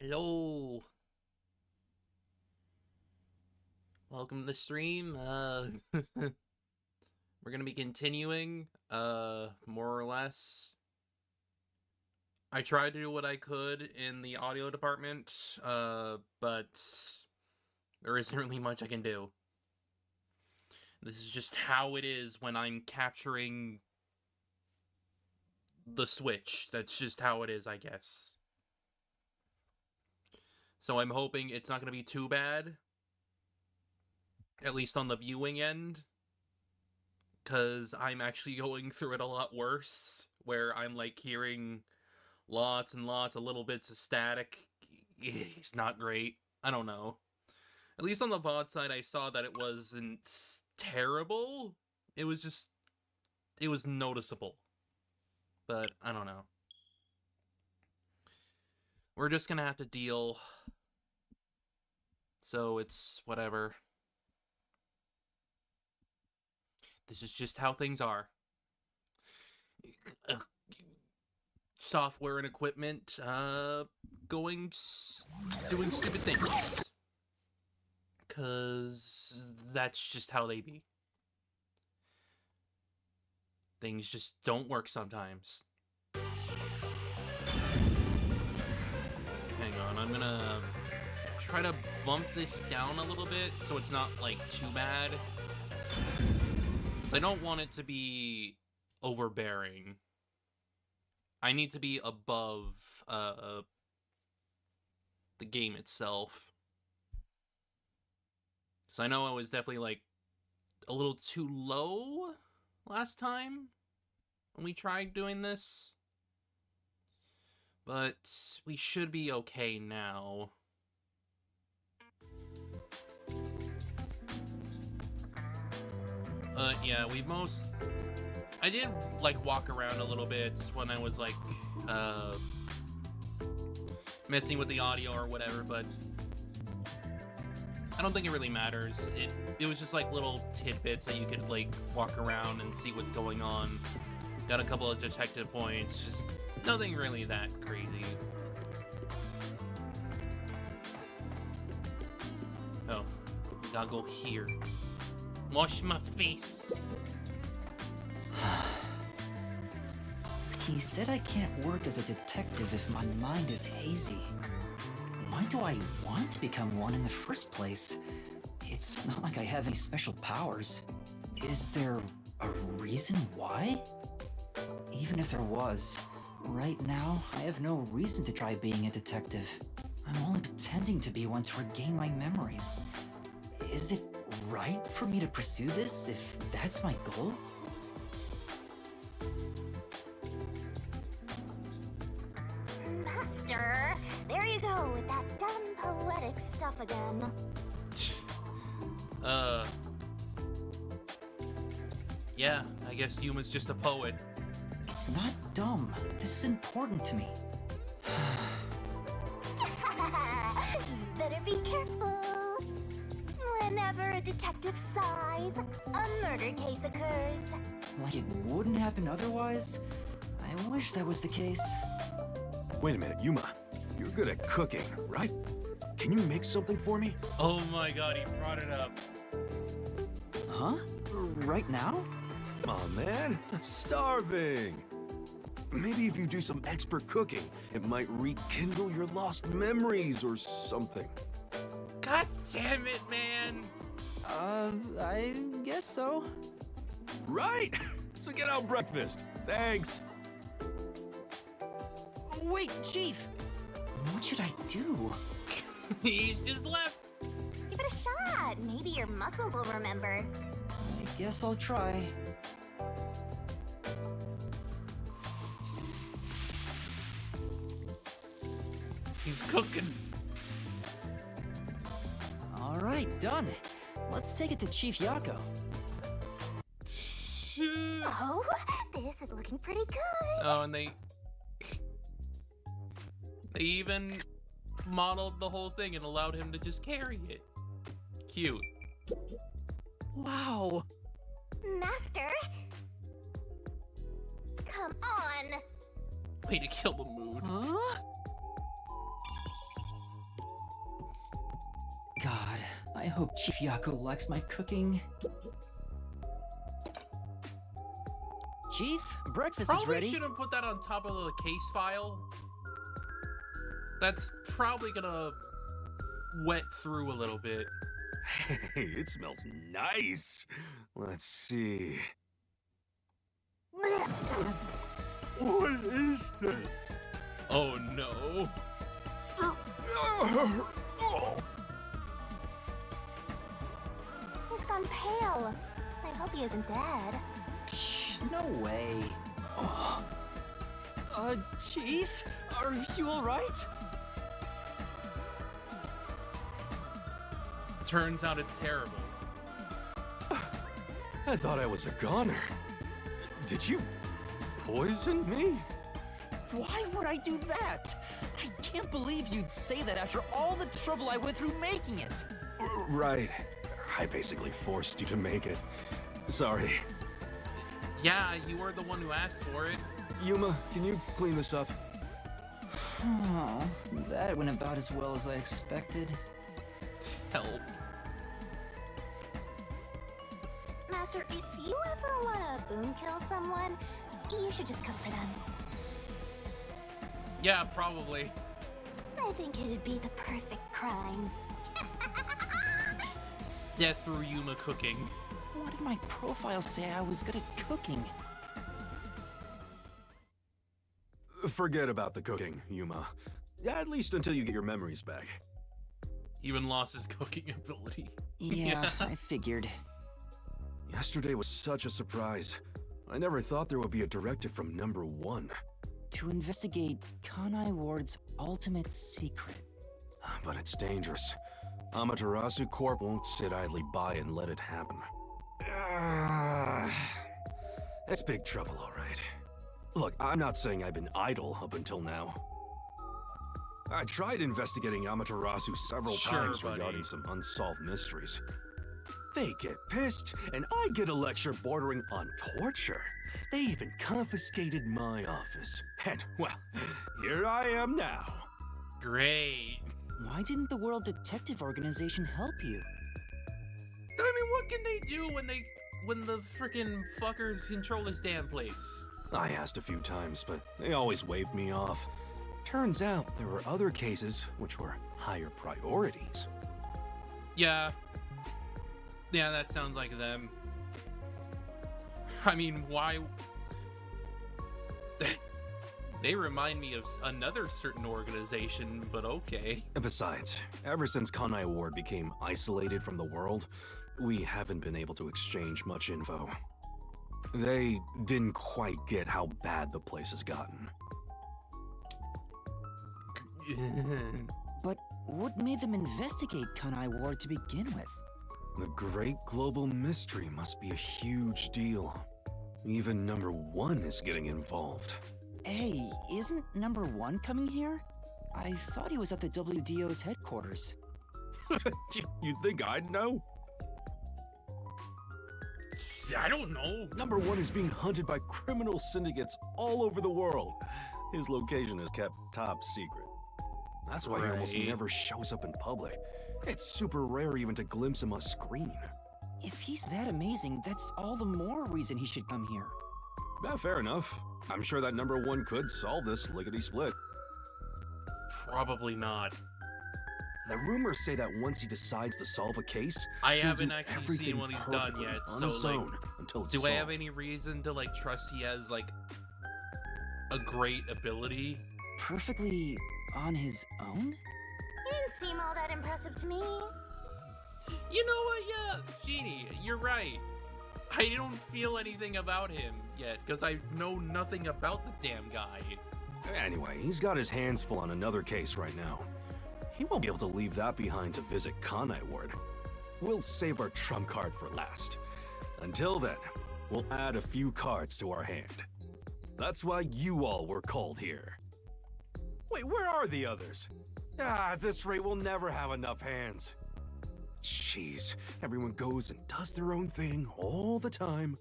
Hello, welcome to the stream. We're gonna be continuing, more or less. I tried to do what I could in the audio department, but there isn't really much I can do. This is just how it is when I'm capturing the Switch. That's just how it is, I guess. So I'm hoping it's not gonna be too bad, at least on the viewing end, because I'm actually going through it a lot worse, where I'm like hearing lots and lots of little bits of static. It's not great. I don't know. At least on the VOD side, I saw that it wasn't terrible. It was just, it was noticeable. But I don't know. We're just gonna have to deal. So it's whatever. This is just how things are. software and equipment, doing stupid things. Cause that's just how they be. Things just don't work sometimes. Hang on, I'm gonna try to bump this down a little bit so it's not, like, too bad. I don't want it to be overbearing. I need to be above, the game itself. So I know I was definitely, like, a little too low last time when we tried doing this. But we should be okay now. Yeah, I did, like, walk around a little bit when I was, like, messing with the audio or whatever, but I don't think it really matters. It was just, like, little tidbits that you could, like, walk around and see what's going on. Got a couple of detective points, just nothing really that crazy. Oh, gotta go here. Wash my face. He said I can't work as a detective if my mind is hazy. Why do I want to become one in the first place? It's not like I have any special powers. Is there a reason why? Even if there was, right now, I have no reason to try being a detective. I'm only pretending to be one to regain my memories. Is it right for me to pursue this if that's my goal? Master, there you go with that dumb poetic stuff again. Yeah, I guess Yuma's just a poet. It's not dumb. This is important to me. Better be careful. Whenever a detective sighs, a murder case occurs. Like it wouldn't happen otherwise? I wish that was the case. Wait a minute, Yuma. You're good at cooking, right? Can you make something for me? Oh my god, he brought it up. Huh? Right now? Aw, man. I'm starving. Maybe if you do some expert cooking, it might rekindle your lost memories or something. God damn it, man. I guess so. Right! So get out breakfast. Thanks. Wait, Chief! What should I do? He's just left. Give it a shot. Maybe your muscles will remember. I guess I'll try. He's cooking. All right, done. Let's take it to Chief Yako. Oh, this is looking pretty good. Oh, and they even modeled the whole thing and allowed him to just carry it. Cute. Wow! Master, come on. Way to kill the mood. Huh? God, I hope Chief Yako likes my cooking. Chief, breakfast is Probably ready. shouldn't put that on top of the case file. That's probably gonna wet through a little bit. Hey, it smells nice. Let's see. What is this? Oh no. He's gone pale. I hope he isn't dead. No way. Chief? Are you alright? Turns out it's terrible. I thought I was a goner. Did you poison me? Why would I do that? I can't believe you'd say that after all the trouble I went through making it. Right. I basically forced you to make it. Sorry. Yeah, you were the one who asked for it. Yuma, can you clean this up? Oh, that went about as well as I expected. Help. Master, if you ever want to boom kill someone, you should just cook for them. Yeah, probably. I think it'd be the perfect crime. Death through Yuma cooking. What did my profile say I was good at cooking? Forget about the cooking, Yuma. At least until you get your memories back. He even lost his cooking ability. Yeah, I figured. Yesterday was such a surprise. I never thought there would be a directive from number 1. To investigate Kanai Ward's ultimate secret. But it's dangerous. Amaterasu Corp won't sit idly by and let it happen. It's big trouble, all right. Look, I'm not saying I've been idle up until now. I tried investigating Amaterasu several times buddy. regarding some unsolved mysteries. They get pissed, and I get a lecture bordering on torture. They even confiscated my office. And, well, here I am now. Great. Why didn't the World Detective Organization help you? I mean, what can they do when the freaking fuckers control this damn place? I asked a few times, but they always waved me off. Turns out there were other cases which were higher priorities. Yeah. Yeah, that sounds like them. I mean, why? They remind me of another certain organization, but okay. And besides, ever since Kanai Ward became isolated from the world, we haven't been able to exchange much info. They didn't quite get how bad the place has gotten. But what made them investigate Kanai Ward to begin with? The great global mystery must be a huge deal. Even number 1 is getting involved. Hey, isn't number 1 coming here? I thought he was at the WDO's headquarters. You think I'd know? I don't know. Number 1 is being hunted by criminal syndicates all over the world. His location is kept top secret. That's why he almost Right. never shows up in public. It's super rare even to glimpse him on screen. If he's that amazing, that's all the more reason he should come here. Yeah, fair enough. I'm sure that number 1 could solve this lickety-split. Probably not. The rumors say that once he decides to solve a case, I he'll haven't do actually everything seen what he's done perfectly yet, on so his like, own until it's do I have solved. any reason to like trust he has like a great ability? Perfectly on his own? He didn't seem all that impressive to me. You know what? Yeah, Genie, you're right. I don't feel anything about him yet because I know nothing about the damn guy. Anyway, he's got his hands full on another case right now. He won't be able to leave that behind to visit Kanai Ward. We'll save our trump card for last. Until then, we'll add a few cards to our hand. That's why you all were called here. Wait, where are the others? At this rate, we'll never have enough hands. Jeez, everyone goes and does their own thing all the time.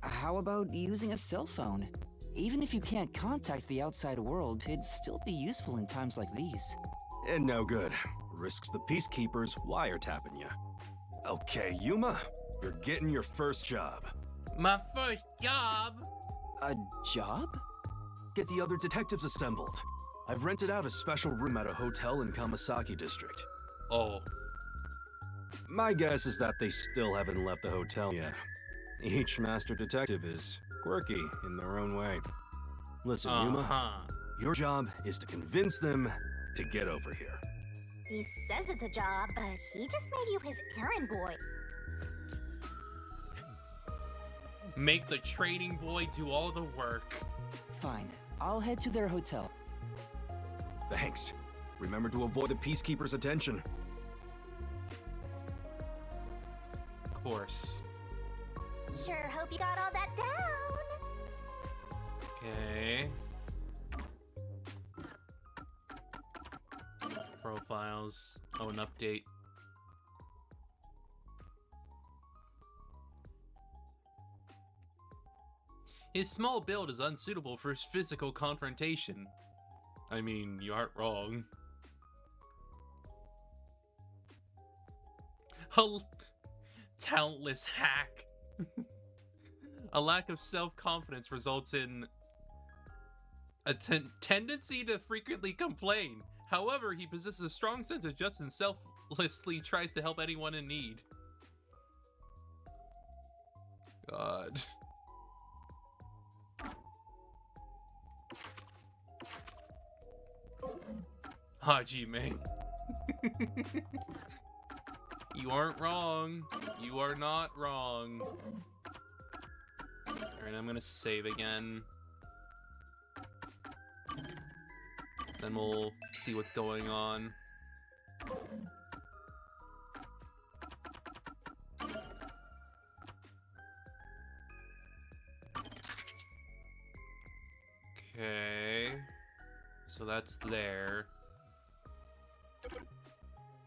How about using a cell phone? Even if you can't contact the outside world, it'd still be useful in times like these. And no good. Risks the peacekeepers wiretapping you. Okay, Yuma, you're getting your first job. My first job? A job? Get the other detectives assembled. I've rented out a special room at a hotel in Kamasaki district. Oh, My guess is that they still haven't left the hotel yet. Each master detective is quirky in their own way. Listen, Yuma, uh-huh. your job is to convince them to get over here. He says it's a job, but he just made you his errand boy. Make the trading boy do all the work. Fine, I'll head to their hotel. Thanks. Remember to avoid the peacekeepers' attention. Of course. Sure hope you got all that down. Okay. Profiles. Oh, an update. His small build is unsuitable for physical confrontation. I mean, you aren't wrong. Talentless hack. A lack of self-confidence results in a tendency to frequently complain. However, he possesses a strong sense of justice and selflessly tries to help anyone in need. God. Hajime. You aren't wrong. You are not wrong. Alright, I'm gonna save again. Then we'll see what's going on. Okay. So that's there.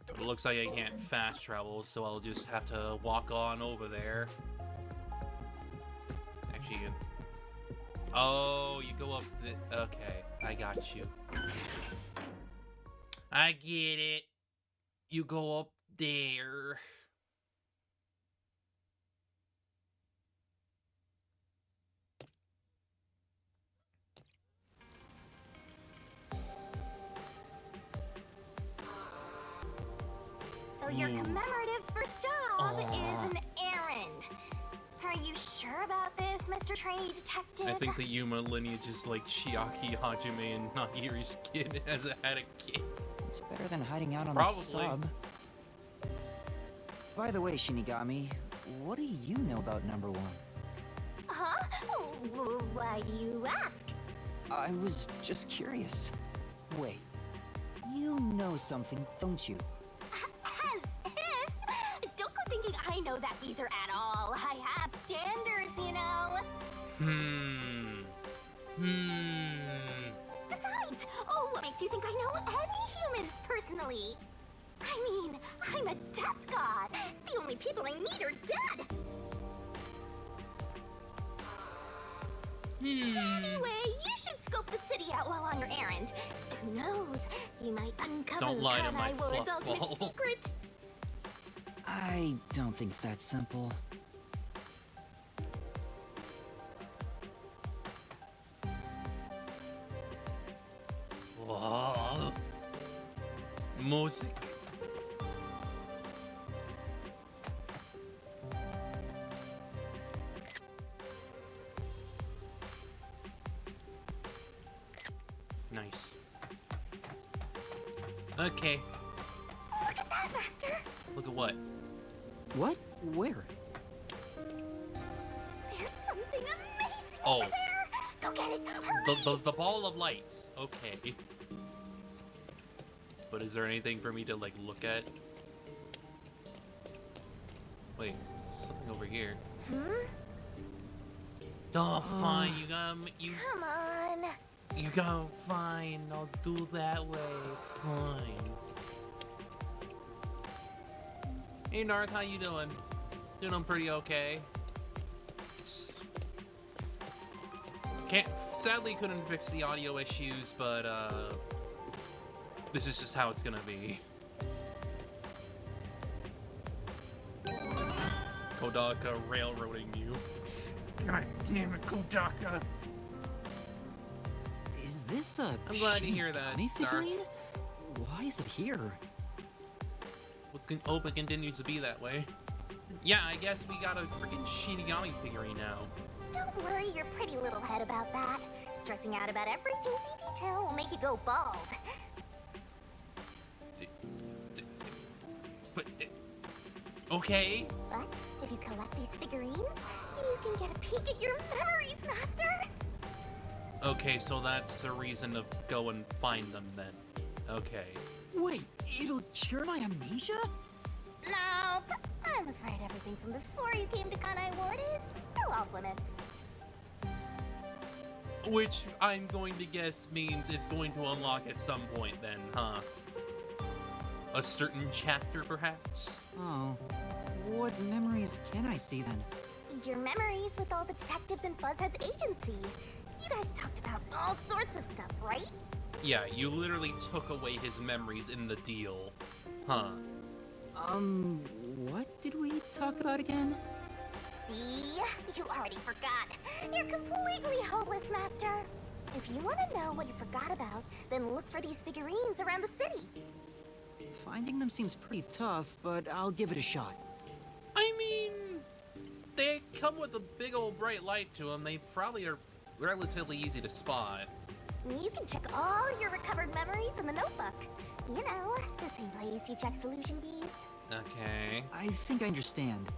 It looks like I can't fast travel, so I'll just have to walk on over there. Actually, oh, you go up the... Okay, I got you. I get it. You go up there. So your commemorative first job is an errand. Are you sure about this, Mr. Trainee Detective? I think the Yuma lineage is like Chiaki, Hajime, and Nagiri's kid had a kid. It's better than hiding out on Probably. the sub. By the way, Shinigami, what do you know about number 1? Huh? Why do you ask? I was just curious. Wait, you know something, don't you? As if! Don't go thinking I know that either at all. I have standards, you know. Besides, what makes you think I know any humans personally? I mean, I'm a death god. The only people I need are dead. Anyway, you should scope the city out while on your errand. Who knows? You might uncover Don't lie to my Kanai Ward's fluff ultimate ball. secret. I don't think it's that simple. Whoa. Music. Nice. Okay. Look at that, Master. Look at what? What? Where? There's something amazing Oh. over there. Go get it. Hurry. The ball of lights. Okay. But is there anything for me to like look at? Wait, something over here. Oh, fine. Come on. You go fine. I'll do that way. Fine. Hey, Narth, how you doing? Doing pretty okay. Sadly couldn't fix the audio issues, but this is just how it's gonna be. Kodaka railroading you. God damn it, Kodaka. Is this a I'm glad to hear that, Shinigami Darth. figurine? Why is it here? Hope it continues to be that way. Yeah, I guess we got a freaking Shinigami figurine now. Don't worry your pretty little head about that. Stressing out about every teensy detail will make you go bald. But okay. But if you collect these figurines, you can get a peek at your memories, Master. Okay, so that's the reason to go and find them then. Okay. Wait, it'll cure my amnesia? Nope. I'm afraid everything from before you came to Kanai Ward is still off limits. Which I'm going to guess means it's going to unlock at some point then, huh? A certain chapter, perhaps? Oh, what memories can I see then? Your memories with all the detectives in Fuzzhead's agency. You guys talked about all sorts of stuff, right? Yeah, you literally took away his memories in the deal. Huh. What did we talk about again? See? You already forgot. You're completely hopeless, Master. If you want to know what you forgot about, then look for these figurines around the city. Finding them seems pretty tough, but I'll give it a shot. I mean, they come with a big old bright light to them. They probably are relatively easy to spot. You can check all your recovered memories in the notebook. You know, the same place you check solution keys. Okay. I think I understand.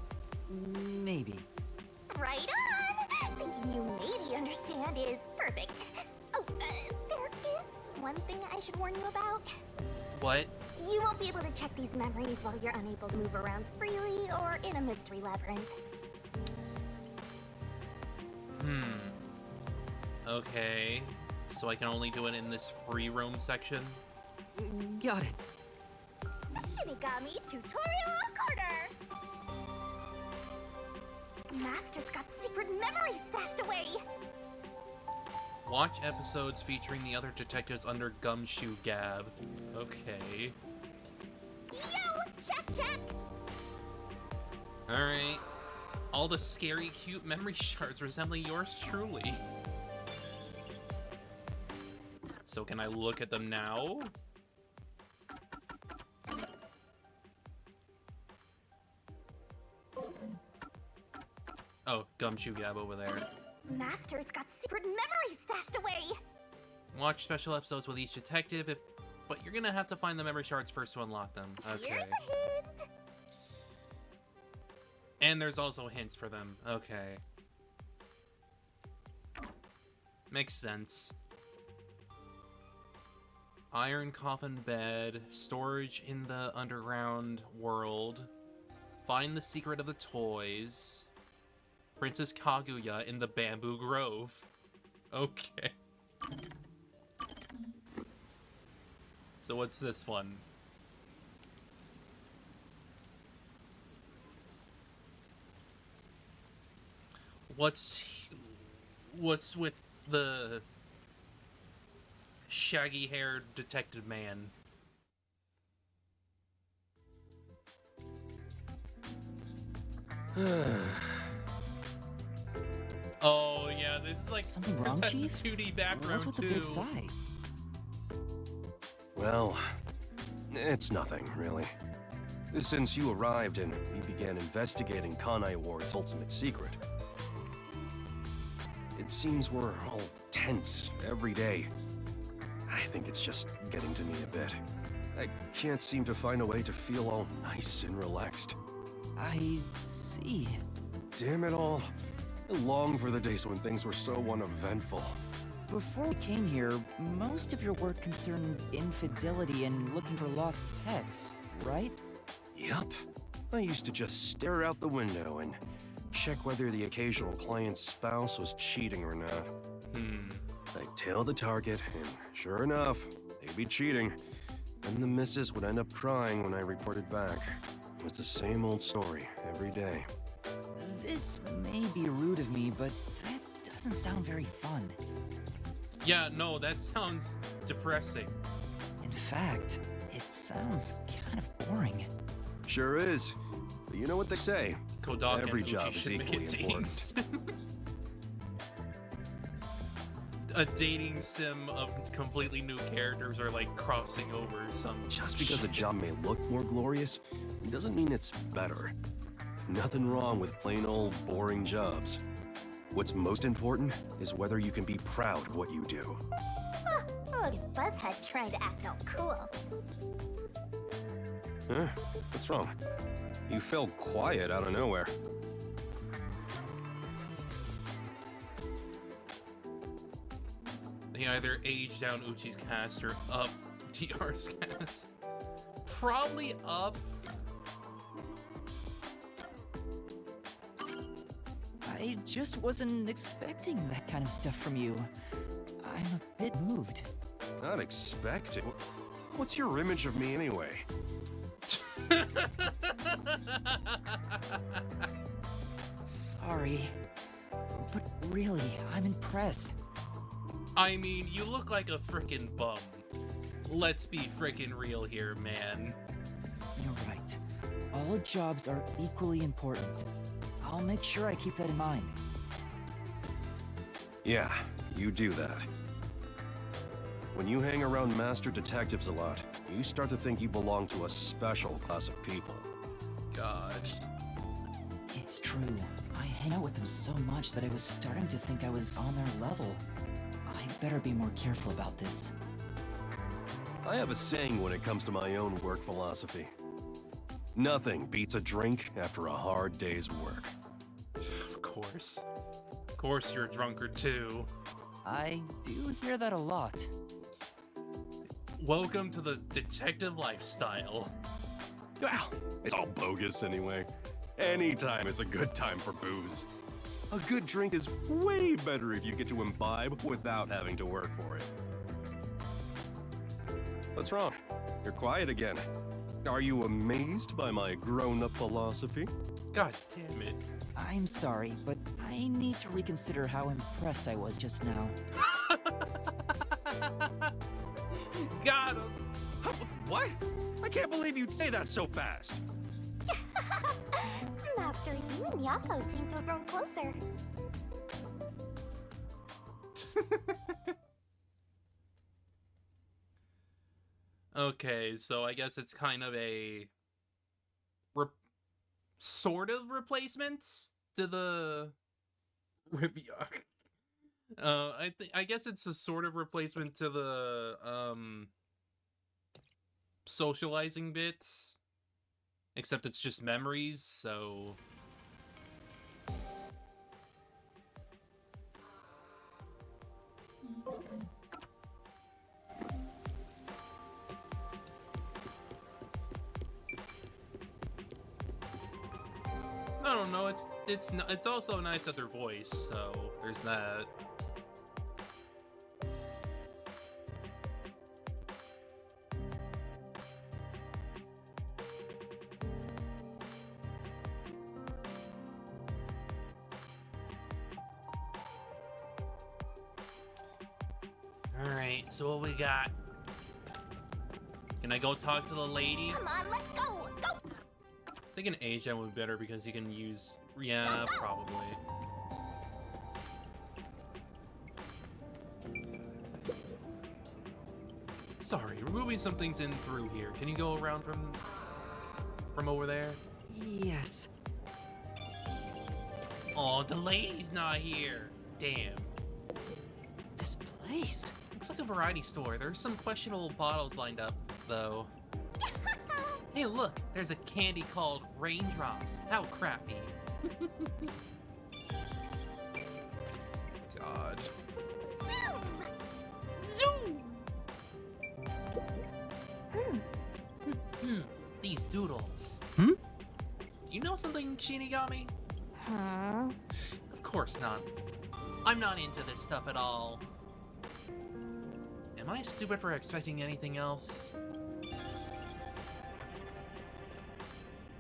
Maybe. Right on! Thinking you maybe understand is perfect. Oh, there is one thing I should warn you about. What? You won't be able to check these memories while you're unable to move around freely or in a mystery labyrinth. Okay. So I can only do it in this free roam section? Got it. Shinigami's Tutorial Corner! Master's got secret memories stashed away! Watch episodes featuring the other detectives under Gumshoe Gab. Okay. Yo! Check! Alright. All the scary, cute memory shards resembling yours truly. So can I look at them now? Oh, Gumshoe Gab over there. Master's got secret memories stashed away! Watch special episodes with each detective, but you're gonna have to find the memory shards first to unlock them. Okay. Here's a hint! And there's also hints for them. Okay. Makes sense. Iron coffin bed, storage in the underground world, find the secret of the toys, Princess Kaguya in the bamboo grove. Okay. So what's this one? What's with the shaggy-haired detective man? Oh yeah, this is like Something wrong, that's Chief? 2D background What's with the too. big sigh? Well, it's nothing, really. Since you arrived and we began investigating Kanai Ward's ultimate secret, it seems we're all tense every day. I think it's just getting to me a bit. I can't seem to find a way to feel all nice and relaxed. I see. Damn it all. I long for the days when things were so uneventful. Before we came here, most of your work concerned infidelity and looking for lost pets, right? Yup. I used to just stare out the window and check whether the occasional client's spouse was cheating or not. I'd tail the target, and sure enough, they'd be cheating. And the missus would end up crying when I reported back. It was the same old story every day. This may be rude of me, but that doesn't sound very fun. Yeah, no, that sounds depressing. In fact, it sounds kind of boring. Sure is. But you know what they say. Kodak Every and Uchi job is should make equally a dating important. sim. A dating sim of completely new characters are like crossing over some. Just because a job may look more glorious, it doesn't mean it's better. Nothing wrong with plain old boring jobs. What's most important is whether you can be proud of what you do. Look at Buzzhead trying to act all cool. Huh? What's wrong? You fell quiet out of nowhere. They either age down Uchi's cast or up DR's cast. Probably up. I just wasn't expecting that kind of stuff from you. I'm a bit moved. Not expecting. What's your image of me anyway? So sorry. But really, I'm impressed. I mean, you look like a frickin' bum. Let's be frickin' real here, man. You're right. All jobs are equally important. I'll make sure I keep that in mind. Yeah, you do that. When you hang around master detectives a lot, you start to think you belong to a special class of people. God. It's true. I hang out with them so much that I was starting to think I was on their level. I better be more careful about this. I have a saying when it comes to my own work philosophy. Nothing beats a drink after a hard day's work. Of course. Of course you're a drunkard too. I do hear that a lot. Welcome to the detective lifestyle. Well, it's all bogus anyway. Any time is a good time for booze. A good drink is way better if you get to imbibe without having to work for it. What's wrong? You're quiet again. Are you amazed by my grown-up philosophy? God damn it. I'm sorry, but I need to reconsider how impressed I was just now. Got him. What? I can't believe you'd say that so fast. Master, you and Yako seem to have grown closer. Okay, so I guess it's kind of a sort of replacement to the I guess it's a sort of replacement to the socializing bits, except it's just memories, so I don't know. It's also nice at their voice, so there's that. All right, so what we got? Can I go talk to the lady? Come on, let's go! Go! I think an agent would be better because you can use... Yeah, probably. Sorry, we're moving some things in through here. Can you go around from over there? Yes. Oh, the lady's not here. Damn. This place. Looks like a variety store. There's some questionable bottles lined up, though. Hey, look, there's a candy called Raindrops. How crappy. God. Zoom! These doodles. Hmm? Do you know something, Shinigami? Huh? Of course not. I'm not into this stuff at all. Am I stupid for expecting anything else?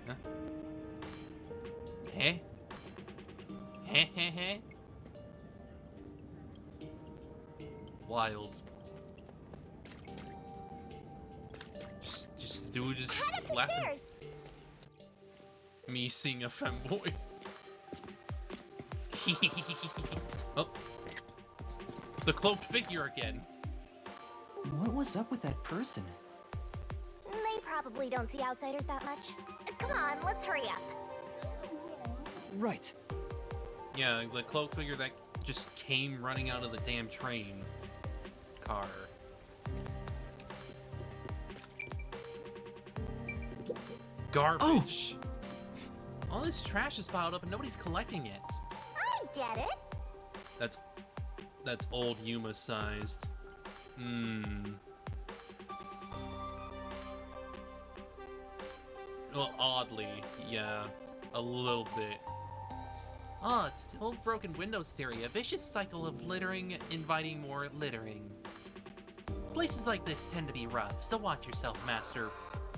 Huh? Heh? Heh heh heh? Wild. Just dude is Head up the laughing. stairs! Me seeing a femboy. Oh. The cloaked figure again. What was up with that person? They probably don't see outsiders that much. Come on, let's hurry up. Right. Yeah, the cloaked figure that just came running out of the damn train car. Garbage. All this trash is piled up and nobody's collecting it. I get it. That's old Yuma sized. Well, oddly, yeah, a little bit. Ah, it's the old broken windows theory, a vicious cycle of littering inviting more littering. Places like this tend to be rough, so watch yourself, Master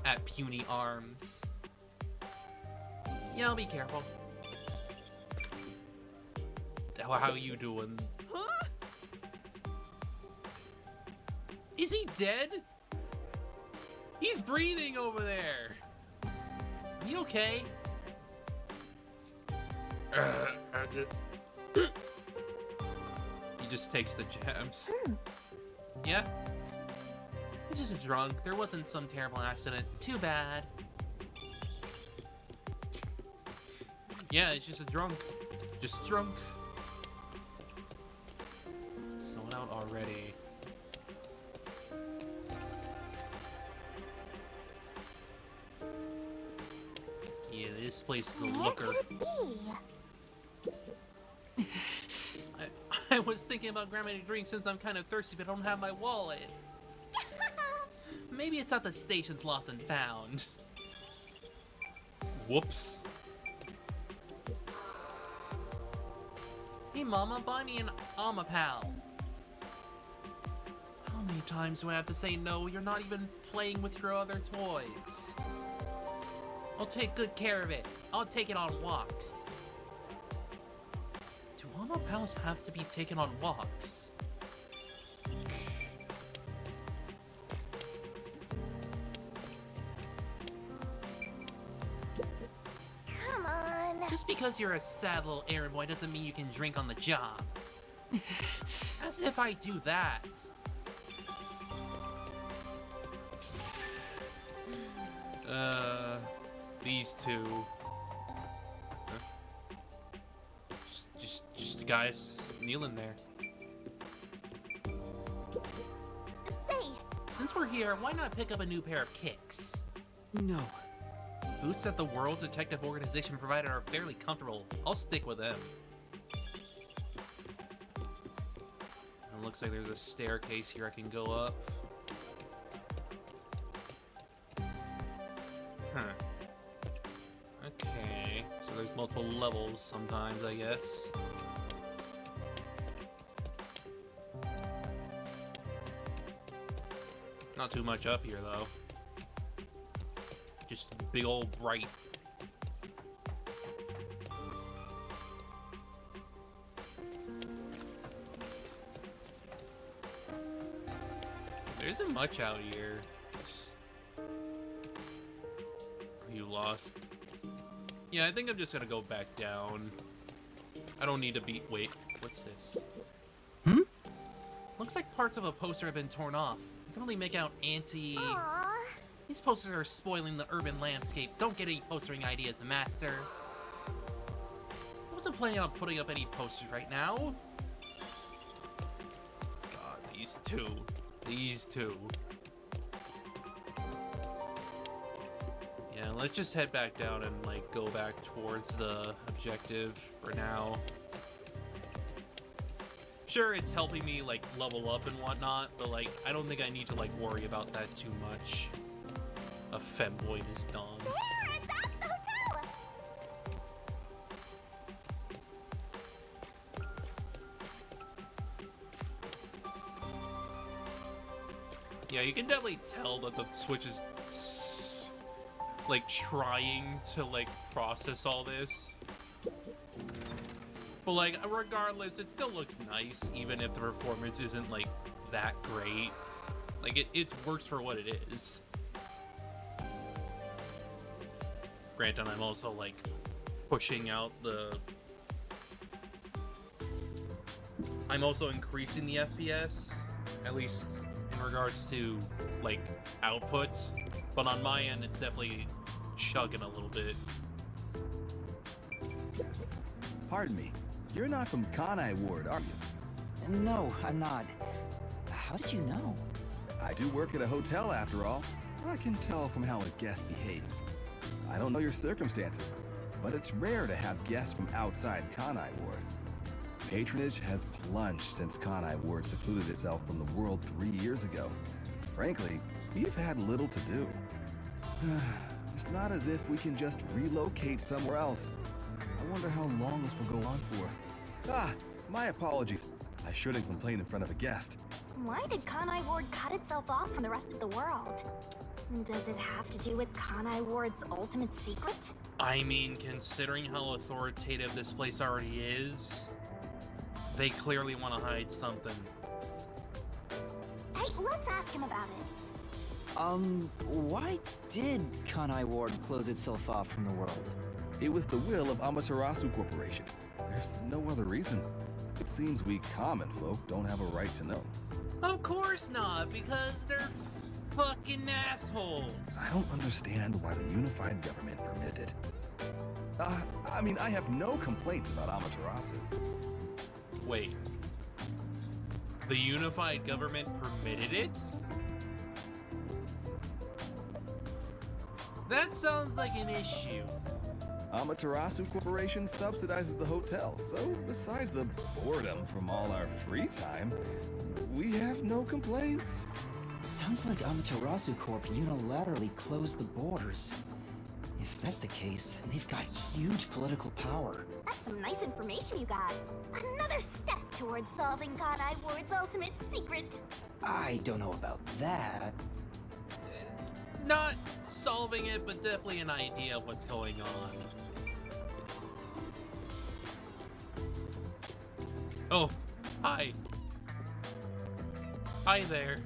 at Puny Arms. Yeah, I'll be careful. How you doing? Is he dead? He's breathing over there. You okay? He just takes the jabs. Yeah? He's just a drunk. There wasn't some terrible accident. Too bad. Yeah, it's just a drunk. Just drunk. Sold out already. Yeah, this place is a looker. Where could it be? I was thinking about grabbing a drink since I'm kind of thirsty, but I don't have my wallet. Maybe it's at the station's lost and found. Whoops. Hey Mama, buy me an Pal. How many times do I have to say no? You're not even playing with your other toys. I'll take good care of it. I'll take it on walks. Do Pals have to be taken on walks? Come on. Just because you're a sad little errand boy doesn't mean you can drink on the job. As if I do that. These two. Huh? Just guys kneeling there. Say, Since we're here, why not pick up a new pair of kicks? No. Who said the World Detective Organization provided are fairly comfortable? I'll stick with them. It looks like there's a staircase here I can go up. Huh. Okay, so there's multiple levels sometimes, I guess. Not too much up here, though. Just big old bright. There isn't much out here. Are you lost? Yeah, I think I'm just gonna go back down. I don't need to beat. Wait, what's this? Looks like parts of a poster have been torn off. I can only make out anti. aw. These posters are spoiling the urban landscape. Don't get any postering ideas, Master. I wasn't planning on putting up any posters right now. God, these two. These two. Yeah, let's just head back down and, like, go back towards the objective for now. Sure, it's helping me, like, level up and whatnot, but, like, I don't think I need to, like, worry about that too much. A femboy is done. There, that's the hotel. Yeah, you can definitely tell that the Switch is like trying to like process all this. But like regardless, it still looks nice even if the performance isn't like that great. Like it works for what it is. Granted, I'm also like pushing out the I'm also increasing the FPS, at least in regards to like output, but on my end it's definitely chugging a little bit. Pardon me, you're not from Kanai Ward, are you? No, I'm not. How did you know? I do work at a hotel after all. I can tell from how a guest behaves. I don't know your circumstances, but it's rare to have guests from outside Kanai Ward. Patronage has plunged since Kanai Ward secluded itself from the world 3 years ago. Frankly, we've had little to do. It's not as if we can just relocate somewhere else. I wonder how long this will go on for. My apologies. I shouldn't complain in front of a guest. Why did Kanai Ward cut itself off from the rest of the world? Does it have to do with Kanai Ward's ultimate secret? I mean, considering how authoritative this place already is, They clearly want to hide something. Hey, let's ask him about it. Why did Kanai Ward close itself off from the world? It was the will of Amaterasu Corporation. There's no other reason. It seems we common folk don't have a right to know. Of course not, because they're fucking assholes. I don't understand why the unified government permitted it. I mean, I have no complaints about Amaterasu. Wait. The unified government permitted it? That sounds like an issue. Amaterasu Corporation subsidizes the hotel, so besides the boredom from all our free time, we have no complaints. Sounds like Amaterasu Corp unilaterally closed the borders. If that's the case, they've got huge political power. That's some nice information you got. Another step towards solving Kanai Ward's ultimate secret. I don't know about that. Not solving it, but definitely an idea of what's going on. Oh, hi. Hi there.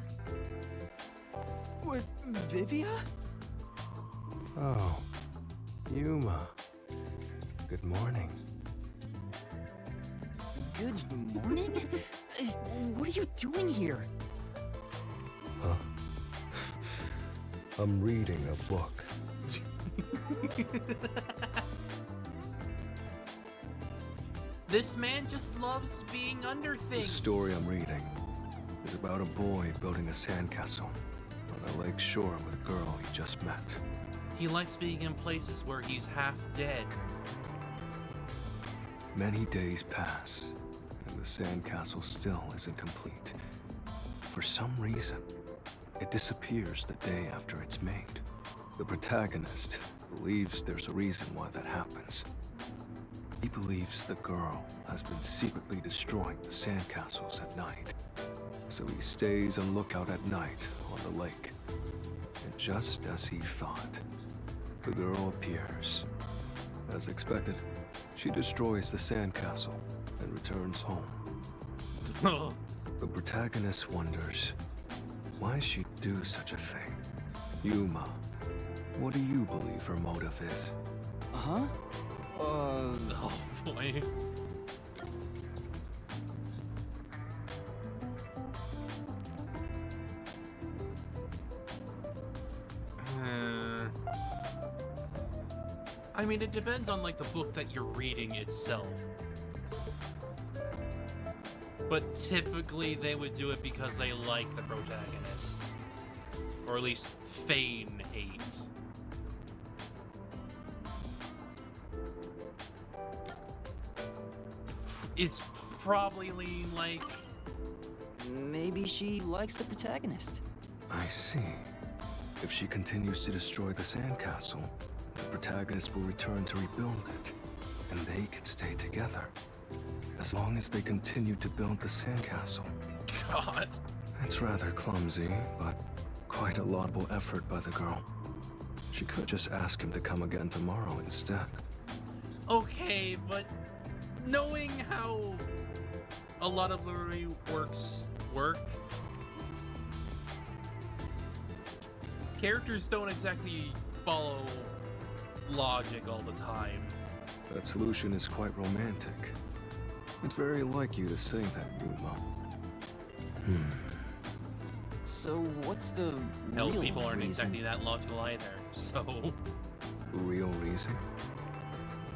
What, Vivia? Oh, Yuma. Good morning. Good morning? What are you doing here? Huh? I'm reading a book. This man just loves being under The things. story I'm reading is about a boy building a sandcastle on a lake shore with a girl he just met. He likes being in places where he's half dead. Many days pass, and the sandcastle still isn't complete. For some reason, it disappears the day after it's made. The protagonist believes there's a reason why that happens. He believes the girl has been secretly destroying the sandcastles at night. So he stays on lookout at night on the lake. And just as he thought, the girl appears. As expected, she destroys the sandcastle and returns home. The protagonist wonders, why she'd do such a thing? Yuma, what do you believe her motive is? Huh? Oh boy. I mean, it depends on, like, the book that you're reading itself. But typically, they would do it because they like the protagonist. Or at least feign hate. It's probably like... Maybe she likes the protagonist. I see. If she continues to destroy the sandcastle, the protagonist will return to rebuild it, and they can stay together. As long as they continue to build the sandcastle. God. It's rather clumsy, but quite a laudable effort by the girl. She could just ask him to come again tomorrow instead. Okay, but knowing how a lot of literary works work, characters don't exactly follow logic all the time. That solution is quite romantic. It's very like you to say that, Yuma. So what's the Hell, real people aren't reason? exactly that logical either, so... The real reason?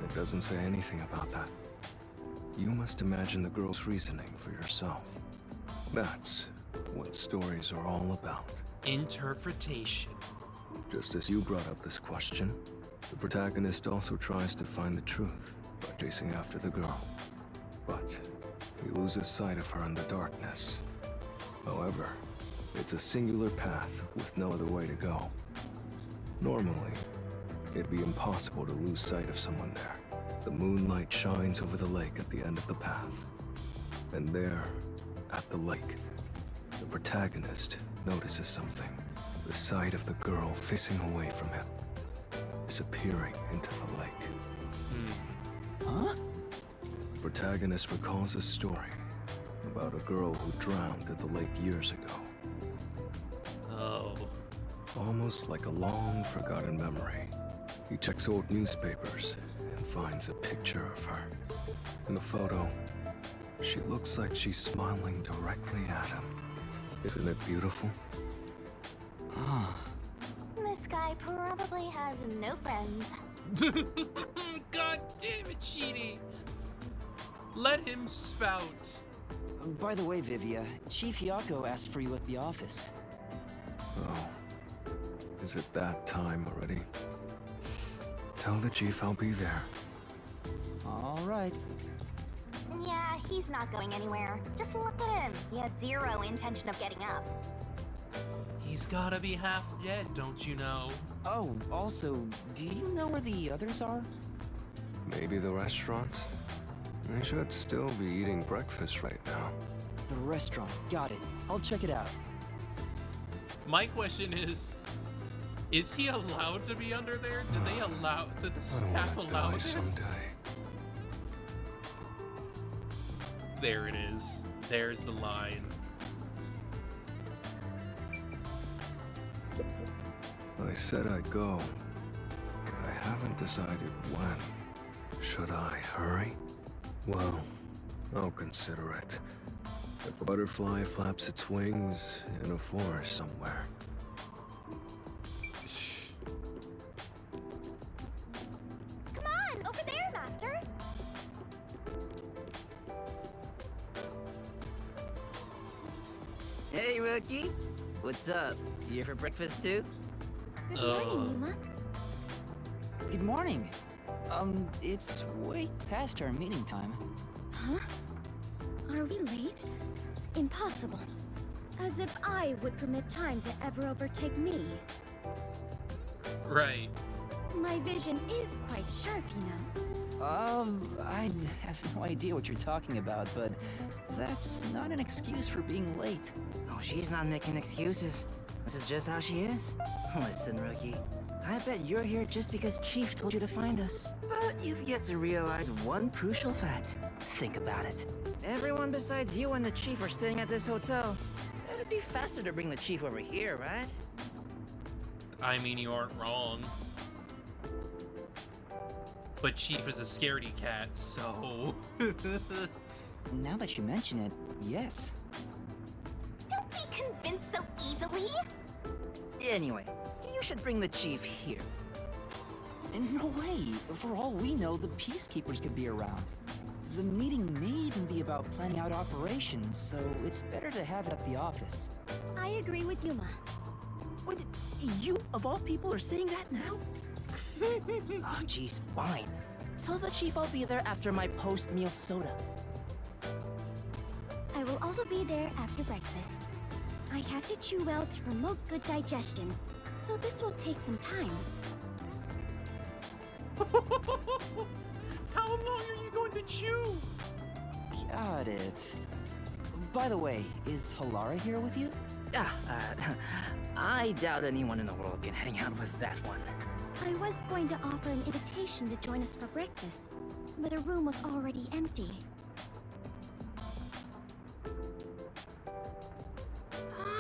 It doesn't say anything about that. You must imagine the girl's reasoning for yourself. That's what stories are all about. Interpretation. Just as you brought up this question, the protagonist also tries to find the truth by chasing after the girl. But he loses sight of her in the darkness. However, it's a singular path with no other way to go. Normally, it'd be impossible to lose sight of someone there. The moonlight shines over the lake at the end of the path. And there, at the lake, the protagonist notices something. The sight of the girl facing away from him, disappearing into the lake. Huh? The protagonist recalls a story about a girl who drowned at the lake years ago. Oh. Almost like a long forgotten memory. He checks old newspapers and finds a picture of her. In the photo, she looks like she's smiling directly at him. Isn't it beautiful? Ah, This guy probably has no friends. God damn it, Sheedy! Let him spout. by the way, Vivia, Chief Yako asked for you at the office. Oh. Is it that time already? Tell the chief I'll be there. All right. Yeah, he's not going anywhere. Just look at him. He has zero intention of getting up. He's gotta be half dead, don't you know? Oh, also, do you know where the others are? Maybe the restaurant? They should still be eating breakfast right now. The restaurant. Got it. I'll check it out. My question is he allowed to be under there? Did they allow, did the I staff don't allow want to die this? someday. There it is. There's the line. I said I'd go, but I haven't decided when. Should I hurry? Well, I'll consider it. If a butterfly flaps its wings in a forest somewhere. Come on, over there, Master. Hey, Rookie. What's up? You here for breakfast too? Good morning, Yuma. Good morning. It's way past our meeting time. Huh? Are we late? Impossible. As if I would permit time to ever overtake me. Right. My vision is quite sharp, you know. I have no idea what you're talking about, but that's not an excuse for being late. Oh, she's not making excuses. This is just how she is. Listen, Rookie. I bet you're here just because Chief told you to find us. But you've yet to realize one crucial fact. Think about it. Everyone besides you and the Chief are staying at this hotel. It'd be faster to bring the Chief over here, right? I mean, you aren't wrong. But Chief is a scaredy cat, so... Now that you mention it, yes. Don't be convinced so easily. Anyway, you should bring the Chief here. No way. For all we know, the Peacekeepers could be around. The meeting may even be about planning out operations, so it's better to have it at the office. I agree with Yuma. What? You, of all people, are saying that now? Oh, jeez, fine. Tell the Chief I'll be there after my post-meal soda. I will also be there after breakfast. I have to chew well to promote good digestion, so this will take some time. How long are you going to chew? Got it. By the way, is Halara here with you? I doubt anyone in the world can hang out with that one. I was going to offer an invitation to join us for breakfast, but the room was already empty.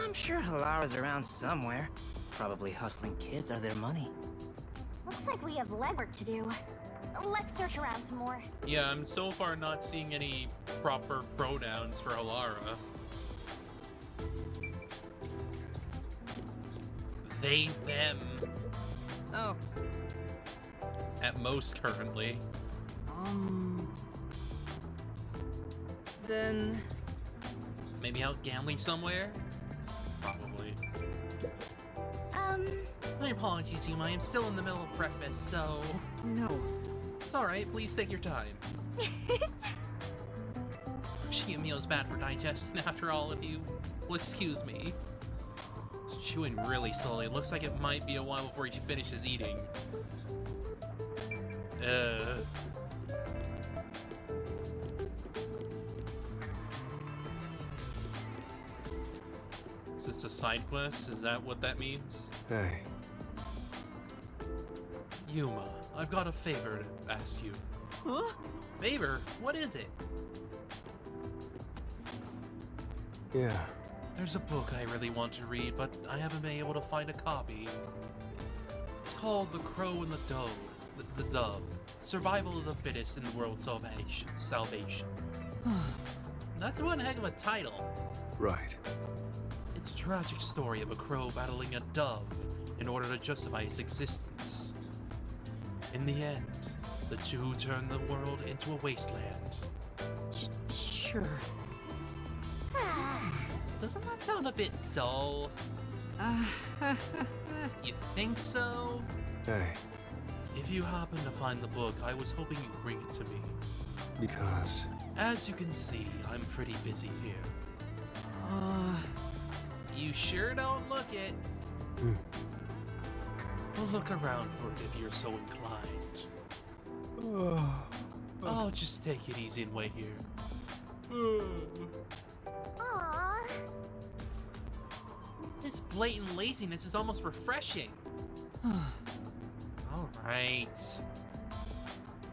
I'm sure Halara's around somewhere. Probably hustling kids out of their money. Looks like we have legwork to do. Let's search around some more. Yeah, I'm so far not seeing any proper pronouns for Halara. They, them, Oh, at most currently. then... Maybe out gambling somewhere? Probably. My apologies, Yuma. I'm still in the middle of breakfast, so... No. It's alright, please take your time. Rushing a meal is bad for digestion after all, if you will excuse me. He's chewing really slowly. Looks like it might be a while before he finishes eating. Is this a side quest? Is that what that means? Hey, Yuma, I've got a favor to ask you. Huh? Favor? What is it? Yeah. There's a book I really want to read, but I haven't been able to find a copy. It's called The Crow and the Dove. The Dove. Survival of the Fittest in the World's Salvation. That's one heck of a title. Right. It's a tragic story of a crow battling a dove in order to justify its existence. In the end, the two turn the world into a wasteland. Sure. Doesn't that sound a bit dull? You think so? Hey, If you happen to find the book, I was hoping you'd bring it to me. because... As you can see, I'm pretty busy here. You sure don't look it. We'll look around for it if you're so inclined. I'll just take it easy and wait here. Aww. This blatant laziness is almost refreshing. All right.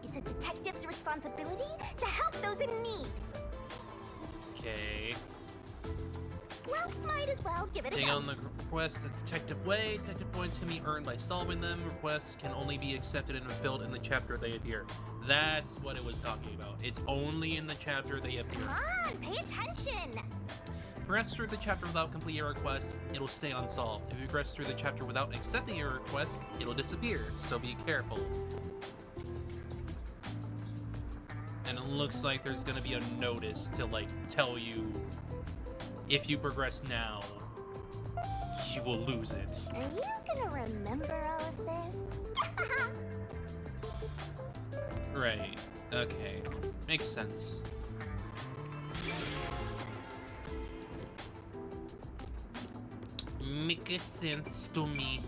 It's a detective's responsibility to help those in need. Okay. Well, might as well give it a Take go. on the request the detective way. Detective points can be earned by solving them. Requests can only be accepted and fulfilled in the chapter they appear. That's what it was talking about. It's only in the chapter they appear. Come on, pay attention. Progress through the chapter without completing a request, it'll stay unsolved. If you progress through the chapter without accepting your request, it'll disappear, so be careful. And it looks like there's gonna be a notice to, like, tell you if you progress now, you will lose it. Are you gonna remember all of this? Right. Okay. Makes sense. Makes sense to me.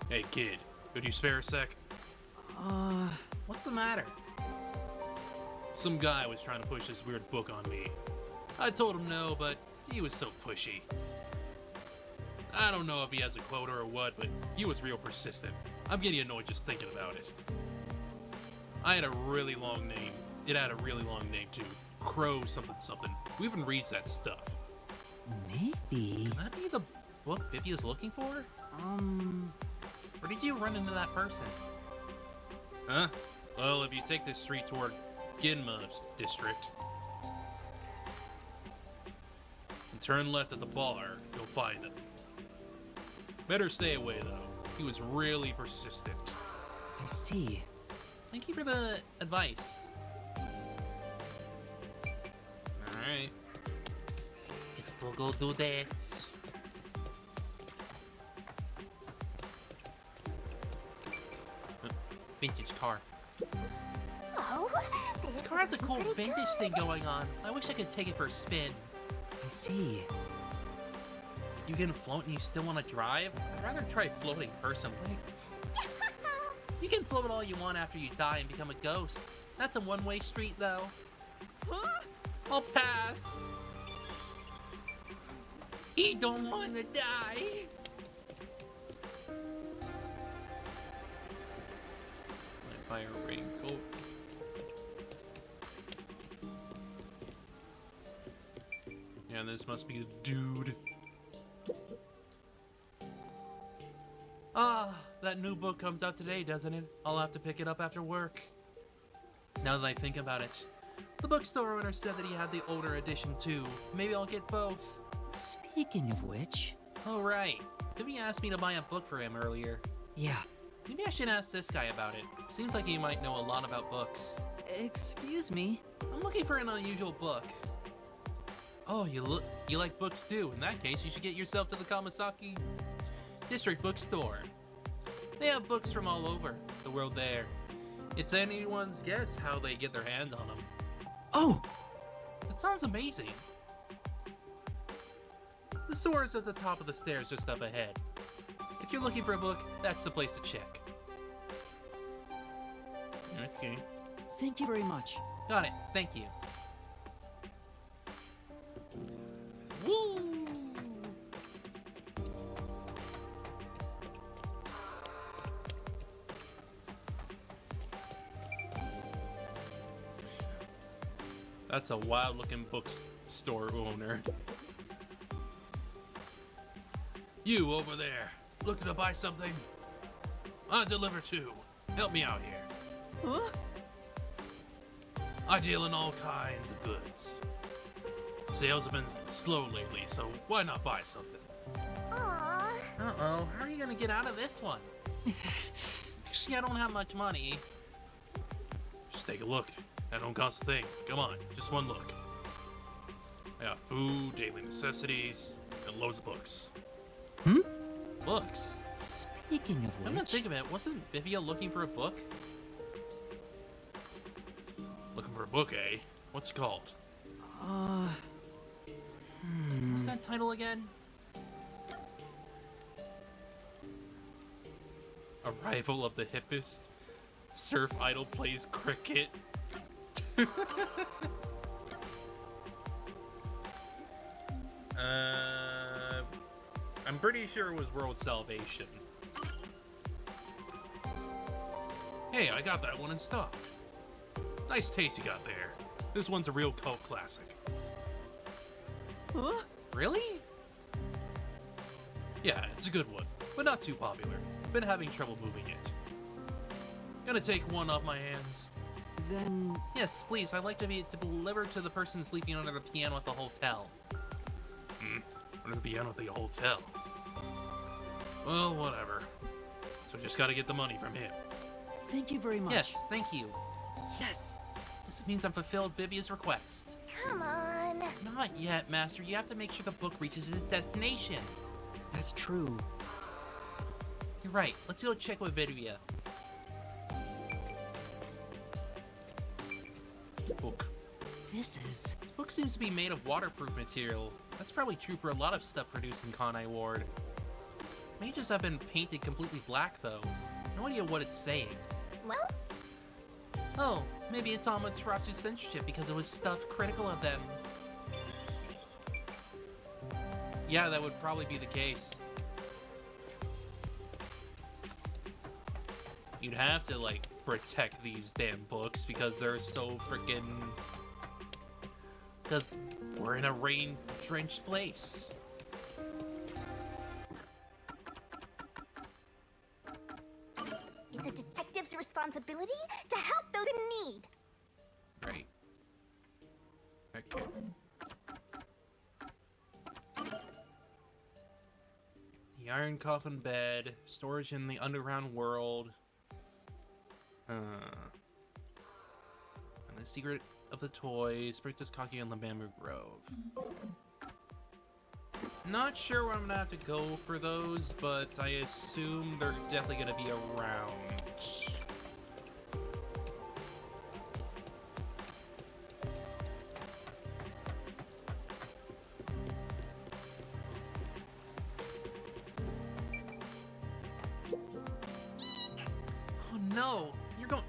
Hey kid, could you spare a sec? What's the matter? Some guy was trying to push this weird book on me. I told him no, but he was so pushy. I don't know if he has a quota or what, but he was real persistent. I'm getting annoyed just thinking about it. I had a really long name. It had a really long name too. Crow something something. Who even reads that stuff? Maybe. Can that be the book Vivi is looking for? Or did you run into that person? Huh? Well, if you take this street toward Ginma's district and turn left at the bar, you'll find him. Better stay away, though. He was really persistent. I see. Thank you for the advice. Alright. Guess we'll go do that. Vintage car. Oh, This car has a cool pretty vintage good. thing going on. I wish I could take it for a spin. I see. You can float and you still want to drive? I'd rather try floating personally. You can float all you want after you die and become a ghost. That's a one-way street, though. I'll pass. He don't want to die. Might buy a raincoat. Yeah, this must be the dude. Ah, that new book comes out today, doesn't it? I'll have to pick it up after work. Now that I think about it, the bookstore owner said that he had the older edition too. Maybe I'll get both. Speaking of which... Oh right, Timmy asked me to buy a book for him earlier. Yeah. Maybe I should ask this guy about it. Seems like he might know a lot about books. Excuse me? I'm looking for an unusual book. Oh, you like books too? In that case, you should get yourself to the Kamasaki District Bookstore. They have books from all over the world there. It's anyone's guess how they get their hands on them. Oh! That sounds amazing. The store is at the top of the stairs just up ahead. If you're looking for a book, that's the place to check. Okay. Thank you very much. Got it. Thank you. Woo! That's a wild-looking bookstore owner. You over there, looking to buy something? I deliver too. Help me out here. Huh? I deal in all kinds of goods. Sales have been slow lately, so why not buy something? Aww. Uh-oh, how are you gonna get out of this one? Actually, I don't have much money. Just take a look. That don't cost a thing. Come on, just one look. I got food, daily necessities, and loads of books. Hmm? Books? Speaking of I'm gonna which... think of it. Wasn't Vivia looking for a book? Looking for a book, eh? What's it called? What's that title again? Arrival of the Hippest. Surf Idol plays cricket. I'm pretty sure it was World Salvation. Hey, I got that one in stock. Nice taste you got there. This one's a real cult classic. Huh? Really? Yeah, it's a good one, but not too popular. Been having trouble moving it. Gonna take one off my hands. Then... Yes, please, I'd like to be delivered to the person sleeping under the piano at the hotel. Under the piano at the hotel? Well, whatever. So just gotta get the money from him. Thank you very much. Yes, thank you. Yes. This means I've fulfilled Vivia's request. Come on. Not yet, Master. You have to make sure the book reaches its destination. That's true. You're right. Let's go check with Vivia. Book. This is... This book seems to be made of waterproof material. That's probably true for a lot of stuff produced in Kanai Ward. Mages have been painted completely black, though. No idea what it's saying. Well, Oh, maybe it's Amaterasu's censorship because it was stuff critical of them. Yeah, that would probably be the case. You'd have to, like, protect these damn books because they're so freaking... Because we're in a rain-drenched place. it's a detective's responsibility to help those in need. Right. Okay. The Iron Coffin Bed, storage in the underground world. And the secret of the toys, Spiritus Kaki and the Bamboo Grove. Not sure where I'm gonna have to go for those, but I assume they're definitely gonna be around. Oh no, you're going...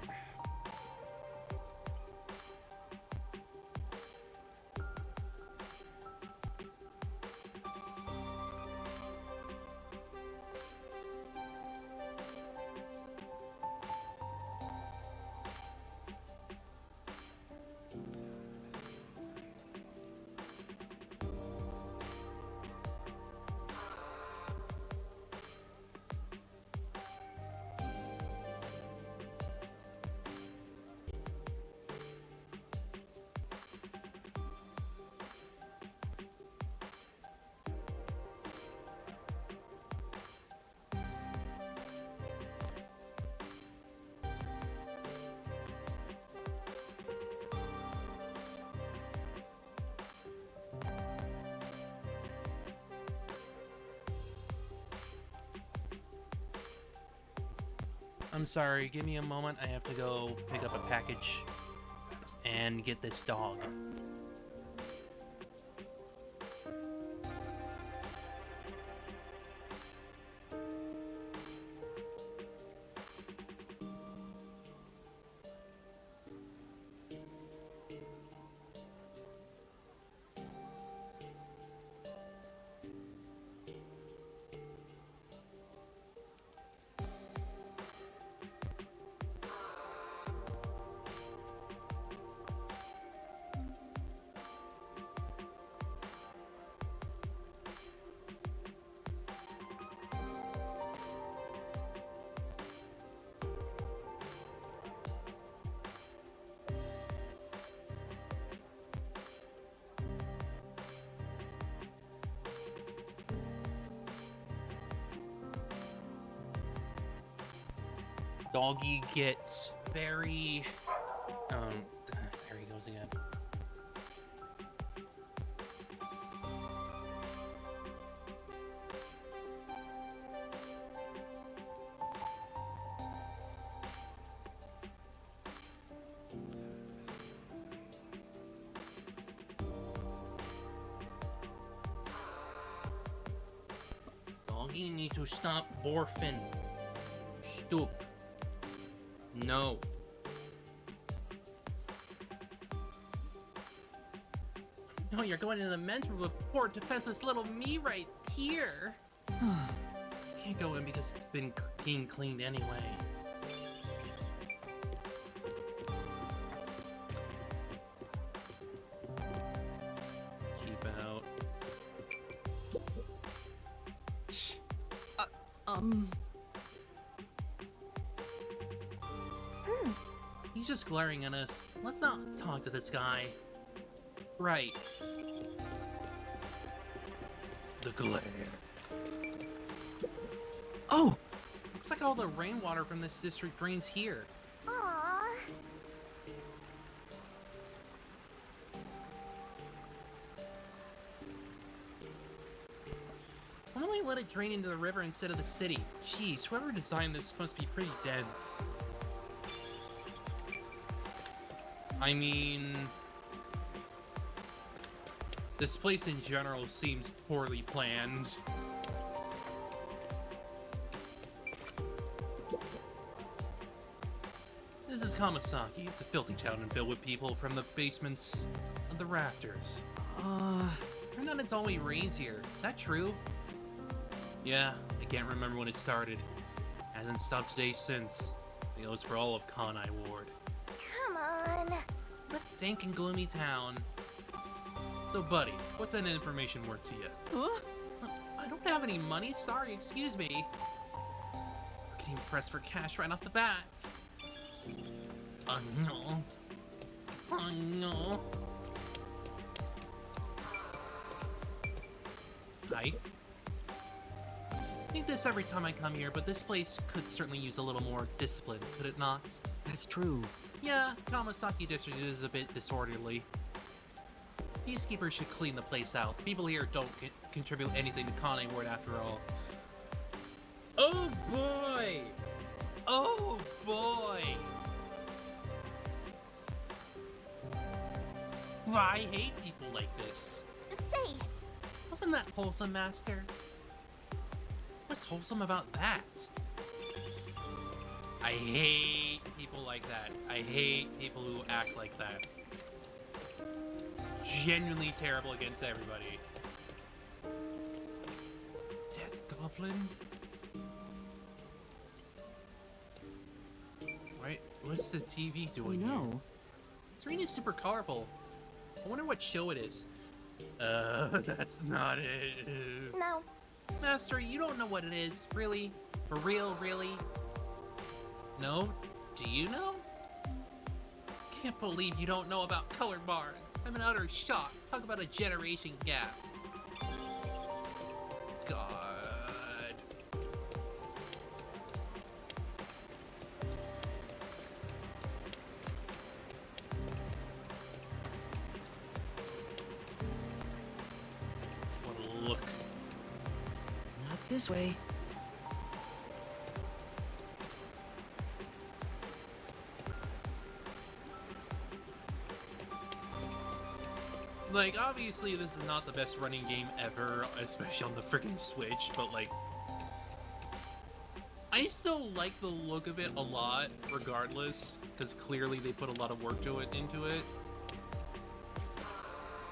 I'm sorry, give me a moment. I have to go pick up a package and get this dog. Doggy gets very... there he goes again. Doggy need to stop borfing. Stoop. No. No, you're going in the men's room with poor defenseless little me right here. Can't go in because it's been being cleaned anyway. Keep out. He's just glaring at us. Let's not talk to this guy. Right. The glare. Oh! Looks like all the rainwater from this district drains here. Aww. Why don't we let it drain into the river instead of the city? Jeez, whoever designed this must be pretty dense. I mean... this place in general seems poorly planned. This is Kamasaki. It's a filthy town and filled with people from the basements of the rafters. Turned out it's always rains here. Is that true? Yeah, I can't remember when it started. Hasn't stopped today since. It goes for all of Kanai Ward. Come on. What a dank and gloomy town. So, buddy, what's that information worth to you? Huh? I don't have any money. Sorry, excuse me. We're getting pressed for cash right off the bat. Oh no. Oh no. Hi. I think this every time I come here, but this place could certainly use a little more discipline, could it not? That's true. Yeah, Kamasaki District is a bit disorderly. Peacekeepers should clean the place out. People here don't contribute anything to Kanai Ward after all. Oh boy! Oh boy! I hate people like this. Say, Wasn't that wholesome, Master? What's wholesome about that? I hate people like that. I hate people who act like that. Genuinely terrible against everybody. Death Goblin? Wait, what's the TV doing here? Serena's super colorful. I wonder what show it is. That's not it. no. Master, you don't know what it is, really? For real, really? No? Do you know? Can't believe you don't know about color bars. I'm in utter shock. Talk about a generation gap. God. What a look. Not this way. Like, obviously this is not the best running game ever, especially on the freaking Switch, but like... I still like the look of it a lot, regardless, because clearly they put a lot of work into it.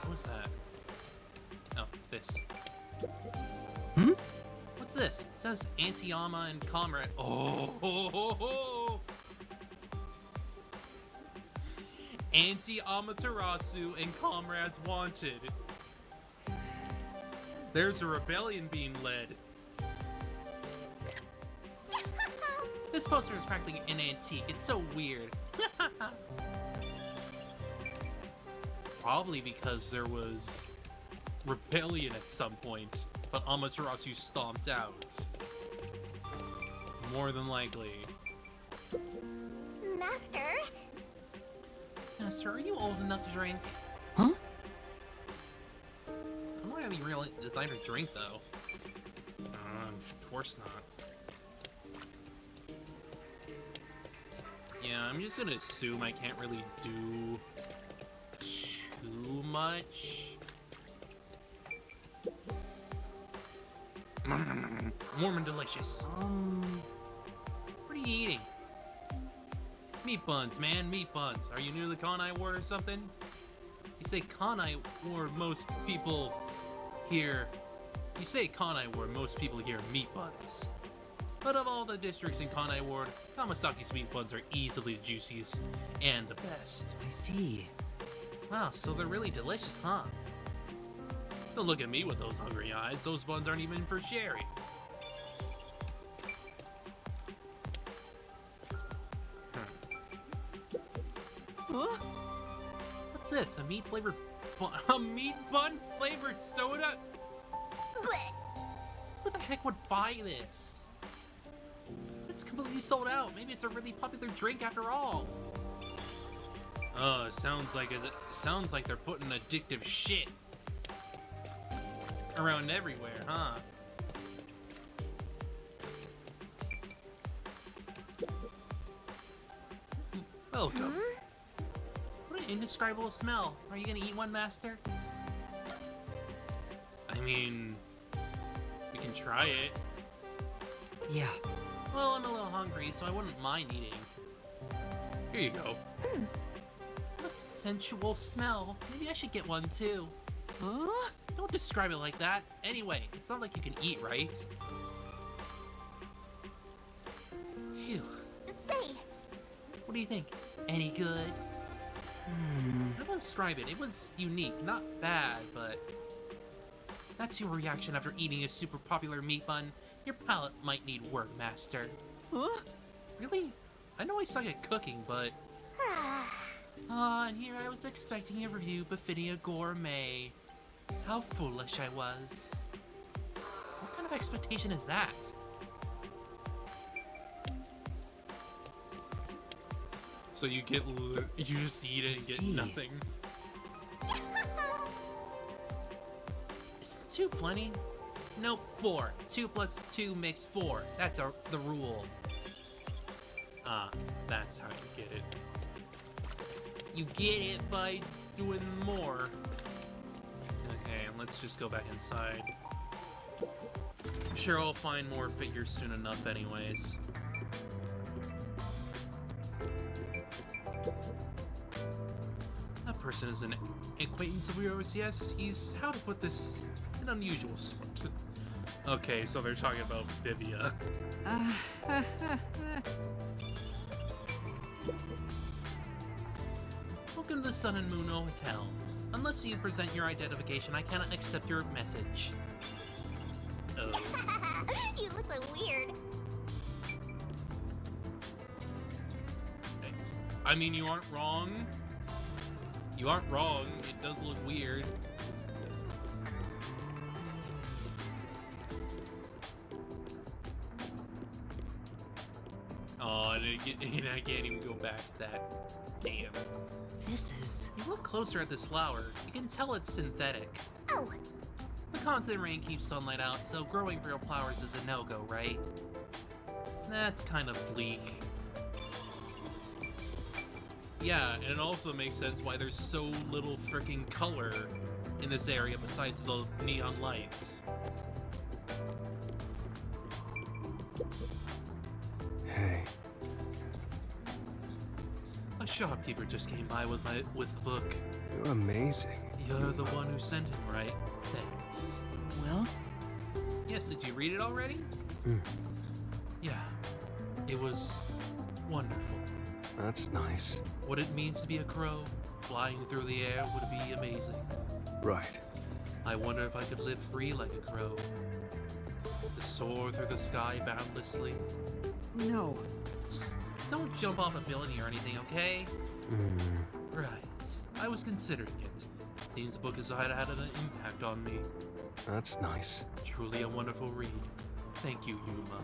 What was that? Oh, this. Hmm? What's this? It says Antiyama and Comrade. Oh, ho, ho, ho. Anti-Amaterasu and comrades wanted. There's a rebellion being led. This poster is practically an antique. It's so weird. Probably because there was rebellion at some point, but Amaterasu stomped out. More than likely. Master. Master, are you old enough to drink? Huh? I'm not having real desire to drink, though. Of course not. Yeah, I'm just gonna assume I can't really do too much. Warm and delicious. What are you eating? Meat buns, man, meat buns. Are you new to the Kanai Ward or something? You say Kanai Ward, most people hear... You say Kanai Ward, most people hear meat buns. But of all the districts in Kanai Ward, Kamasaki's meat buns are easily the juiciest and the best. I see. Wow, so they're really delicious, huh? Don't look at me with those hungry eyes. Those buns aren't even for Sherry. Huh? What's this? A meat flavored a meat bun flavored soda? Blech. Who the heck would buy this? It's completely sold out. Maybe it's a really popular drink after all. Oh, it sounds like they're putting addictive shit around everywhere, huh? Welcome. What an indescribable smell. Are you gonna eat one, Master? I mean, we can try it. Yeah. Well, I'm a little hungry, so I wouldn't mind eating. Here you go. What a sensual smell. Maybe I should get one too. Huh? Don't describe it like that. Anyway, it's not like you can eat, right? Phew. Say, What do you think? Any good? I don't describe it. It was unique, not bad, but... That's your reaction after eating a super popular meat bun. Your palate might need work, Master. Huh? Really? I know I suck at cooking, but... and here I was expecting a review befitting a gourmet. How foolish I was. What kind of expectation is that? So you get, you just eat it and get see. nothing. Isn't 2 plenty? Nope, 4. 2 plus 2 makes 4. That's the rule. Ah, that's how you get it. You get it by doing more. Okay, let's just go back inside. I'm sure I'll find more figures soon enough anyways. That person is an acquaintance of yours, yes? He's, how to put this, an unusual sort. Okay, so they're talking about Vivia. Welcome to the Sun and Moon Hotel. Unless you present your identification, I cannot accept your message. Oh. you look so weird. I mean, you aren't wrong. You aren't wrong. It does look weird. Oh, and I can't even go past that. Damn. This is... You look closer at this flower. You can tell it's synthetic. Oh, The constant rain keeps sunlight out, so growing real flowers is a no-go, right? That's kind of bleak. Yeah, and it also makes sense why there's so little freaking color in this area besides the neon lights. Hey, A shopkeeper just came by with the book. you're amazing. You're the one who sent him, right? Thanks. Well? Yes, did you read it already? Mm. Yeah. It was wonderful. That's nice. What it means to be a crow, flying through the air would be amazing. Right. I wonder if I could live free like a crow. To soar through the sky boundlessly. No. Just don't jump off a building or anything, okay? Right. I was considering it. Seems the book has had an impact on me. That's nice. Truly a wonderful read. Thank you, Yuma.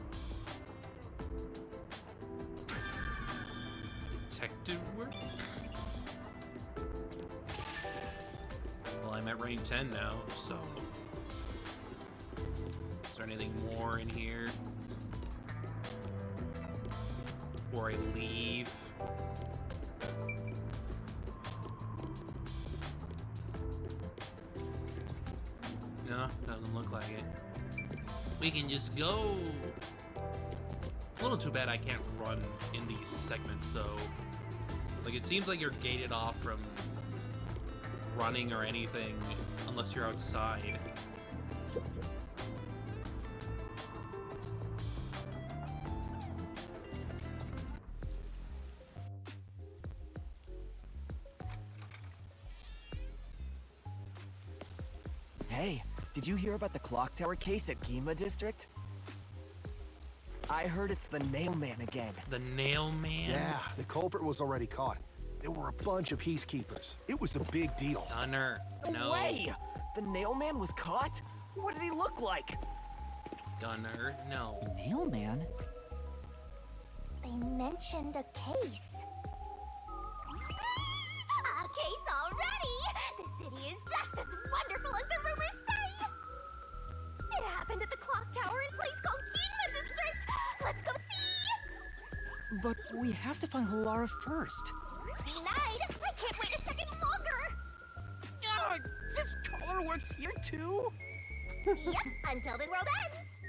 detective work? Well, I'm at rank 10 now, so... Is there anything more in here? Before I leave? No, doesn't look like it. We can just go! A little too bad I can't run in these segments, though. Like, it seems like you're gated off from running or anything unless you're outside. Hey, did you hear about the clock tower case at Gima District? I heard it's the Nail Man again. The Nail Man? Yeah, the culprit was already caught. There were a bunch of peacekeepers. It was a big deal. Gunner, no. No way! The Nail Man was caught? What did he look like? Gunner, no. Nail Man? They mentioned a case. A case already! The city is just as wonderful as the rumors say! It happened at the clock tower in a place called Ginma District! Let's go see! But we have to find Halara first. Denied! I can't wait a second longer! This caller works here too? Yep, until the world ends!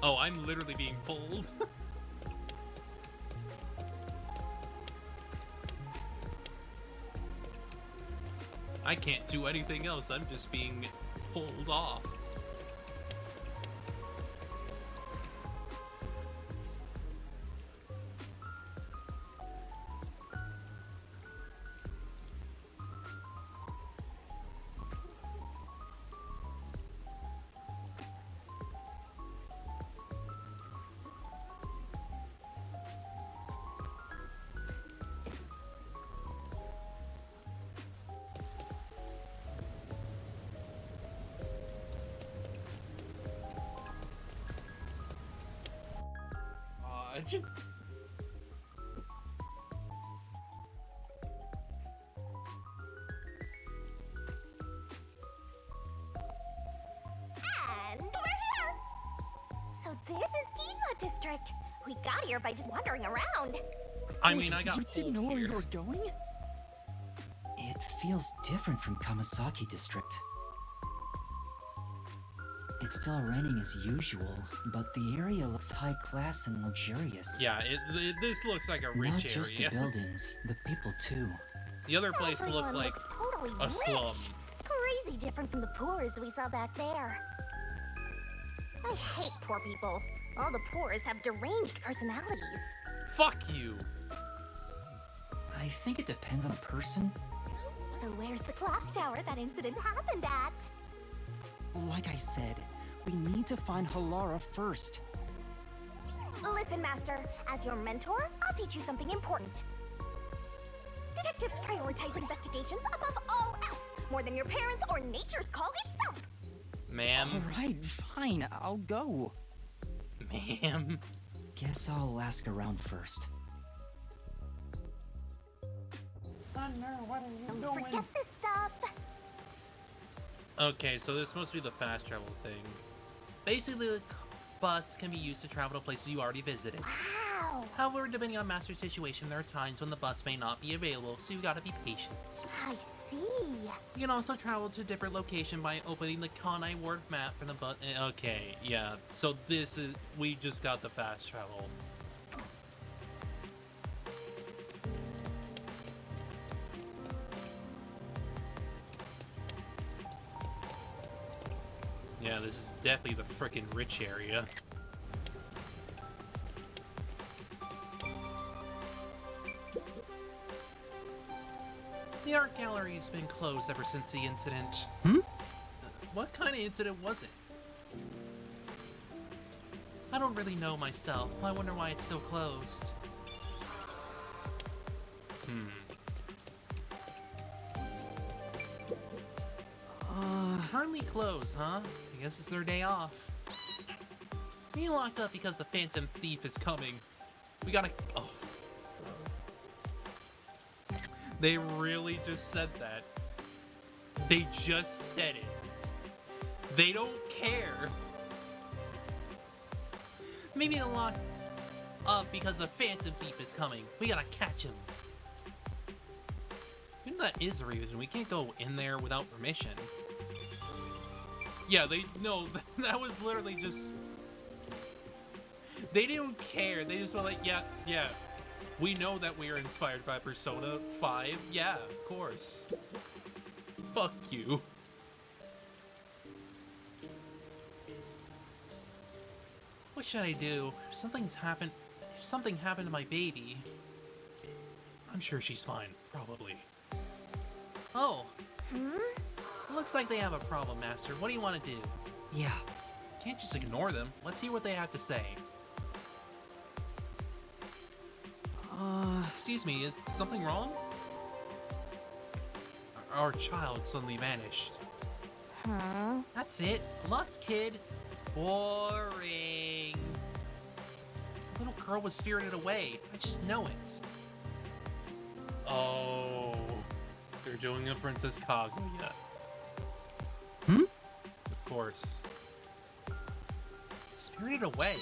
Oh, I'm literally being pulled. I can't do anything else. I'm just being pulled off. And we're here! So this is Ginma District. We got here by just wandering around. I mean, I got You didn't know pulled where here. you were going? It feels different from Kamasaki District. It's still raining as usual, but the area looks high class and luxurious. Yeah, this looks like a rich Not just area. the buildings, the people too. The other place Everyone looked like looks totally a rich. slum. Crazy different from the poors we saw back there. I hate poor people. All the poors have deranged personalities. Fuck you. I think it depends on the person. So where's the clock tower that incident happened at? Like I said, we need to find Halara first. Listen, Master. As your mentor, I'll teach you something important. Detectives prioritize investigations above all else, more than your parents or nature's call itself. Ma'am. Alright, fine, I'll go. Ma'am. Guess I'll ask around first. Don't forget this stuff. Okay, so this is supposed to be the fast travel thing. Basically, the bus can be used to travel to places you already visited. Wow. However, depending on Master's situation, there are times when the bus may not be available, so you gotta be patient. I see. You can also travel to a different location by opening the Kanai Ward map from the bus. Okay, yeah. So this is, we just got the fast travel. Yeah, this is definitely the frickin' rich area. The art gallery's been closed ever since the incident. What kind of incident was it? I don't really know myself. I wonder why it's still closed. Hardly closed, huh? I guess it's their day off. Being locked up because the Phantom Thief is coming. We gotta... Oh. They really just said that. They just said it. They don't care. Maybe they're locked up because the Phantom Thief is coming. We gotta catch him. Maybe that is the reason. We can't go in there without permission. Yeah, no, that was literally just... They didn't care. They just were like, yeah. We know that we are inspired by Persona 5. Yeah, of course. Fuck you. What should I do? If something happened to my baby... I'm sure she's fine, probably. Oh. Looks like they have a problem, Master. What do you want to do? Yeah. Can't just ignore them. Let's hear what they have to say. Excuse me, is something wrong? Our child suddenly vanished. Huh? That's it. Lost kid. Boring. The little girl was spirited away. I just know it. Oh. They're doing a Princess Kaguya. Of course. Spirited away.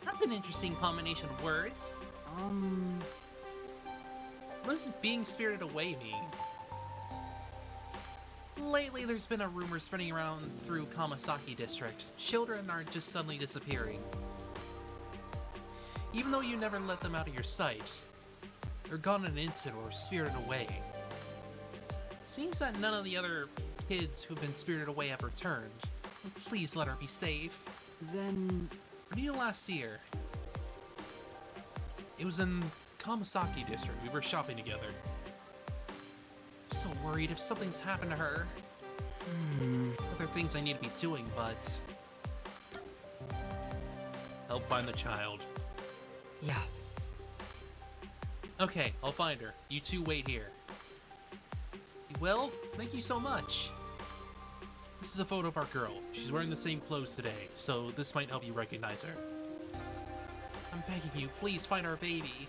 That's an interesting combination of words. What does being spirited away mean? Lately, there's been a rumor spreading around through Kamasaki District. Children aren't just suddenly disappearing. Even though you never let them out of your sight, they're gone in an instant or spirited away. Seems that none of the other kids who've been spirited away have returned. Please let her be safe. Then... Where did you last see her? It was in Kamasaki District. We were shopping together. I'm so worried if something's happened to her. Other things I need to be doing, but... help find the child. Yeah. Okay, I'll find her. You two wait here. You will? Thank you so much. This is a photo of our girl. She's wearing the same clothes today, so this might help you recognize her. I'm begging you, please find our baby.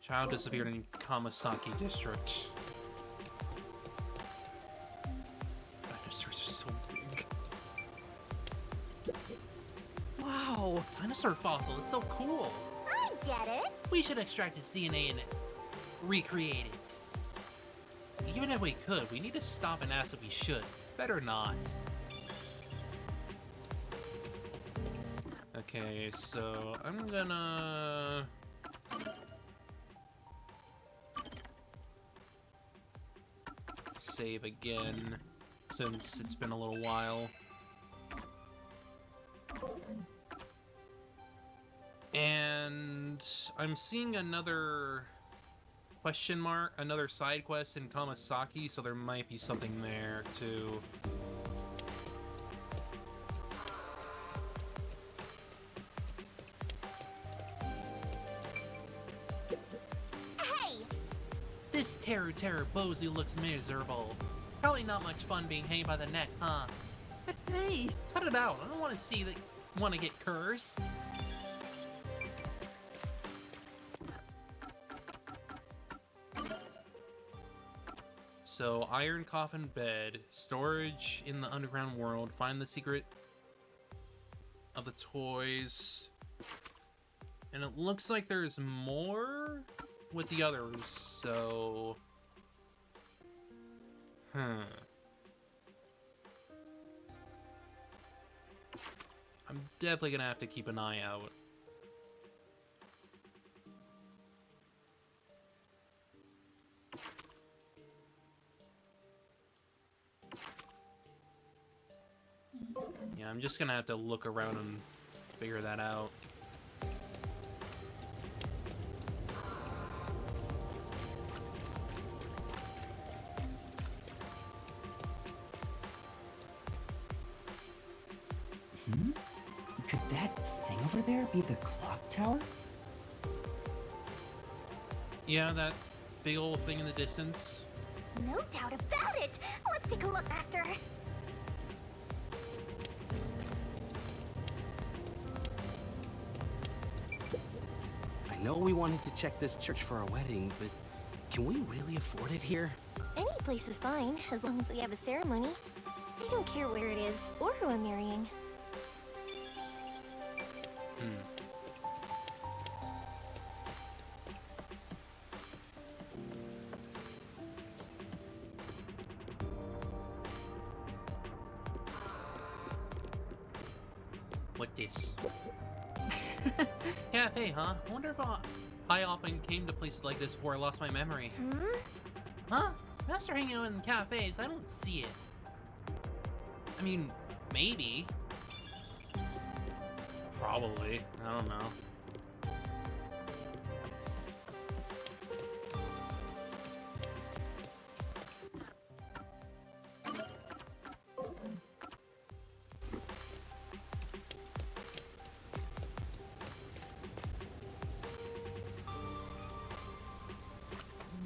Child disappeared in Kamasaki District. Dinosaurs are so big. Wow, dinosaur fossil, it's so cool. I get it. We should extract its DNA and recreate it. Even if we could, we need to stop and ask if we should. Better not. Okay, so I'm gonna... save again, since it's been a little while. And I'm seeing another question mark, another side quest in Kamasaki, so there might be something there too. This Terror Bozu looks miserable. Probably not much fun being hanged by the neck, huh? Hey! Cut it out. I don't want to see that want to get cursed. So, iron coffin bed, storage in the underground world, find the secret of the toys. And it looks like there's more with the others, so... I'm definitely gonna have to keep an eye out. Yeah, I'm just gonna have to look around and figure that out. Could that thing over there be the clock tower? Yeah, that big old thing in the distance. No doubt about it. Let's take a look, Master. I know we wanted to check this church for our wedding, but can we really afford it here? Any place is fine, as long as we have a ceremony. I don't care where it is, or who I'm marrying. What this? Cafe, huh? I wonder if I often came to places like this before I lost my memory. Huh? Master hanging out in cafes, I don't see it. I mean, maybe. Probably. I don't know.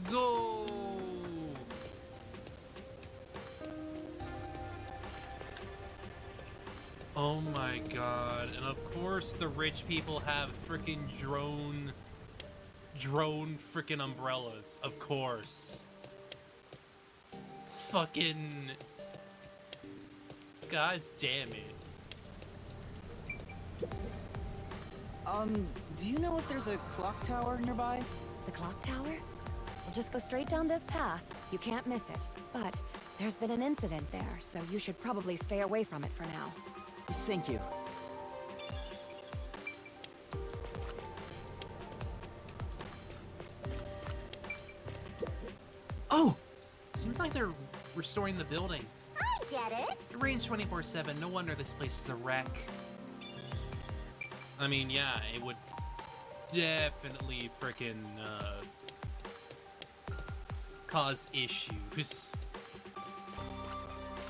Go! Oh my god, and of course the rich people have frickin' drone frickin' umbrellas, of course. Fucking... God damn it. Do you know if there's a clock tower nearby? The clock tower? We'll just go straight down this path. You can't miss it. But there's been an incident there, so you should probably stay away from it for now. Thank you. Oh! Seems like they're restoring the building. I get it. It rains 24/7, no wonder this place is a wreck. I mean, yeah, it would definitely frickin' cause issues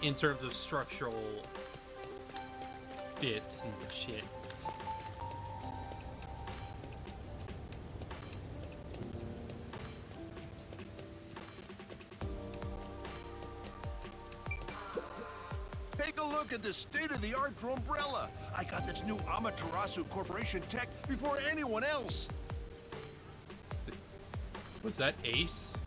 in terms of structural bits and shit. Take a look at the state-of-the-art umbrella. I got this new Amaterasu Corporation tech before anyone else. Was that Ace?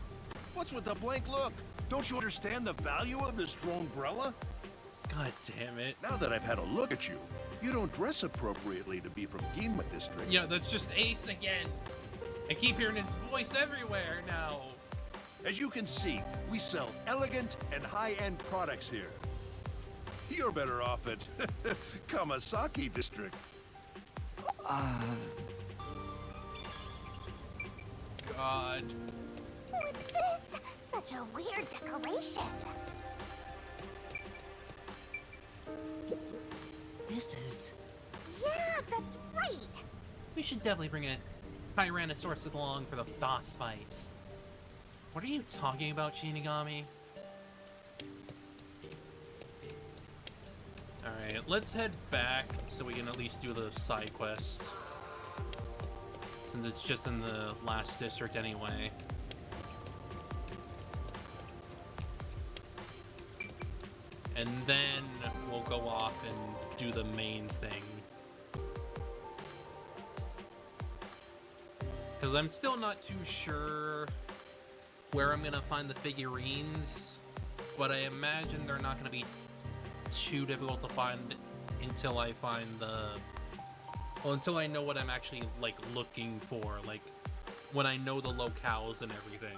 What's with the blank look? Don't you understand the value of this umbrella? God damn it. Now that I've had a look at you, you don't dress appropriately to be from Ginma District. Yeah, that's just Ace again. I keep hearing his voice everywhere now. As you can see, we sell elegant and high-end products here. You're better off at Kamasaki District. God. What's this? Such a weird decoration. This is... Yeah, that's right. We should definitely bring a Tyrannosaurus along for the boss fights. What are you talking about, Shinigami? Alright, let's head back so we can at least do the side quest. Since it's just in the last district anyway. And then we'll go off and do the main thing. Because I'm still not too sure where I'm gonna find the figurines, but I imagine they're not gonna be too difficult to find until I find the... Well, until I know what I'm actually, like, looking for, like, when I know the locales and everything.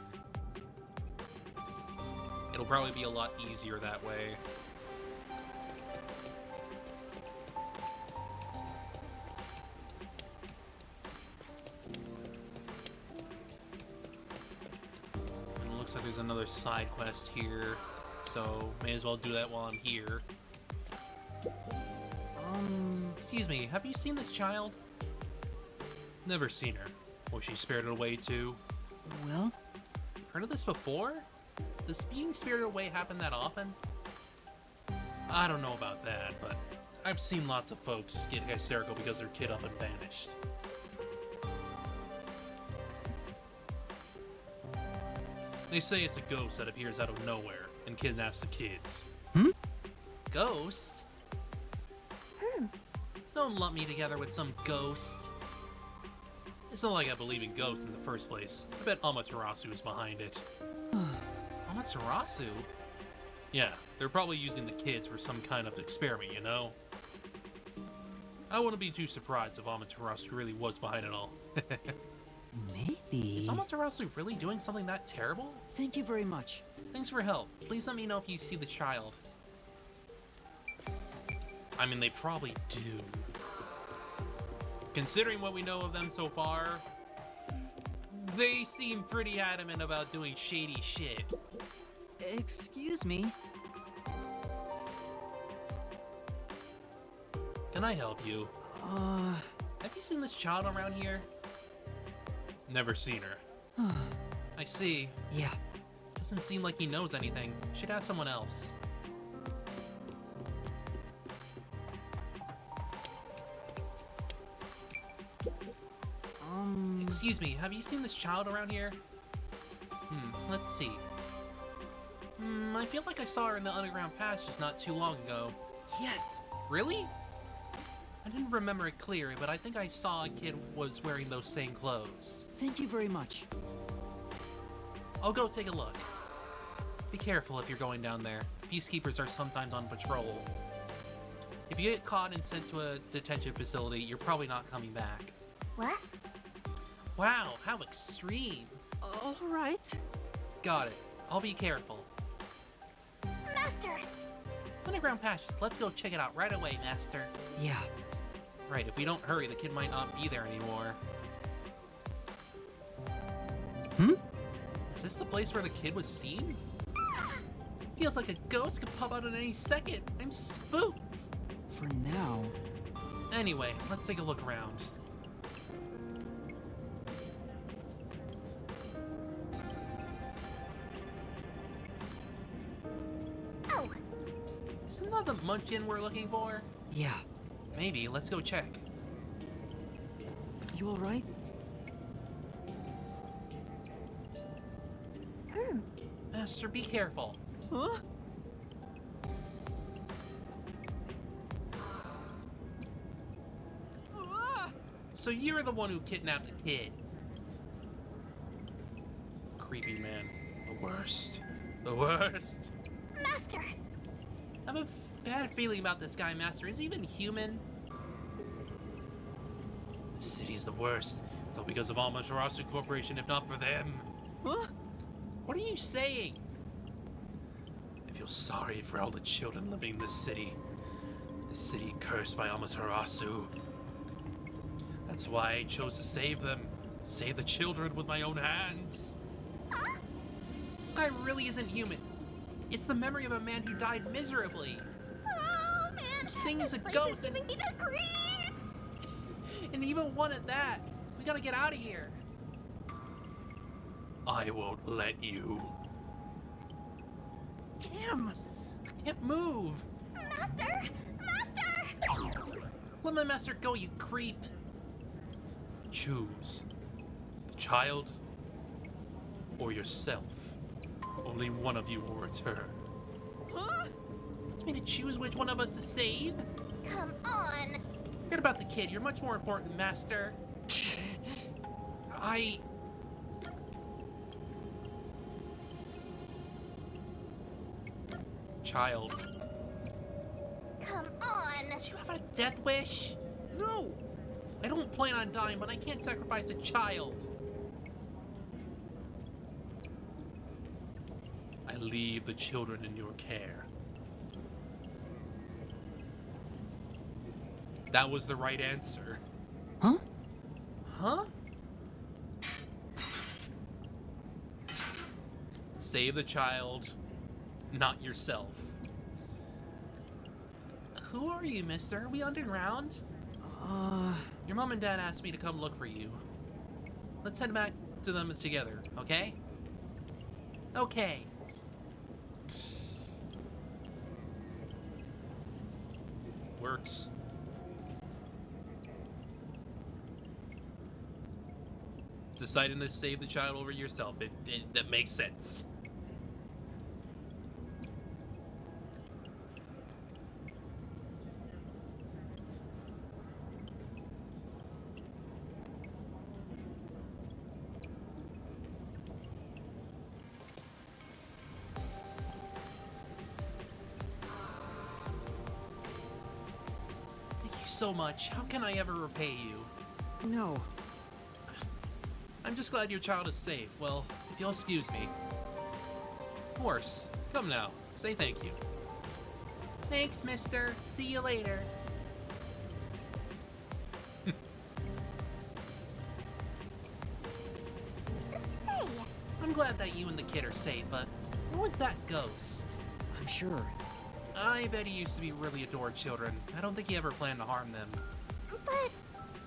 It'll probably be a lot easier that way. And it looks like there's another side quest here, so may as well do that while I'm here. Excuse me, have you seen this child? Never seen her. Was she spirited away too? Well? Heard of this before? Does being spirited away happen that often? I don't know about that, but I've seen lots of folks get hysterical because their kid up and vanished. They say it's a ghost that appears out of nowhere and kidnaps the kids. Ghost? Don't lump me together with some ghost. It's not like I believe in ghosts in the first place. I bet Amaterasu is behind it. Amaterasu? Yeah, they're probably using the kids for some kind of experiment, you know? I wouldn't be too surprised if Amaterasu really was behind it all. Maybe. Is Amaterasu really doing something that terrible? Thank you very much. Thanks for your help. Please let me know if you see the child. I mean, they probably do. Considering what we know of them so far, they seem pretty adamant about doing shady shit. Excuse me. Can I help you? Have you seen this child around here? Never seen her. I see. Yeah. Doesn't seem like he knows anything. Should ask someone else. Excuse me, have you seen this child around here? Let's see. I feel like I saw her in the underground passages not too long ago. Yes. Really? I didn't remember it clearly, but I think I saw a kid was wearing those same clothes. Thank you very much. I'll go take a look. Be careful if you're going down there. Peacekeepers are sometimes on patrol. If you get caught and sent to a detention facility, you're probably not coming back. What? Wow, how extreme. All right. Got it. I'll be careful. Master! Underground passages, let's go check it out right away, Master. Yeah. Right, if we don't hurry, the kid might not be there anymore. Is this the place where the kid was seen? Feels like a ghost could pop out at any second. I'm spooked. For now. Anyway, let's take a look around. Oh! Isn't that the Munchkin we're looking for? Yeah. Maybe. Let's go check. You all right? Master, be careful. Huh? So you're the one who kidnapped the kid. Creepy man. The worst. The worst. Master! I have a bad feeling about this guy, Master. Is he even human? This city's the worst. It's all because of Amaterasu Corporation, if not for them. Huh? What are you saying? I feel sorry for all the children living in this city. This city cursed by Amaterasu. That's why I chose to save them. Save the children with my own hands. Huh? This guy really isn't human. It's the memory of a man who died miserably. Oh, man! Sing as a This place ghost is and- giving me the creeps! And even one at that. We gotta get out of here. I won't let you. Damn! I can't move. Master! Master! Let my master go, you creep. Choose. The child or yourself. Only one of you will return. Huh? Wants me to choose which one of us to save? Come on! Forget about the kid. You're much more important, Master. Child. Come on! Do you have a death wish? No! I don't plan on dying, but I can't sacrifice a child. I leave the children in your care. That was the right answer. Huh? Huh? Save the child, not yourself. Who are you, mister? Are we underground? Your mom and dad asked me to come look for you. Let's head back to them together, okay? Okay. works. Deciding to save the child over yourself, that makes sense. So much. How can I ever repay you? No. I'm just glad your child is safe. Well, if you'll excuse me. Of course. Come now. Say thank you. Thanks, mister. See you later. Say! I'm glad that you and the kid are safe, but where was that ghost? I'm sure. I bet he used to be really adored children. I don't think he ever planned to harm them. But...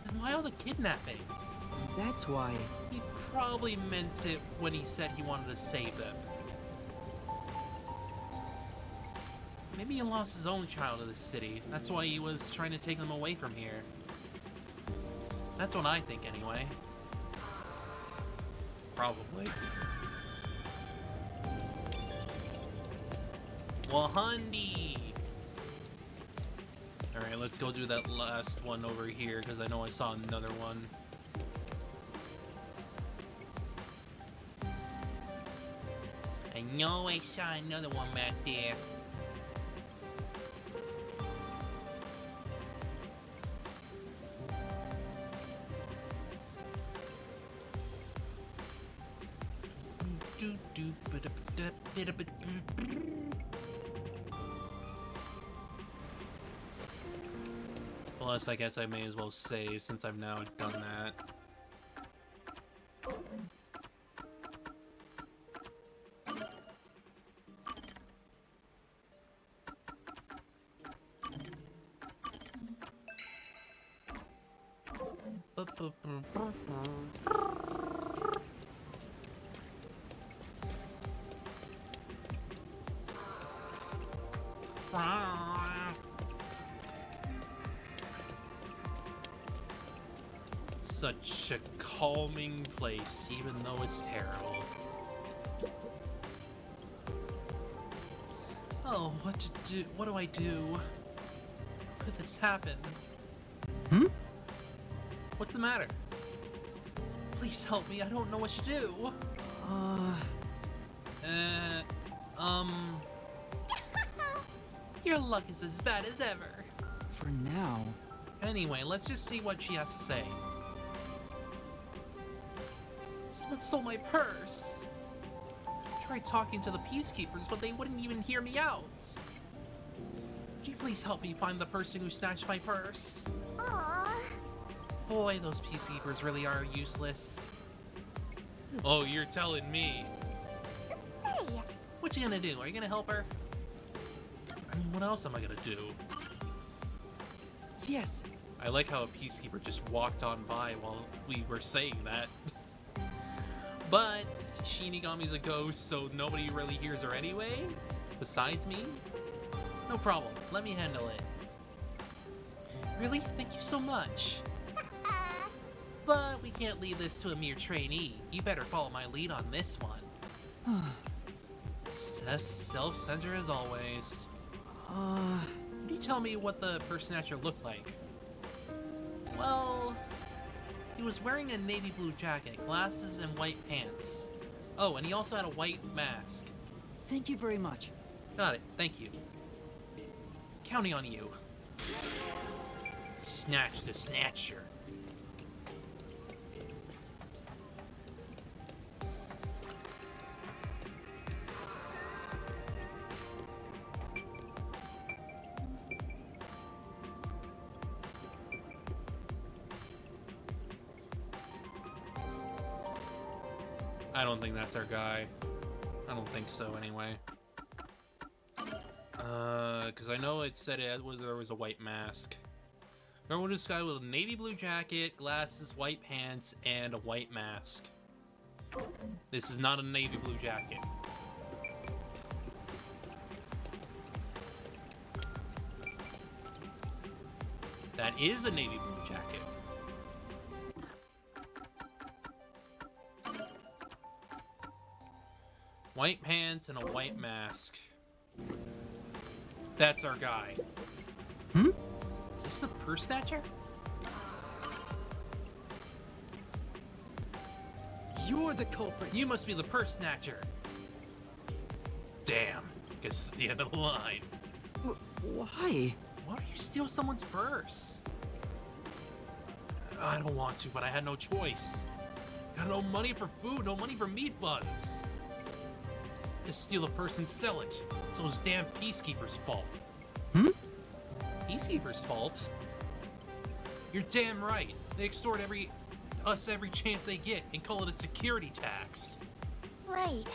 Then why all the kidnapping? That's why... He probably meant it when he said he wanted to save them. Maybe he lost his own child to this city. That's why he was trying to take them away from here. That's what I think, anyway. Probably. Wahandi! Alright, let's go do that last one over here, because I know I saw another one. I know I saw another one back there. Plus, I guess I may as well save since I've now done that. Such a calming place, even though it's terrible. Oh, what to do? What do I do? How could this happen? What's the matter? Please help me. I don't know what to do. Your luck is as bad as ever. For now. Anyway, let's just see what she has to say. Someone stole my purse. I tried talking to the peacekeepers, but they wouldn't even hear me out. Could you please help me find the person who snatched my purse? Aww. Boy, those peacekeepers really are useless. Oh, you're telling me. Say. What you gonna do? Are you gonna help her? I mean, what else am I gonna do? Yes. I like how a peacekeeper just walked on by while we were saying that. But Shinigami's a ghost, so nobody really hears her anyway, besides me. No problem. Let me handle it. Really? Thank you so much. But we can't leave this to a mere trainee. You better follow my lead on this one. Self-centered as always. Can you tell me what the purse snatcher looked like? Well, he was wearing a navy blue jacket, glasses, and white pants. Oh, and he also had a white mask. Thank you very much. Got it. Thank you. Counting on you. Snatch the snatcher. I don't think that's our guy. I don't think so, anyway. Because I know it said there was a white mask. Remember this guy with a navy blue jacket, glasses, white pants, and a white mask. This is not a navy blue jacket. That is a navy blue jacket. White pants and a white mask. That's our guy. Hmm? Is this the purse snatcher? You're the culprit. You must be the purse snatcher. Damn. Guess it's the end of the line. Why? Why would you steal someone's purse? I don't want to, but I had no choice. Got no money for food, no money for meat buns. Just steal the purse and sell it. It's those damn peacekeepers' fault. Hmm? Peacekeepers' fault? You're damn right. They extort us every chance they get and call it a security tax. Right.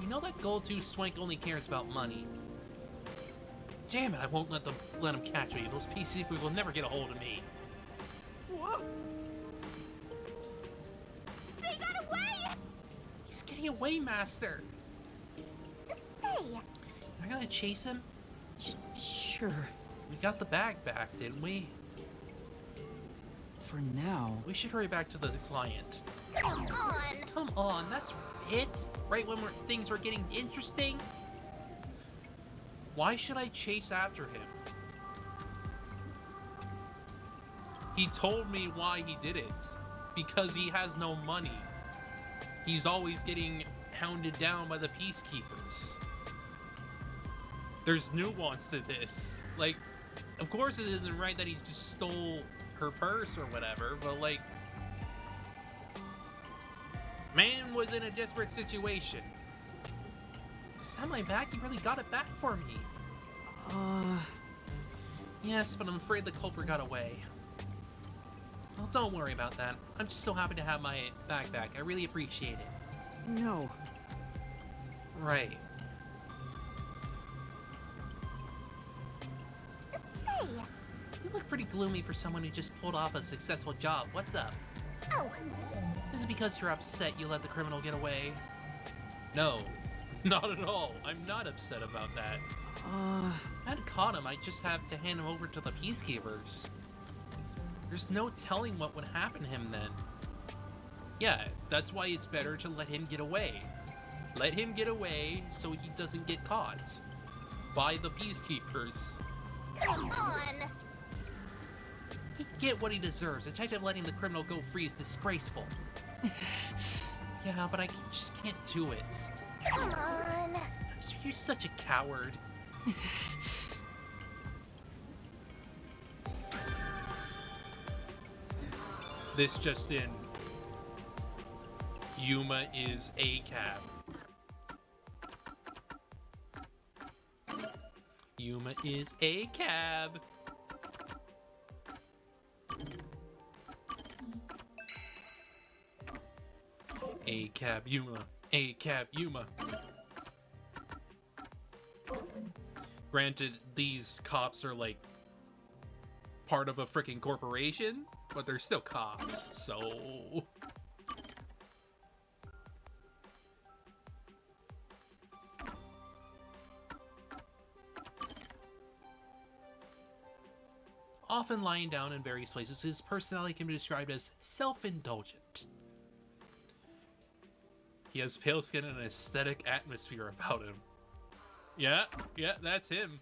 You know that gold-tooth swank only cares about money. Damn it, I won't let them catch me. Those peacekeepers will never get a hold of me. Whoa. They got away! He's getting away, Master. Say, Am I gonna chase him? Sure. We got the bag back, didn't we? For now. We should hurry back to the client. come on! Come on, that's it? Right when things were getting interesting? Why should I chase after him? He told me why he did it. Because he has no money. He's always getting hounded down by the peacekeepers. There's nuance to this. Like, of course it isn't right that he just stole her purse or whatever, but like, man was in a desperate situation. Is that my bag? He really got it back for me. Yes, but I'm afraid the culprit got away. Well, don't worry about that. I'm just so happy to have my bag back. I really appreciate it. No. Right. Say, You look pretty gloomy for someone who just pulled off a successful job. What's up? oh, Is it because you're upset you let the criminal get away? No, not at all. I'm not upset about that. If I had caught him, I'd just have to hand him over to the peacekeepers. There's no telling what would happen to him then. Yeah, that's why it's better to let him get away. Let him get away so he doesn't get caught by the peacekeepers. come on! He'd get what he deserves. Detective letting the criminal go free is disgraceful. Yeah, but I just can't do it. Come on! You're such a coward. This just in. Yuma is a cab. Yuma is a cab. A cab Yuma. A cab Yuma. Granted, these cops are like part of a freaking corporation, but they're still cops, so... Often lying down in various places, his personality can be described as self-indulgent. He has pale skin and an aesthetic atmosphere about him. Yeah, that's him.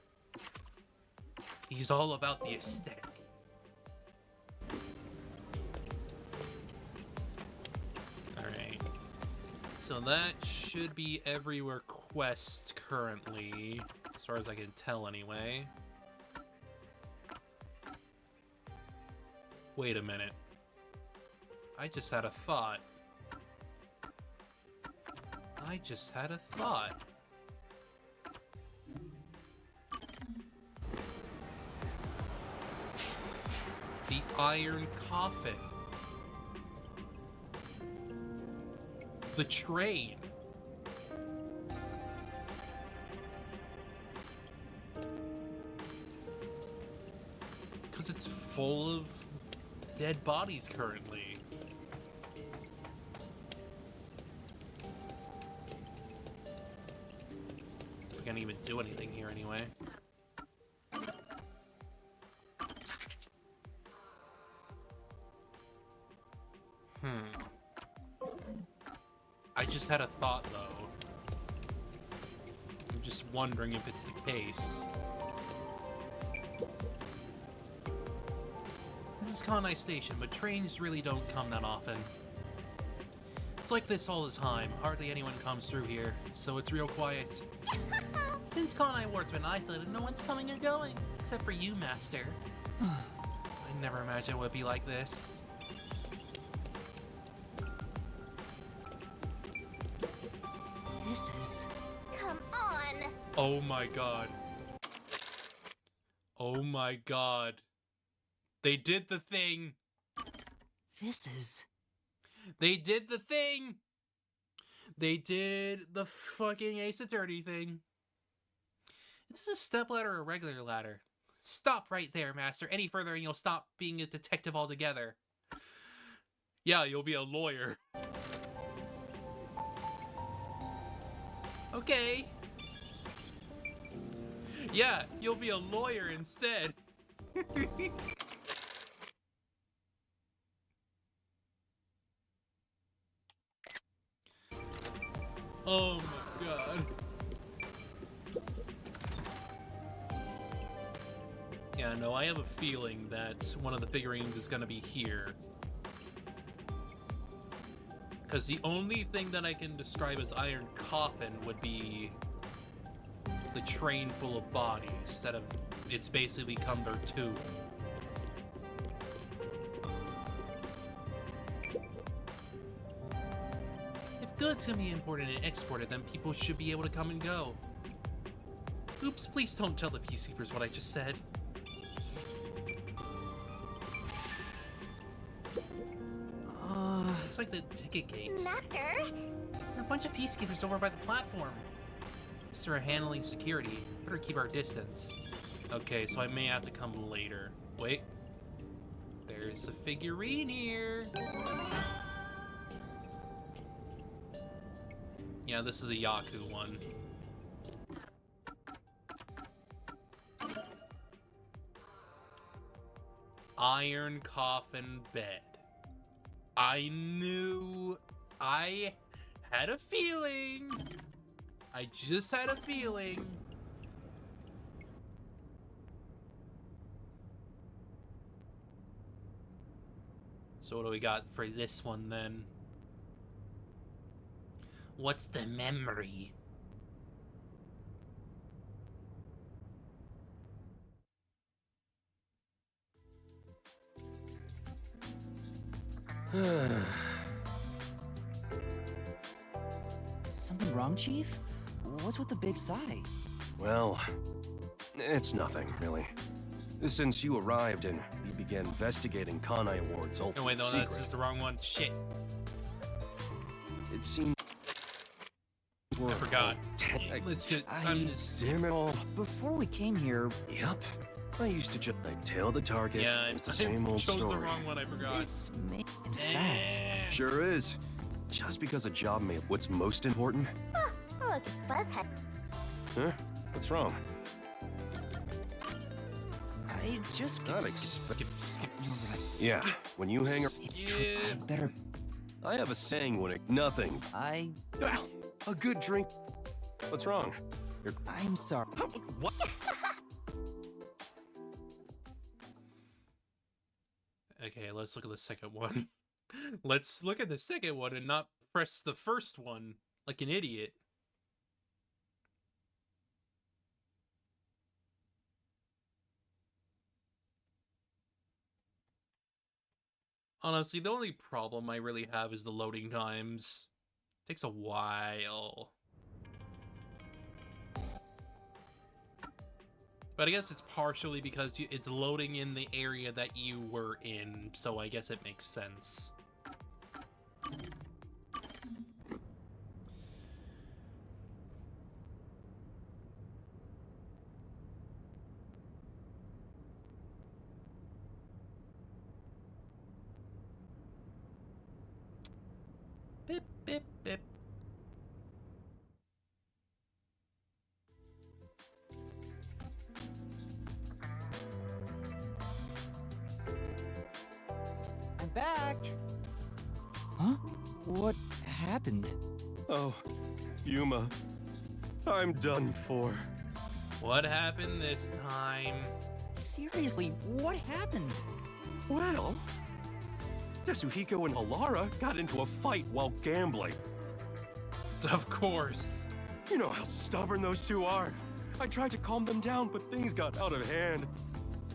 He's all about the aesthetic. Alright. So that should be every request currently, as far as I can tell anyway. Wait a minute. I just had a thought. The Iron Coffin. The train. Because it's full of dead bodies currently. We can't even do anything here anyway. I just had a thought, though. I'm just wondering if it's the case. This is Kanai Station, but trains really don't come that often. It's like this all the time. Hardly anyone comes through here, so it's real quiet. Since Kanai Ward's been isolated, no one's coming or going. Except for you, Master. I never imagined it would be like this. This is... Come on! Oh my god. Oh my god. They did the thing! This is... They did the thing! They did the fucking Ace Attorney thing. Is this a step ladder or a regular ladder? Stop right there, Master. Any further and you'll stop being a detective altogether. Yeah, you'll be a lawyer. Okay. Yeah, you'll be a lawyer instead. Oh my god. Yeah, no, I have a feeling that one of the figurines is gonna be here. Because the only thing that I can describe as Iron Coffin would be the train full of bodies that have, it's basically become their tomb. If goods can be imported and exported, then people should be able to come and go. Oops, please don't tell the peacekeepers what I just said. Looks like the ticket gate. Master? There are a bunch of peacekeepers over by the platform. Guess they're handling security. Better keep our distance. Okay, so I may have to come later. Wait. There's a figurine here. Yeah, this is a Yaku one. Iron Coffin Bed. I knew. I had a feeling. I just had a feeling. So what do we got for this one then? What's the memory? Something wrong, Chief? What's with the big sigh? Well, it's nothing, really. Since you arrived and we began investigating Kanai Ward's ultimate Oh wait, no, secret, that's just the wrong one. Shit. it seemed... I forgot. Let's just... I'm just... Damn it all. Before we came here... Yep. I used to just... I'd tail the target. Yeah, It was the I same old chose story. the wrong one, I forgot. This may... In fact... Sure is. Just because a job may... What's most important? Oh, look at Buzzhead. Huh? What's wrong? I just... Not Yeah, when you hang... It's true. I better... I have a saying when it... Nothing. I... A good drink... What's wrong? I'm sorry. What? Okay, let's look at the second one. Let's look at the second one and not press the first one like an idiot. Honestly, the only problem I really have is the loading times. It takes a while. But I guess it's partially because it's loading in the area that you were in, so I guess it makes sense. Bip, bip, bip. I'm back. Huh? What happened? Oh, Yuma. I'm done for. What happened this time? Seriously, what happened? Well, Yasuhiko and Alara got into a fight while gambling. Of course. You know how stubborn those two are. I tried to calm them down, but things got out of hand.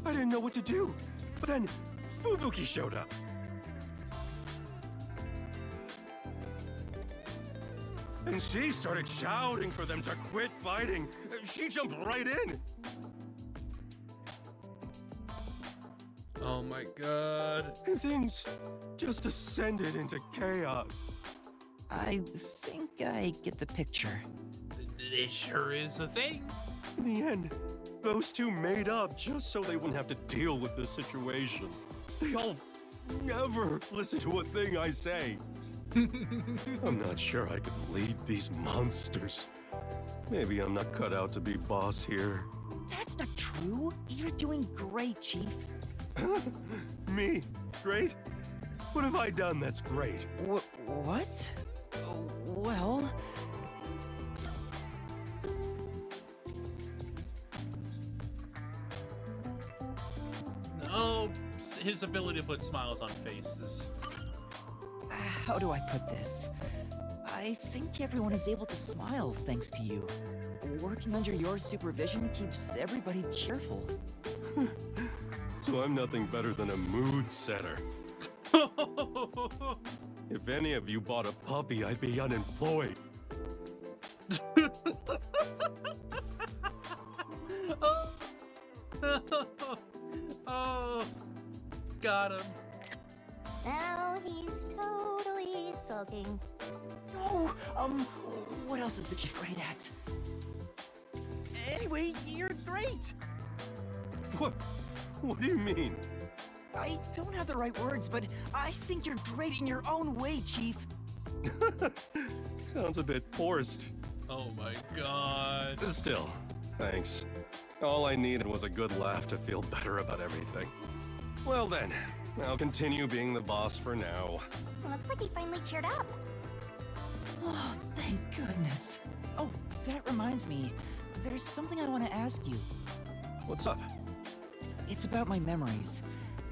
I didn't know what to do. But then, Fubuki showed up. And she started shouting for them to quit fighting. She jumped right in. Oh my god. And things just descended into chaos. I think I get the picture. It sure is a thing. In the end, those two made up just so they wouldn't have to deal with this situation. They all never listen to a thing I say. I'm not sure I could lead these monsters. Maybe I'm not cut out to be boss here. That's not true. You're doing great, Chief. Me? Great? What have I done that's great? What? Well... Oh, his ability to put smiles on faces. How do I put this? I think everyone is able to smile thanks to you. Working under your supervision keeps everybody cheerful. So I'm nothing better than a mood setter. If any of you bought a puppy, I'd be unemployed. Oh, got him. Now he's totally sulking. No, what else is the Chief great at? Anyway, you're great! What do you mean? I don't have the right words, but I think you're great in your own way, Chief. Sounds a bit forced. Oh my god. Still, thanks. All I needed was a good laugh to feel better about everything. Well then, I'll continue being the boss for now. Looks like he finally cheered up. Oh, thank goodness. Oh, that reminds me. There's something I want to ask you. What's up? It's about my memories.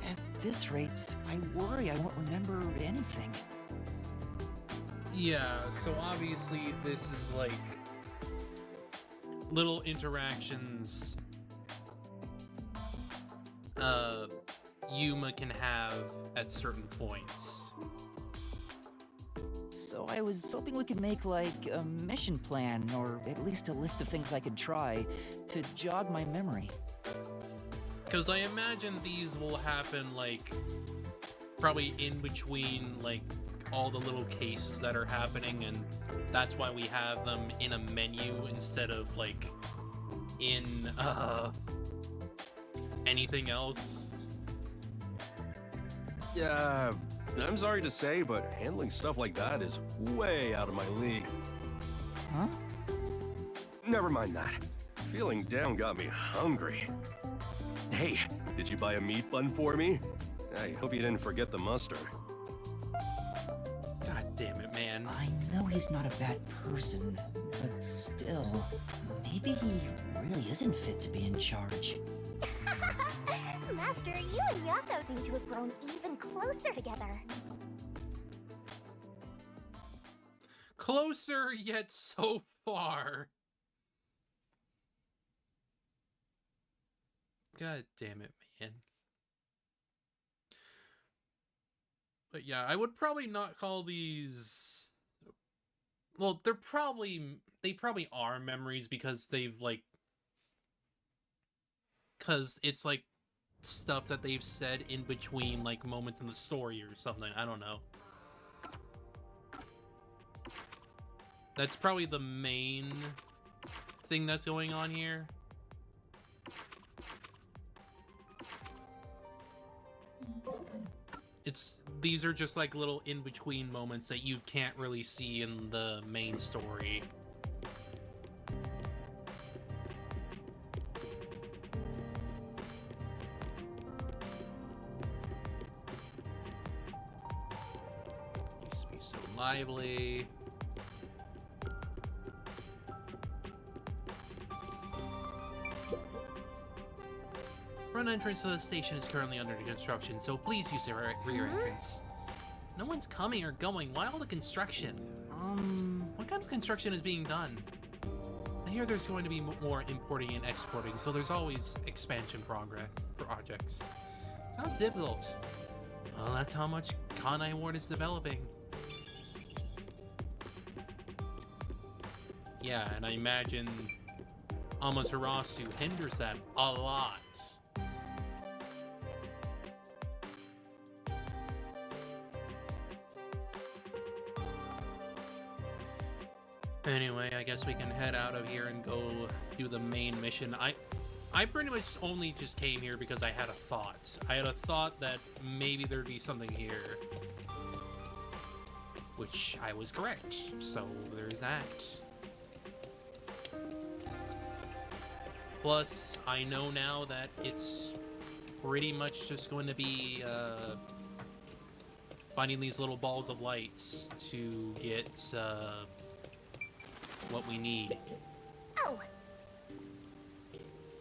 At this rate, I worry I won't remember anything. Yeah, so obviously this is like little interactions Yuma can have at certain points. So I was hoping we could make like a mission plan, or at least a list of things I could try to jog my memory. Because I imagine these will happen like probably in between like all the little cases that are happening, and that's why we have them in a menu instead of like in anything else. Yeah, I'm sorry to say, but handling stuff like that is way out of my league. Huh? Never mind that. Feeling down got me hungry. Hey, did you buy a meat bun for me? I hope you didn't forget the mustard. God damn it, man. I know he's not a bad person, but still, maybe he really isn't fit to be in charge. Master, you and Yako seem to have grown even closer together. Closer yet so far. God damn it, man. But yeah, I would probably not call these... Well, they probably are memories because they've like... Because it's like stuff that they've said in between like moments in the story or something. I don't know. That's probably the main thing that's going on here. These are just like little in-between moments that you can't really see in the main story. and lively. Front entrance to the station is currently under construction, so please use the rear entrance. No one's coming or going. Why all the construction? What kind of construction is being done? I hear there's going to be more importing and exporting, so there's always expansion projects. Sounds difficult. Well, that's how much Kanai Ward is developing. Yeah, and I imagine Amaterasu hinders that a lot. Anyway, I guess we can head out of here and go do the main mission. I pretty much only just came here because I had a thought. I had a thought that maybe there'd be something here. Which I was correct, so there's that. Plus, I know now that it's pretty much just going to be finding these little balls of lights to get what we need. Oh!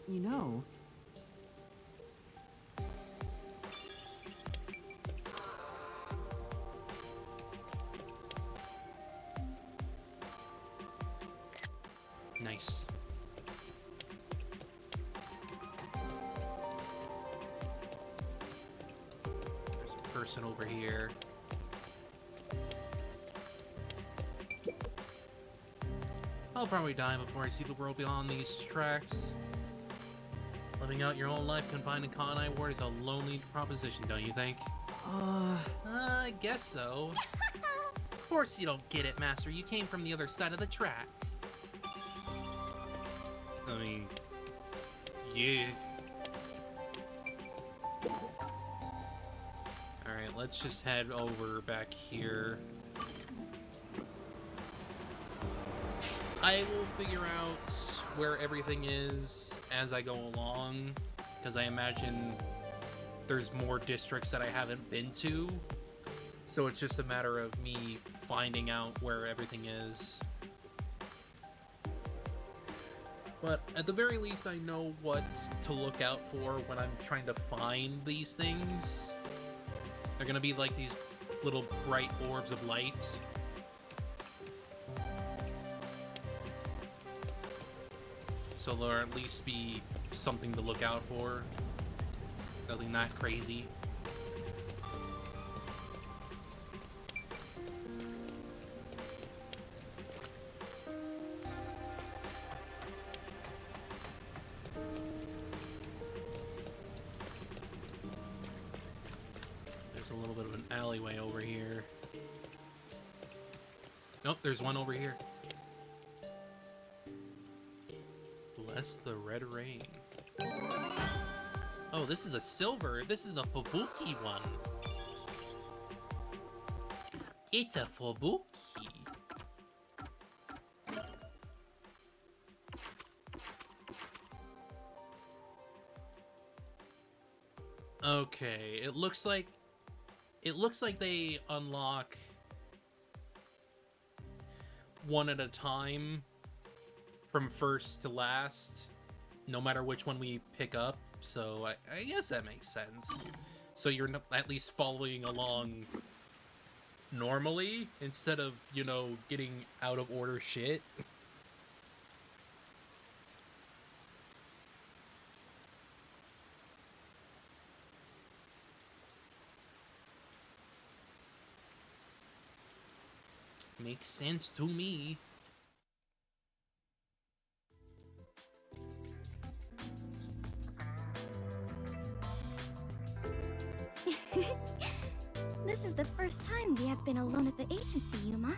You know... Nice. There's a person over here. I'll probably die before I see the world beyond these tracks. Living out your own life confined in Kanai Ward is a lonely proposition, don't you think? I guess so. Of course you don't get it, Master. You came from the other side of the tracks. I mean, yeah. Alright, let's just head over back here. I will figure out where everything is as I go along, because I imagine there's more districts that I haven't been to, so it's just a matter of me finding out where everything is. But at the very least, I know what to look out for when I'm trying to find these things. They're gonna be like these little bright orbs of light. So there'll at least be something to look out for. Nothing that crazy. There's a little bit of an alleyway over here. Nope, there's one over here. Bless the red rain. Oh, this is a silver. This is a Fubuki one. It's a Fubuki. Okay, it looks like they unlock one at a time from first to last, no matter which one we pick up. So I guess that makes sense. So you're at least following along normally instead of, you know, getting out of order shit. Makes sense to me. This is the first time we have been alone at the agency, Yuma.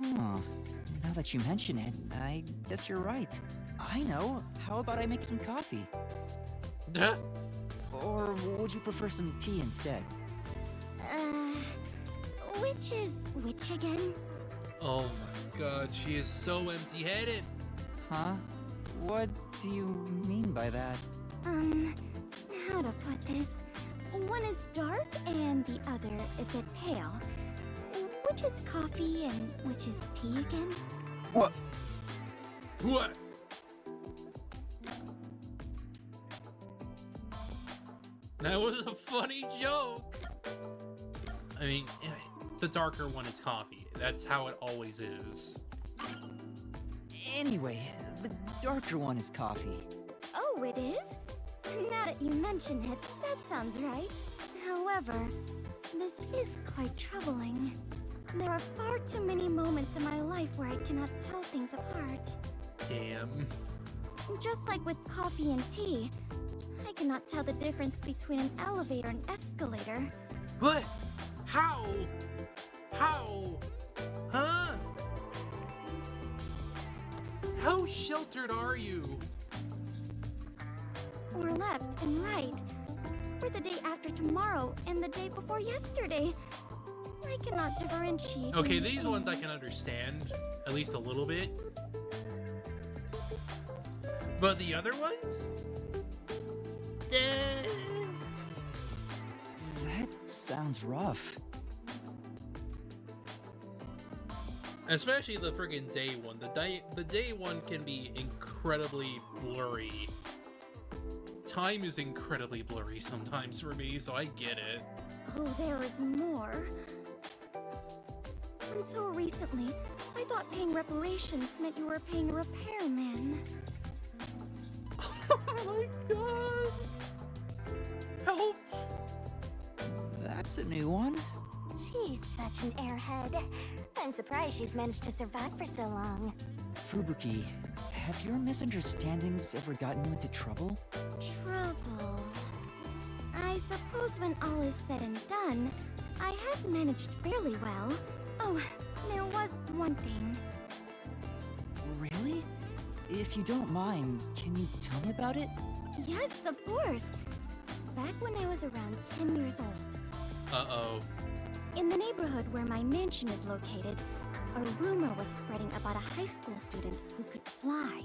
Huh. Now that you mention it, I guess you're right. I know. How about I make some coffee? Duh. Or would you prefer some tea instead? Which is which again? Oh my god, she is so empty-headed. Huh? What do you mean by that? How to put this? One is dark and the other a bit pale. which is coffee and which is tea again? What? What? That was a funny joke. I mean, the darker one is coffee. That's how it always is. Anyway, the darker one is coffee. Oh, it is? Now that you mention it, that sounds right. However, this is quite troubling. There are far too many moments in my life where I cannot tell things apart. Damn. Just like with coffee and tea, I cannot tell the difference between an elevator and escalator. What? How? How? Huh? How sheltered are you? Or left and right. Or the day after tomorrow and the day before yesterday. I cannot differentiate. Okay, these these ones I things. can understand, at least a little bit. But the other ones? That sounds rough. Especially the friggin' day one. The day one can be incredibly blurry. Time is incredibly blurry sometimes for me, so I get it. Oh, there is more. Until recently, I thought paying reparations meant you were paying a repairman. Oh my god! Help! That's a new one. She's such an airhead. I'm surprised she's managed to survive for so long. Fubuki, have your misunderstandings ever gotten you into trouble? Trouble. I suppose when all is said and done, I have managed fairly well. Oh, there was one thing. Really? If you don't mind, can you tell me about it? Yes, of course. Back when I was around 10 years old, Uh-oh. in the neighborhood where my mansion is located, a rumor was spreading about a high school student who could fly.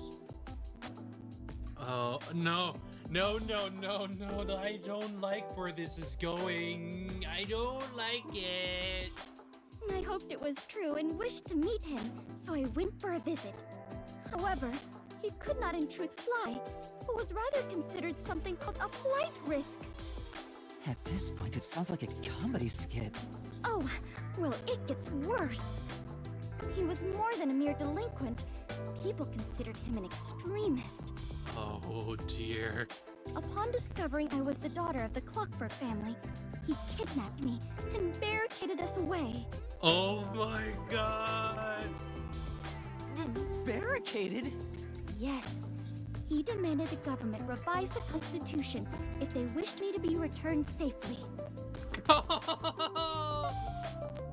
Oh, no. No, no, no, no. I don't like where this is going. I don't like it. I hoped it was true and wished to meet him, so I went for a visit. However, he could not in truth fly, but was rather considered something called a flight risk. At this point, it sounds like a comedy skit. Oh, well, it gets worse. He was more than a mere delinquent. People considered him an extremist. Oh, dear. Upon discovering I was the daughter of the Clockford family, he kidnapped me and barricaded us away. Oh my god. Barricaded? Yes. He demanded the government revise the Constitution if they wished me to be returned safely.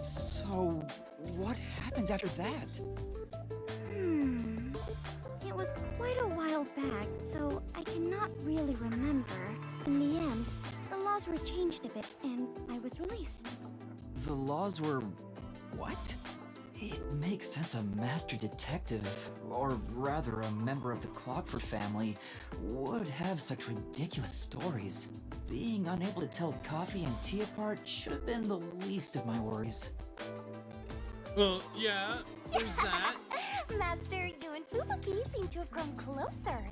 So, what happened after that? It was quite a while back, so I cannot really remember. In the end, the laws were changed a bit, and I was released. The laws were... what? It makes sense a master detective, or rather a member of the Clockford family, would have such ridiculous stories. Being unable to tell coffee and tea apart should have been the least of my worries. Well, yeah, there's that. Master, you and Fubuki seem to have grown closer.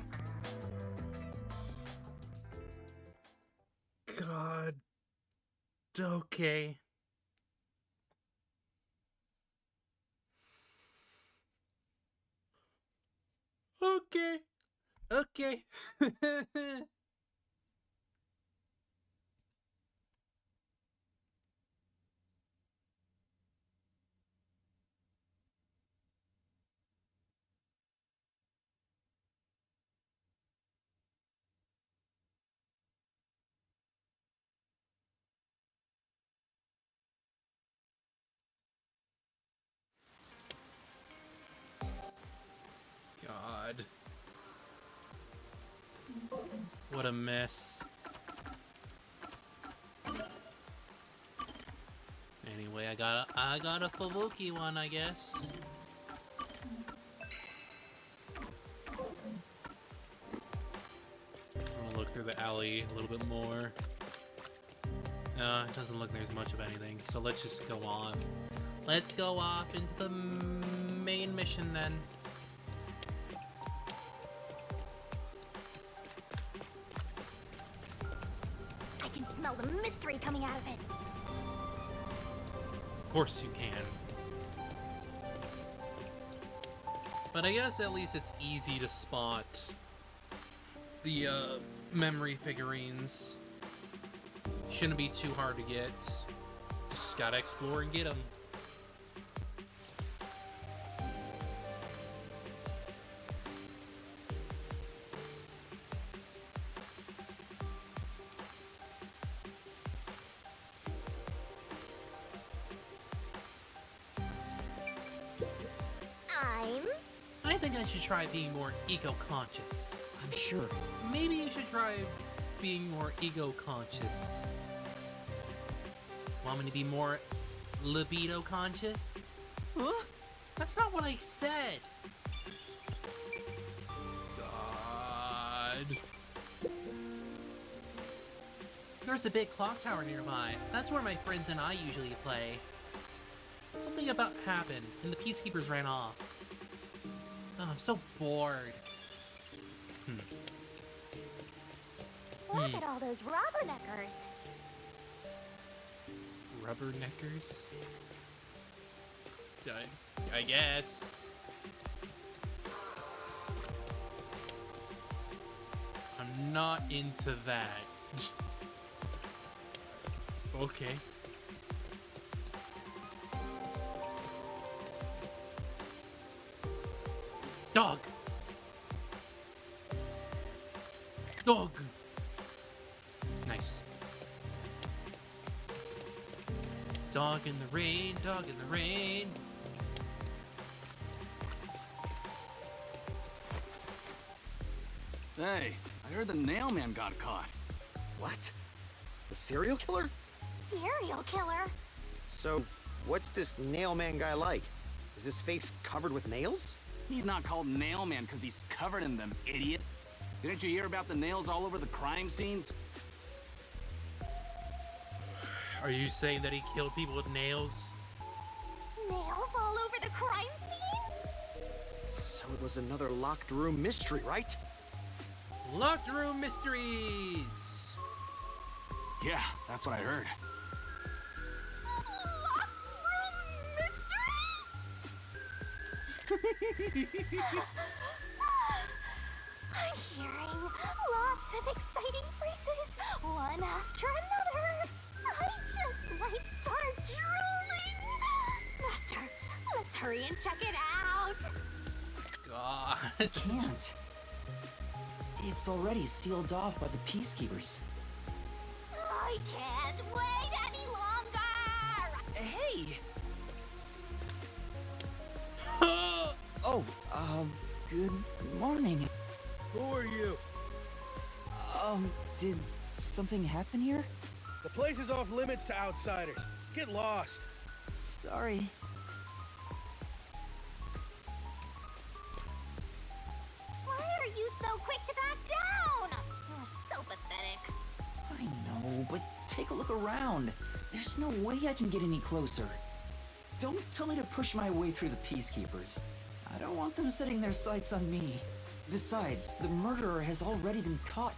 God. Okay. Okay. Okay. God. What a mess. Anyway, I got a Fubuki one, I guess. I'm gonna look through the alley a little bit more. It doesn't look there's much of anything, so let's just go on. Let's go off into the main mission then. I can smell the mystery coming out of it. Of course you can. But I guess at least it's easy to spot the memory figurines. Shouldn't be too hard to get. Just gotta explore and get them. I think I should try being more eco-conscious. I'm sure. Maybe you should try being more ego-conscious. Want me to be more libido-conscious? Huh? That's not what I said. God. There's a big clock tower nearby. That's where my friends and I usually play. Something about happened, and the peacekeepers ran off. Oh, I'm so bored. Look at all those rubberneckers. Rubberneckers? I guess. I'm not into that. Okay. Dog! Dog! Nice. Dog in the rain, dog in the rain. Hey, I heard the nail man got caught. What? The serial killer? Serial killer? So, what's this nail man guy like? Is his face covered with nails? He's not called nail man because he's covered in them, idiot. Didn't you hear about the nails all over the crime scenes? Are you saying that he killed people with nails? Nails all over the crime scenes? So it was another locked room mystery, right? Locked room mysteries! Yeah, that's what I heard. Locked room mystery? I'm hearing lots of exciting phrases, one after another. I just might start drooling. Master, let's hurry and check it out. God. I can't. It's already sealed off by the peacekeepers. I can't wait any longer. Hey! Oh, good morning. Who are you? Did something happen here? The place is off limits to outsiders. Get lost. Sorry. Why are you so quick to back down? You're so pathetic. I know, but take a look around. There's no way I can get any closer. Don't tell me to push my way through the peacekeepers. I don't want them setting their sights on me. Besides, the murderer has already been caught.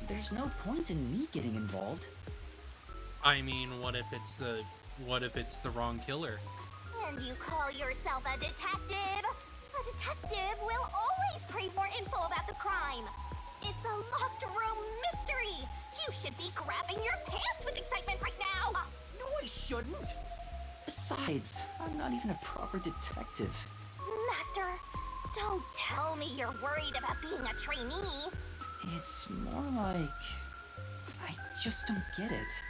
There's no point in me getting involved. I mean, what if it's the wrong killer? And you call yourself a detective? A detective will always crave more info about the crime. It's a locked room mystery. You should be grabbing your pants with excitement right now. No, I shouldn't. Besides, I'm not even a proper detective. Master, don't tell me you're worried about being a trainee. It's more like... I just don't get it.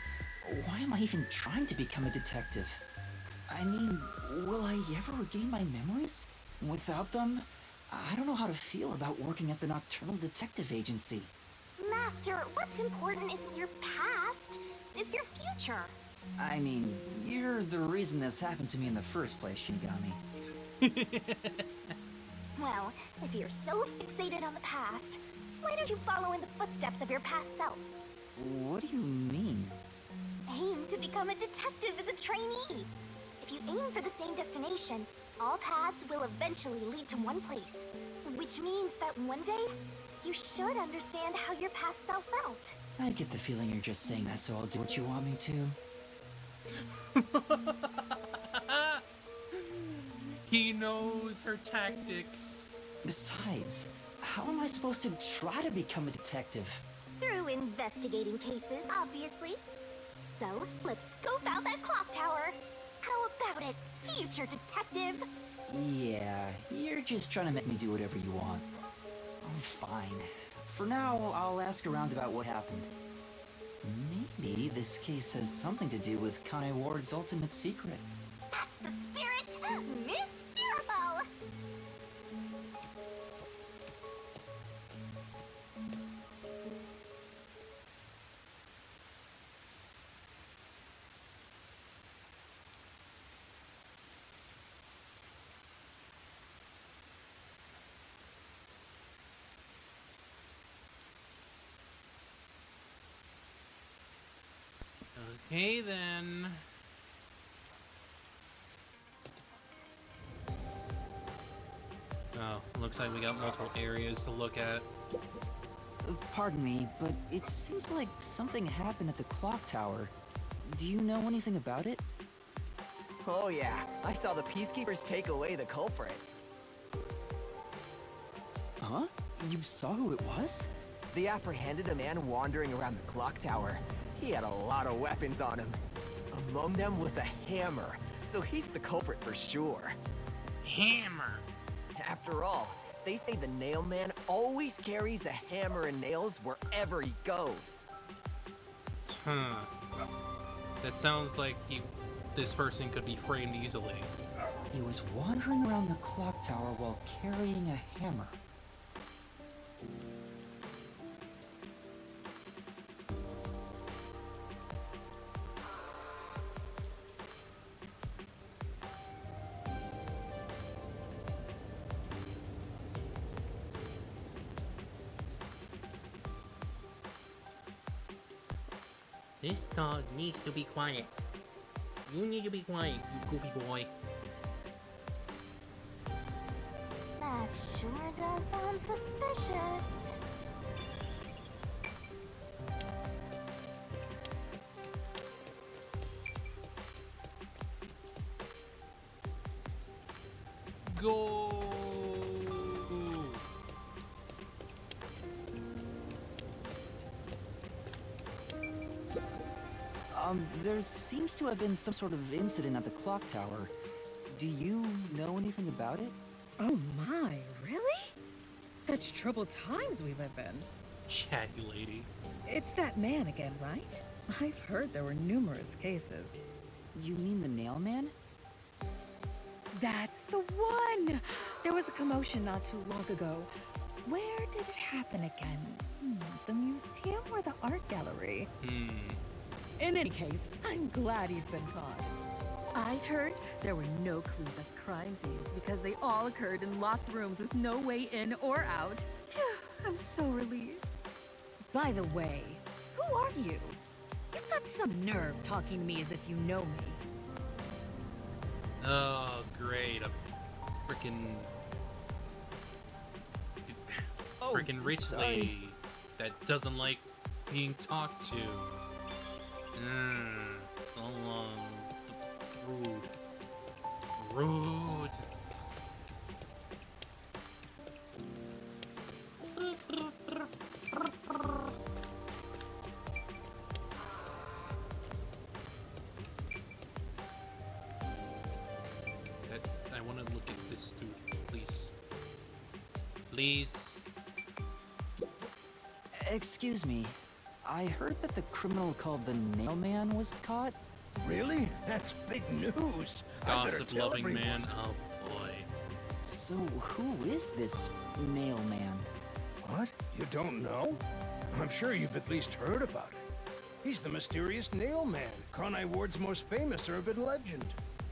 Why am I even trying to become a detective? I mean, will I ever regain my memories? Without them, I don't know how to feel about working at the Nocturnal Detective Agency. Master, what's important isn't your past, it's your future. I mean, you're the reason this happened to me in the first place, Shinigami. Well, if you're so fixated on the past, why don't you follow in the footsteps of your past self? What do you mean? Aim to become a detective as a trainee. If If you aim for the same destination, all paths will eventually lead to one place. Which means that one day, you should understand how your past self felt. I get the feeling you're just saying that so I'll do what you want me to. He knows her tactics. Besides, how am I supposed to try to become a detective? Through investigating cases, obviously. So, let's scope out that clock tower. How about it, future detective? Yeah, you're just trying to make me do whatever you want. I'm fine. For now, I'll ask around about what happened. Maybe this case has something to do with Kanai Ward's ultimate secret. That's the spirit! Mysteriful! Okay, then. Oh, looks like we got multiple areas to look at. Pardon me, but it seems like something happened at the clock tower. Do you know anything about it? Oh yeah, I saw the Peacekeepers take away the culprit. Huh? You saw who it was? They apprehended a man wandering around the clock tower. He had a lot of weapons on him. Among them was a hammer, so he's the culprit for sure. Hammer! After all, they say the Nail Man always carries a hammer and nails wherever he goes. Huh. That sounds like this person could be framed easily. He was wandering around the clock tower while carrying a hammer. This dog needs to be quiet. You need to be quiet, you goofy boy. That sure does sound suspicious. Go! There seems to have been some sort of incident at the clock tower. Do you know anything about it? Oh my, really? Such troubled times we live in. Chatty lady. It's that man again, right? I've heard there were numerous cases. You mean the Nail Man? That's the one! There was a commotion not too long ago. Where did it happen again? The museum or the art gallery? In any case, I'm glad he's been caught. I'd heard there were no clues at crime scenes because they all occurred in locked rooms with no way in or out. Phew, I'm so relieved. By the way, who are you? You've got some nerve talking to me as if you know me. Oh, great. A freaking rich sorry. lady that doesn't like being talked to. Rude. I want to look at this dude, please. Please. Excuse me. I heard that the criminal called the Nail Man was caught. Really? That's big news. Gossip-loving man. Oh boy. So who is this Nail Man? What? You don't know? I'm sure you've at least heard about it. He's the mysterious Nail Man, Kanai Ward's most famous urban legend.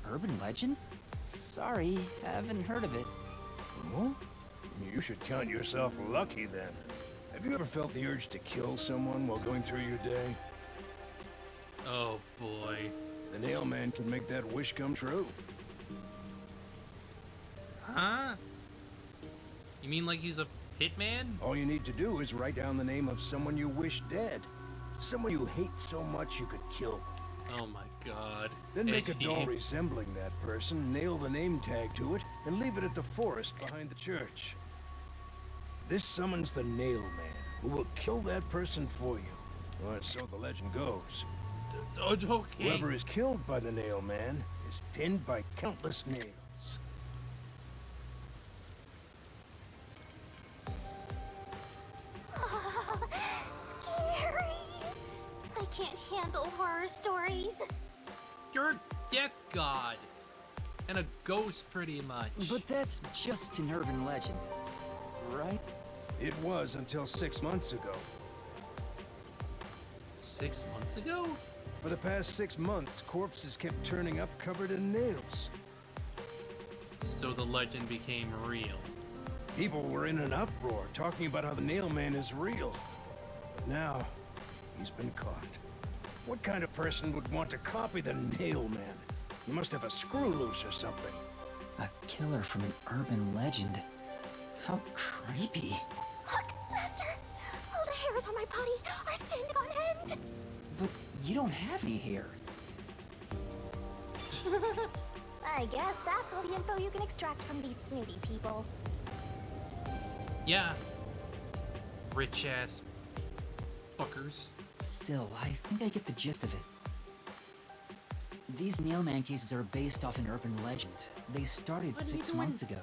Urban legend? Sorry, haven't heard of it. Huh? You should count yourself lucky then. Have you ever felt the urge to kill someone while going through your day? Oh boy. The Nail Man can make that wish come true. Huh? You mean like he's a hitman? All you need to do is write down the name of someone you wish dead. Someone you hate so much you could kill them. Oh my god. Then make a Edgy. doll resembling that person, nail the name tag to it, and leave it at the forest behind the church. This summons the Nail Man, who will kill that person for you. Or so the legend goes. Okay. Whoever is killed by the Nail Man is pinned by countless nails. Scary. I can't handle horror stories. You're a death god. And a ghost, pretty much. But that's just an urban legend, right? It was until 6 months ago. 6 months ago? For the past 6 months, corpses kept turning up covered in nails. So the legend became real. People were in an uproar, talking about how the Nail Man is real. But now, he's been caught. What kind of person would want to copy the Nail Man? He must have a screw loose or something. A killer from an urban legend. How creepy. Look, Master! All the hairs on my body are standing on end! But you don't have any hair. I guess that's all the info you can extract from these snooty people. Yeah. Rich ass fuckers. Still, I think I get the gist of it. These Nailman cases are based off an urban legend. They started 6 months ago.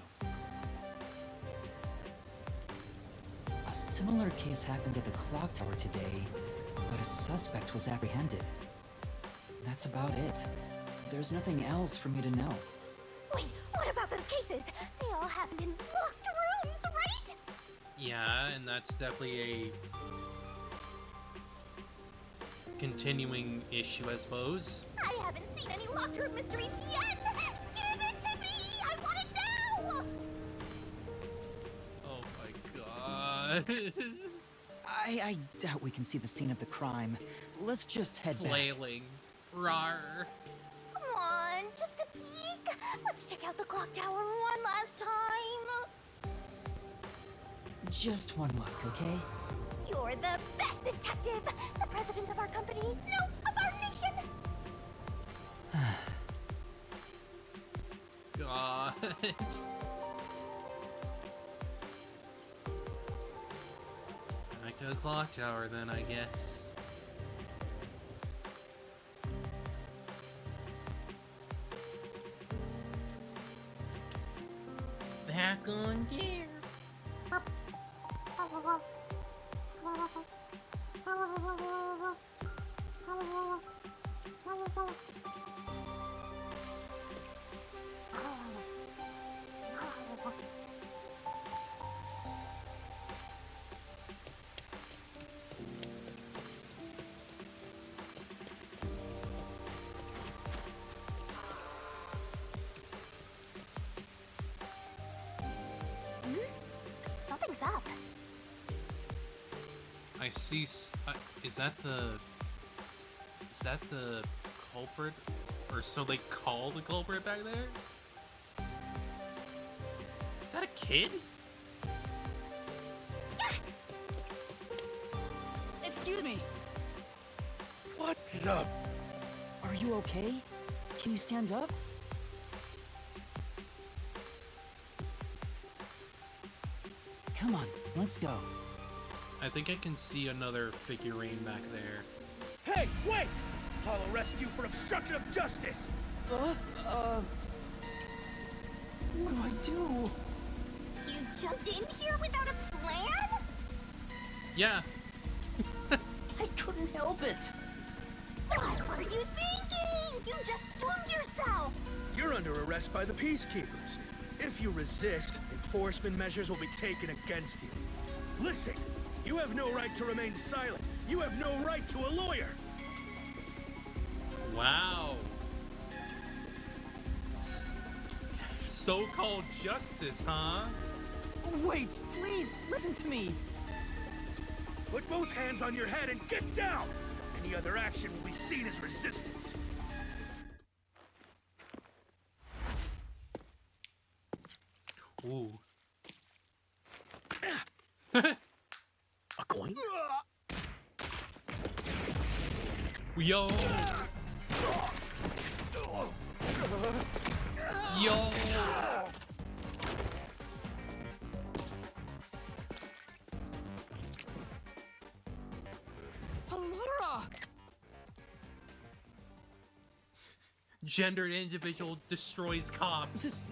A similar case happened at the clock tower today, but a suspect was apprehended. That's about it. There's nothing else for me to know. Wait, what about those cases? They all happened in locked rooms, right? Yeah, and that's definitely a continuing issue, I suppose. I haven't seen any locked room mysteries yet! Give it to me! I want it now! Oh my god. I doubt we can see the scene of the crime. Let's just head back. Flailing. Rawr. Come on, just a peek. Let's check out the clock tower one last time. Just one look, okay? You're the best detective! The president of our company, no, of our nation! God. Back to the clock tower then, I guess. Back on gear. Something's up. I see. Is that the culprit, or so they call the culprit back there? Is that a kid? Excuse me. What the? Are you okay? Can you stand up? Come on, let's go. I think I can see another figurine back there. Hey, wait! I'll arrest you for obstruction of justice! What do I do? You jumped in here without a plan? Yeah. I couldn't help it. What were you thinking? You just doomed yourself! You're under arrest by the Peacekeepers. If you resist, enforcement measures will be taken against you. Listen, you have no right to remain silent. You have no right to a lawyer. Wow. So-called justice, huh? Wait, please, listen to me. Put both hands on your head and get down! Any other action will be seen as resistance. Ooh. A coin? Yo! Yo! Alara! Gendered individual destroys cops.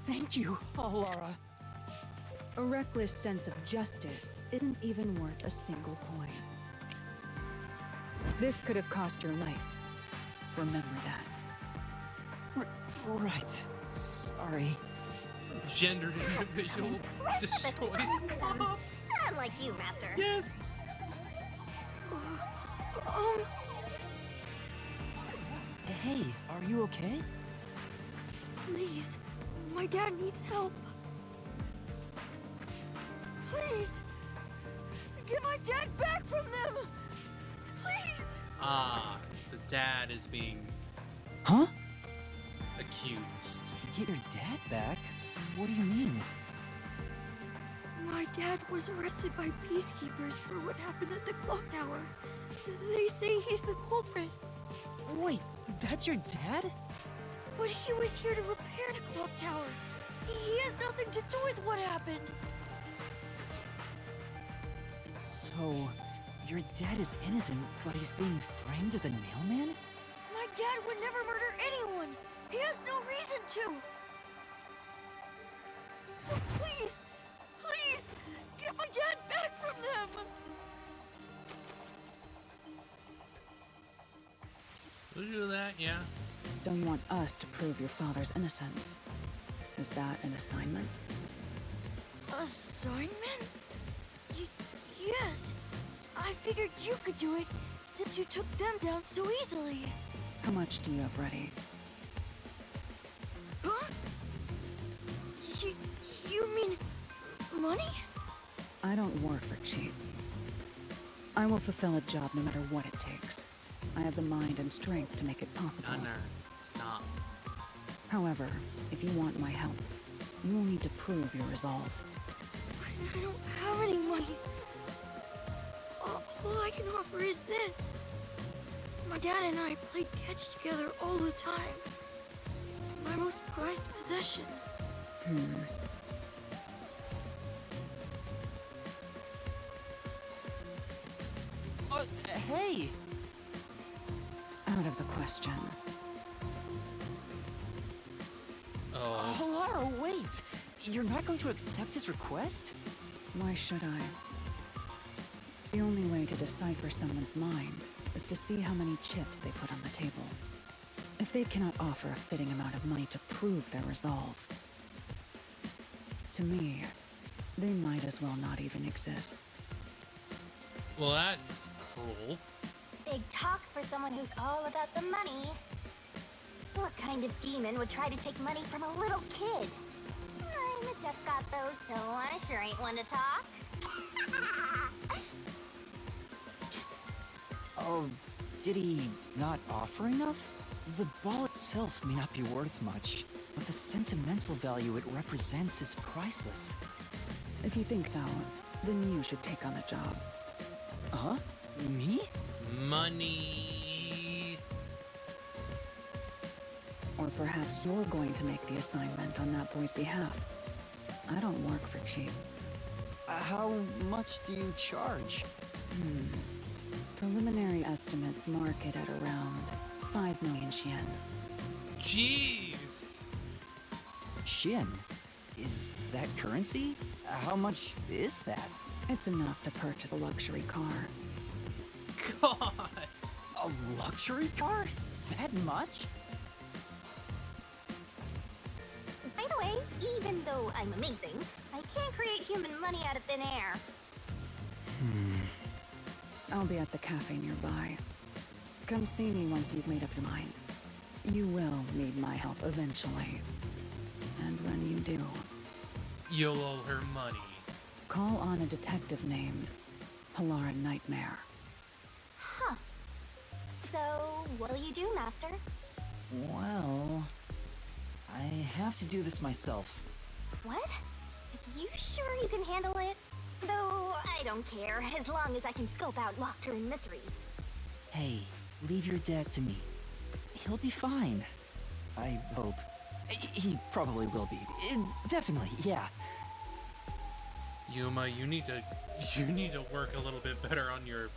Thank you, Alara. A reckless sense of justice isn't even worth a single coin. This could have cost your life. Remember that. Right. Sorry. Gendered individual destroys cops. Unlike you, Master. Yes. Hey, are you okay? Please, my dad needs help. Please, get my dad back from them. Please. Ah, the dad is being Huh? accused. Get your dad back? What do you mean? My dad was arrested by peacekeepers for what happened at the clock tower. They say he's the culprit. Wait, that's your dad? But he was here to repair the clock tower. He has nothing to do with what happened. So, your dad is innocent, but he's being framed as a nailman? My dad would never murder anyone. He has no reason to. So please, please, get my dad back from them. We'll do that, yeah. So you want us to prove your father's innocence? Is that an assignment? Assignment? Yes. I figured you could do it since you took them down so easily. How much do you have ready? Huh? You mean money? I don't work for cheap. I will fulfill a job no matter what it takes. I have the mind and strength to make it possible. Gunner, stop. However, if you want my help, you will need to prove your resolve. I don't have any money. All I can offer is this. My dad and I played catch together all the time. It's my most prized possession. Hey! Out of the question. Oh. Alara, wait! You're not going to accept his request? Why should I? The only way to decipher someone's mind is to see how many chips they put on the table. If they cannot offer a fitting amount of money to prove their resolve, to me, they might as well not even exist. Well, that's cruel. Big talk for someone who's all about the money. What kind of demon would try to take money from a little kid? I'm a duck got those, so I sure ain't one to talk. Oh, did he not offer enough? The ball itself may not be worth much, but the sentimental value it represents is priceless. If you think so, then you should take on the job. Huh? Me? Money. Or perhaps you're going to make the assignment on that boy's behalf. I don't work for cheap. How much do you charge? Preliminary estimates mark it at around 5 million Xian. Jeez. Xian? Is that currency? How much is that? It's enough to purchase a luxury car. God. A luxury car? That much? By the way, even though I'm amazing, I can't create human money out of thin air. I'll be at the cafe nearby. Come see me once you've made up your mind. You will need my help eventually. And when you do, You'll owe her money. call on a detective named Pilar Nightmare. Huh. So, what'll you do, Master? Well, I have to do this myself. What? You sure you can handle it? Though, I don't care, as long as I can scope out locked room mysteries. Hey, leave your dad to me. He'll be fine. I hope. He probably will be. Definitely, yeah. Yuma, you need to work a little bit better on your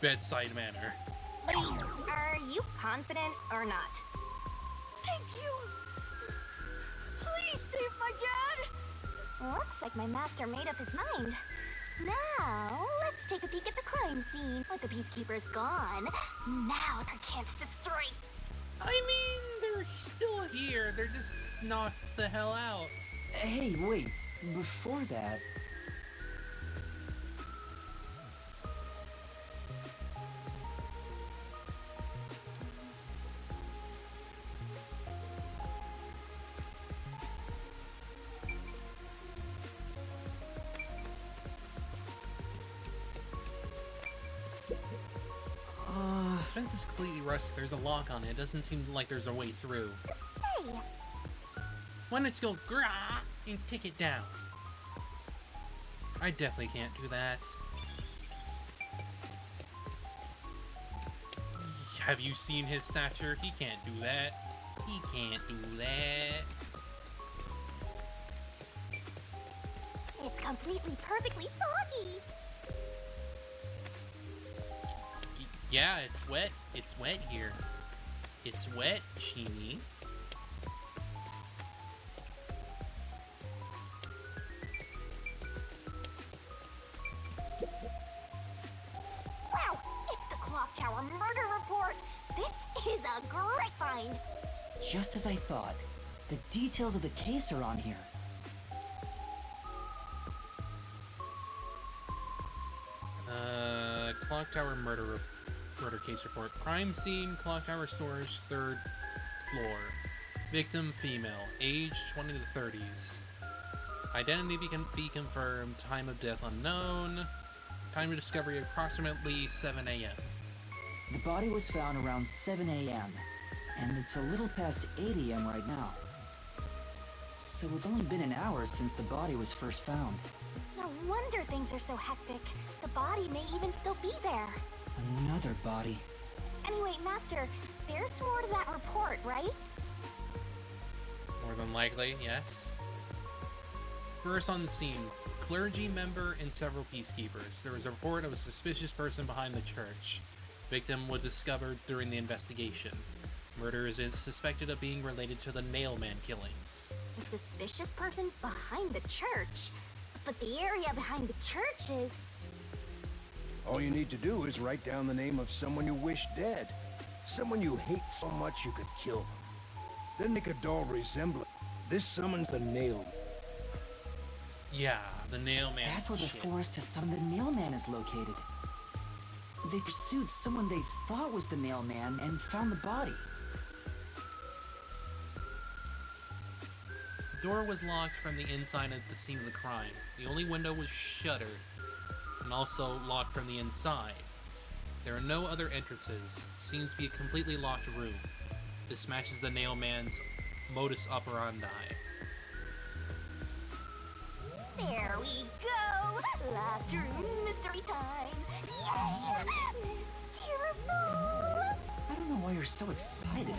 bedside manner. Wait, are you confident or not? Thank you! Please save my dad! Looks like my master made up his mind. Now, let's take a peek at the crime scene. With the Peacekeepers gone, now's our chance to strike. I mean, they're still here. They're just knocked the hell out. Hey, wait. Before that... This fence is completely rusted. There's a lock on it. It doesn't seem like there's a way through. Say! Why don't you go grah and kick it down? I definitely can't do that. Have you seen his stature? He can't do that. He can't do that. It's completely, perfectly soggy. Yeah, it's wet. It's wet here. It's wet, Sheeny. Wow, it's the Clock Tower murder report. This is a great find. Just as I thought. The details of the case are on here. Clock Tower murder case report. Crime scene, Clock Tower storage, 3rd floor. Victim female, age 20 to 30s. Identity can be confirmed, time of death unknown. Time of discovery approximately 7 a.m. The body was found around 7 a.m. and it's a little past 8 a.m. right now. So it's only been an hour since the body was first found. No wonder things are so hectic. The body may even still be there. Another body. Anyway, Master, there's more to that report, right? More than likely, yes. First on the scene, clergy member and several peacekeepers. There was a report of a suspicious person behind the church. Victim was discovered during the investigation. Murder is suspected of being related to the Nailman killings. A suspicious person behind the church? But the area behind the church is... All you need to do is write down the name of someone you wish dead. Someone you hate so much you could kill them. Then make a doll resemble it. This summons the Nailman. Yeah, the Nailman. That's where the forest to summon the Nailman is located. They pursued someone they thought was the Nailman and found the body. The door was locked from the inside at the scene of the crime. The only window was shuttered, and also locked from the inside. There are no other entrances. Seems to be a completely locked room. This matches the Nailman's modus operandi. There we go! Locked room mystery time! Yay! Mysteriful! I don't know why you're so excited.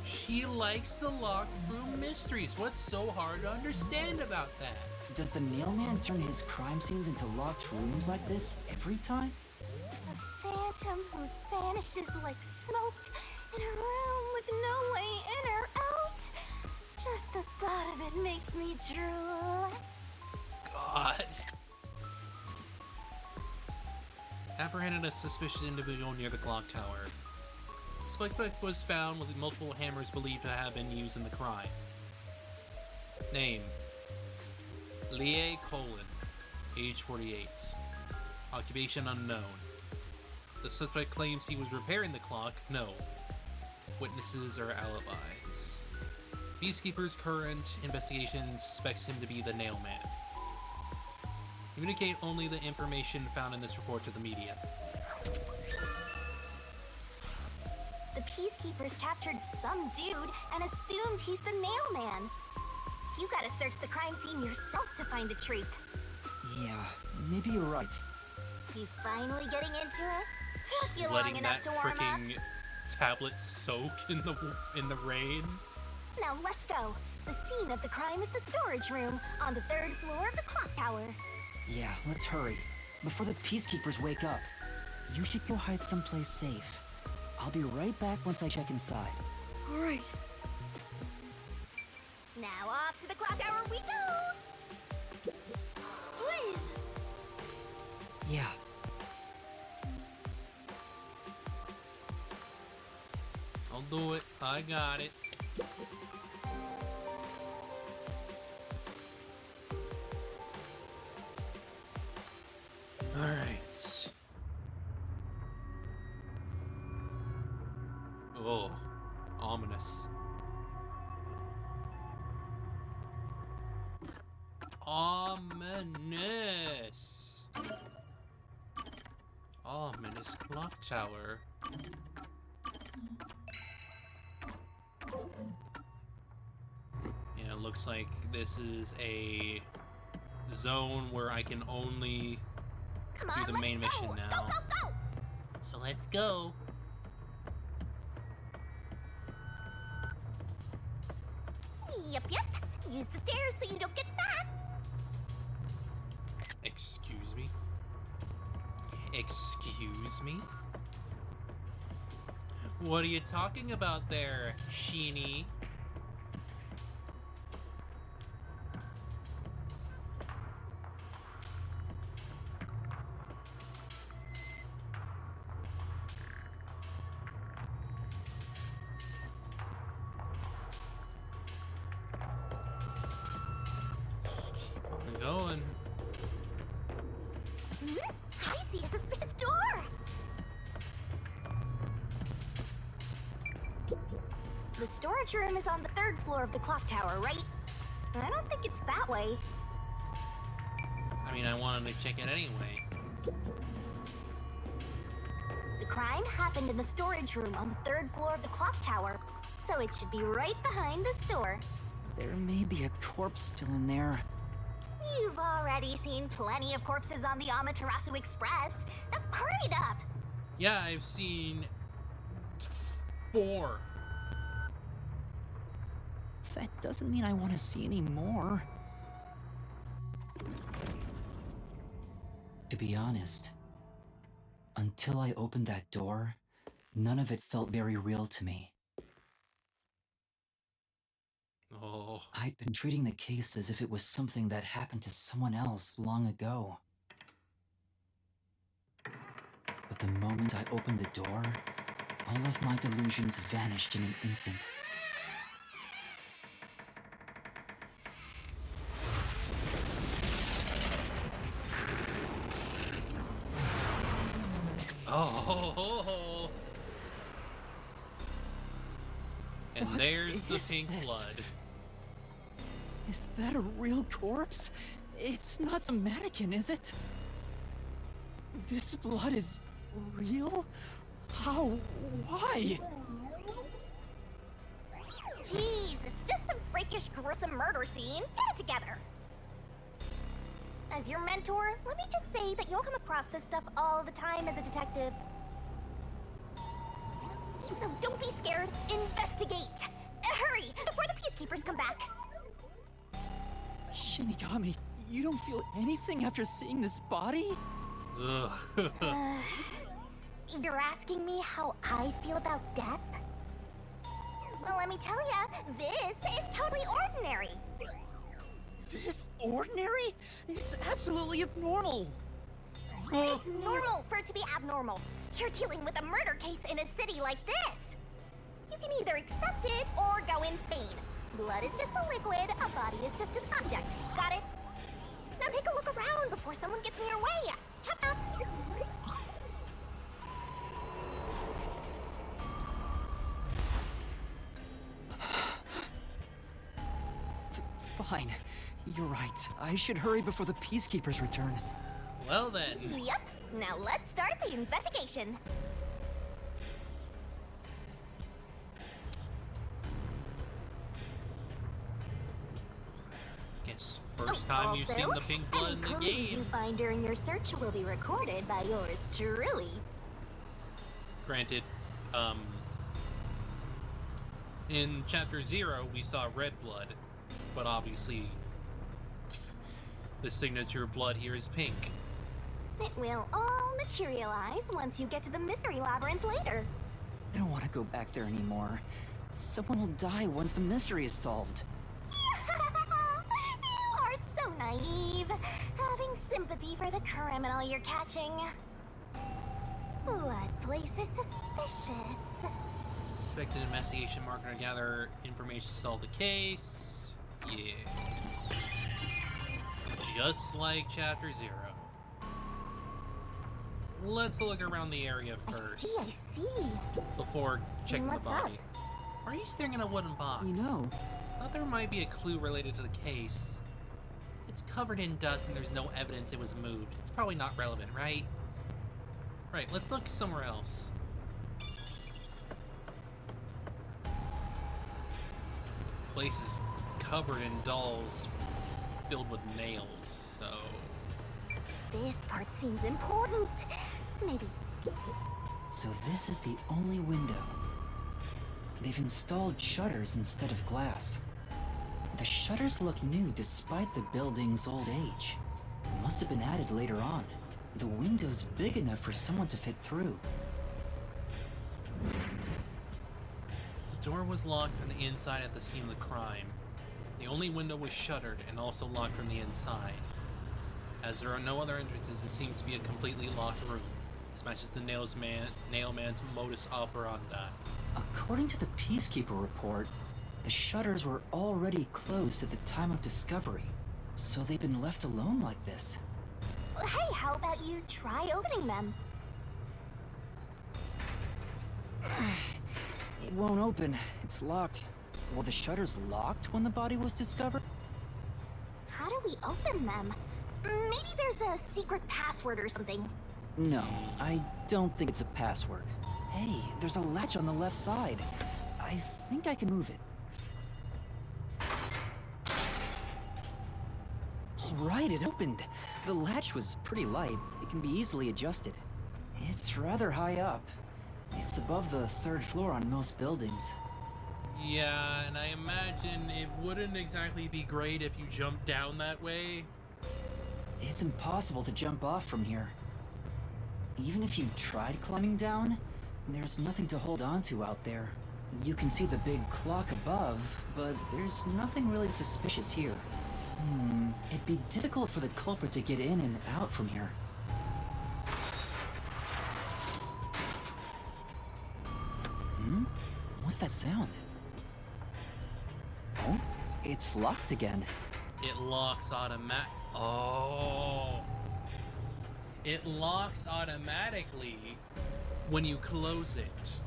She likes the locked room mysteries. What's so hard to understand about that? Does the Nailman turn his crime scenes into locked rooms like this every time? A phantom who vanishes like smoke in a room with no way in or out. Just the thought of it makes me drool. God. Apprehended a suspicious individual near the clock tower. Suspect was found with multiple hammers believed to have been used in the crime. Name: Lie Colin, age 48. Occupation unknown. The suspect claims he was repairing the clock. No. Witnesses or alibis. Peacekeeper's current investigation suspects him to be the Nailman. Communicate only the information found in this report to the media. The Peacekeepers captured some dude and assumed he's the Nailman. You gotta search the crime scene yourself to find the truth. Yeah, maybe you're right. You finally getting into it? Took you long Letting enough that to warm up. freaking tablet soak in the rain. Now let's go. The scene of the crime is the storage room on the 3rd floor of the clock tower. Yeah, let's hurry. Before the Peacekeepers wake up. You should go hide someplace safe. I'll be right back once I check inside. All right. Now off to the clock tower we go! Please! Yeah. I'll do it. I got it. Alright. Oh, ominous. Ominous. Ominous clock tower. Yeah, it looks like this is a zone where I can only do the main mission now. Go! So let's go. Yep. Use the stairs so you don't get fat. Excuse me? Excuse me? What are you talking about there, Sheeny? Going. I see a suspicious door. The storage room is on the 3rd floor of the clock tower, right? I don't think it's that way. I mean, I wanted to check it anyway. The crime happened in the storage room on the 3rd floor of the clock tower, so it should be right behind the store. There may be a corpse still in there. You've already seen plenty of corpses on the Amaterasu Express. Now hurry it up! Yeah, I've seen 4. That doesn't mean I want to see any more. To be honest, until I opened that door, none of it felt very real to me. Oh. I'd been treating the case as if it was something that happened to someone else long ago. But the moment I opened the door, all of my delusions vanished in an instant. Oh. And What there's the is pink this? blood. Is that a real corpse? It's not some mannequin, is it? This blood is real? How? Why? Jeez, it's just some freakish, gruesome murder scene. Get it together. As your mentor, let me just say that you'll come across this stuff all the time as a detective. So don't be scared. Investigate. Hurry, before the peacekeepers come back. Shinigami, you don't feel anything after seeing this body? Ugh. You're asking me how I feel about death? Well, let me tell ya, this is totally ordinary. This ordinary? It's absolutely abnormal. It's normal for it to be abnormal. You're dealing with a murder case in a city like this. You can either accept it or go insane. Blood is just a liquid, a body is just an object. Got it? Now take a look around before someone gets in your way. Chop chop. Fine. You're right. I should hurry before the peacekeepers return. Well then. Yep. Now let's start the investigation. first time you've seen the pink blood in the clues you game. find during your search will be recorded by yours truly. Granted, in Chapter 0, we saw red blood, but obviously the signature blood here is pink. It will all materialize once you get to the Mystery Labyrinth later. I don't want to go back there anymore. Someone will die once the mystery is solved. You are so naive, having sympathy for the criminal you're catching. What place is suspicious? Suspected investigation marker to gather information to solve the case. Yeah. Just like Chapter 0. Let's look around the area first. I see. Before checking What's the body. Why are you staring at a wooden box? You know. Thought there might be a clue related to the case. It's covered in dust and there's no evidence it was moved. It's probably not relevant, right? Right, let's look somewhere else. Place is covered in dolls filled with nails, so... This part seems important. Maybe. So this is the only window. They've installed shutters instead of glass. The shutters look new despite the building's old age. Must have been added later on. The window's big enough for someone to fit through. The door was locked from the inside at the scene of the crime. The only window was shuttered and also locked from the inside. As there are no other entrances, it seems to be a completely locked room. This matches the Nailman's modus operandi. According to the Peacekeeper report, the shutters were already closed at the time of discovery, so they've been left alone like this. Hey, how about you try opening them? It won't open. It's locked. Were the shutters locked when the body was discovered? How do we open them? Maybe there's a secret password or something. No, I don't think it's a password. Hey, there's a latch on the left side. I think I can move it. All right, it opened. The latch was pretty light. It can be easily adjusted. It's rather high up. It's above the 3rd floor on most buildings. Yeah, and I imagine it wouldn't exactly be great if you jumped down that way. It's impossible to jump off from here. Even if you tried climbing down, there's nothing to hold on to out there. You can see the big clock above, but there's nothing really suspicious here. It'd be difficult for the culprit to get in and out from here. What's that sound? Oh, it's locked again. It locks Oh. It locks automatically when you close it.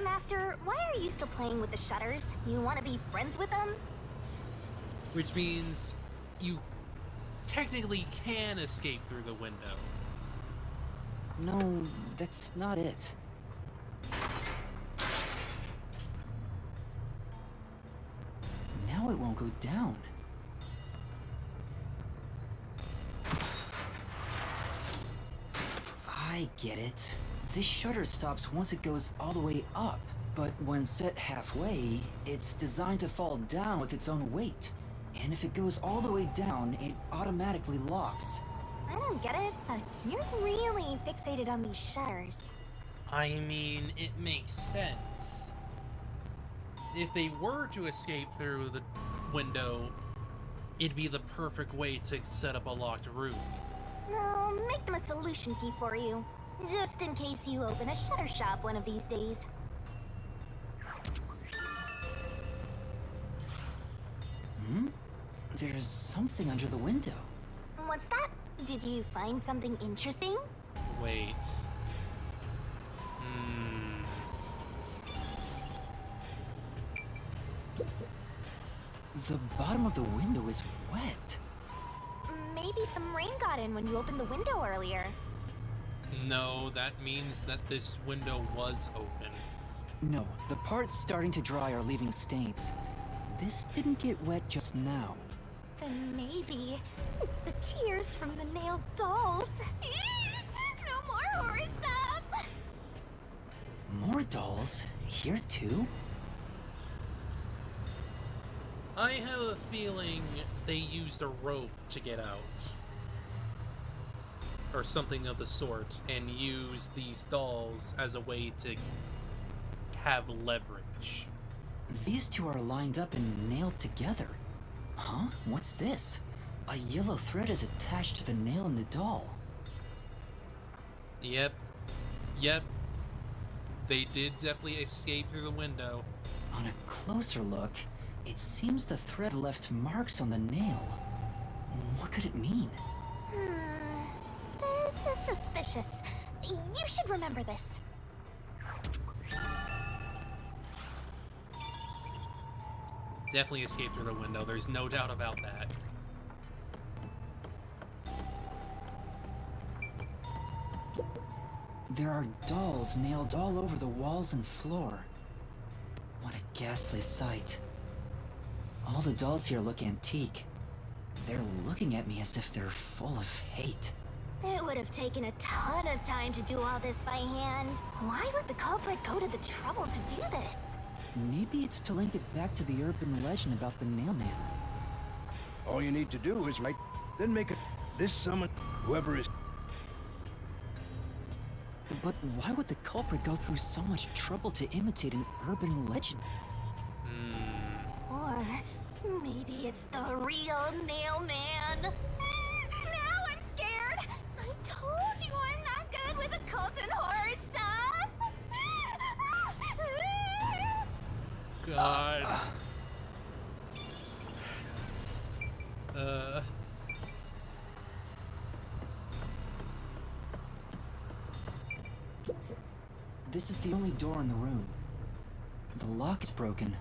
Master, why are you still playing with the shutters? You want to be friends with them? Which means you technically can escape through the window. No, that's not it. Now it won't go down. I get it. This shutter stops once it goes all the way up, but when set halfway, it's designed to fall down with its own weight. And if it goes all the way down, it automatically locks. I don't get it. You're really fixated on these shutters. I mean, it makes sense. If they were to escape through the window, it'd be the perfect way to set up a locked room. I'll make them a solution key for you, just in case you open a shutter shop one of these days. There's something under the window. What's that? Did you find something interesting? Wait. The bottom of the window is wet. Maybe some rain got in when you opened the window earlier. No, that means that this window was open. No, the parts starting to dry are leaving stains. This didn't get wet just now. Then maybe it's the tears from the nailed dolls. No more horror stuff! More dolls? Here too? I have a feeling they used a rope to get out. Or something of the sort, and used these dolls as a way to have leverage. These two are lined up and nailed together. Huh? What's this? A yellow thread is attached to the nail in the doll. Yep. They did definitely escape through the window. On a closer look, it seems the thread left marks on the nail. What could it mean? This is suspicious. You should remember this. Definitely escaped through the window, there's no doubt about that. There are dolls nailed all over the walls and floor. What a ghastly sight. All the dolls here look antique. They're looking at me as if they're full of hate. It would have taken a ton of time to do all this by hand. Why would the culprit go to the trouble to do this? Maybe it's to link it back to the urban legend about the Nailman. All you need to do is write, then make it. This summon whoever is. But why would the culprit go through so much trouble to imitate an urban legend? Or maybe it's the real Nailman. Now I'm scared. I told you I'm not good with occult and horror stuff. God. This is the only door in the room. The lock is broken.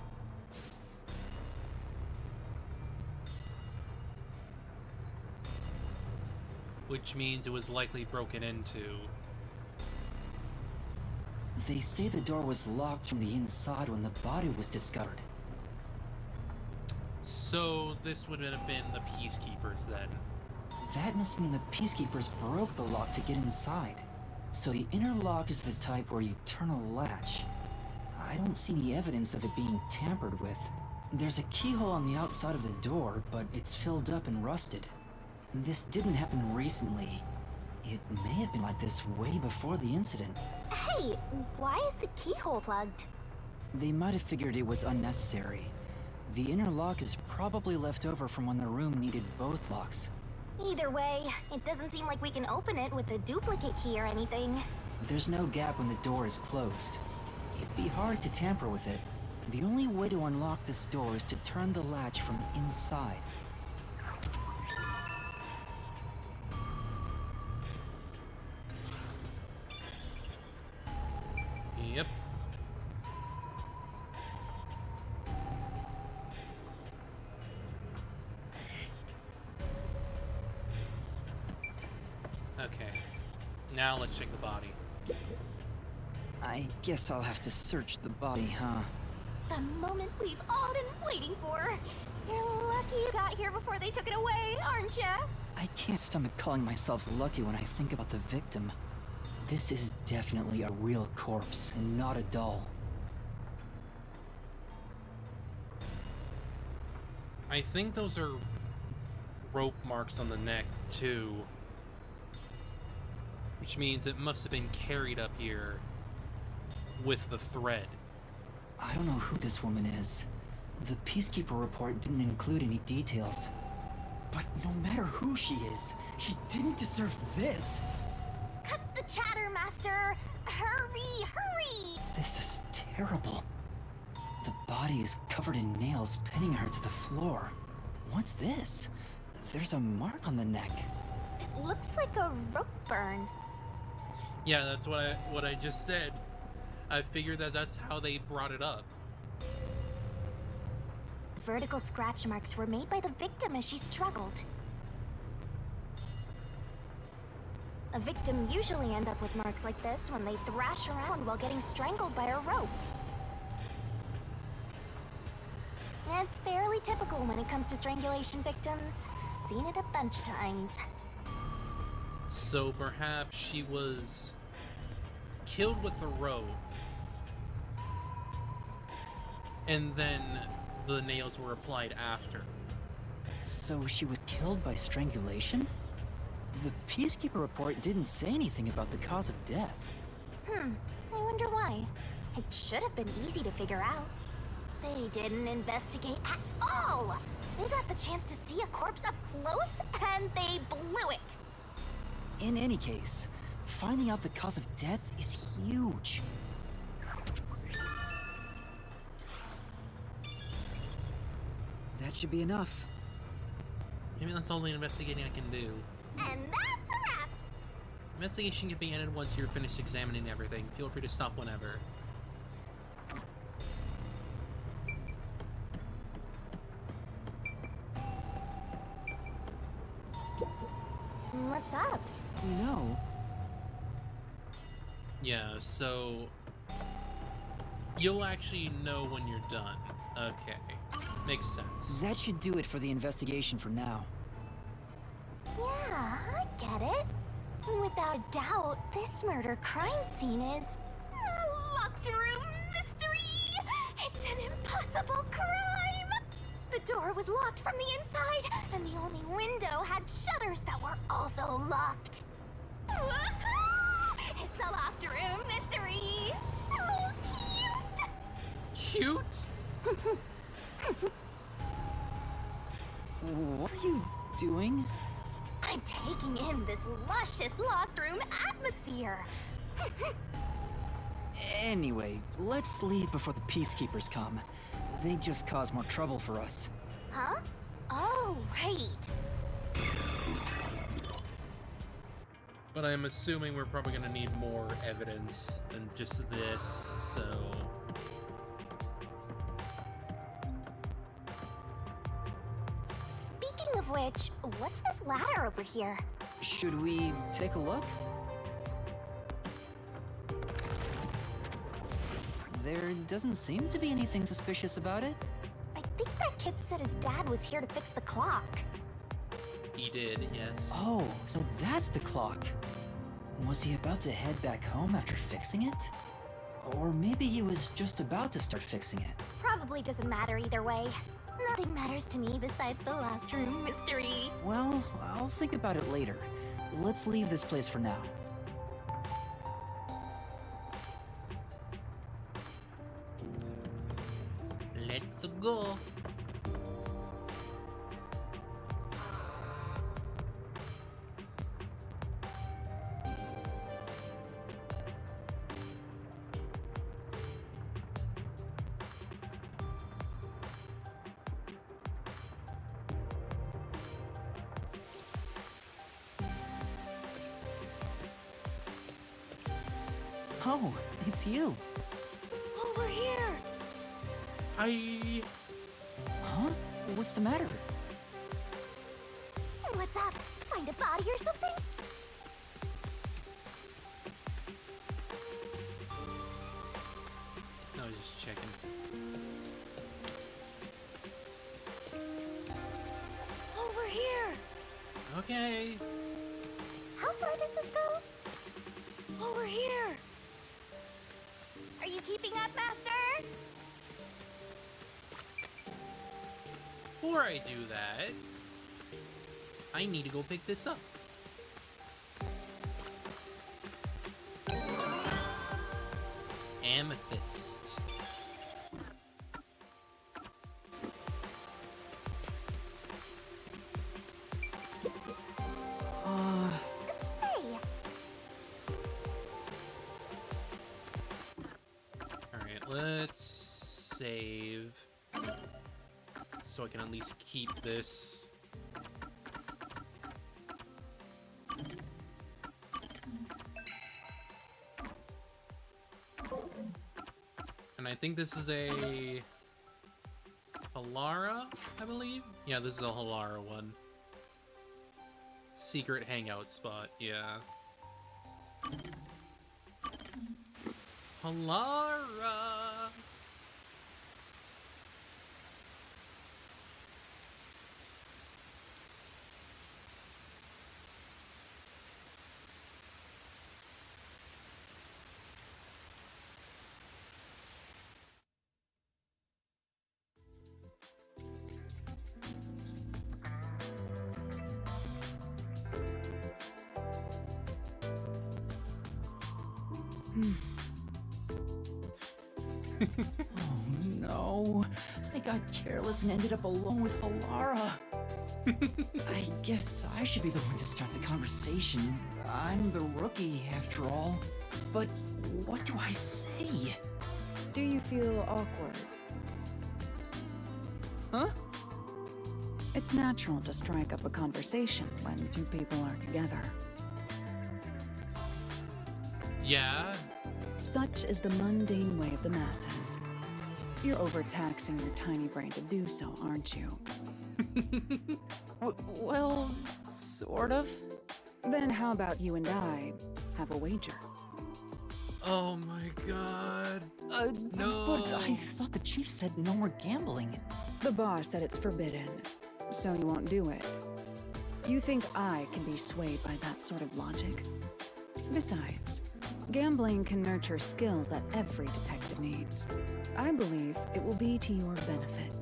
Which means it was likely broken into. They say the door was locked from the inside when the body was discovered. So this would have been the Peacekeepers then. That must mean the Peacekeepers broke the lock to get inside. So the inner lock is the type where you turn a latch. I don't see any evidence of it being tampered with. There's a keyhole on the outside of the door, but it's filled up and rusted. This didn't happen recently. It may have been like this way before the incident. Hey, why is the keyhole plugged? They might have figured it was unnecessary. The inner lock is probably left over from when the room needed both locks. Either way, it doesn't seem like we can open it with a duplicate key or anything. There's no gap when the door is closed. It'd be hard to tamper with it. The only way to unlock this door is to turn the latch from inside. Yep. Okay. Now let's check the body. I guess I'll have to search the body, huh? The moment we've all been waiting for. You're lucky you got here before they took it away, aren't ya? I can't stomach calling myself lucky when I think about the victim. This is definitely a real corpse, and not a doll. I think those are rope marks on the neck, too. Which means it must have been carried up here with the thread. I don't know who this woman is. The Peacekeeper report didn't include any details. But no matter who she is, she didn't deserve this! Cut the chatter, Master! Hurry, hurry! This is terrible. The body is covered in nails pinning her to the floor. What's this? There's a mark on the neck. It looks like a rope burn. Yeah, that's what I just said. I figured that's how they brought it up. Vertical scratch marks were made by the victim as she struggled. A victim usually ends up with marks like this when they thrash around while getting strangled by a rope. It's fairly typical when it comes to strangulation victims. Seen it a bunch of times. So perhaps she was killed with the rope, and then the nails were applied after. So she was killed by strangulation? The Peacekeeper report didn't say anything about the cause of death. I wonder why. It should have been easy to figure out. They didn't investigate at all! They got the chance to see a corpse up close, and they blew it! In any case, finding out the cause of death is huge. That should be enough. Maybe that's all the investigating I can do. And that's a wrap! Investigation can be ended once you're finished examining everything. Feel free to stop whenever. What's up? You know, Yeah, so you'll actually know when you're done. Okay, makes sense. that should do it for the investigation for now. Yeah, I get it. Without a doubt, this murder crime scene is a locked room mystery. It's an impossible crime. The door was locked from the inside, and the only window had shutters that were also locked. Woohoo! It's a locked room mystery. So cute. Cute? What are you doing? I'm taking in this luscious locked room atmosphere. Anyway, let's leave before the Peacekeepers come. They just cause more trouble for us. Huh? Oh, right. But I'm assuming we're probably gonna need more evidence than just this, so... Speaking of which, what's this ladder over here? Should we take a look? There doesn't seem to be anything suspicious about it. I think that kid said his dad was here to fix the clock. He did, yes. Oh, so that's the clock. Was he about to head back home after fixing it? Or maybe he was just about to start fixing it. Probably doesn't matter either way. Nothing matters to me besides the locked room mystery. Well, I'll think about it later. Let's leave this place for now. Let's go. Oh, it's you. Over here! Hi. Huh? What's the matter? What's up? Find a body or something? I was just checking. Over here! Okay. How far does this go? Over here! Are you keeping up, Master? Before I do that, I need to go pick this up. Amethyst. Say! Alright, let's save. So I can at least keep this. And I think this is a Halara, I believe? Yeah, this is a Halara one. Secret hangout spot, yeah. Halara! Oh no, I got careless and ended up alone with Halara. I guess I should be the one to start the conversation. I'm the rookie, after all. But what do I say? Do you feel awkward? Huh? It's natural to strike up a conversation when two people are together. Yeah? Such is the mundane way of the masses. You're overtaxing your tiny brain to do so, aren't you? Well, sort of. Then how about you and I have a wager? Oh my god. No. But I thought the chief said no more gambling. The boss said it's forbidden, so you won't do it. You think I can be swayed by that sort of logic? Besides, gambling can nurture skills that every detective needs. I believe it will be to your benefit.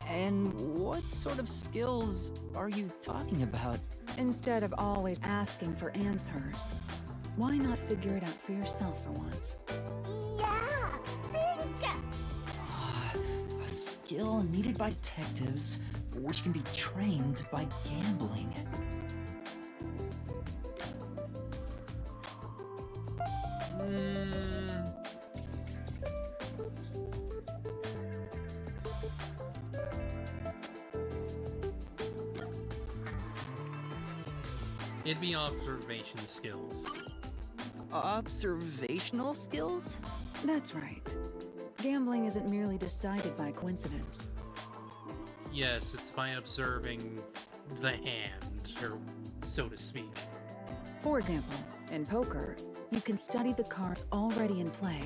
And what sort of skills are you talking about? Instead of always asking for answers, why not figure it out for yourself for once? Yeah, think! A skill needed by detectives, which can be trained by gambling. It'd be observation skills. Observational skills? That's right. Gambling isn't merely decided by coincidence. Yes, it's by observing the hand, or so to speak. For example, in poker, you can study the cards already in play,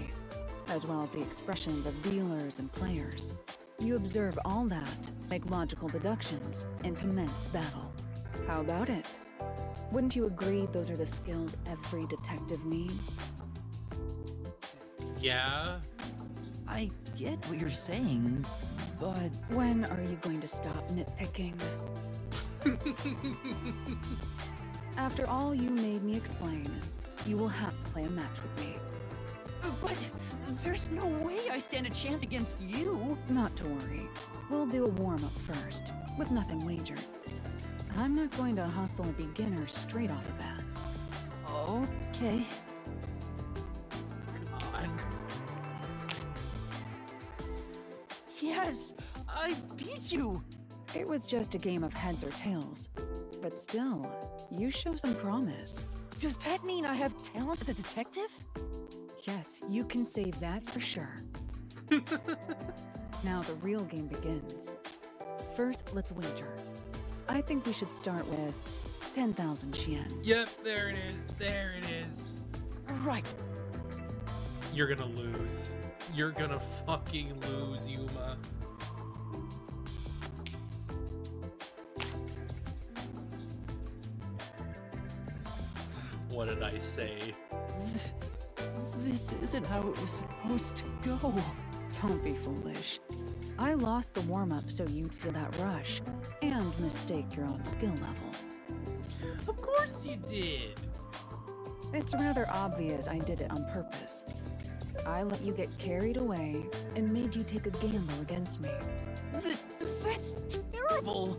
as well as the expressions of dealers and players. You observe all that, make logical deductions, and commence battle. How about it? Wouldn't you agree those are the skills every detective needs? Yeah? I get what you're saying, but... When are you going to stop nitpicking? After all you made me explain, you will have to play a match with me. But there's no way I stand a chance against you! Not to worry. We'll do a warm-up first, with nothing wagered. I'm not going to hustle a beginner straight off the bat. Okay. God. Yes! I beat you! It was just a game of heads or tails. But still, you show some promise. Does that mean I have talent as a detective? Yes, you can say that for sure. Now the real game begins. First, let's wager. I think we should start with 10,000 Xian. Yep, there it is. There it is. Right. You're gonna lose. You're gonna fucking lose, Yuma. What did I say? This isn't how it was supposed to go. Don't be foolish. I lost the warm-up so you'd feel that rush, and mistake your own skill level. Of course you did! It's rather obvious I did it on purpose. I let you get carried away, and made you take a gamble against me. That's terrible!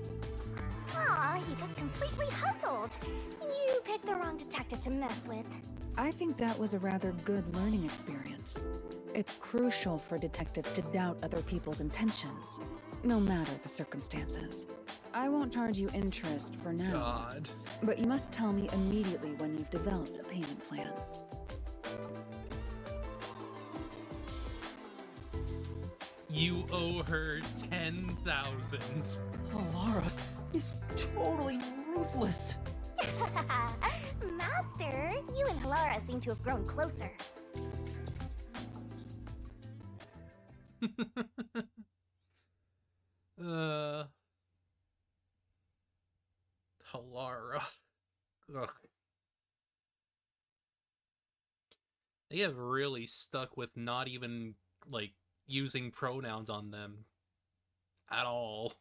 Aw, he got completely hustled. You picked the wrong detective to mess with. I think that was a rather good learning experience. It's crucial for detectives to doubt other people's intentions, no matter the circumstances. I won't charge you interest for now, God. But you must tell me immediately when you've developed a payment plan. You owe her 10,000. Halara is totally ruthless. Master, you and Halara seem to have grown closer. Halara. Ugh. They have really stuck with not even, like, using pronouns on them. At all.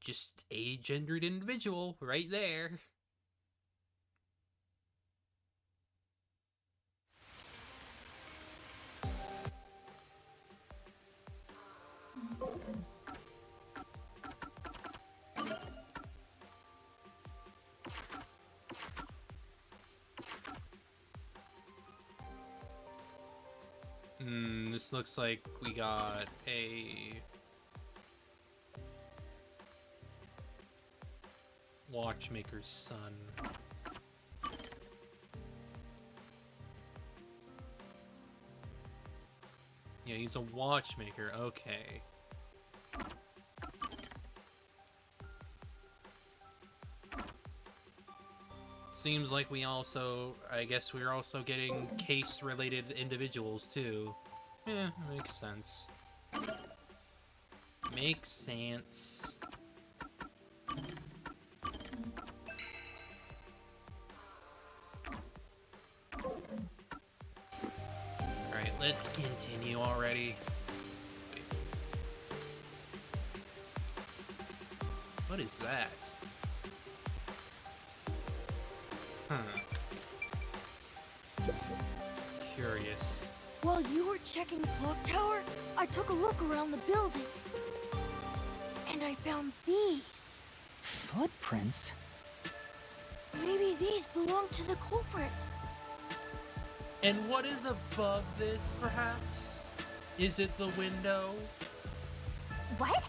Just a gendered individual right there. this looks like we got a watchmaker's son. Yeah, he's a watchmaker. Okay. Seems like we also, I guess we're also getting case-related individuals too. Yeah, makes sense. Makes sense. Alright, let's continue already. Wait. What is that? Huh. Curious. While you were checking the clock tower, I took a look around the building. And I found these. Footprints? Maybe these belong to the culprit. And what is above this, perhaps? Is it the window? What?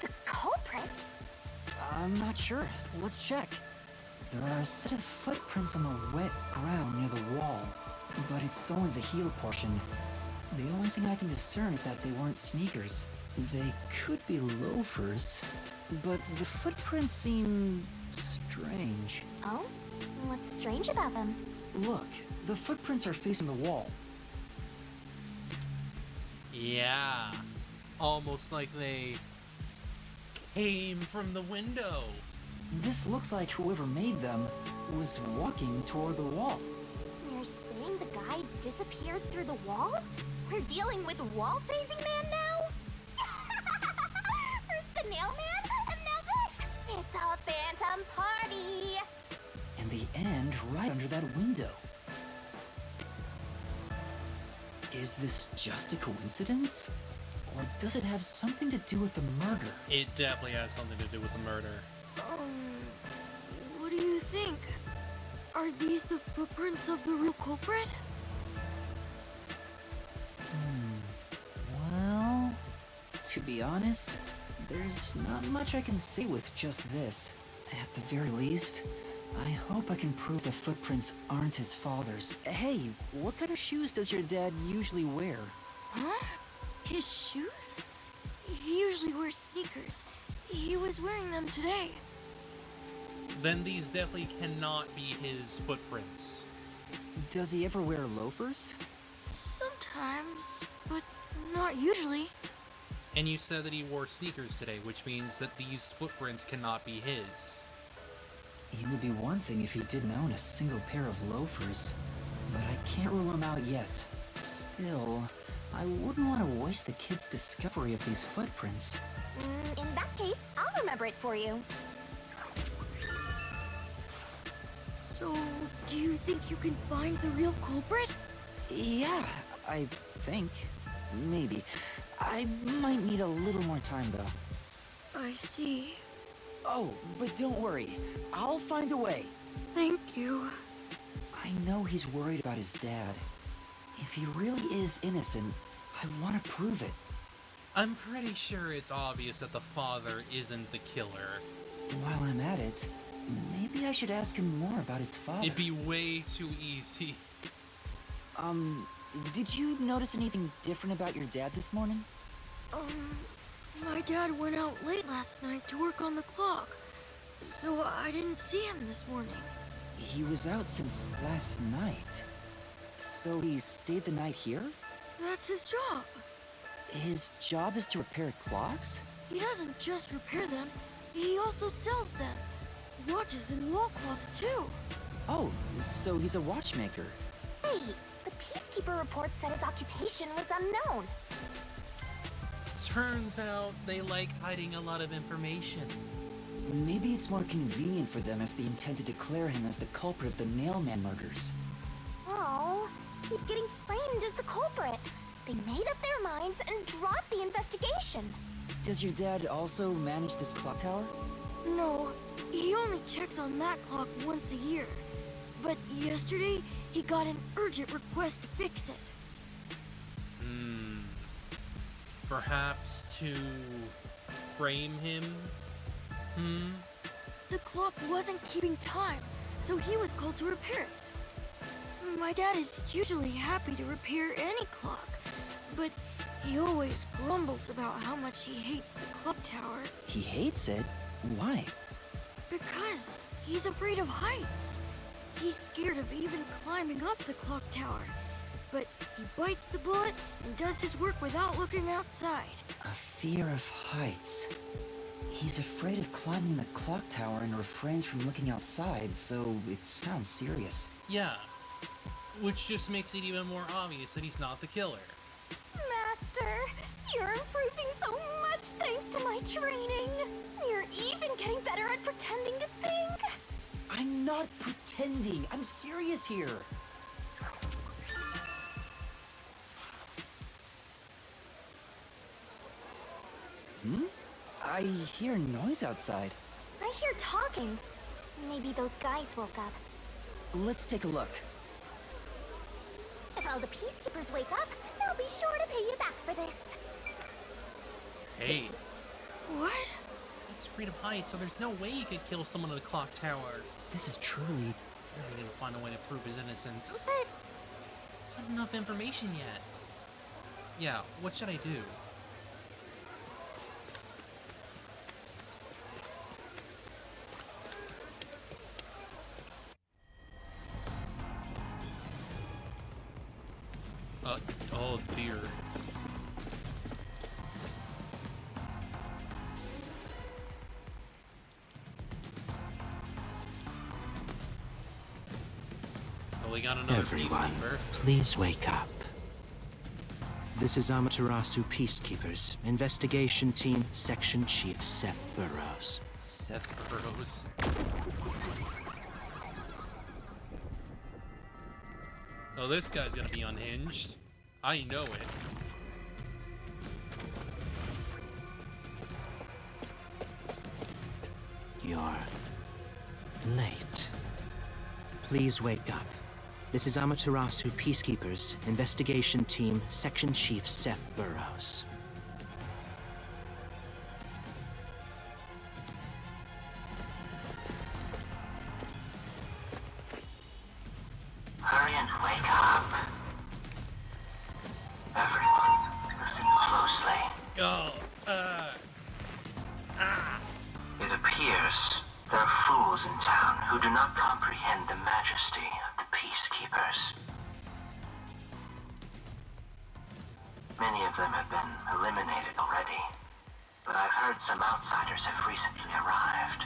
The culprit? I'm not sure. Let's check. There are a set of footprints on the wet ground near the wall, but it's only the heel portion. The only thing I can discern is that they weren't sneakers. They could be loafers, but the footprints seem strange. Oh? What's strange about them? Look, the footprints are facing the wall. Yeah. Almost like they came from the window. This looks like whoever made them was walking toward the wall. You're saying the guy disappeared through the wall? We're dealing with wall-facing man now? First the nail man, and now this! It's a phantom party! And the end right under that window. Is this just a coincidence? Or does it have something to do with the murder? It definitely has something to do with the murder. What do you think? Are these the footprints of the real culprit? Well, to be honest, there's not much I can say with just this. At the very least, I hope I can prove the footprints aren't his father's. Hey, what kind of shoes does your dad usually wear? Huh? His shoes? He usually wears sneakers. He was wearing them today. Then these definitely cannot be his footprints. Does he ever wear loafers? Sometimes, but not usually. And you said that he wore sneakers today, which means that these footprints cannot be his. It would be one thing if he didn't own a single pair of loafers, but I can't rule him out yet. Still, I wouldn't want to waste the kid's discovery of these footprints. In that case, I'll remember it for you. So, do you think you can find the real culprit? Yeah, I think. Maybe. I might need a little more time, though. I see. Oh, but don't worry. I'll find a way. Thank you. I know he's worried about his dad. If he really is innocent, I want to prove it. I'm pretty sure it's obvious that the father isn't the killer. While I'm at it, maybe I should ask him more about his father. It'd be way too easy. Did you notice anything different about your dad this morning? My dad went out late last night to work on the clock, so I didn't see him this morning. He was out since last night. So he stayed the night here? That's his job. His job is to repair clocks? He doesn't just repair them, he also sells them. Watches and wall clocks, too. Oh, so he's a watchmaker. Hey, the Peacekeeper report said his occupation was unknown. Turns out they like hiding a lot of information. Maybe it's more convenient for them if they intend to declare him as the culprit of the Nailman murders. Oh, he's getting framed as the culprit. They made up their minds and dropped the investigation. Does your dad also manage this clock tower? No, he only checks on that clock once a year. But yesterday, he got an urgent request to fix it. Perhaps to frame him? The clock wasn't keeping time, so he was called to repair it. My dad is usually happy to repair any clock, but he always grumbles about how much he hates the clock tower. He hates it? Why? Because he's afraid of heights. He's scared of even climbing up the clock tower. But he bites the bullet and does his work without looking outside. A fear of heights. He's afraid of climbing the clock tower and refrains from looking outside, so it sounds serious. Yeah. Which just makes it even more obvious that he's not the killer. Master, you're improving so much thanks to my training. You're even getting better at pretending to think. I'm not pretending. I'm serious here. I hear noise outside. I hear talking. Maybe those guys woke up. Let's take a look. If all the peacekeepers wake up, they'll be sure to pay you back for this. Hey. What? It's Freedom Heights, so there's no way you could kill someone in a clock tower. This is truly... I really need to find a way to prove his innocence. But... There's not enough information yet. Yeah, what should I do? Oh dear. Oh, we got another Everyone, peacekeeper. please wake up. This is Amaterasu Peacekeepers, Investigation Team, Section Chief Seth Burrows. Seth Burrows. Oh, this guy's gonna be unhinged. I know it. You're late. Please wake up. This is Amaterasu Peacekeepers, Investigation Team, Section Chief Seth Burrows. Hurry and wake up. Everyone, listen closely. It appears there are fools in town who do not comprehend the majesty of the Peacekeepers. Many of them have been eliminated already, but I've heard some outsiders have recently arrived.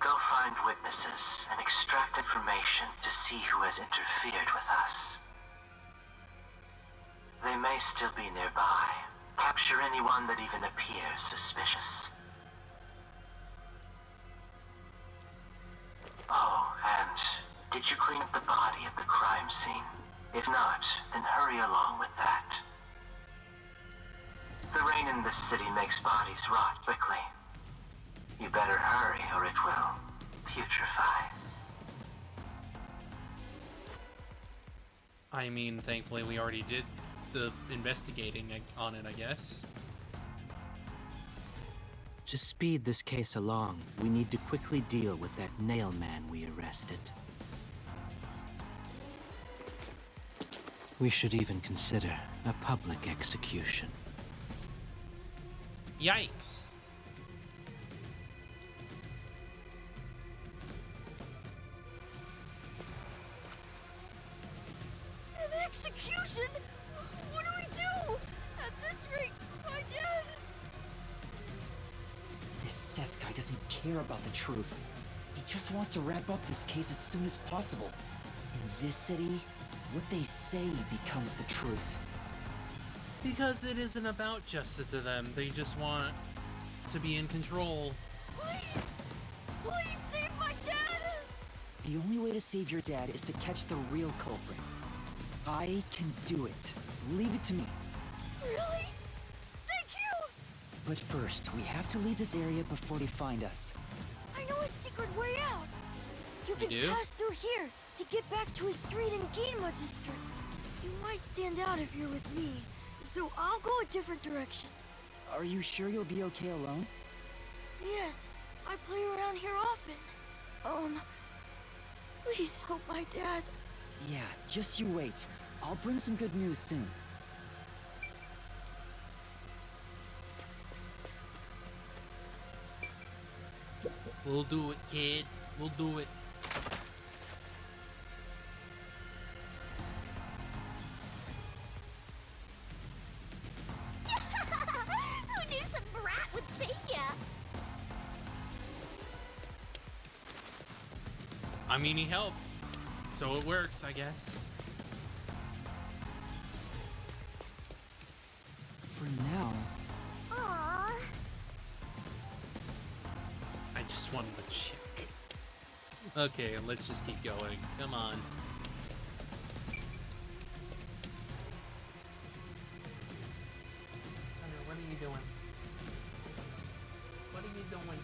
Go find witnesses and extract information to see who has interfered with us. They may still be nearby. Capture anyone that even appears suspicious. Oh, and did you clean up the body at the crime scene? If not, then hurry along with that. The rain in this city makes bodies rot quickly. You better hurry or it will putrefy. I mean, thankfully we already did the investigating on it, I guess. To speed this case along, we need to quickly deal with that nail man we arrested. We should even consider a public execution. Yikes. An execution? What do we do? At this rate, my dad... This Seth guy doesn't care about the truth. He just wants to wrap up this case as soon as possible. In this city, what they say becomes the truth. Because it isn't about justice to them. They just want to be in control. Please! Please save my dad! The only way to save your dad is to catch the real culprit. I can do it. Leave it to me. Really? Thank you! But first, we have to leave this area before they find us. I know a secret way out. You can do? pass through here to get back to a street in Ginma District. You might stand out if you're with me, so I'll go a different direction. Are you sure you'll be okay alone? Yes, I play around here often. Please help my dad. Yeah, just you wait. I'll bring some good news soon. We'll do it, kid. We'll do it. Who knew some brat would save ya? I mean, he helped. So it works, I guess. For now. Aww. I just wanted to check. Okay, let's just keep going. Come on. Hunter, what are you doing? What are you doing?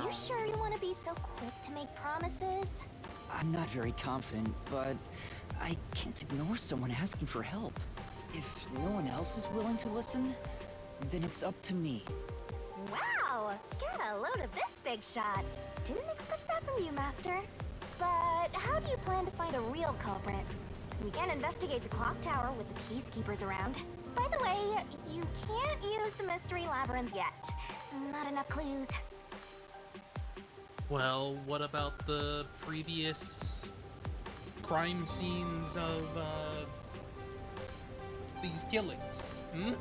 You sure you want to be so quick to make promises? I'm not very confident, but I can't ignore someone asking for help. If no one else is willing to listen, then it's up to me. Wow! Get a load of this big shot. Didn't expect that from you, Master. But how do you plan to find a real culprit? We can't investigate the clock tower with the peacekeepers around. By the way, you can't use the mystery labyrinth yet. Not enough clues. Well, what about the previous crime scenes of these killings? Wouldn't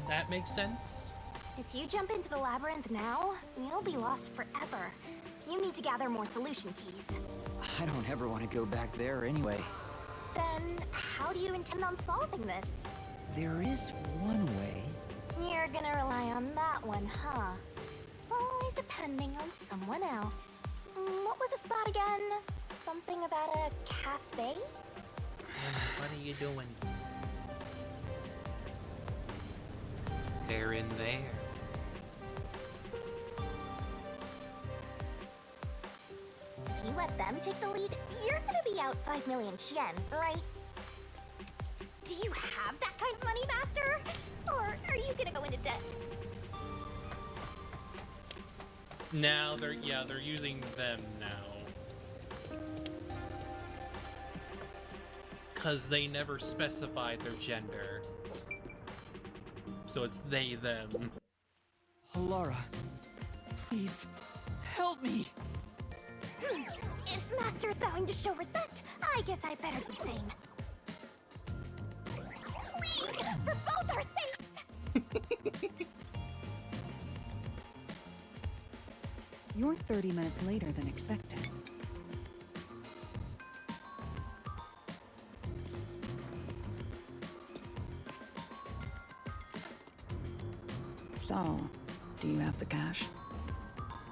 that make sense? If you jump into the labyrinth now, you'll be lost forever. You need to gather more solution keys. I don't ever want to go back there anyway. Then, how do you intend on solving this? There is one way. You're gonna rely on that one, huh? Always depending on someone else. What was the spot again? Something about a cafe? What are you doing? They're in there. If you let them take the lead, you're gonna be out 5 million yen, right? Do you have that kind of money, Master? Or are you gonna go into debt? Now they're using them now. Cause they never specified their gender. So it's they, them. Halara, please, help me! If Master's bowing to show respect, I guess I better do the same. Please, for both our sakes! You're 30 minutes later than expected. So, do you have the cash?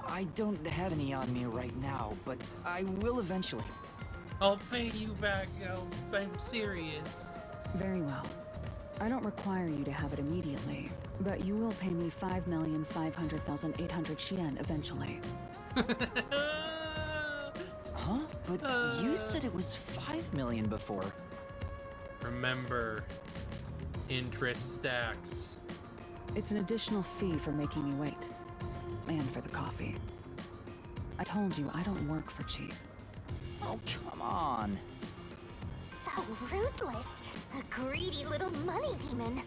I don't have any on me right now, but I will eventually. I'll pay you back. I'm serious. Very well. I don't require you to have it immediately, but you will pay me 5,500,800 yen eventually. Huh? But you said it was 5 million before. Remember, interest stacks. It's an additional fee for making me wait. And for the coffee. I told you I don't work for cheap. Oh, come on. So ruthless. A greedy little money demon.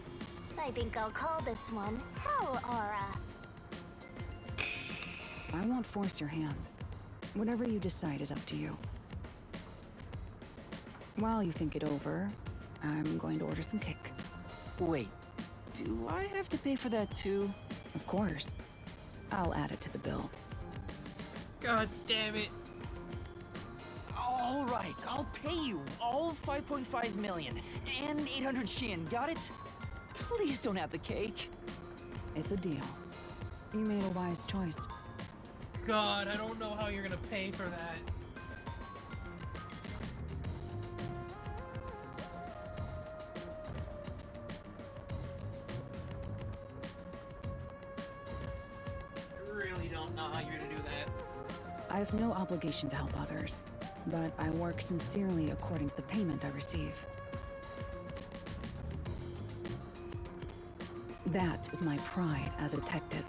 I think I'll call this one Hell Aura. I won't force your hand. Whatever you decide is up to you. While you think it over, I'm going to order some cake. Wait, do I have to pay for that too? Of course. I'll add it to the bill. God damn it. All right, I'll pay you all 5.5 million and 800 yen, got it? Please don't have the cake. It's a deal. You made a wise choice. God, I don't know how you're gonna pay for that. I really don't know how you're gonna do that. I have no obligation to help others, but I work sincerely according to the payment I receive. That is my pride as a detective.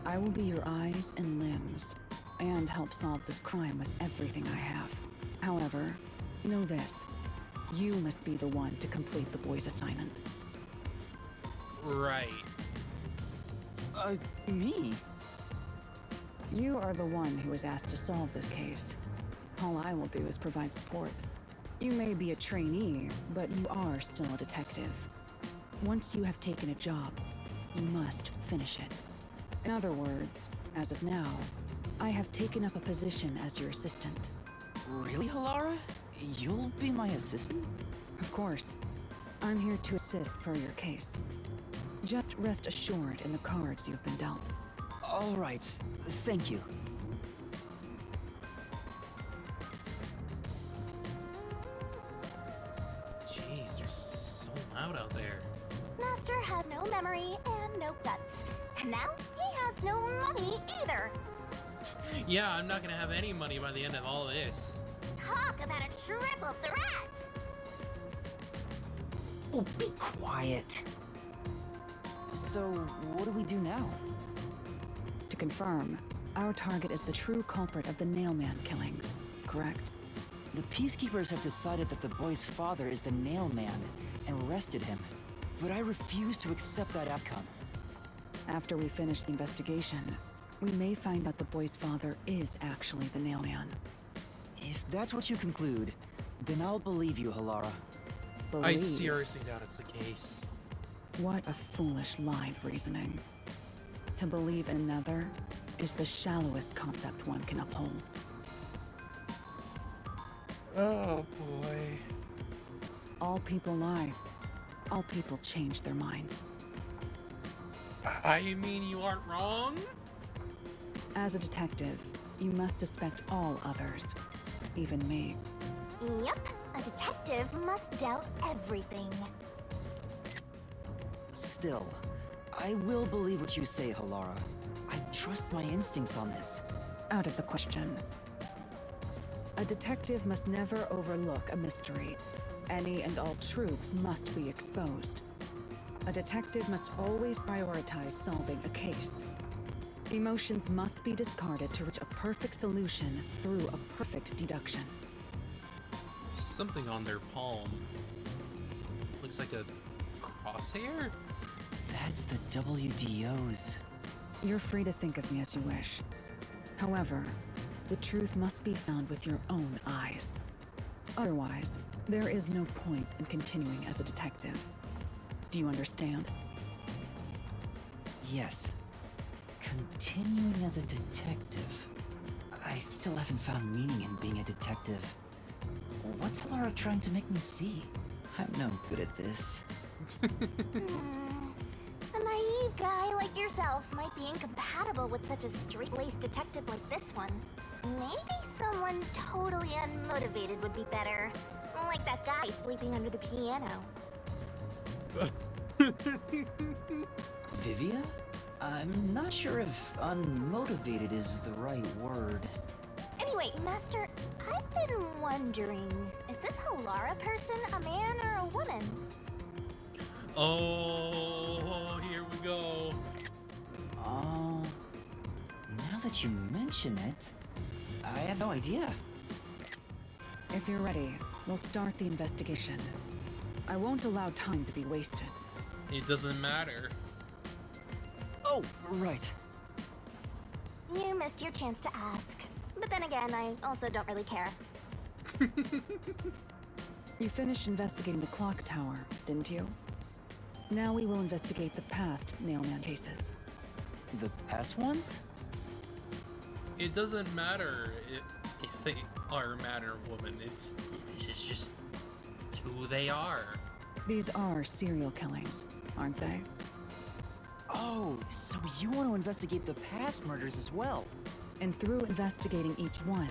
I will be your eyes and limbs, and help solve this crime with everything I have. However, know this. You must be the one to complete the boy's assignment. Right. Me? You are the one who was asked to solve this case. All I will do is provide support. You may be a trainee, but you are still a detective. Once you have taken a job, you must finish it. In other words, as of now, I have taken up a position as your assistant. Really, Halara? You'll be my assistant? Of course. I'm here to assist per your case. Just rest assured in the cards you've been dealt. All right. Thank you. Jeez, you're so loud out there. Master has no memory and no guts. And now he has no money either. Yeah, I'm not gonna have any money by the end of all this. Talk about a triple threat! Oh, be quiet. So, what do we do now? To confirm, our target is the true culprit of the Nailman killings, correct? The Peacekeepers have decided that the boy's father is the Nailman and arrested him, but I refuse to accept that outcome. After we finish the investigation, we may find out the boy's father is actually the Nailman. If that's what you conclude, then I'll believe you, Halara. I seriously doubt it's the case. What a foolish line of reasoning. To believe in another is the shallowest concept one can uphold. Oh boy. All people lie. All people change their minds. I mean, you aren't wrong? As a detective, you must suspect all others, even me. Yep, a detective must doubt everything. Still, I will believe what you say, Halara. I trust my instincts on this. Out of the question. A detective must never overlook a mystery. Any and all truths must be exposed. A detective must always prioritize solving a case. Emotions must be discarded to reach a perfect solution through a perfect deduction. Something on their palm. Looks like a crosshair? That's the WDOs. You're free to think of me as you wish. However, the truth must be found with your own eyes. Otherwise, there is no point in continuing as a detective. Do you understand? Yes. Continuing as a detective. I still haven't found meaning in being a detective. What's Halara trying to make me see? I'm no good at this. A naive guy like yourself might be incompatible with such a straight-laced detective like this one. Maybe someone totally unmotivated would be better. Like that guy sleeping under the piano. Vivia? I'm not sure if unmotivated is the right word. Anyway, Master, I've been wondering, is this Halara person a man or a woman? Oh, here we go. Now that you mention it, I have no idea. If you're ready, we'll start the investigation. I won't allow time to be wasted. It doesn't matter. Oh, right. You missed your chance to ask. But then again, I also don't really care. You finished investigating the clock tower, didn't you? Now we will investigate the past Nailman cases. The past ones? It doesn't matter if they are man or woman. It's just who they are. These are serial killings, aren't they? Oh, so you want to investigate the past murders as well? And through investigating each one,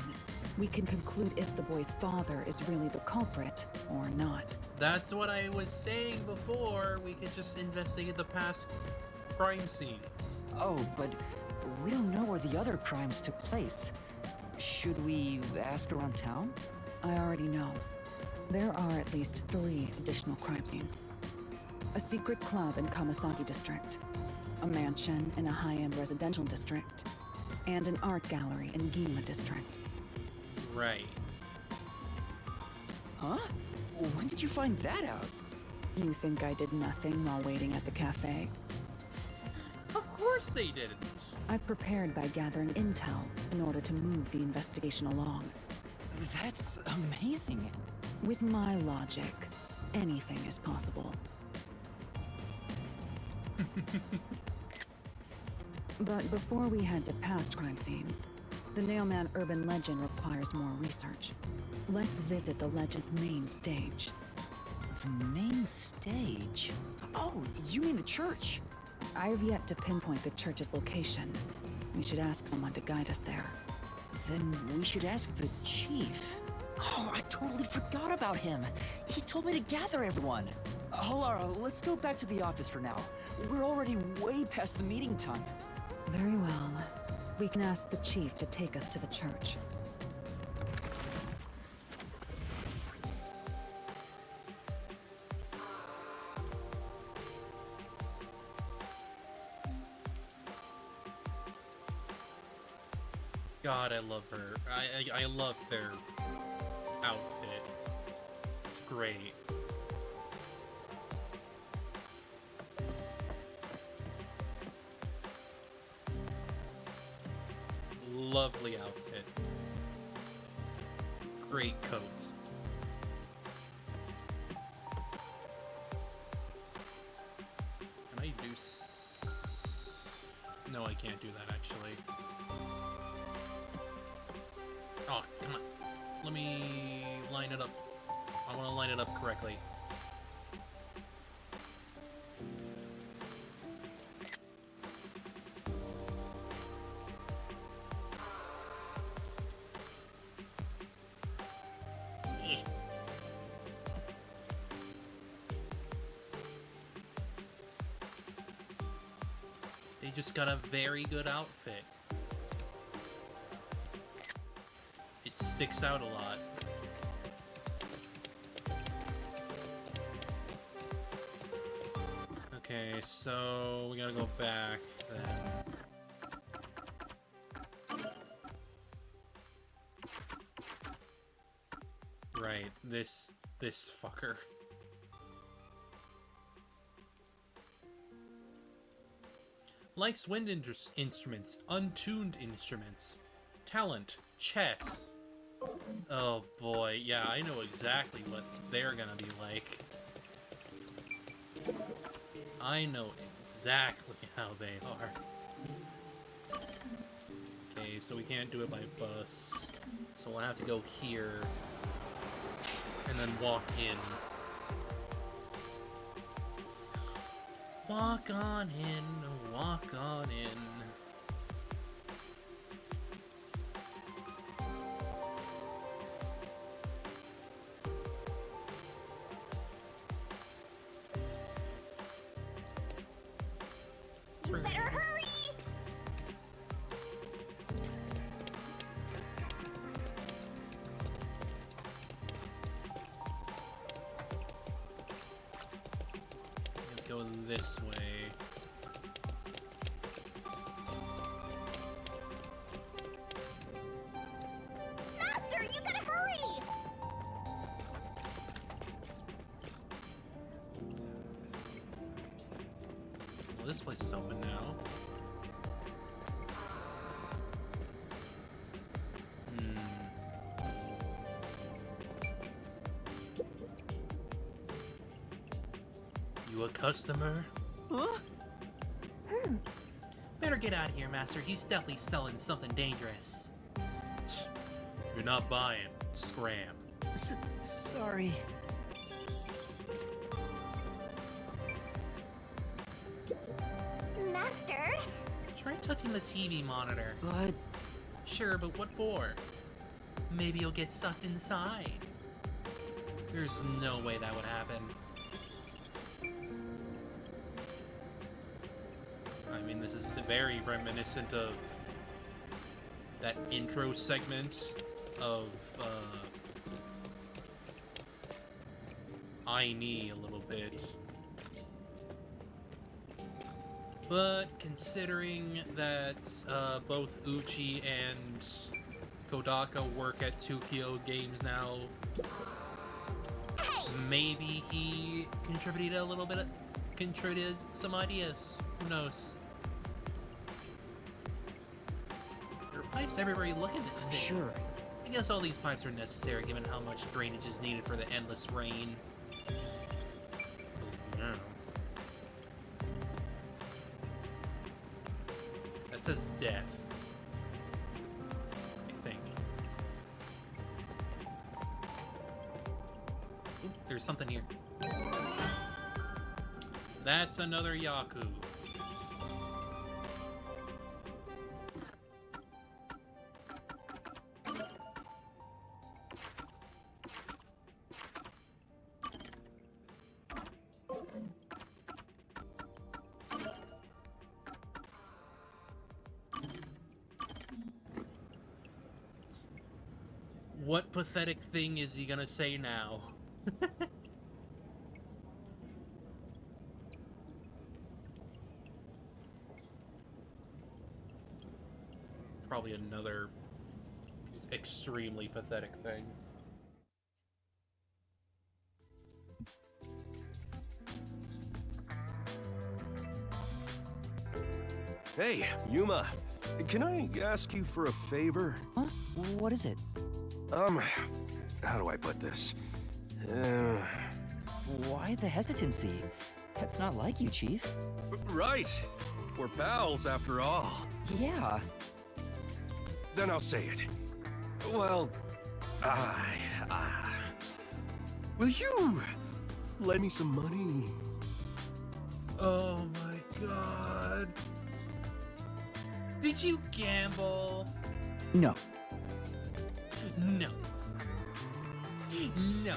we can conclude if the boy's father is really the culprit or not. That's what I was saying before. We could just investigate the past crime scenes. Oh, but we don't know where the other crimes took place. Should we ask around town? I already know. There are at least 3 additional crime scenes. A secret club in Kamasaki District, a mansion in a high-end residential district, and an art gallery in Ginma District. Right. Huh? When did you find that out? You think I did nothing while waiting at the cafe? Of course they didn't. I prepared by gathering intel in order to move the investigation along. That's amazing. With my logic, anything is possible. But before we head to past crime scenes, the Nailman urban legend requires more research. Let's visit the legend's main stage. The main stage? Oh, you mean the church? I have yet to pinpoint the church's location. We should ask someone to guide us there. Then we should ask the chief. Oh, I totally forgot about him. He told me to gather everyone. Halara, let's go back to the office for now. We're already way past the meeting time. Very well. We can ask the chief to take us to the church. God, I love her. I love their outfit. It's great. Lovely outfit. Great coats. Can I do No, I can't do that actually. Oh, come on. Let me line it up. I want to line it up correctly. They just got a very good outfit. It sticks out a lot. Okay, so we gotta go back then. Right, this fucker. Likes wind instruments, untuned instruments, talent, chess. Oh boy, yeah, I know exactly what they're gonna be like. I know exactly how they are. Okay, so we can't do it by bus. So we'll have to go here and then walk in. Walk on in, walk on in. You better hurry! Let's go this way. Master, you gotta hurry! Well, this place is open now. You a customer? Huh? Better get out of here, Master. He's definitely selling something dangerous. You're not buying. Scram. Sorry. faster. Try touching the TV monitor. But... Sure, but what for? Maybe you'll get sucked inside. There's no way that would happen. I mean, this is very reminiscent of that intro segment of I-Ni a little bit. But considering that both Uchi and Kodaka work at 2Kyo Games now, maybe he contributed a little bit, contributed some ideas. Who knows? There are pipes everywhere you look in this city. Sure. I guess all these pipes are necessary given how much drainage is needed for the endless rain. No. That says death. I think. Oop, there's something here. That's another Yaku. What pathetic thing is he gonna say now? Probably another extremely pathetic thing. Hey, Yuma. Can I ask you for a favor? Huh? What is it? How do I put this? Why the hesitancy? That's not like you, Chief. Right. We're pals, after all. Yeah. Then I'll say it. Well, will you lend me some money? Oh my god. Did you gamble? No. No. No.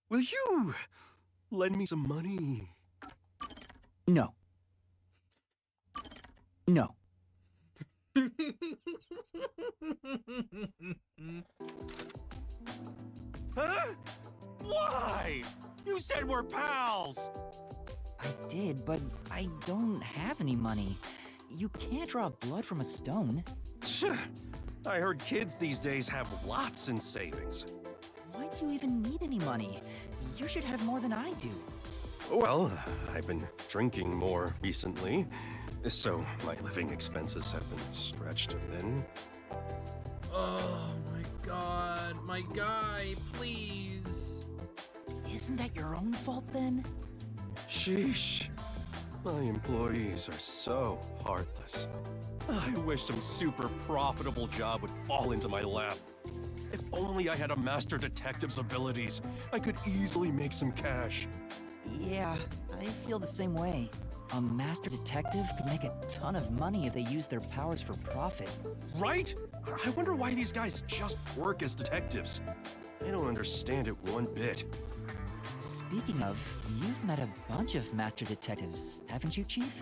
Will you lend me some money? No. No. Huh? Why? You said we're pals! I did, but I don't have any money. You can't draw blood from a stone. I heard kids these days have lots in savings. Why do you even need any money? You should have more than I do. Well, I've been drinking more recently, so my living expenses have been stretched thin. Oh my god, my guy, please. Isn't that your own fault then? Sheesh. My employees are so heartless. I wish some super profitable job would fall into my lap. If only I had a master detective's abilities, I could easily make some cash. Yeah, I feel the same way. A master detective could make a ton of money if they used their powers for profit. Right? I wonder why these guys just work as detectives. I don't understand it one bit. Speaking of, you've met a bunch of master detectives, haven't you, Chief?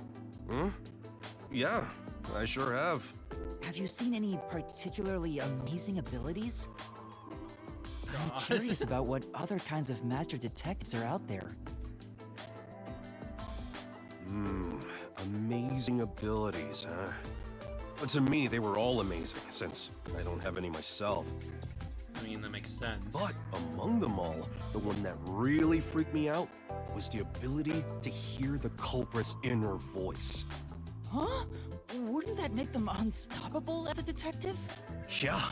Hmm? Yeah, I sure have. Have you seen any particularly amazing abilities? I'm curious about what other kinds of master detectives are out there. Amazing abilities, huh? But to me, they were all amazing, since I don't have any myself. I mean, that makes sense. But among them all, the one that really freaked me out was the ability to hear the culprit's inner voice. Huh? Wouldn't that make them unstoppable as a detective? Yeah,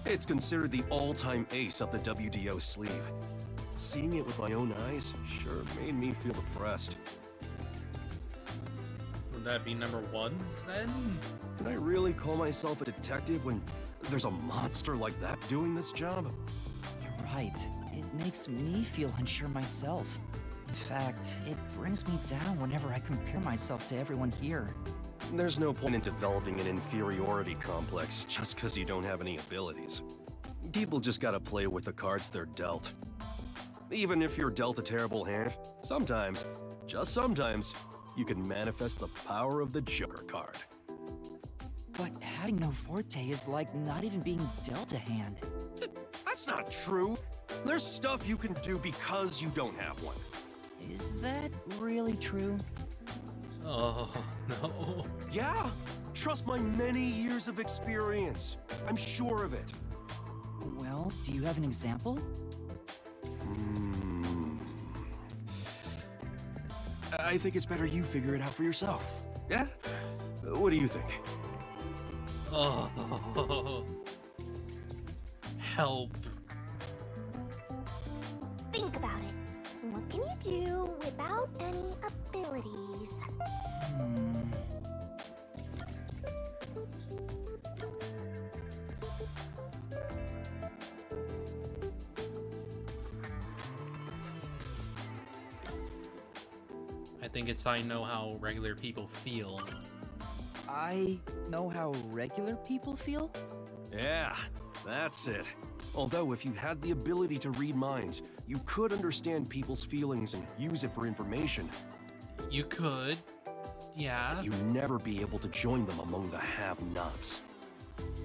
it's considered the all-time ace up the WDO sleeve. Seeing it with my own eyes sure made me feel depressed. Would that be number ones, then? Can I really call myself a detective when there's a monster like that doing this job? You're right. it makes me feel unsure myself. In fact, it brings me down whenever I compare myself to everyone here. There's no point in developing an inferiority complex just because you don't have any abilities. People just gotta play with the cards they're dealt. Even if you're dealt a terrible hand, sometimes, just sometimes, you can manifest the power of the Joker card. But having no forte is like not even being dealt a hand. That's not true. There's stuff you can do because you don't have one. Is that really true? Oh, no. Yeah, trust my many years of experience. I'm sure of it. Well, do you have an example? I think it's better you figure it out for yourself. Yeah? What do you think? Oh. Help. Think about it. What can you do without any abilities? I think it's I know how regular people feel. I know how regular people feel? Yeah, that's it. Although if you had the ability to read minds, you could understand people's feelings and use it for information. You could, yeah. But you'd never be able to join them among the have-nots.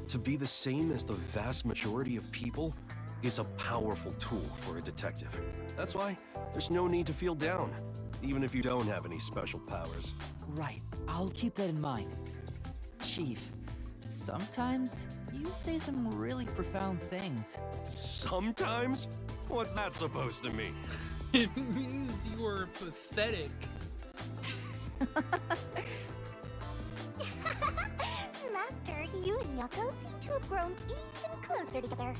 To be the same as the vast majority of people is a powerful tool for a detective. That's why there's no need to feel down, even if you don't have any special powers. Right, I'll keep that in mind. Chief, sometimes you say some really profound things. Sometimes? What's that supposed to mean? It means you are pathetic. Master, you and Yako seem to have grown even closer together.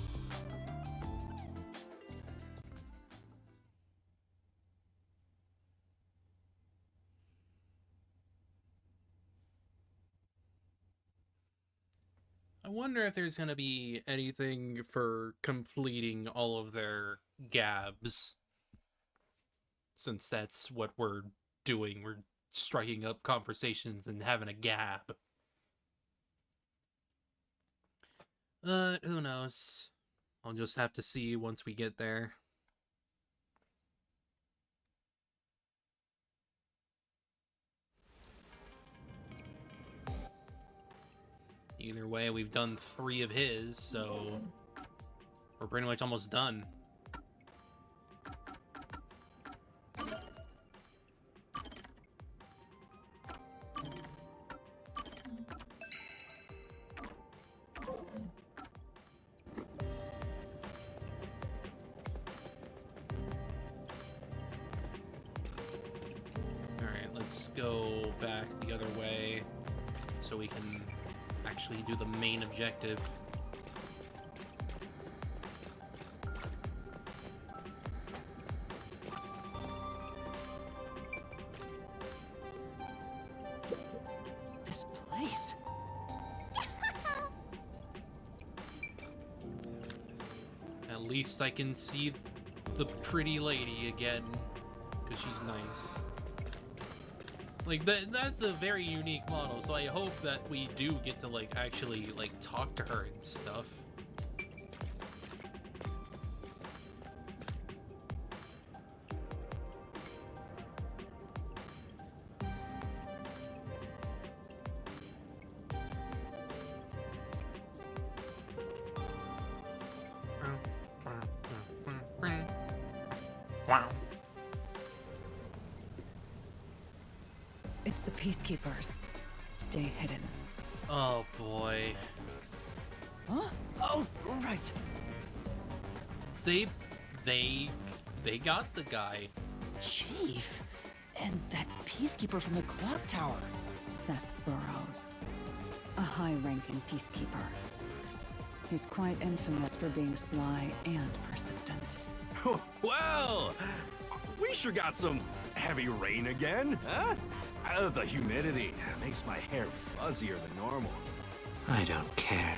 I wonder if there's gonna be anything for completing all of their gabs. Since that's what we're doing. We're striking up conversations and having a gab. Who knows? I'll just have to see once we get there. Either way, we've done 3 of his, so we're pretty much almost done. Alright, let's go back the other way so we can actually do the main objective. This place. At least I can see the pretty lady again, because she's nice. Like, that's a very unique model, so I hope that we do get to, like, actually, like, talk to her and stuff. Wow. It's the Peacekeepers. Stay hidden. Oh boy. Huh? Oh, right. They got the guy. Chief, and that Peacekeeper from the clock tower. Seth Burrows. A high-ranking Peacekeeper. He's quite infamous for being sly and persistent. Well, we sure got some heavy rain again, huh? The humidity makes my hair fuzzier than normal. I don't care.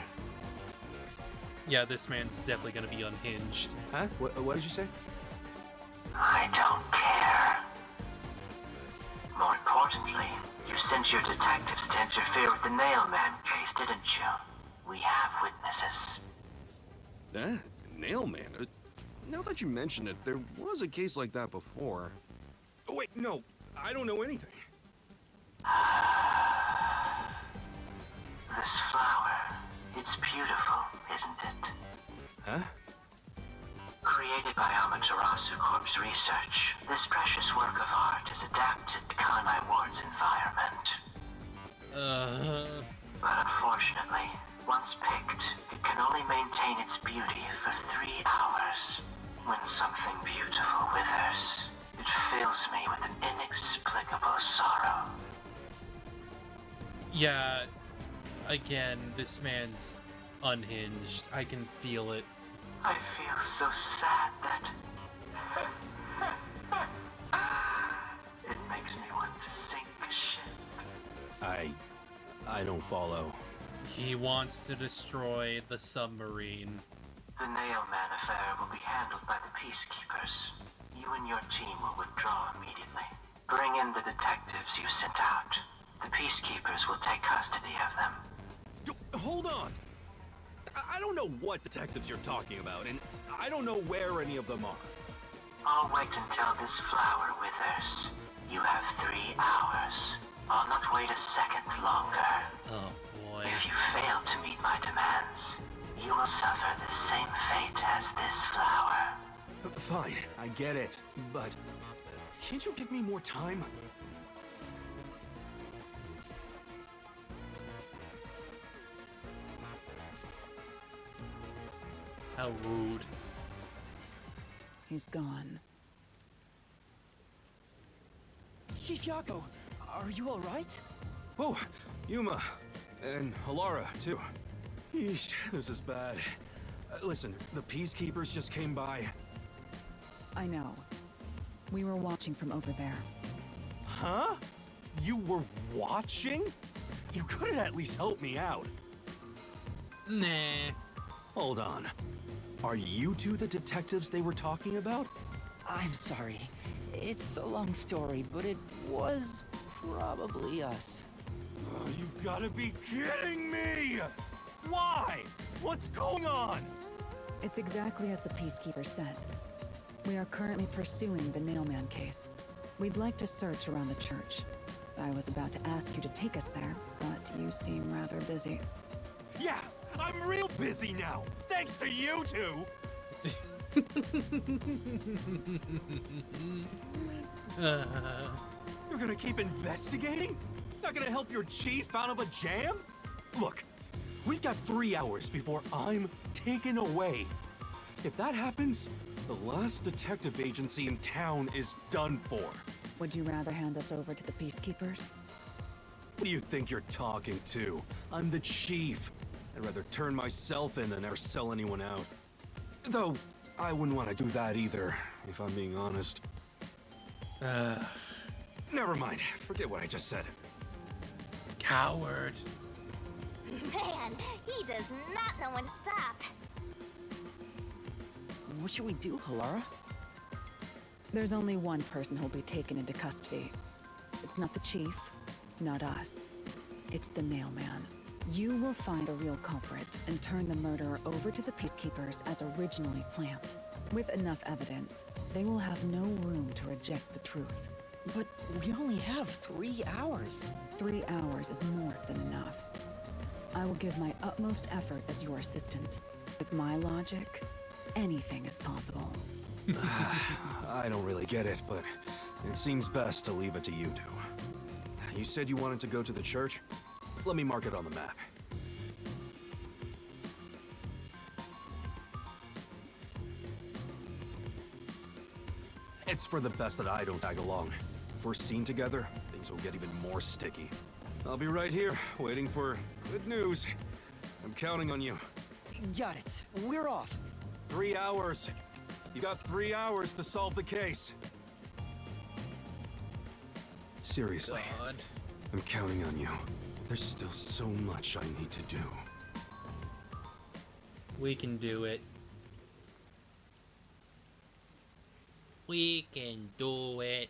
Yeah, this man's definitely gonna be unhinged. Huh? What did you say? I don't care. More importantly, you sent your detectives to interfere with the Nailman case, didn't you? We have witnesses. Nailman? Now that you mention it, there was a case like that before. Oh, wait, no. I don't know anything. This flower, it's beautiful, isn't it? Huh? Created by Amaterasu Corp's research, this precious work of art is adapted to Kanai Ward's environment. But unfortunately, once picked, it can only maintain its beauty for 3 hours. When something beautiful withers, it fills me with an inexplicable sorrow. Yeah, again, this man's unhinged. I can feel it. I feel so sad that it makes me want to sink a ship. I don't follow. He wants to destroy the submarine. The Nailman affair will be handled by the Peacekeepers. You and your team will withdraw immediately. Bring in the detectives you sent out. The Peacekeepers will take custody of them. Hold on! I don't know what detectives you're talking about, and I don't know where any of them are. I'll wait until this flower withers. You have 3 hours. I'll not wait a second longer. Oh boy. If you fail to meet my demands, you will suffer the same fate as this flower. Fine, I get it, but can't you give me more time? How rude. He's gone. Chief Yako, are you all right? Oh, Yuma, and Halara, too. Yeesh, this is bad. Listen, the Peacekeepers just came by. I know. We were watching from over there. Huh? You were watching? You couldn't at least help me out. Nah. Hold on. Are you two the detectives they were talking about? I'm sorry. It's a long story, but it was probably us. Oh, you gotta be kidding me! Why? What's going on? It's exactly as the Peacekeeper said. We are currently pursuing the Nailman case. We'd like to search around the church. I was about to ask you to take us there, but you seem rather busy. Yeah, I'm real busy now, thanks to you two! You're gonna keep investigating? Not gonna help your chief out of a jam? Look, we've got 3 hours before I'm taken away. If that happens, the last detective agency in town is done for. Would you rather hand us over to the Peacekeepers? What do you think you're talking to? I'm the chief. I'd rather turn myself in than ever sell anyone out. Though, I wouldn't want to do that either, if I'm being honest. Never mind. Forget what I just said. Coward. Man, he does not know when to stop. What should we do, Halara? There's only one person who'll be taken into custody. It's not the chief, not us. It's the Nailman. You will find a real culprit and turn the murderer over to the Peacekeepers as originally planned. With enough evidence, they will have no room to reject the truth. But we only have 3 hours. 3 hours is more than enough. I will give my utmost effort as your assistant. With my logic, anything is possible. I don't really get it, but it seems best to leave it to you two. You said you wanted to go to the church? Let me mark it on the map. It's for the best that I don't tag along. If we're seen together, things will get even more sticky. I'll be right here, waiting for good news. I'm counting on you. Got it. We're off. 3 hours. You got 3 hours to solve the case. Seriously. God. I'm counting on you. There's still so much I need to do. We can do it. We can do it.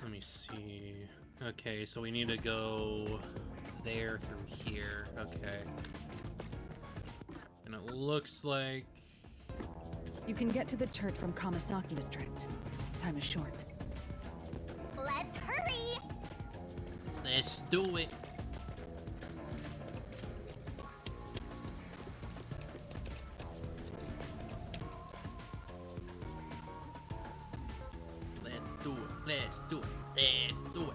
Let me see. Okay, so we need to go there through here. Okay. And it looks like... You can get to the church from Kamasaki District. Time is short. Let's hurry! Let's do it. Let's do it. Let's do it. Let's do it.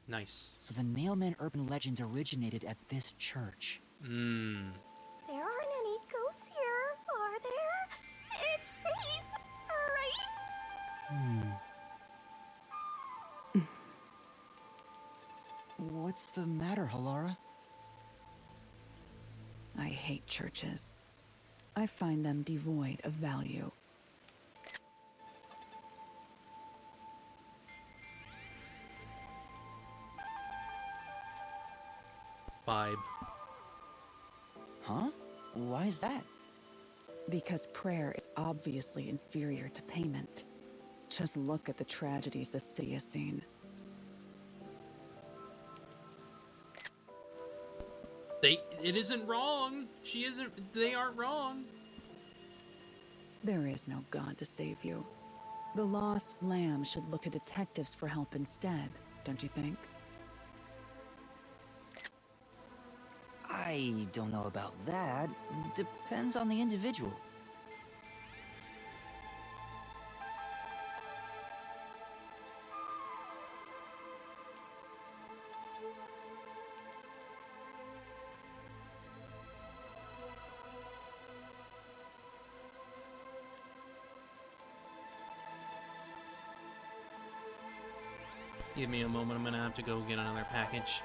Nice. So the Nailman urban legend originated at this church. Mmm. There aren't any ghosts here, are there? It's safe, right? What's the matter, Halara? I hate churches. I find them devoid of value. Vibe. Huh? Why is that? Because prayer is obviously inferior to payment. Just look at the tragedies the city has seen. It isn't wrong. They aren't wrong. There is no God to save you. The lost lamb should look to detectives for help instead, don't you think? I don't know about that. Depends on the individual. Give me a moment, I'm gonna have to go get another package.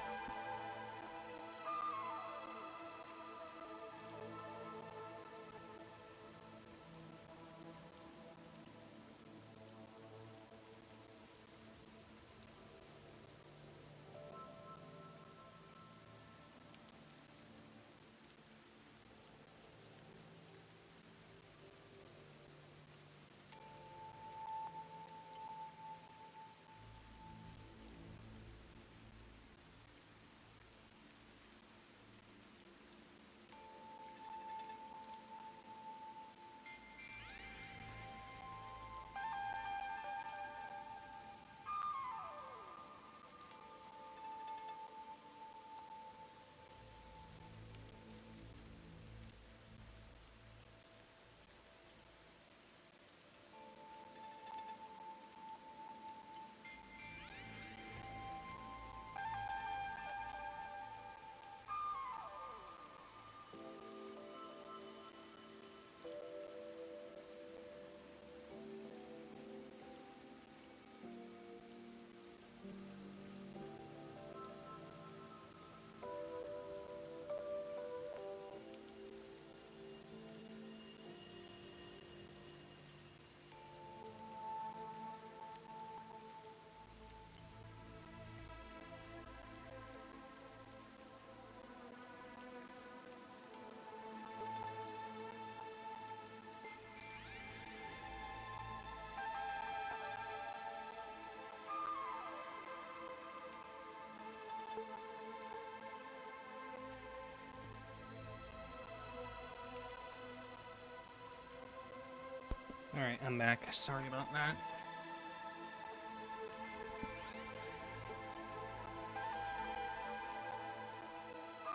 Alright, I'm back. Sorry about that.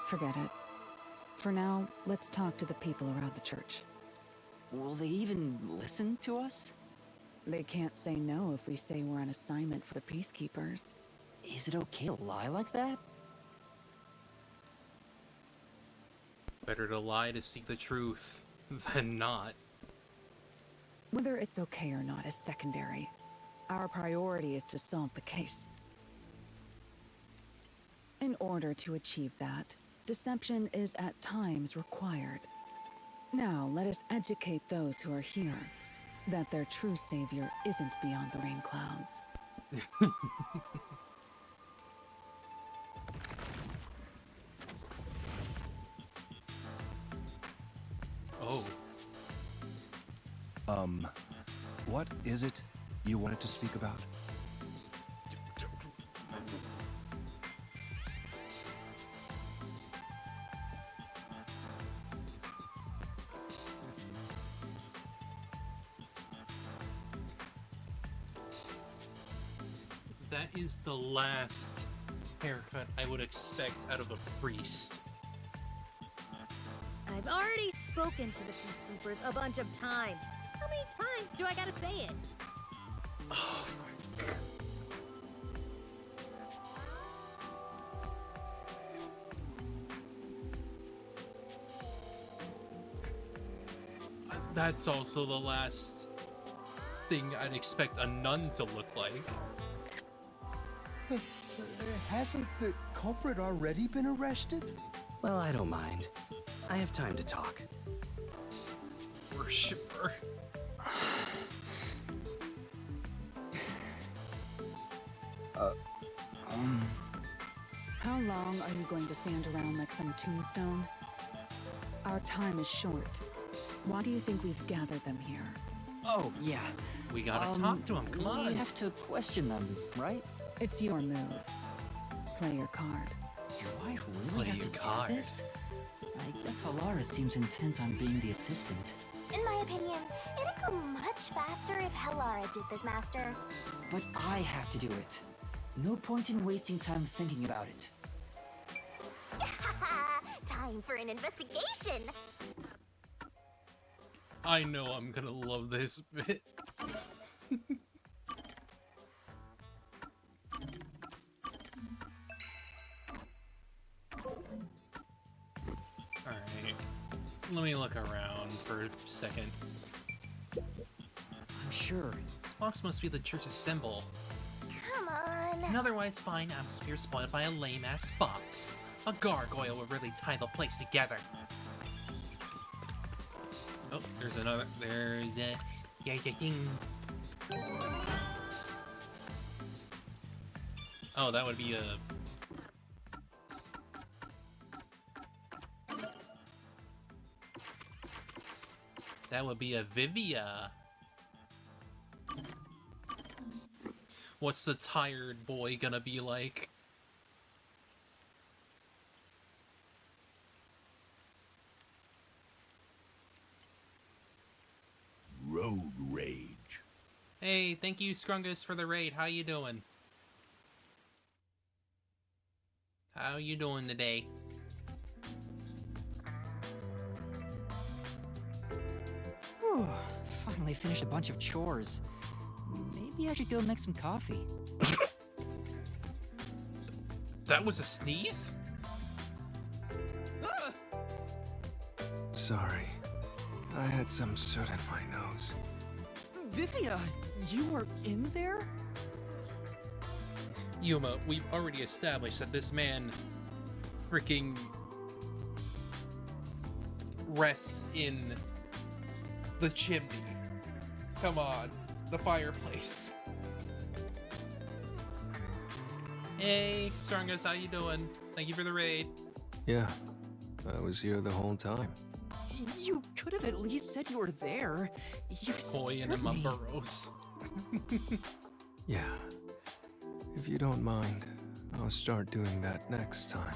Forget it. For now, let's talk to the people around the church. Will they even listen to us? They can't say no if we say we're on assignment for the Peacekeepers. Is it okay to lie like that? Better to lie to seek the truth than not. Whether it's okay or not is secondary. Our priority is to solve the case. In order to achieve that, deception is at times required. Now, let us educate those who are here that their true savior isn't beyond the rain clouds. Oh. What is it you wanted to speak about? That is the last haircut I would expect out of a priest. I've already spoken to the Peacekeepers a bunch of times. How many times do I gotta say it? Oh my god. That's also the last thing I'd expect a nun to look like. Hasn't the culprit already been arrested? Well, I don't mind. I have time to talk. Worshipper. How long are you going to stand around like some tombstone? Our time is short. Why do you think we've gathered them here? Oh, yeah. We gotta talk to him, come on. We have to question them, right? It's your move. Play your card. Do I really Play have your to card. do this? I guess Halara seems intent on being the assistant. In my opinion, it'd go much faster if Helara did this, Master. But I have to do it. No point in wasting time thinking about it. Time for an investigation! I know I'm gonna love this bit. Alright. Let me look around for a second. I'm sure. This box must be the church's symbol. Come on! An otherwise fine atmosphere spoiled by a lame-ass fox. A gargoyle would really tie the place together. Oh, there's another. There's a. Yeah. Oh, that would be a. That would be a Vivia. What's the tired boy gonna be like? Road rage. Hey, thank you, Scrungus, for the raid. How you doing? How you doing today? Whew, finally finished a bunch of chores. Maybe I should go make some coffee. That was a sneeze? Sorry. I had some soot in my nose. Vivia, you were in there? Yuma, we've already established that this man freaking rests in the chimney. Come on, the fireplace. Hey, Strongest, how you doing? Thank you for the raid. Yeah, I was here the whole time. You could have at least said you were there. You Toying in my burrows. Yeah. If you don't mind, I'll start doing that next time.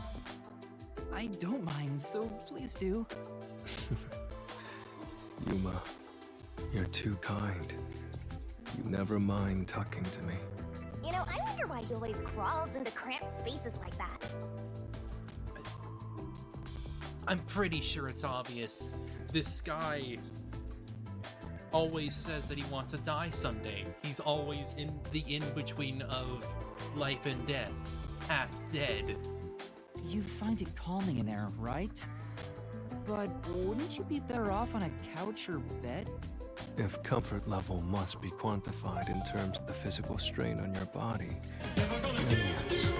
I don't mind, so please do. Yuma, you're too kind. You never mind talking to me. You know, I wonder why he always crawls into cramped spaces like that. I'm pretty sure it's obvious. This guy always says that he wants to die someday. He's always in the in-between of life and death, half dead. You find it calming in there, right? But wouldn't you be better off on a couch or bed? If comfort level must be quantified in terms of the physical strain on your body, then yes.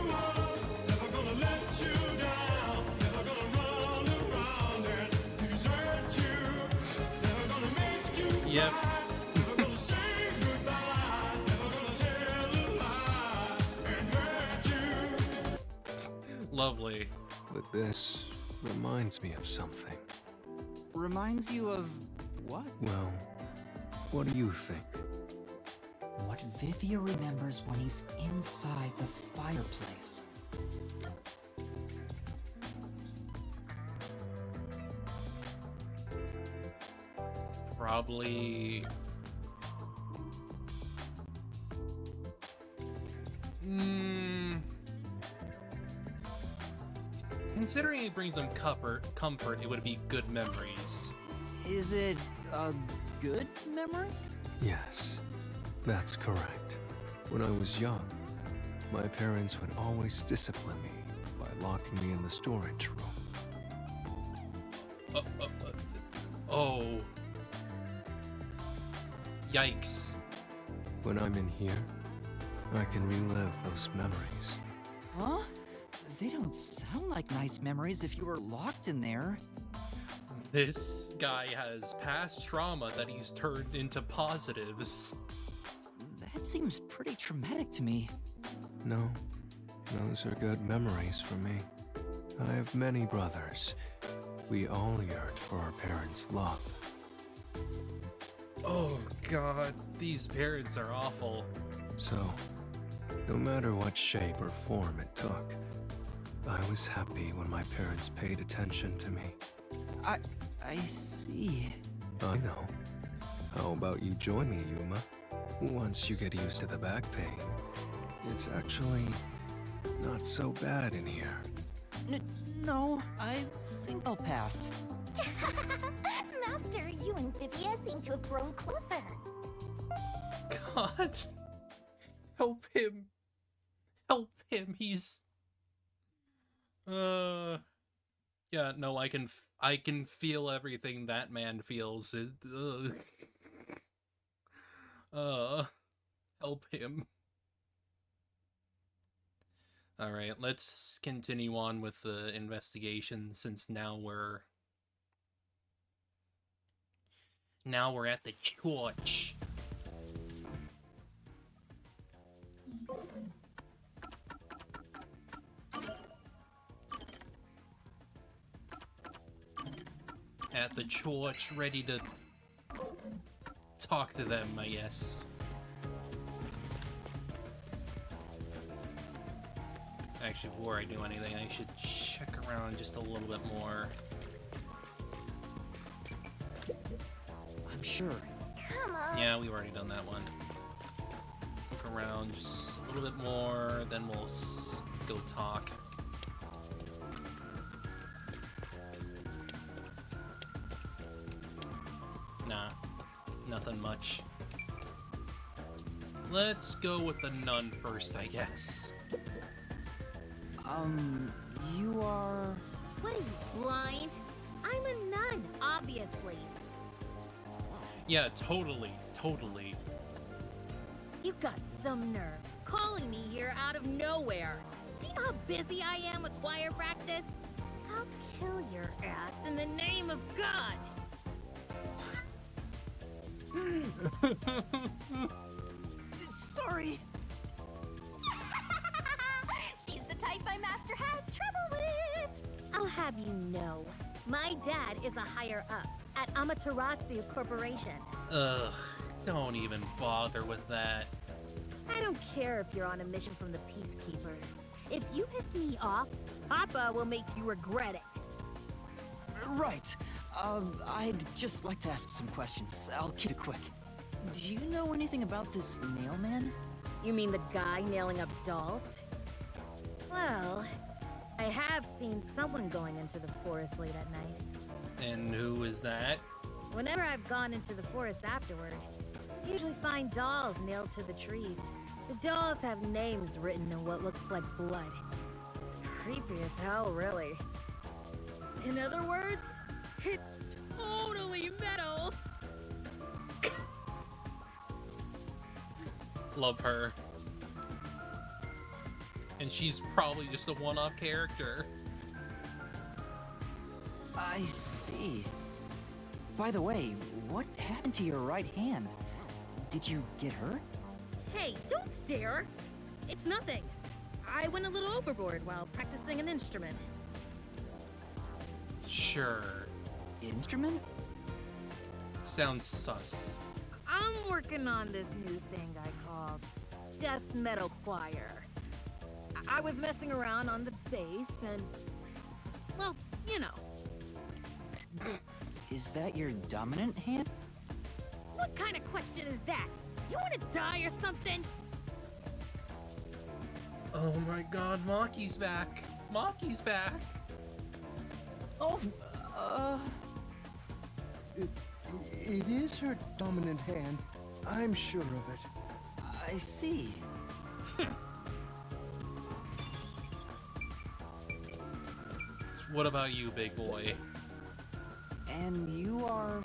Yep. Lovely. But this reminds me of something. Reminds you of what? Well, what do you think? What Vivia remembers when he's inside the fireplace. Probably... Considering it brings them comfort, it would be good memories. Is it a good memory? Yes, that's correct. When I was young, my parents would always discipline me by locking me in the storage room. Oh. Yikes. When I'm in here, I can relive those memories. Huh? They don't sound like nice memories if you were locked in there. This guy has past trauma that he's turned into positives. That seems pretty traumatic to me. No, those are good memories for me. I have many brothers. We all yearned for our parents' love. Oh god, these parents are awful. So, no matter what shape or form it took, I was happy when my parents paid attention to me. I see. I know. How about you join me, Yuma? Once you get used to the back pain, it's actually not so bad in here. No, I think I'll pass. Master, you and Vivia seem to have grown closer. God. Help him. Help him. He's... Yeah, no, I can feel everything that man feels. Help him. Alright, let's continue on with the investigation since now we're at the church. At the church, ready to talk to them, I guess. Actually, before I do anything, I should check around just a little bit more. I'm sure. Come on. Yeah, we've already done that one. Let's look around just a little bit more, then we'll go talk. Nah, nothing much. Let's go with the nun first, I guess. You are... What are you, blind? I'm a nun, obviously. Yeah, totally. You got some nerve, calling me here out of nowhere. Do you know how busy I am with choir practice? I'll kill your ass in the name of God! Sorry. She's the type my master has trouble with. I'll have you know, my dad is a higher up at Amaterasu Corporation. Ugh, don't even bother with that. I don't care if you're on a mission from the Peacekeepers. If you piss me off, Papa will make you regret it. Right. I'd just like to ask some questions. I'll keep it quick. Do you know anything about this nail man? You mean the guy nailing up dolls? Well, I have seen someone going into the forest late at night. And who is that? Whenever I've gone into the forest afterward, I usually find dolls nailed to the trees. The dolls have names written in what looks like blood. It's creepy as hell, really. In other words, it's totally metal! Love her. And she's probably just a one-off character. I see. By the way, what happened to your right hand? Did you get hurt? Hey, don't stare! It's nothing. I went a little overboard while practicing an instrument. Sure. Instrument? Sounds sus. I'm working on this new thing I call Death Metal Choir. I was messing around on the bass and, well, you know. Is that your dominant hand? What kind of question is that? You want to die or something? Oh my god, Maki's back. Maki's back. Oh, It is her dominant hand. I'm sure of it. I see. What about you, big boy? And you are...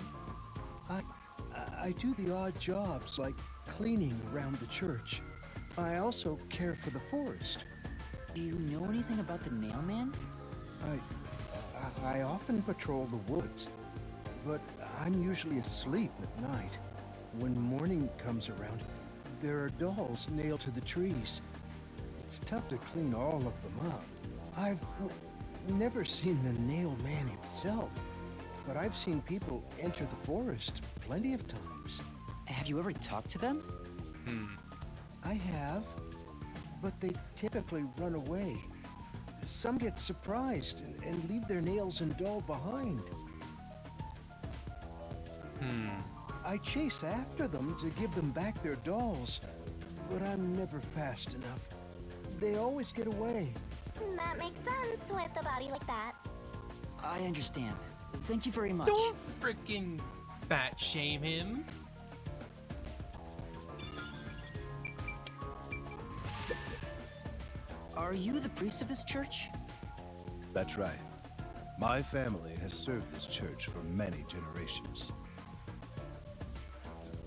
I do the odd jobs, like cleaning around the church. I also care for the forest. Do you know anything about the Nailman? I often patrol the woods, but I'm usually asleep at night. When morning comes around, there are dolls nailed to the trees. It's tough to clean all of them up. I've never seen the Nailman himself, but I've seen people enter the forest plenty of times. Have you ever talked to them? I have, but they typically run away. Some get surprised and leave their nails and doll behind. I chase after them to give them back their dolls, but I'm never fast enough. They always get away. That makes sense with a body like that. I understand. Thank you very much. Don't freaking fat shame him. Are you the priest of this church? That's right. My family has served this church for many generations.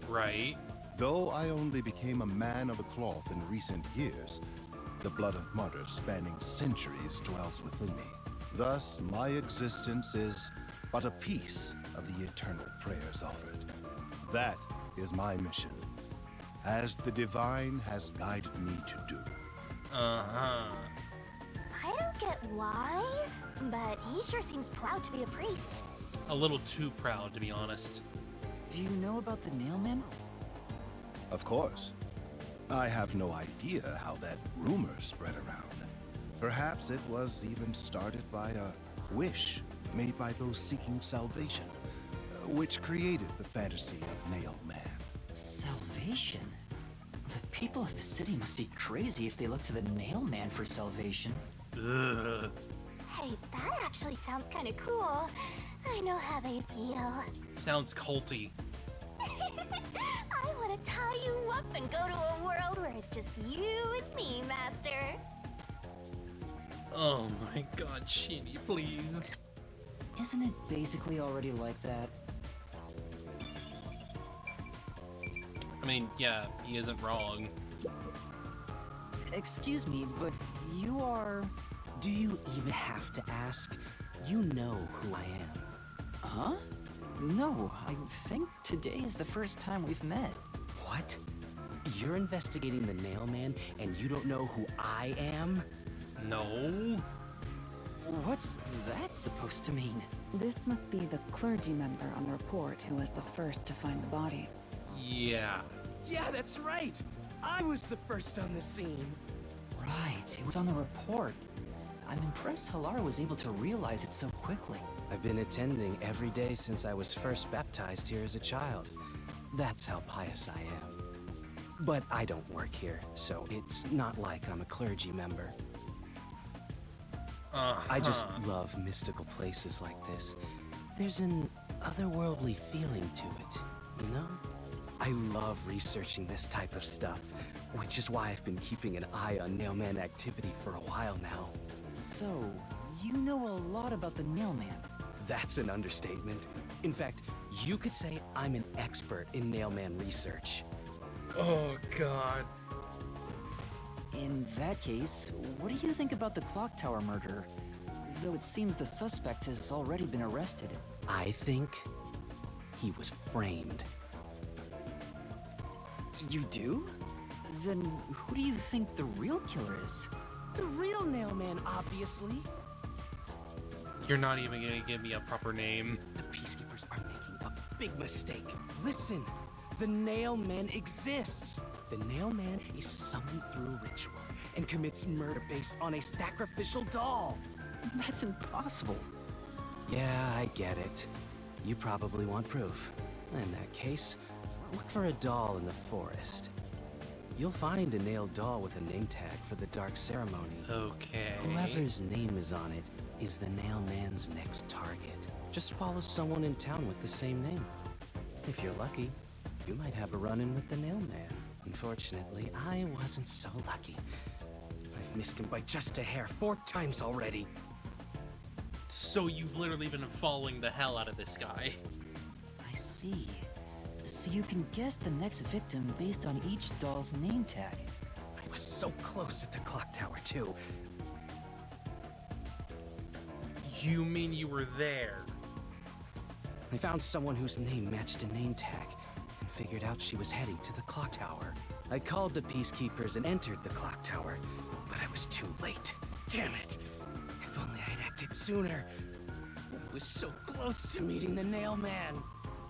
Right. Though I only became a man of the cloth in recent years, the blood of martyrs spanning centuries dwells within me. Thus, my existence is but a piece of the eternal prayers offered. That is my mission, as the divine has guided me to do. I don't get why, but he sure seems proud to be a priest. A little too proud, to be honest. Do you know about the Nailman? Of course. I have no idea how that rumor spread around. Perhaps it was even started by a wish made by those seeking salvation, which created the fantasy of Nailman. Salvation? The people of the city must be crazy if they look to the Nailman for salvation. Ugh. Hey, that actually sounds kind of cool. I know how they feel. Sounds culty. I want to tie you up and go to a world where it's just you and me, Master. Oh my god, Shinny, please. Isn't it basically already like that? I mean, yeah, he isn't wrong. Excuse me, but you are... Do you even have to ask? You know who I am. Huh? No, I think today is the first time we've met. What? You're investigating the Nailman and you don't know who I am? No. What's that supposed to mean? This must be the clergy member on the report who was the first to find the body. Yeah. Yeah, that's right. I was the first on the scene. Right, it was on the report. I'm impressed Halar was able to realize it so quickly. I've been attending every day since I was first baptized here as a child. That's how pious I am. But I don't work here, so it's not like I'm a clergy member. I just love mystical places like this. There's an otherworldly feeling to it, you know? I love researching this type of stuff, which is why I've been keeping an eye on Nailman activity for a while now. So, you know a lot about the Nailman. That's an understatement. In fact, you could say I'm an expert in Nailman research. Oh, God. In that case, what do you think about the clock tower murder? Though it seems the suspect has already been arrested. I think he was framed. You do? Then who do you think the real killer is? The real Nailman, obviously. You're not even gonna give me a proper name. The Peacekeepers are making a big mistake. Listen, the Nailman exists. The Nailman is summoned through ritual and commits murder based on a sacrificial doll. That's impossible. Yeah, I get it. You probably want proof. In that case, look for a doll in the forest. You'll find a nailed doll with a name tag for the Dark Ceremony. Okay. Whoever's name is on it is the Nailman's next target. Just follow someone in town with the same name. If you're lucky, you might have a run-in with the Nailman. Unfortunately, I wasn't so lucky. I've missed him by just a hair 4 times already. So you've literally been following the hell out of this guy. I see. So you can guess the next victim based on each doll's name tag. I was so close at the clock tower, too. You mean you were there? I found someone whose name matched a name tag and figured out she was heading to the clock tower. I called the Peacekeepers and entered the clock tower, but I was too late. Damn it! If only I'd acted sooner. I was so close to meeting the Nailman.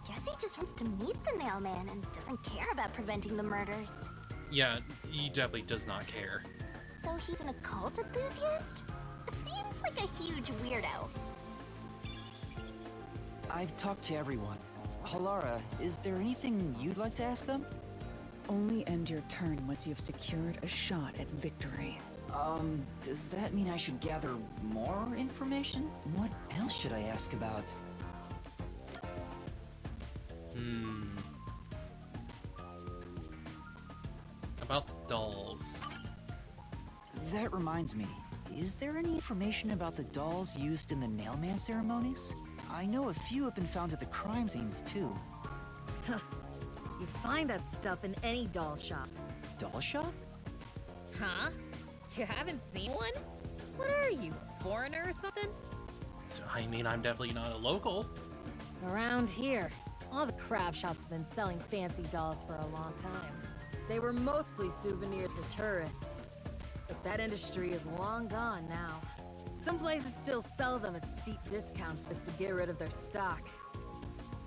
Guess he just wants to meet the Nailman and doesn't care about preventing the murders. Yeah, he definitely does not care. So he's an occult enthusiast? Seems like a huge weirdo. I've talked to everyone. Halara, is there anything you'd like to ask them? Only end your turn once you've secured a shot at victory. Does that mean I should gather more information? What else should I ask about? About the dolls. That reminds me. Is there any information about the dolls used in the Nailman ceremonies? I know a few have been found at the crime scenes, too. You find that stuff in any doll shop. Doll shop? Huh? You haven't seen one? What are you, foreigner or something? I mean, I'm definitely not a local. Around here, all the craft shops have been selling fancy dolls for a long time. They were mostly souvenirs for tourists. But that industry is long gone now. Some places still sell them at steep discounts just to get rid of their stock.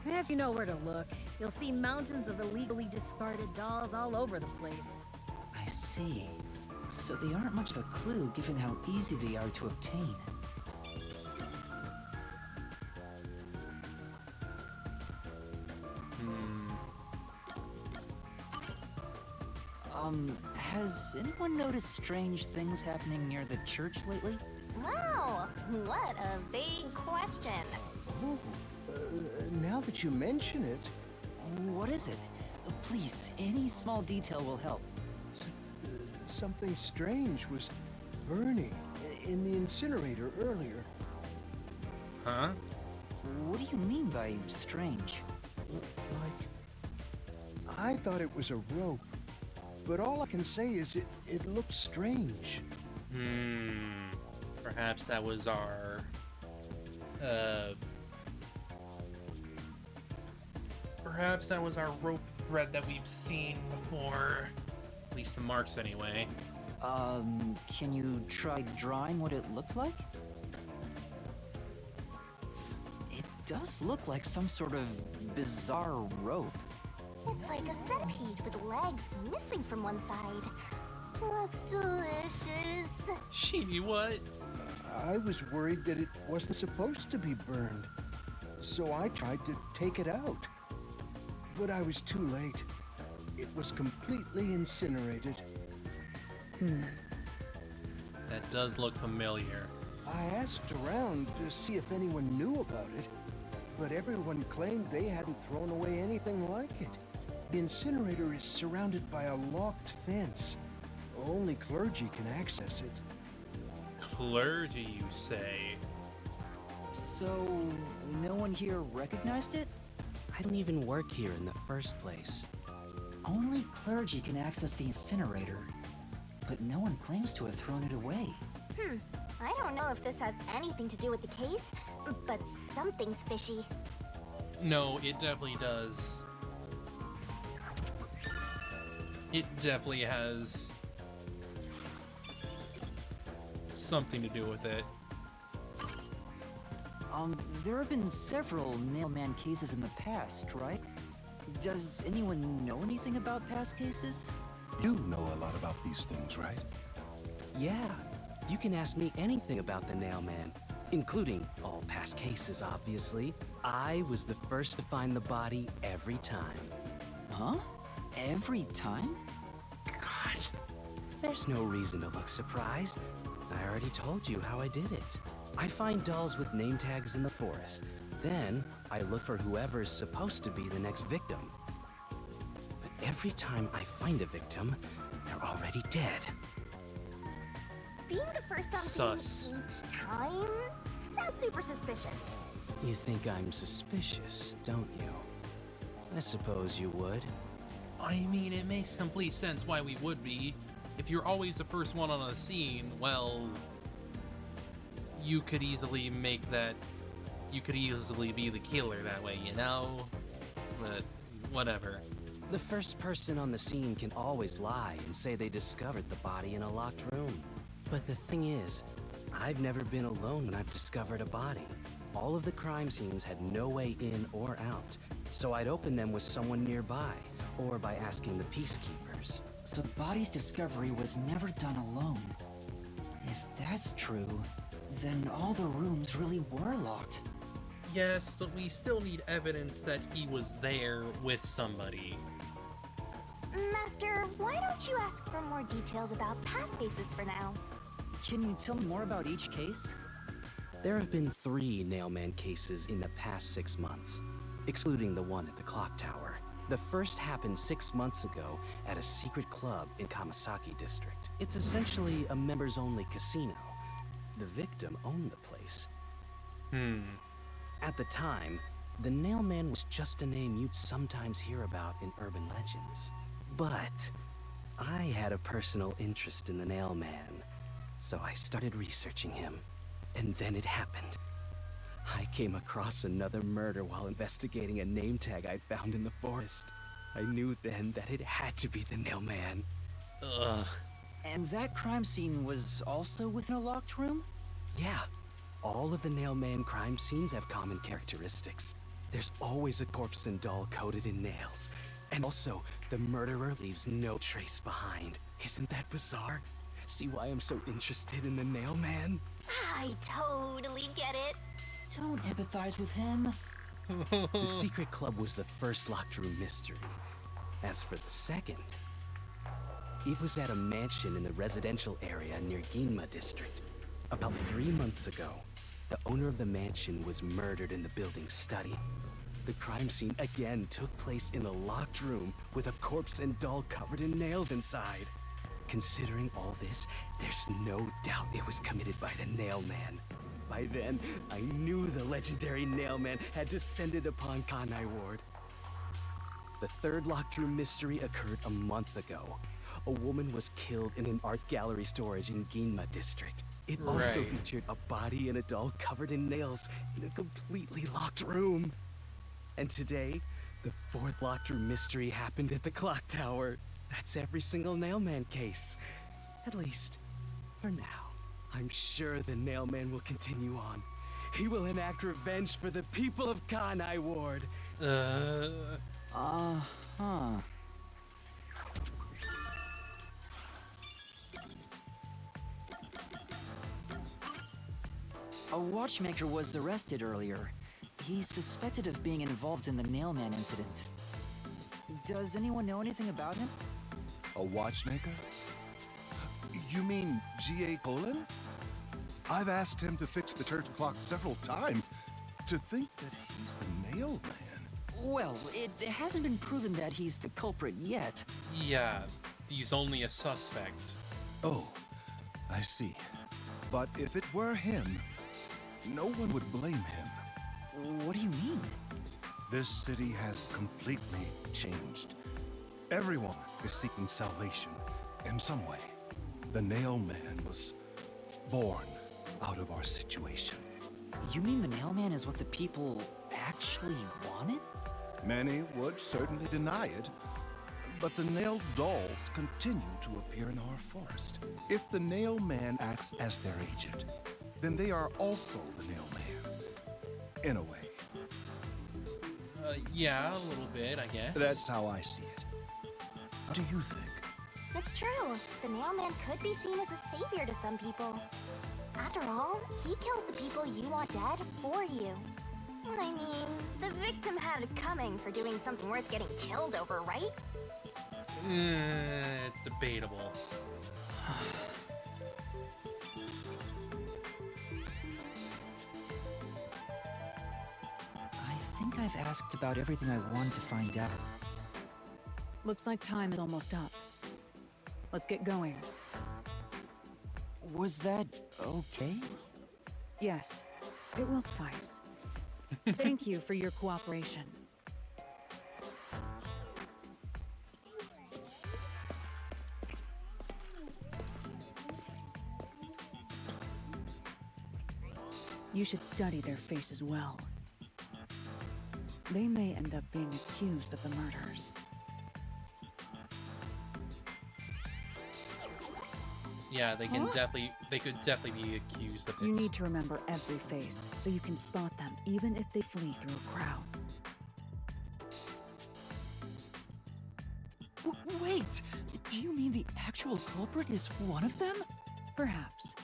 If you know where to look, you'll see mountains of illegally discarded dolls all over the place. I see. So they aren't much of a clue given how easy they are to obtain. Has anyone noticed strange things happening near the church lately? Wow, what a vague question. Oh, now that you mention it... What is it? Please, any small detail will help. Something strange was burning in the incinerator earlier. Huh? What do you mean by strange? Like... I thought it was a rope. But all I can say is it looked strange. Perhaps that was our... Perhaps that was our rope thread that we've seen before. At least the marks, anyway. Can you try drawing what it looked like? It does look like some sort of bizarre rope. It's like a centipede with legs missing from one side. Looks delicious. She what? I was worried that it wasn't supposed to be burned. So I tried to take it out. But I was too late. It was completely incinerated. That does look familiar. I asked around to see if anyone knew about it, but everyone claimed they hadn't thrown away anything like it. The incinerator is surrounded by a locked fence. Only clergy can access it. Clergy, you say? So, no one here recognized it? I don't even work here in the first place. Only clergy can access the incinerator, but no one claims to have thrown it away. I don't know if this has anything to do with the case, but something's fishy. No, it definitely does. It definitely has something to do with it. There have been several Nailman cases in the past, right? Does anyone know anything about past cases? You know a lot about these things, right? Yeah, you can ask me anything about the Nailman, including all past cases, obviously. I was the first to find the body every time. Huh? Every time? God, there's no reason to look surprised. I already told you how I did it. I find dolls with name tags in the forest. Then, I look for whoever's supposed to be the next victim. But every time I find a victim, they're already dead. Being the first on scene each time sounds super suspicious. You think I'm suspicious, don't you? I suppose you would. I mean, it makes complete sense why we would be. If you're always the first one on a scene, well, you could easily make that. You could easily be the killer that way, you know? But whatever. The first person on the scene can always lie and say they discovered the body in a locked room. But the thing is, I've never been alone when I've discovered a body. All of the crime scenes had no way in or out, so I'd open them with someone nearby, or by asking the peacekeepers. So the body's discovery was never done alone. If that's true, then all the rooms really were locked. Yes, but we still need evidence that he was there with somebody. Master, why don't you ask for more details about past cases for now? Can you tell me more about each case? There have been 3 Nailman cases in the past 6 months, excluding the one at the clock tower. The first happened 6 months ago at a secret club in Kamasaki district. It's essentially a members-only casino. The victim owned the place. At the time, the Nailman was just a name you'd sometimes hear about in urban legends. But I had a personal interest in the Nailman, so I started researching him. And then it happened. I came across another murder while investigating a name tag I'd found in the forest. I knew then that it had to be the Nailman. Ugh. And that crime scene was also within a locked room? Yeah. All of the Nailman crime scenes have common characteristics. There's always a corpse and doll coated in nails. And also, the murderer leaves no trace behind. Isn't that bizarre? See why I'm so interested in the Nailman? I totally get it. Don't empathize with him. The secret club was the first locked room mystery. As for the second, it was at a mansion in the residential area near Ginma district. About 3 months ago, the owner of the mansion was murdered in the building's study. The crime scene again took place in a locked room with a corpse and doll covered in nails inside. Considering all this, there's no doubt it was committed by the Nailman. By then, I knew the legendary Nailman had descended upon Kanai Ward. The third locked room mystery occurred a month ago. A woman was killed in an art gallery storage in Ginma district. It also featured a body and a doll covered in nails in a completely locked room. And today, the fourth locked room mystery happened at the clock tower. That's every single Nailman case. At least, for now. I'm sure the Nailman will continue on. He will enact revenge for the people of Kanai Ward. Uh-huh. A watchmaker was arrested earlier. He's suspected of being involved in the Nailman incident. Does anyone know anything about him? A watchmaker? You mean G.A. Colin? I've asked him to fix the church clock several times, To think that he's the Nail Man. Well, it hasn't been proven that he's the culprit yet. Yeah, he's only a suspect. Oh, I see. But if it were him, no one would blame him. What do you mean? This city has completely changed. Everyone is seeking salvation in some way. The Nail Man was born out of our situation. You mean the Nail Man is what the people actually wanted? Many would certainly deny it, but the nailed dolls continue to appear in our forest. If the Nail Man acts as their agent, then they are also the Nail Man. In a way. Yeah, a little bit, I guess. That's how I see it. What do you think? It's true. The Nailman could be seen as a savior to some people. After all, he kills the people you want dead for you. I mean, the victim had it coming for doing something worth getting killed over, right? It's debatable. I think I've asked about everything I wanted to find out. Looks like time is almost up. Let's get going. Was that okay? Yes, it will suffice. Thank you for your cooperation. You should study their faces well. They may end up being accused of the murders. Yeah, they can they could definitely be accused of it. You need to remember every face, so you can spot them even if they flee through a crowd. Wait! Do you mean the actual culprit is one of them? Perhaps.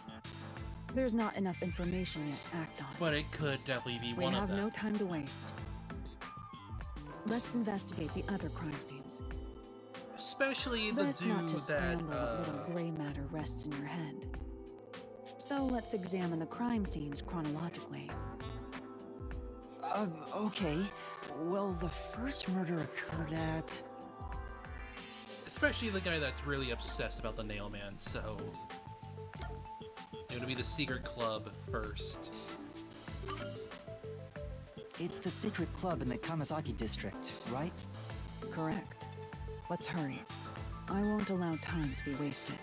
There's not enough information yet to act on. But it could definitely be We one of have them. no time to waste. Let's investigate the other crime scenes. Especially the Best not dude to that, scramble what little gray matter rests in your head. So let's examine the crime scenes chronologically. Okay. Well, the first murder occurred at... Especially the guy that's really obsessed about the Nail Man, so... It would be the secret club first. It's the secret club in the Kamazaki district, right? Correct. Let's hurry. I won't allow time to be wasted.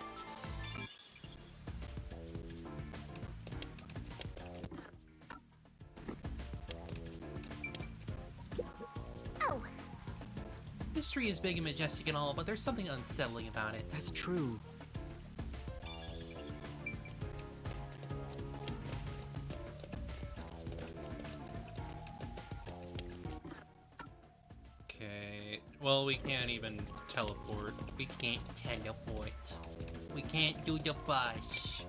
Oh! History is big and majestic and all, but there's something unsettling about it. That's true. Okay, well, we can't even teleport. We can't teleport. We can't do the fudge.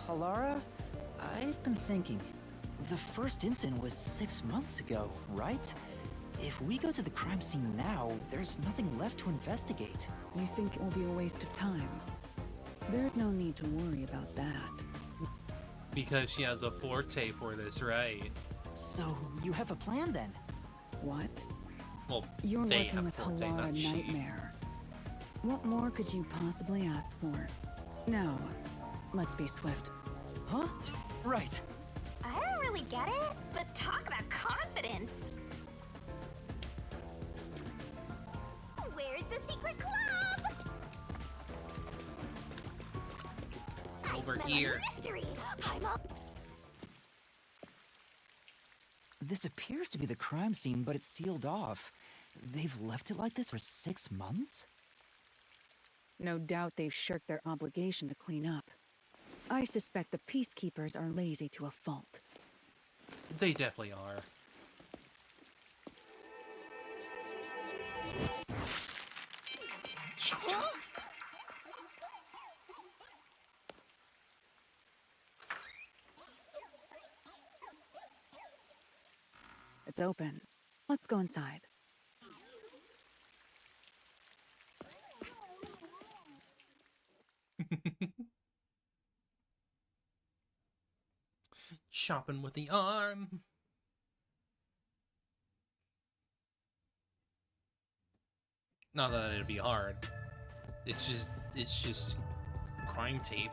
Halara? I've been thinking. The first incident was 6 months ago, right? If we go to the crime scene now, there's nothing left to investigate. You think it will be a waste of time? There's no need to worry about that. Because she has a forte for this, right? So, you have a plan then? What? Well, You're they working have with a forte, Halara not she. Nightmare. What more could you possibly ask for? Now, let's be swift. Huh? Right. I don't really get it, but talk about confidence. Where's the secret club? Over I smell here. a mystery. I'm up. This appears to be the crime scene, but it's sealed off. They've left it like this for 6 months? No doubt they've shirked their obligation to clean up. I suspect the peacekeepers are lazy to a fault. They definitely are. It's open. Let's go inside. Chopping with the arm. Not that it'd be hard. It's just crime tape.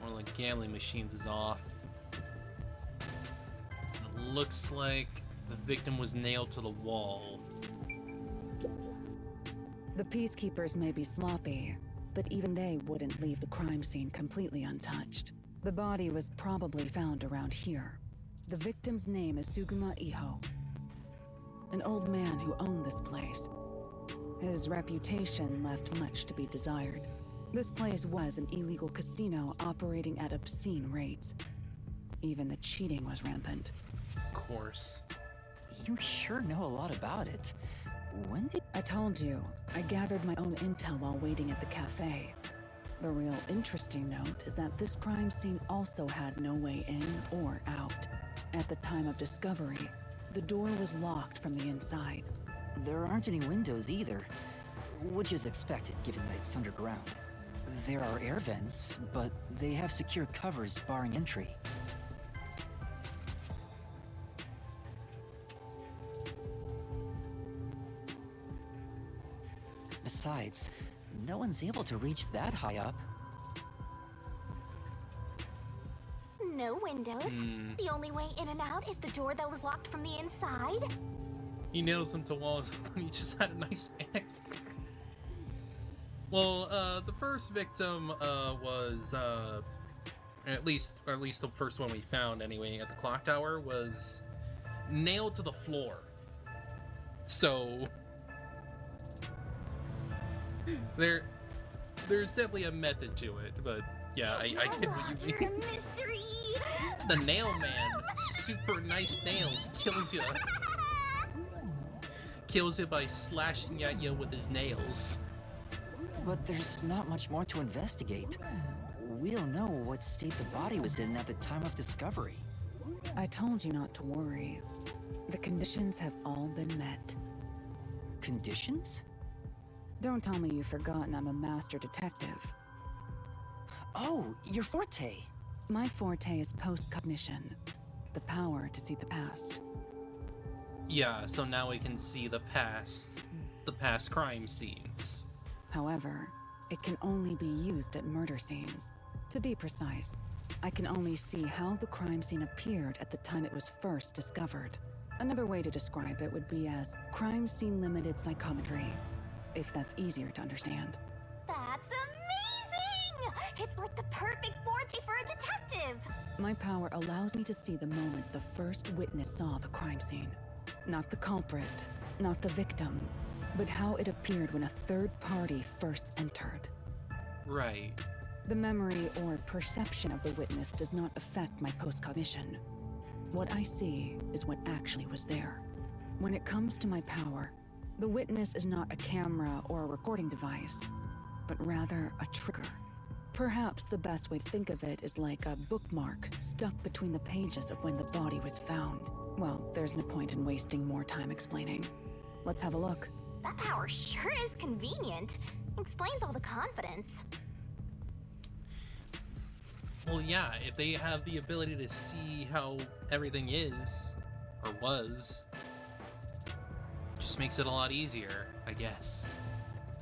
One of the gambling machines is off. It looks like the victim was nailed to the wall. The peacekeepers may be sloppy, but even they wouldn't leave the crime scene completely untouched. The body was probably found around here. The victim's name is Suguma Iho, an old man who owned this place. His reputation left much to be desired. This place was an illegal casino operating at obscene rates. Even the cheating was rampant. Of course. You sure know a lot about it. When did... I told you, I gathered my own intel while waiting at the cafe. The real interesting note is that this crime scene also had no way in or out. At the time of discovery, the door was locked from the inside. There aren't any windows either, which is expected given that it's underground. There are air vents, but they have secure covers barring entry. Besides, no one's able to reach that high up. No windows. The only way in and out is the door that was locked from the inside. He nails them to walls. He just had a nice man. Well, the first victim was at least the first one we found anyway at the clock tower was nailed to the floor. So there's definitely a method to it, but yeah, I get what you mean. Mystery. The nail man, super nice nails, kills you. Kills you by slashing at you with his nails. But there's not much more to investigate. We don't know what state the body was in at the time of discovery. I told you not to worry. The conditions have all been met. Conditions? Don't tell me you've forgotten I'm a master detective. Oh, your forte. My forte is post-cognition. The power to see the past. Yeah, so now we can see the past crime scenes. However, it can only be used at murder scenes. To be precise, I can only see how the crime scene appeared at the time it was first discovered. Another way to describe it would be as crime scene limited psychometry, if that's easier to understand. That's amazing! It's like the perfect forte for a detective! My power allows me to see the moment the first witness saw the crime scene. Not the culprit, not the victim, but how it appeared when a third party first entered. Right. The memory or perception of the witness does not affect my post-cognition. What I see is what actually was there. When it comes to my power, the witness is not a camera or a recording device, but rather a trigger. Perhaps the best way to think of it is like a bookmark stuck between the pages of when the body was found. Well, there's no point in wasting more time explaining. Let's have a look. That power sure is convenient. Explains all the confidence. Well, yeah, if they have the ability to see how everything is, or was, just makes it a lot easier, I guess.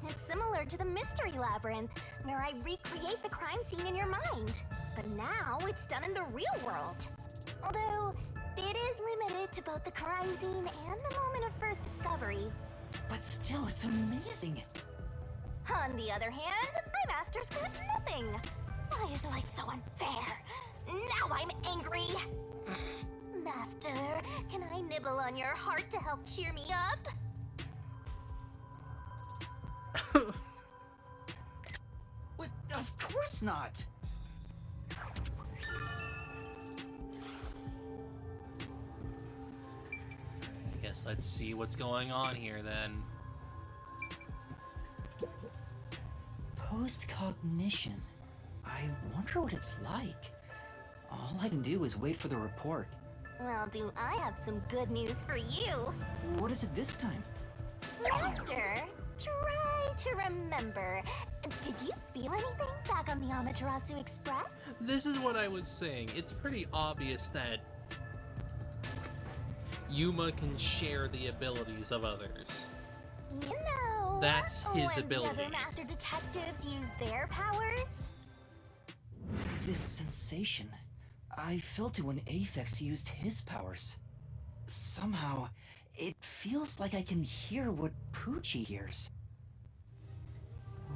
It's similar to the Mystery Labyrinth, where I recreate the crime scene in your mind. But now it's done in the real world. Although, it is limited to both the crime scene and the moment of first discovery. But still, it's amazing. On the other hand, my master's got nothing. Why is life so unfair? Now I'm angry. Master, can I nibble on your heart to help cheer me up? Of course not! I guess let's see what's going on here then. Post-cognition. I wonder what it's like. All I can do is wait for the report. Well, do I have some good news for you? What is it this time? Master, try to remember. Did you feel anything back on the Amaterasu Express? This is what I was saying. It's pretty obvious that Yuma can share the abilities of others. You know, That's his when ability. the other master detectives use their powers? This sensation. I felt it when Aphex used his powers. Somehow, it feels like I can hear what Poochie hears.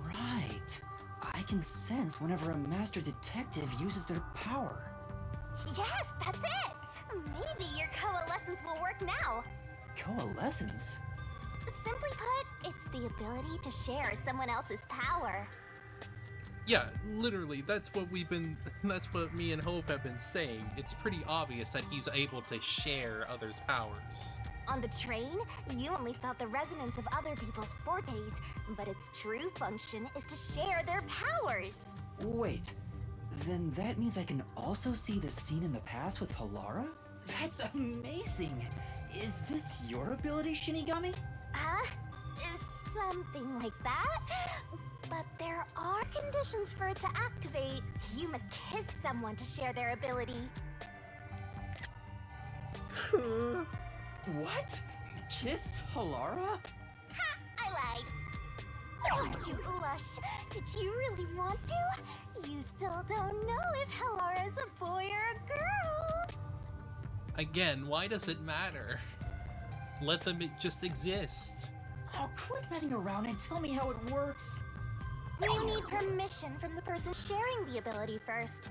Right. I can sense whenever a master detective uses their power. Yes, that's it! Maybe your coalescence will work now. Coalescence? Simply put, it's the ability to share someone else's power. Yeah, literally, that's what me and Hope have been saying. It's pretty obvious that he's able to share others' powers. On the train, you only felt the resonance of other people's fortes, but its true function is to share their powers. Wait, then that means I can also see the scene in the past with Halara? That's amazing! Is this your ability, Shinigami? Something like that. But there are conditions for it to activate. You must kiss someone to share their ability. What? Kiss Halara? Ha! I lied. Don't you blush? Did you really want to? You still don't know if Halara's a boy or a girl. Again, why does it matter? Let them just exist. Oh, quit messing around and tell me how it works. You need permission from the person sharing the ability first.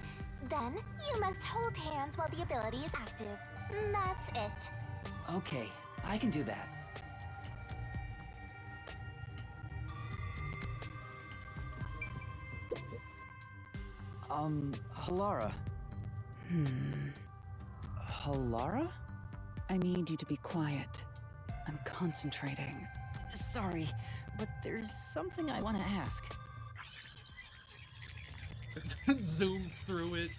Then, you must hold hands while the ability is active. That's it. Okay, I can do that. Halara. Halara? I need you to be quiet. I'm concentrating. Sorry, but there's something I want to ask. Zooms through it,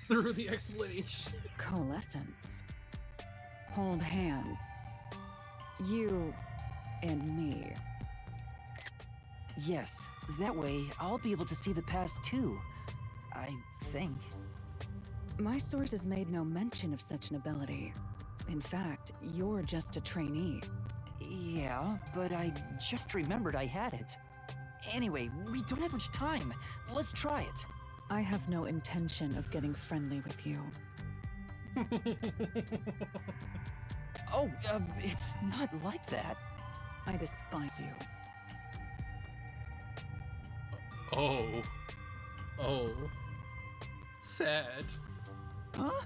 through the explanation. Coalescence. Hold hands. You and me. Yes, that way I'll be able to see the past too. I think. My sources made no mention of such an ability. In fact, you're just a trainee. Yeah, but I just remembered I had it. Anyway, we don't have much time. Let's try it. I have no intention of getting friendly with you. Oh, it's not like that. I despise you. Oh. Sad. Huh?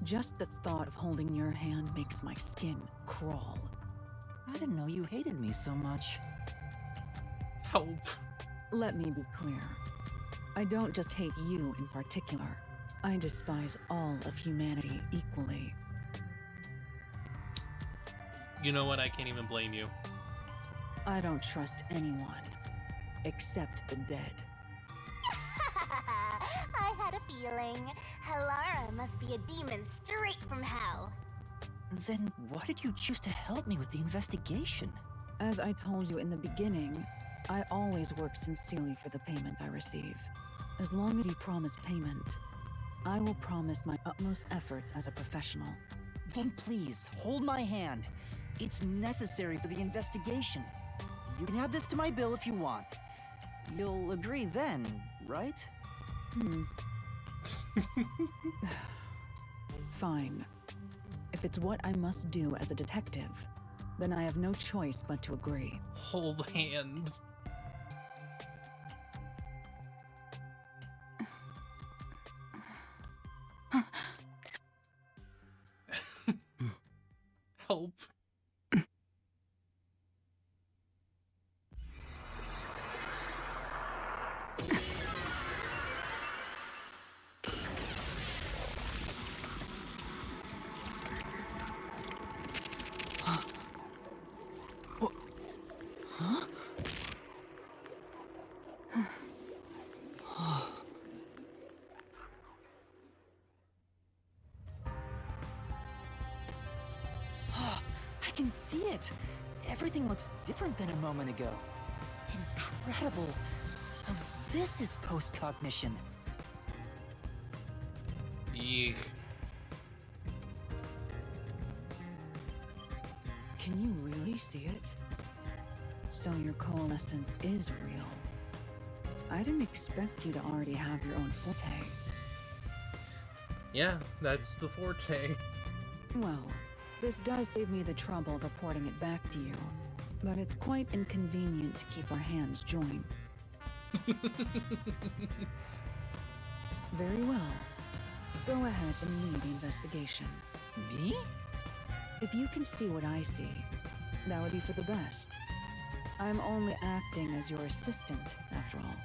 Just the thought of holding your hand makes my skin crawl. I didn't know you hated me so much. Help. Let me be clear. I don't just hate you in particular. I despise all of humanity equally. You know what? I can't even blame you. I don't trust anyone, except the dead. I had a feeling. Halara must be a demon straight from hell. Then why did you choose to help me with the investigation? As I told you in the beginning, I always work sincerely for the payment I receive. As long as you promise payment, I will promise my utmost efforts as a professional. Then please, hold my hand. It's necessary for the investigation. You can add this to my bill if you want. You'll agree then, right? Fine. If it's what I must do as a detective, then I have no choice but to agree. Hold hand. can see it. Everything looks different than a moment ago. Incredible. So this is post-cognition. Eek. Can you really see it? So your coalescence is real. I didn't expect you to already have your own forte. Yeah, that's the forte. Well, this does save me the trouble of reporting it back to you. But it's quite inconvenient to keep our hands joined. Very well. Go ahead and lead the investigation. Me? If you can see what I see, that would be for the best. I'm only acting as your assistant, after all.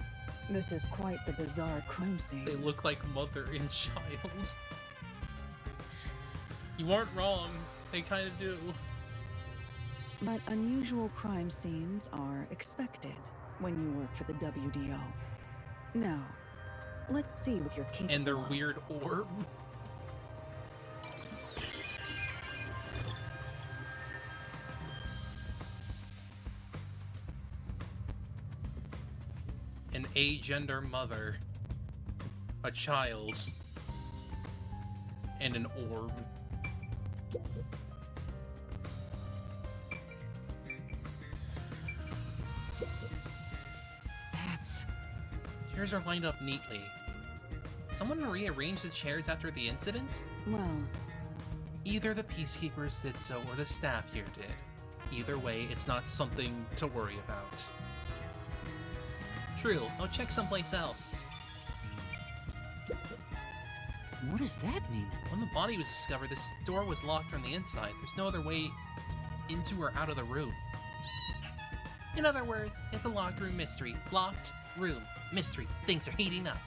This is quite the bizarre crime scene. They look like mother and child. You aren't wrong. They kind of do. But unusual crime scenes are expected when you work for the WDO. Now, let's see what you're capable of. And their weird orb. An agender mother, a child, and an orb. Chairs are lined up neatly. Someone rearranged the chairs after the incident? Well, either the peacekeepers did so or the staff here did. Either way, it's not something to worry about. True, I'll check someplace else. What does that mean? When the body was discovered, this door was locked from the inside. There's no other way into or out of the room. In other words, it's a locked room mystery. Locked room mystery. Things are heating up.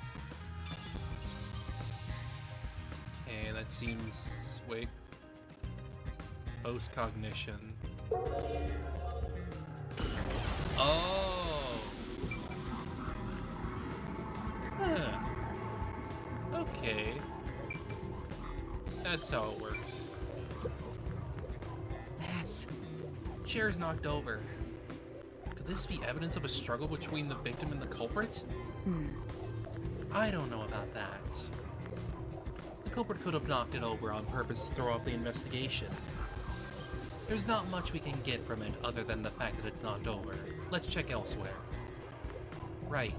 Okay, that seems... wait. Post-cognition. Oh! Huh. Okay. That's how it works. That's... Chairs knocked over. Could this be evidence of a struggle between the victim and the culprit? I don't know about that. The culprit could have knocked it over on purpose to throw off the investigation. There's not much we can get from it other than the fact that it's knocked over. Let's check elsewhere. Right.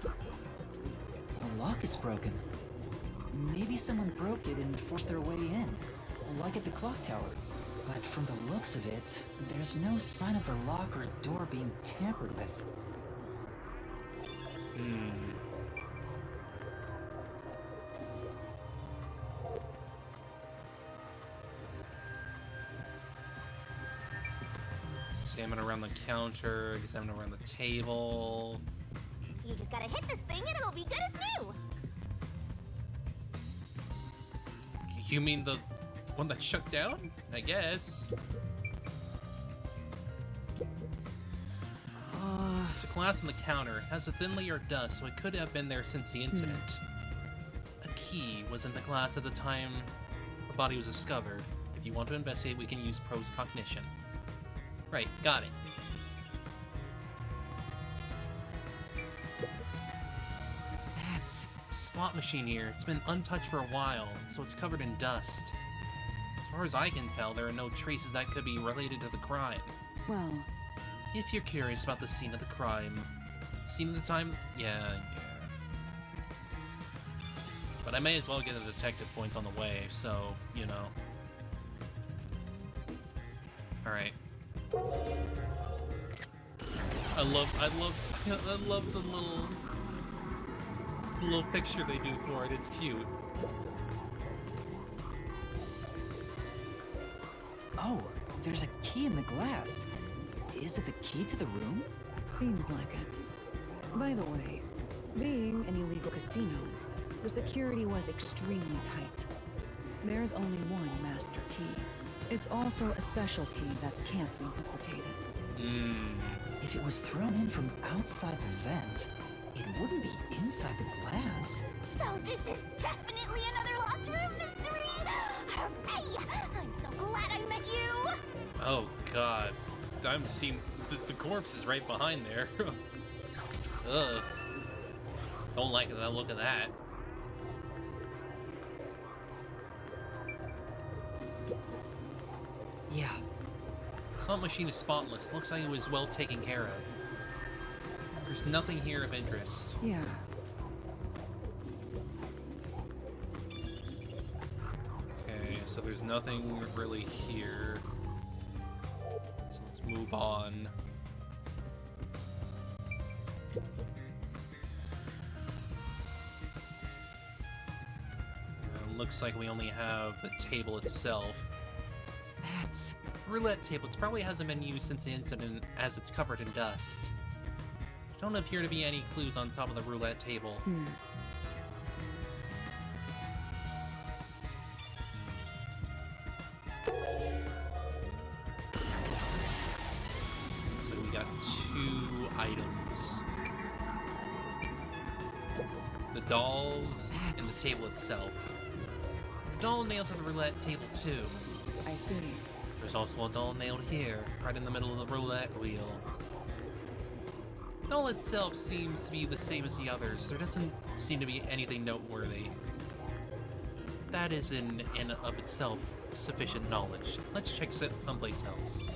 The lock is broken. Maybe someone broke it and forced their way in, like at the clock tower. But from the looks of it, there's no sign of the lock or door being tampered with. Examine around the counter, examine around the table. You just gotta hit this thing and it'll be good as new. You mean the one that shut down? I guess. There's a glass on the counter. It has a thin layer of dust, so it could have been there since the incident. A key was in the glass at the time the body was discovered. If you want to investigate, we can use post-cognition. Right, got it. That's... Slot machine here. It's been untouched for a while, so it's covered in dust. As far as I can tell, there are no traces that could be related to the crime. Well... If you're curious about the scene of the crime... Scene of the time? Yeah. But I may as well get a detective point on the way, so, you know. Alright. I love the little picture they do for it. It's cute. Oh, there's a key in the glass. Is it the key to the room? Seems like it. By the way, being an illegal casino, the security was extremely tight. There's only one master key. It's also a special key that can't be duplicated. If it was thrown in from outside the vent, it wouldn't be inside the glass. So this is definitely another locked room mystery. Our Hey, I'm so glad I met you. Oh god. I'm seeing the corpse is right behind there. Ugh. Don't like the look of that. Yeah. Slot machine is spotless. Looks like it was well taken care of. There's nothing here of interest. Yeah. Okay, so there's nothing really here. So let's move on. Looks like we only have the table itself. That's... Roulette table. It probably hasn't been used since the incident, as it's covered in dust. Don't appear to be any clues on top of the roulette table. So we got 2 items. The dolls and the table itself. The doll nailed to the roulette table too. I see. There's also a doll nailed here, right in the middle of the roulette wheel. The doll itself seems to be the same as the others. There doesn't seem to be anything noteworthy. That is in and of itself sufficient knowledge. Let's check it someplace else.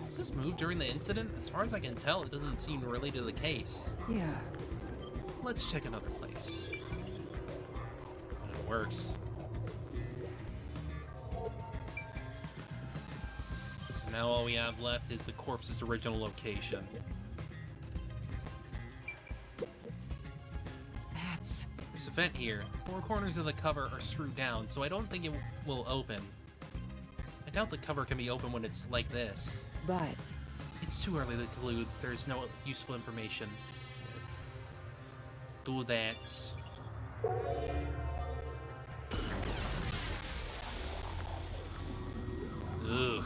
Was this moved during the incident? As far as I can tell, it doesn't seem related to the case. Yeah. Let's check another place. It works. So now all we have left is the corpse's original location. That's... There's a vent here. 4 corners of the cover are screwed down, so I don't think it will open. I doubt the cover can be opened when it's like this. But... It's too early to conclude there's no useful information. Yes. Do that. Ugh.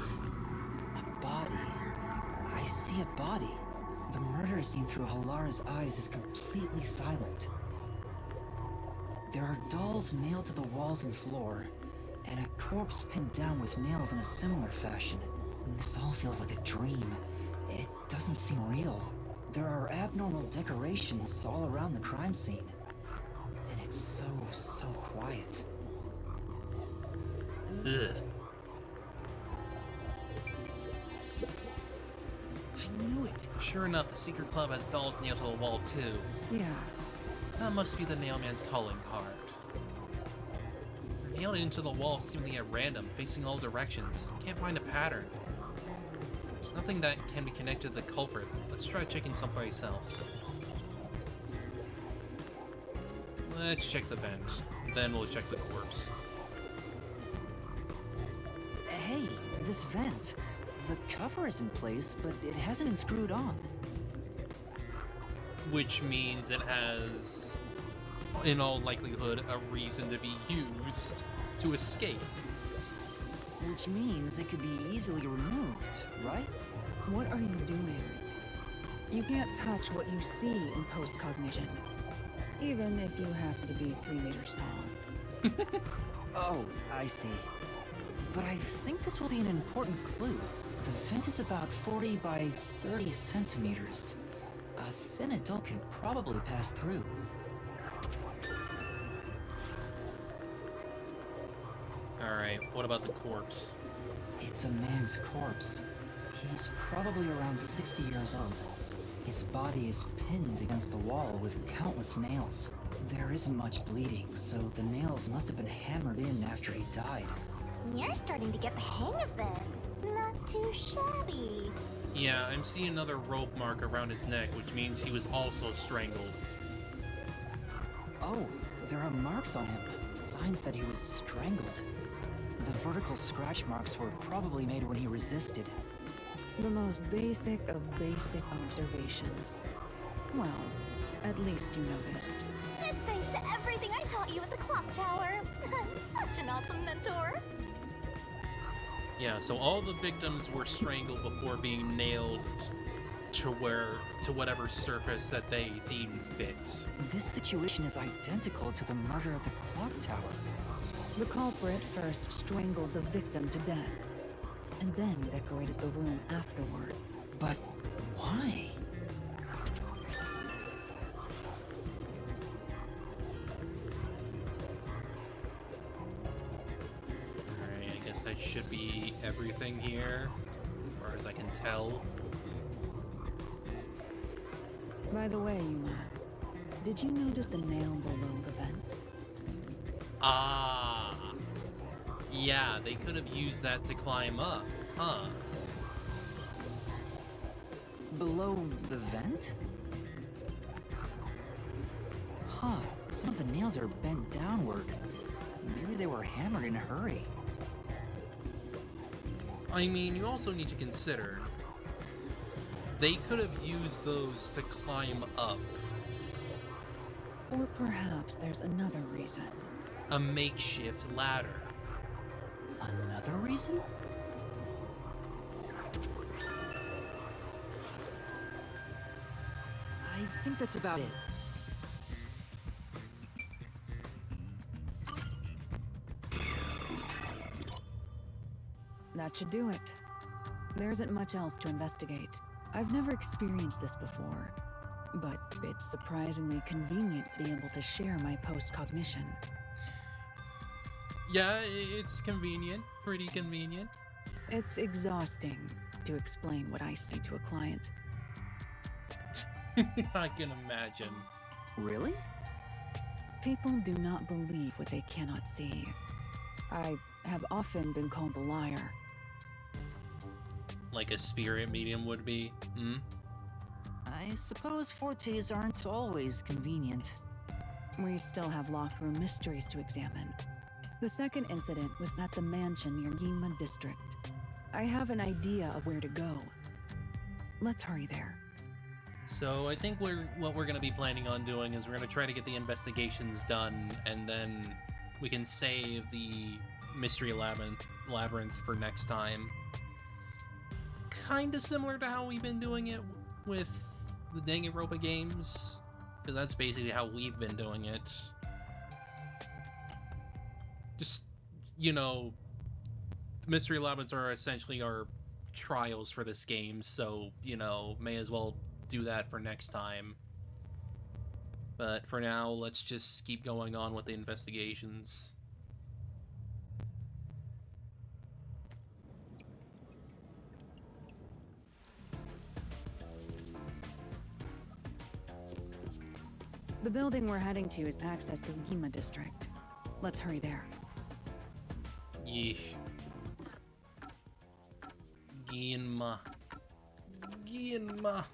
A body. I see a body. The murder scene through Halara's eyes is completely silent. There are dolls nailed to the walls and floor, and a corpse pinned down with nails in a similar fashion. This all feels like a dream. It doesn't seem real. There are abnormal decorations all around the crime scene. And it's so quiet. Ugh. I knew it. Sure enough, the secret club has dolls nailed to the wall too. Yeah. That must be the Nailman's calling card. They're nailed into the wall seemingly at random, facing all directions. Can't find a pattern. There's nothing that can be connected to the culprit. Let's try checking someplace else. Let's check the vent. Then we'll check the corpse. Hey, this vent. The cover is in place, but it hasn't been screwed on. Which means it has, in all likelihood, a reason to be used to escape. Which means it could be easily removed, right? What are you doing? You can't touch what you see in post-cognition, even if you happen to be 3 meters tall. Oh, I see. But I think this will be an important clue. The vent is about 40 by 30 centimeters. A thin adult can probably pass through. Alright, what about the corpse? It's a man's corpse. He's probably around 60 years old. His body is pinned against the wall with countless nails. There isn't much bleeding, so the nails must have been hammered in after he died. You're starting to get the hang of this. Not too shabby. Yeah, I'm seeing another rope mark around his neck, which means he was also strangled. Oh, there are marks on him. Signs that he was strangled. The vertical scratch marks were probably made when he resisted. The most basic of basic observations. Well, at least you noticed. It's thanks to everything I taught you at the clock tower. I'm such an awesome mentor. Yeah, so all the victims were strangled before being nailed to whatever surface that they deem fit. This situation is identical to the murder of the clock tower. The culprit first strangled the victim to death, and then decorated the room afterward. But why? Alright, I guess that should be everything here, as far as I can tell. By the way, Yuma, did you notice the nail below the vent? Ah. Yeah, they could have used that to climb up, huh? Below the vent? Huh, some of the nails are bent downward. Maybe they were hammered in a hurry. I mean, you also need to consider they could have used those to climb up. Or perhaps there's another reason. A makeshift ladder. Another reason? I think that's about it. That should do it. There isn't much else to investigate. I've never experienced this before, but it's surprisingly convenient to be able to share my post-cognition. Yeah, it's convenient. Pretty convenient. It's exhausting to explain what I see to a client. I can imagine. Really? People do not believe what they cannot see. I have often been called a liar. Like a spirit medium would be, hmm? I suppose fortes aren't always convenient. We still have locked room mysteries to examine. The second incident was at the mansion near Ginma District. I have an idea of where to go. Let's hurry there. So I think what we're going to be planning on doing is we're going to try to get the investigations done, and then we can save the Mystery Labyrinth for next time. Kind of similar to how we've been doing it with the Danganronpa games, because that's basically how we've been doing it. Just, you know, Mystery Labyrinths are essentially our trials for this game, so, you know, may as well do that for next time. But for now, let's just keep going on with the investigations. The building we're heading to is accessed through Ginma District. Let's hurry there. Yeesh. Ginma. Ginma.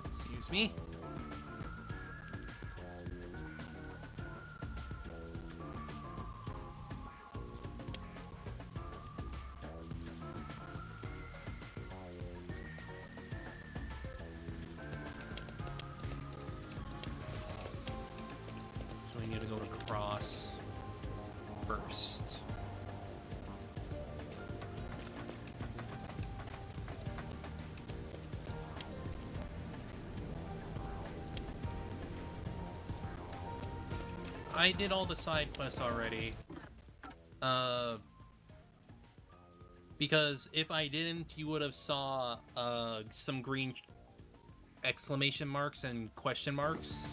Excuse me. So we need to go across first. I did all the side quests already. Because if I didn't, you would have saw some green exclamation marks and question marks.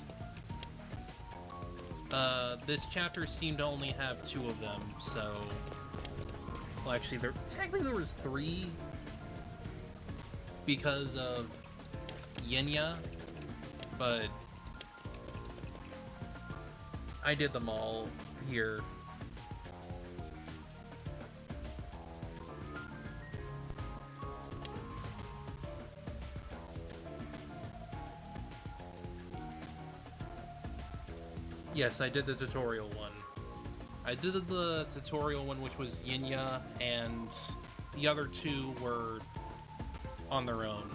This chapter seemed to only have 2 of them, so... Well, actually, technically there was 3 because of Yenya, but I did them all here. Yes, I did the tutorial one. I did the tutorial one, which was Yinya, and the other two were on their own.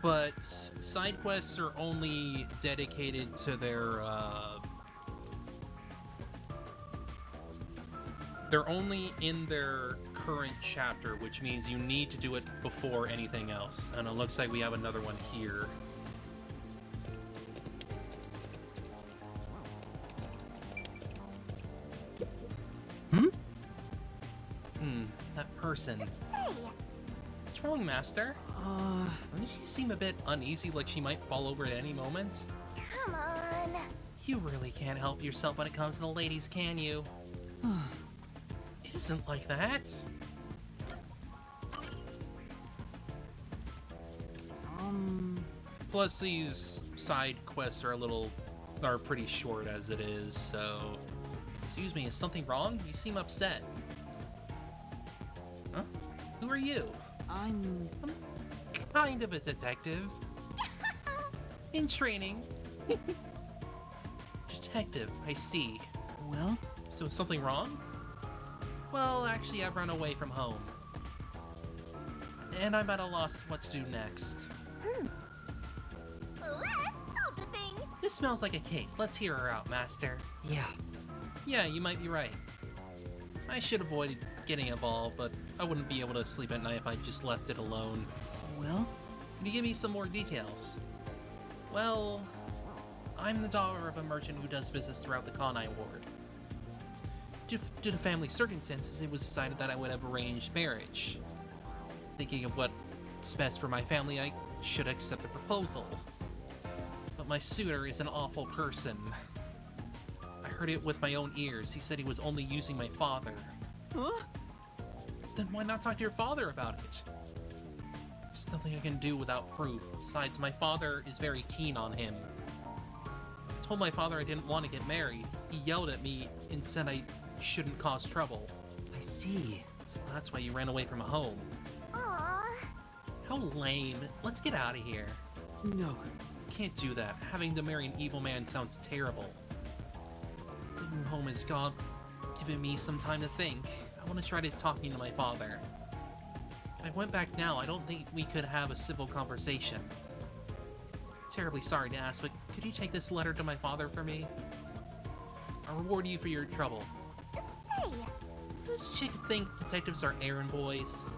But side quests are only dedicated to their, they're only in their current chapter, which means you need to do it before anything else. And it looks like we have another one here. That person. What's wrong, Master? Doesn't she seem a bit uneasy, like she might fall over at any moment? Come on. You really can't help yourself when it comes to the ladies, can you? It isn't like that. Plus, these side quests are pretty short as it is, so... Excuse me, is something wrong? You seem upset. Huh? Who are you? I'm kind of a detective. In training. Detective, I see. Well? So is something wrong? Well, actually, I've run away from home. And I'm at a loss what to do next. Let's solve the thing. This smells like a case. Let's hear her out, Master. Yeah, you might be right. I should avoid getting involved, but I wouldn't be able to sleep at night if I just left it alone. Well? Can you give me some more details? Well, I'm the daughter of a merchant who does business throughout the Kanai ward. Due to family circumstances, it was decided that I would have arranged marriage. Thinking of what's best for my family, I should accept the proposal. But my suitor is an awful person. I heard it with my own ears. He said he was only using my father. Huh? Then why not talk to your father about it? There's nothing I can do without proof. Besides, my father is very keen on him. I told my father I didn't want to get married. He yelled at me and said I shouldn't cause trouble. I see. So that's why you ran away from home. Aww. How lame. Let's get out of here. No. Can't do that. Having to marry an evil man sounds terrible. Living home has given me some time to think. I want to try talking to my father. If I went back now, I don't think we could have a civil conversation. Terribly sorry to ask, but could you take this letter to my father for me? I'll reward you for your trouble. Say! Does this chick think detectives are errand boys?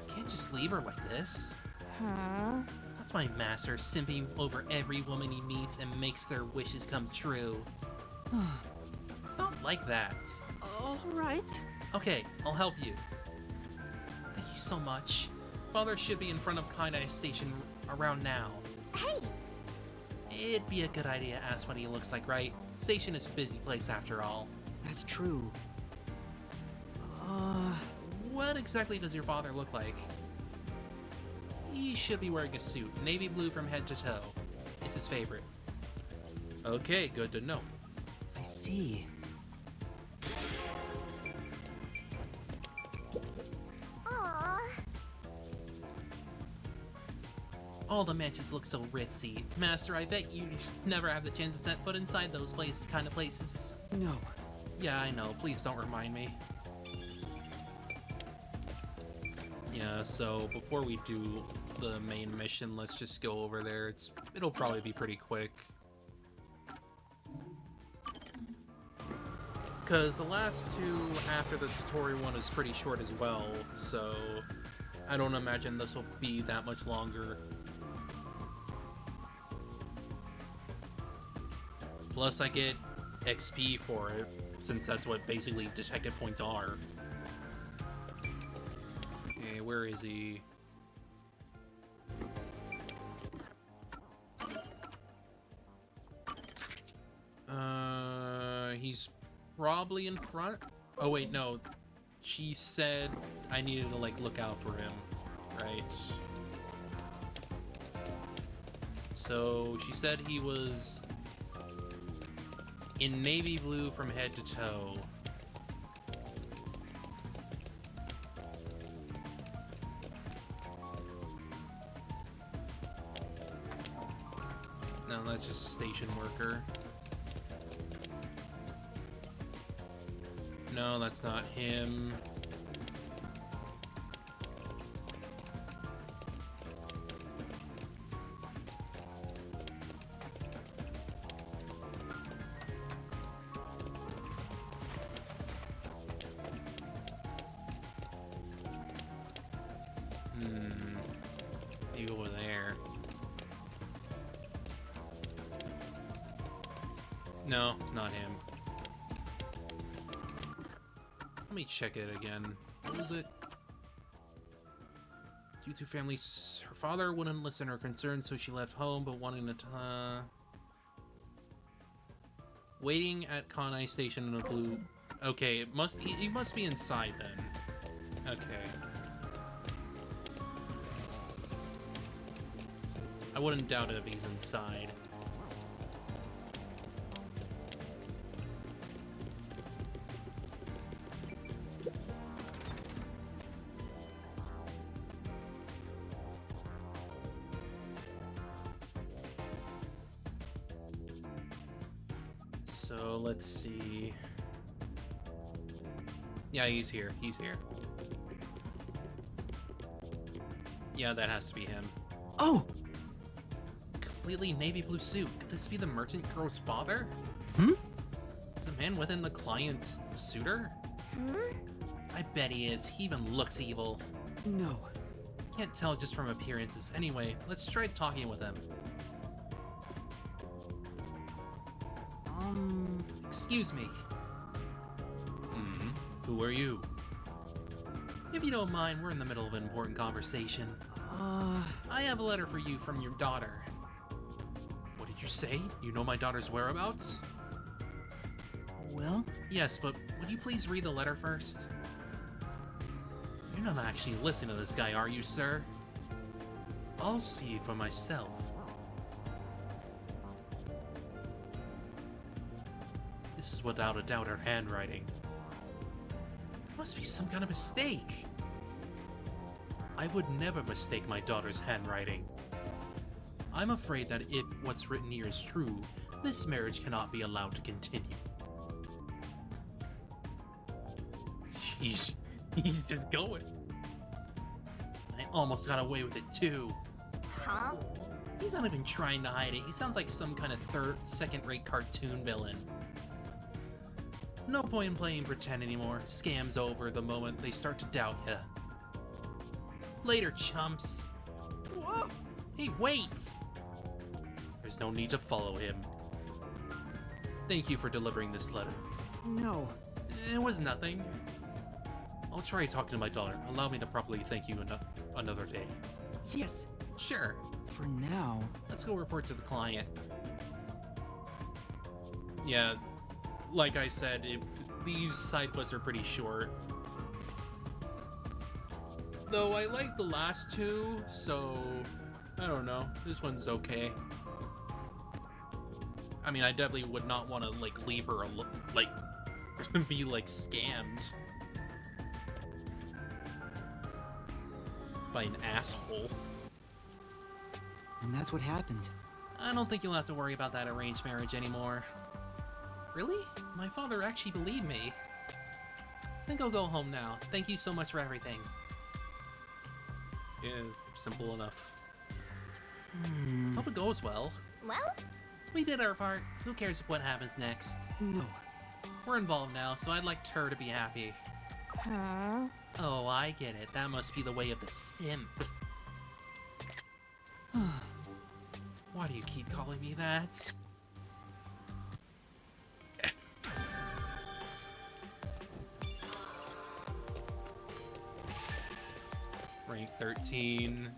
Can't just leave her like this. Huh? That's my master, simping over every woman he meets and makes their wishes come true. It's not like that. Alright. Okay, I'll help you. Thank you so much. Father should be in front of Kanai Station around now. Hey! It'd be a good idea to ask what he looks like, right? Station is a busy place after all. That's true. What exactly does your father look like? He should be wearing a suit, navy blue from head to toe. It's his favorite. Okay, good to know. I see. Aww. All the mansions look so ritzy. Master, I bet you never have the chance to set foot inside those kind of places. No. Yeah, I know. Please don't remind me. Yeah, so before we do the main mission, let's just go over there. It'll probably be pretty quick. Because the last two after the tutorial one is pretty short as well, so I don't imagine this will be that much longer. Plus I get XP for it, since that's what basically detective points are. Okay, where is he? He's probably in front. Oh wait, no. She said I needed to like look out for him, right? So she said he was in navy blue from head to toe. No, that's just a station worker. No, that's not him. Maybe over there. No, not him. Let me check it again. What was it? Due to families, her father wouldn't listen to her concerns, so she left home, but wanting to, waiting at Kanai Station in a blue... Okay, he must be inside then. Okay. I wouldn't doubt it if he's inside. So let's see. Yeah, he's here. He's here. Yeah, that has to be him. Oh! Completely navy blue suit. Could this be the merchant girl's father? Hmm? Is the man within the client's suitor? I bet he is. He even looks evil. No. Can't tell just from appearances. Anyway, let's try talking with him. Excuse me. Who are you? If you don't mind, we're in the middle of an important conversation. I have a letter for you from your daughter. What did you say? You know my daughter's whereabouts? Well? Yes, but would you please read the letter first? You're not actually listening to this guy, are you, sir? I'll see for myself. This is without a doubt her handwriting. Must be some kind of mistake. I would never mistake my daughter's handwriting. I'm afraid that if what's written here is true, this marriage cannot be allowed to continue. Sheesh, he's just going. I almost got away with it too. Huh? He's not even trying to hide it. He sounds like some kind of second-rate cartoon villain. No point in playing pretend anymore. Scam's over the moment they start to doubt ya. Later, chumps. Whoa. Hey, wait! There's no need to follow him. Thank you for delivering this letter. No. It was nothing. I'll try talking to my daughter. Allow me to properly thank you another day. Yes. Sure. For now. Let's go report to the client. Yeah, like I said, these side quests are pretty short. Though I like the last two, so I don't know. This one's okay. I mean, I definitely would not want to like leave her like be like scammed by an asshole. And that's what happened. I don't think you'll have to worry about that arranged marriage anymore. Really? My father actually believed me. I think I'll go home now. Thank you so much for everything. Yeah, simple enough. Hope it goes well. Well? We did our part. Who cares what happens next? No. We're involved now, so I'd like her to be happy. Oh, I get it. That must be the way of the simp. Why do you keep calling me that? Rank 13.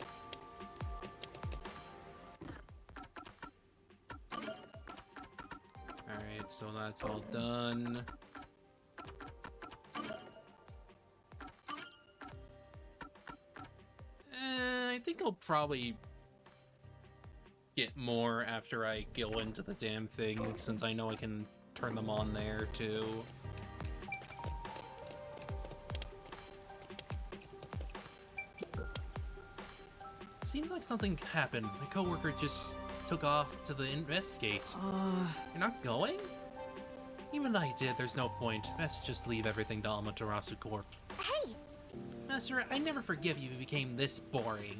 Alright, so that's all done. I think I'll probably get more after I go into the damn thing, since I know I can turn them on there too. Seems like something happened. My coworker just took off to investigate. You're not going? Even if I did, there's no point. Best just leave everything to Amaterasu Corp. Hey! Master, I never forgive you if you became this boring.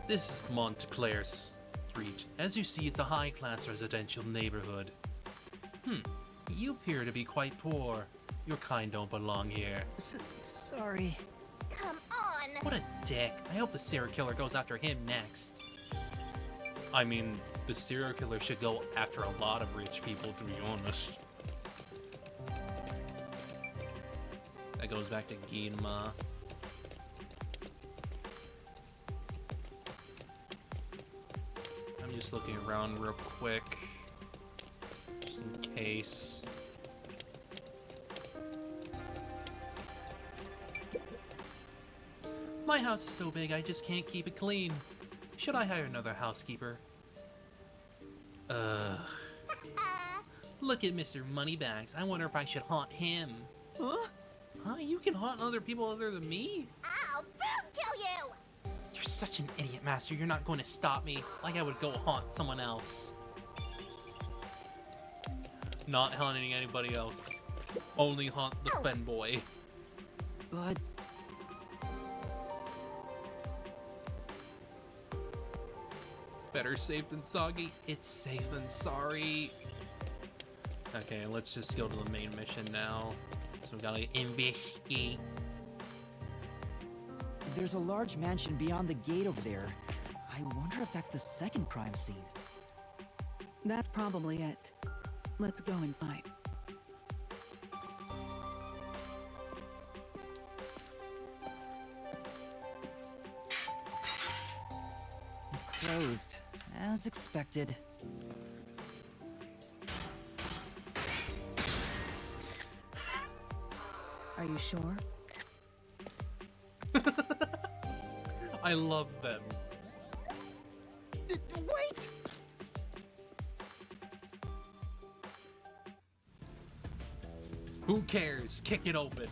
This is Montclair Street. As you see, it's a high-class residential neighborhood. You appear to be quite poor. Your kind don't belong here. Sorry. Come on! What a dick. I hope the serial killer goes after him next. I mean, the serial killer should go after a lot of rich people, to be honest. That goes back to Ginma. I'm just looking around real quick, just in case. My house is so big I just can't keep it clean. Should I hire another housekeeper? Look at Mr. Moneybags. I wonder if I should haunt him. Huh? You can haunt other people other than me? I'll boom kill you! You're such an idiot, Master. You're not going to stop me like I would go haunt someone else. Not haunting anybody else. Only haunt the Fen boy. But... Better safe than soggy. It's safe than sorry. Okay, let's just go to the main mission now. So we gotta investigate. There's a large mansion beyond the gate over there. I wonder if that's the second crime scene. That's probably it. Let's go inside. It's closed, as expected. Are you sure? I love them. Wait! Who cares? Kick it open.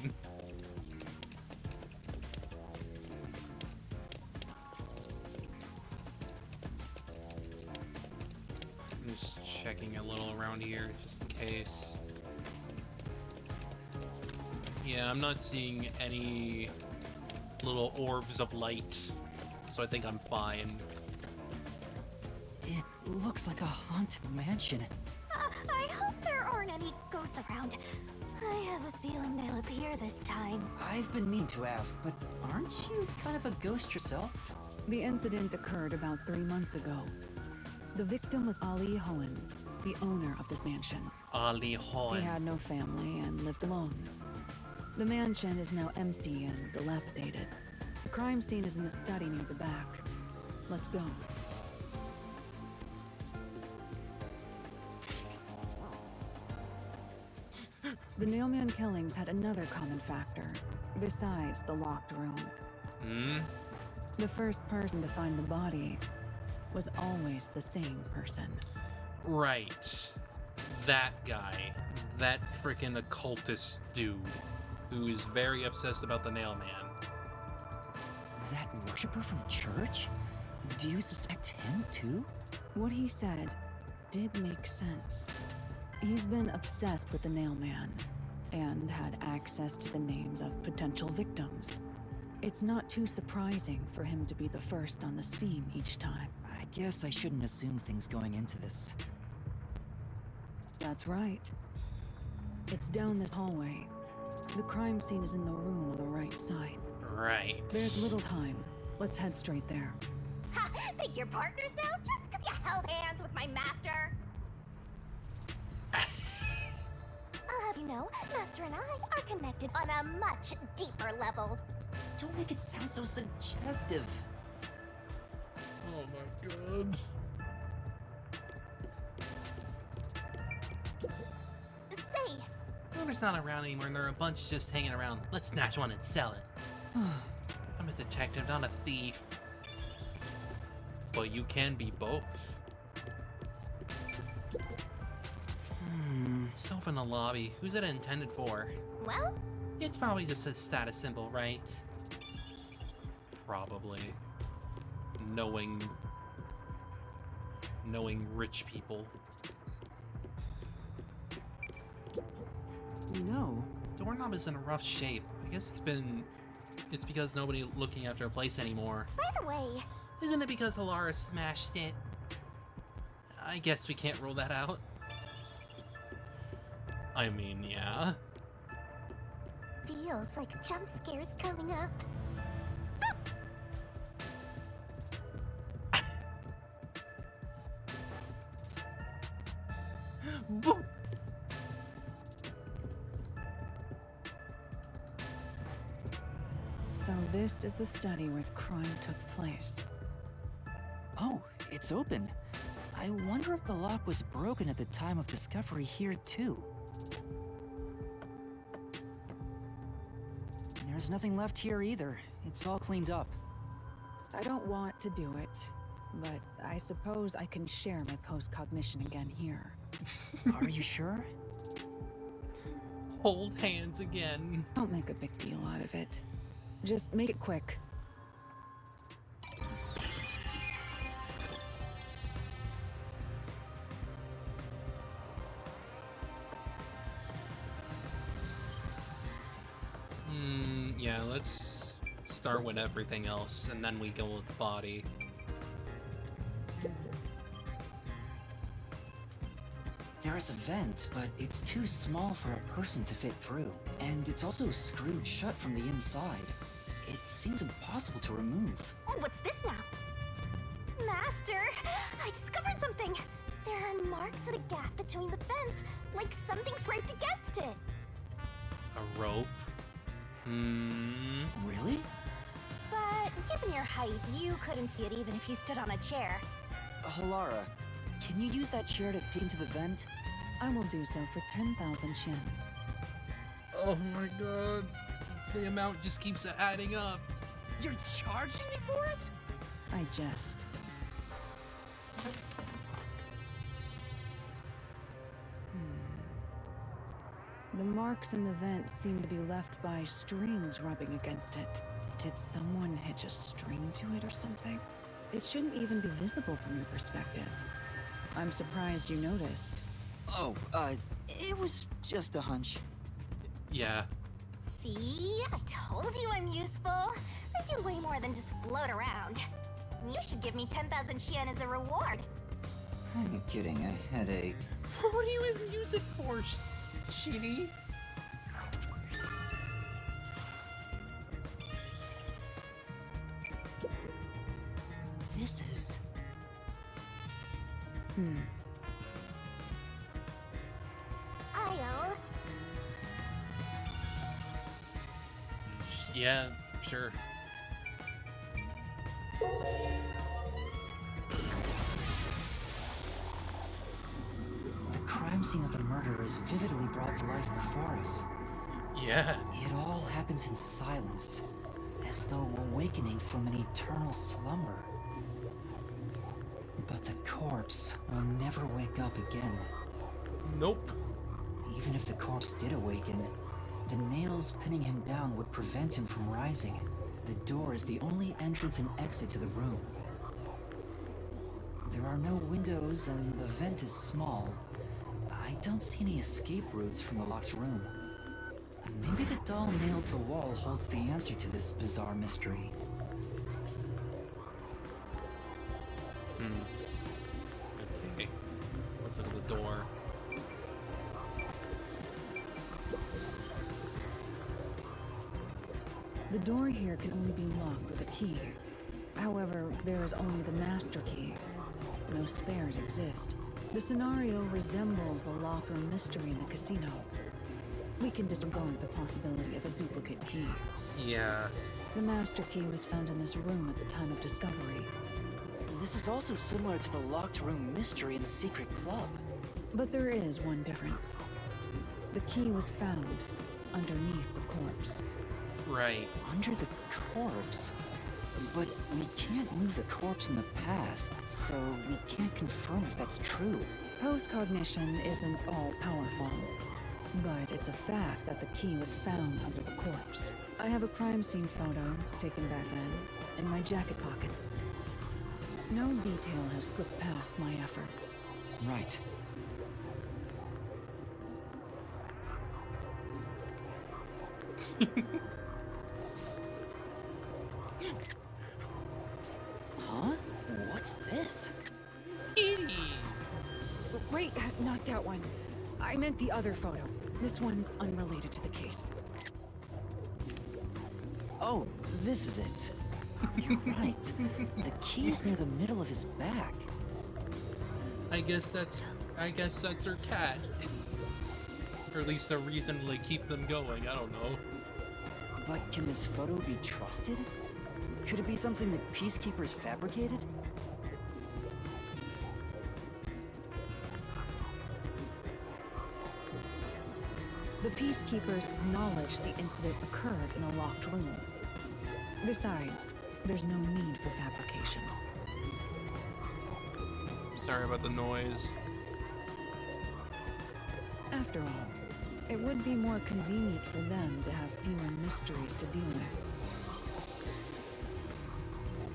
I'm just checking a little around here just in case. Yeah, I'm not seeing any little orbs of light, so I think I'm fine. It looks like a haunted mansion. I hope there aren't any ghosts around. I have a feeling they'll appear this time. I've been meaning to ask, but aren't you kind of a ghost yourself? The incident occurred about 3 months ago. The victim was Ali Hohen, the owner of this mansion. Ali Hohen. He had no family and lived alone. The mansion is now empty and dilapidated. The crime scene is in the study near the back. Let's go. The Nailman killings had another common factor, besides the locked room. The first person to find the body was always the same person. Right. That guy. That frickin' occultist dude who is very obsessed about the Nailman. That worshiper from church? Do you suspect him too? What he said did make sense. He's been obsessed with the Nailman and had access to the names of potential victims. It's not too surprising for him to be the first on the scene each time. I guess I shouldn't assume things going into this. That's right. It's down this hallway. The crime scene is in the room on the right side. Right. There's little time. Let's head straight there. Ha! Think you're partners now just because you held hands with my master? I'll have you know, Master and I are connected on a much deeper level. Don't make it sound so suggestive. Oh my god. Say, Rumer's not around anymore and there are a bunch just hanging around. Let's snatch one and sell it. I'm a detective, not a thief. But you can be both. Hmm. Self in the lobby. Who's it intended for? well, It's probably just a status symbol, right? Probably. Knowing rich people. You know, Doorknob is in a rough shape. I guess it's because nobody looking after a place anymore. By the way, Isn't it because Alara smashed it? I guess we can't rule that out. I mean, yeah. feels like jump scares coming up. Boop. So this is the study where the crime took place. Oh, it's open. I wonder if the lock was broken at the time of discovery here, too. There's nothing left here either. It's all cleaned up. I don't want to do it, but I suppose I can share my post-cognition again here. Are you sure? Hold hands again. Don't make a big deal out of it. Just make it quick. Yeah, let's start with everything else, and then we go with the body. There is a vent, but it's too small for a person to fit through. And it's also screwed shut from the inside. It seems impossible to remove. Oh, what's this now? Master, I discovered something. There are marks in the gap between the vents, like something scraped against it. A rope? Really? But given your height, you couldn't see it even if you stood on a chair. Halara, can you use that chair to peek into the vent? I will do so for 10,000 Shen. Oh my god. The amount just keeps adding up. You're charging me for it? I jest. The marks in the vent seem to be left by strings rubbing against it. Did someone hitch a string to it or something? It shouldn't even be visible from your perspective. I'm surprised you noticed. Oh, it was just a hunch. Yeah. See? I told you I'm useful. I do way more than just float around. You should give me 10,000 Xian as a reward. I'm kidding, a headache. What do you even use it for, Shini? This is... I'll... Yeah, sure. The crime scene of the murder is vividly brought to life before us. Yeah. It all happens in silence, as though awakening from an eternal slumber. But the corpse will never wake up again. Nope. Even if the corpse did awaken, the nails pinning him down would prevent him from rising. The door is the only entrance and exit to the room. There are no windows and the vent is small. I don't see any escape routes from the locked room. Maybe the doll nailed to wall holds the answer to this bizarre mystery. Okay. Let's look at the door. The door here can only be locked with a key. However, there is only the master key. No spares exist. The scenario resembles the locker mystery in the casino. We can disregard the possibility of a duplicate key. Yeah. The master key was found in this room at the time of discovery. This is also similar to the locked room mystery in Secret Club. But there is one difference. The key was found underneath the corpse. Right. Under the corpse? But we can't move the corpse in the past, so we can't confirm if that's true. Post-cognition isn't all-powerful. But it's a fact that the key was found under the corpse. I have a crime scene photo, taken back then, in my jacket pocket. No detail has slipped past my efforts. Right. Huh? What's this? Wait, not that one. I meant the other photo. This one's unrelated to the case. Oh, this is it. You're right. The key's near the middle of his back. I guess that's her cat. Or at least a reason to like keep them going, I don't know. But can this photo be trusted? Could it be something that Peacekeepers fabricated? The Peacekeepers acknowledged the incident occurred in a locked room. Besides, there's no need for fabrication. Sorry about the noise. After all, it would be more convenient for them to have fewer mysteries to deal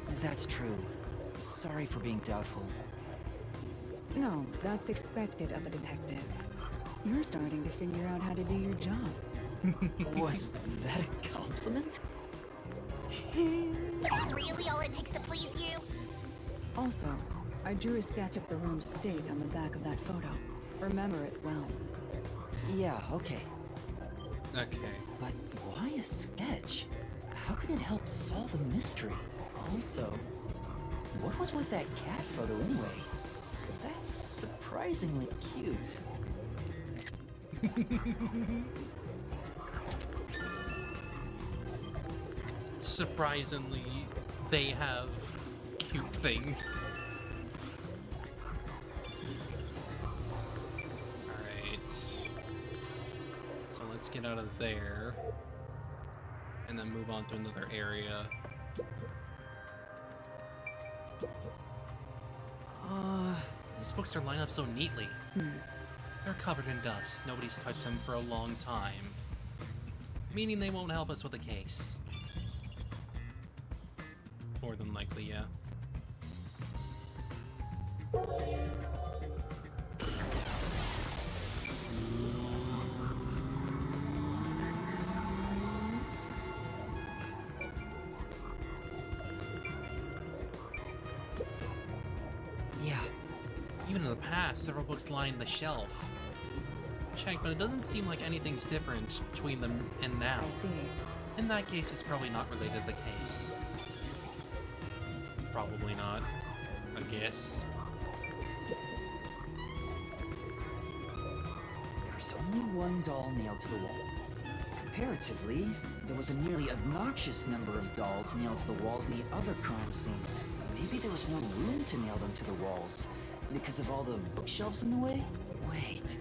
with. That's true. Sorry for being doubtful. No, that's expected of a detective. You're starting to figure out how to do your job. Was that a compliment? Is that really all it takes to please you? Also, I drew a sketch of the room's state on the back of that photo. Remember it well. Yeah, okay. Okay. But why a sketch? How can it help solve the mystery? Also, what was with that cat photo anyway? That's surprisingly cute. Surprisingly, they have cute thing. Alright. So let's get out of there. And then move on to another area. These books are lined up so neatly. They're covered in dust. Nobody's touched them for a long time. Meaning they won't help us with the case. More than likely, yeah. Yeah. Even in the past, several books line the shelf. Check, but it doesn't seem like anything's different between them and now. I see. In that case, it's probably not related to the case. Probably not, I guess. There's only one doll nailed to the wall. Comparatively, there was a nearly obnoxious number of dolls nailed to the walls in the other crime scenes. Maybe there was no room to nail them to the walls because of all the bookshelves in the way? Wait,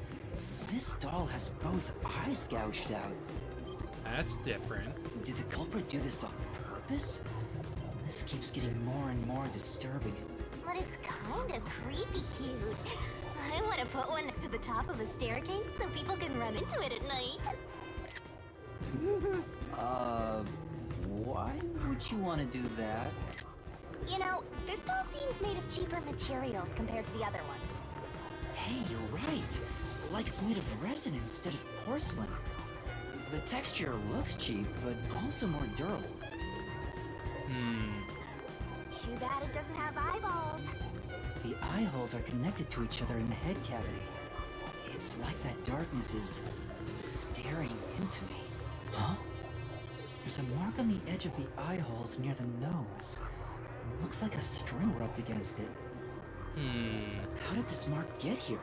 this doll has both eyes gouged out. That's different. Did the culprit do this on purpose? This keeps getting more and more disturbing. But it's kinda creepy cute. I want to put one next to the top of a staircase so people can run into it at night. Why would you want to do that? You know, this doll seems made of cheaper materials compared to the other ones. Hey, you're right. Like it's made of resin instead of porcelain. The texture looks cheap, but also more durable. Too bad it doesn't have eyeballs. The eye holes are connected to each other in the head cavity. It's like that darkness is staring into me. Huh? There's a mark on the edge of the eye holes near the nose. Looks like a string rubbed against it. How did this mark get here?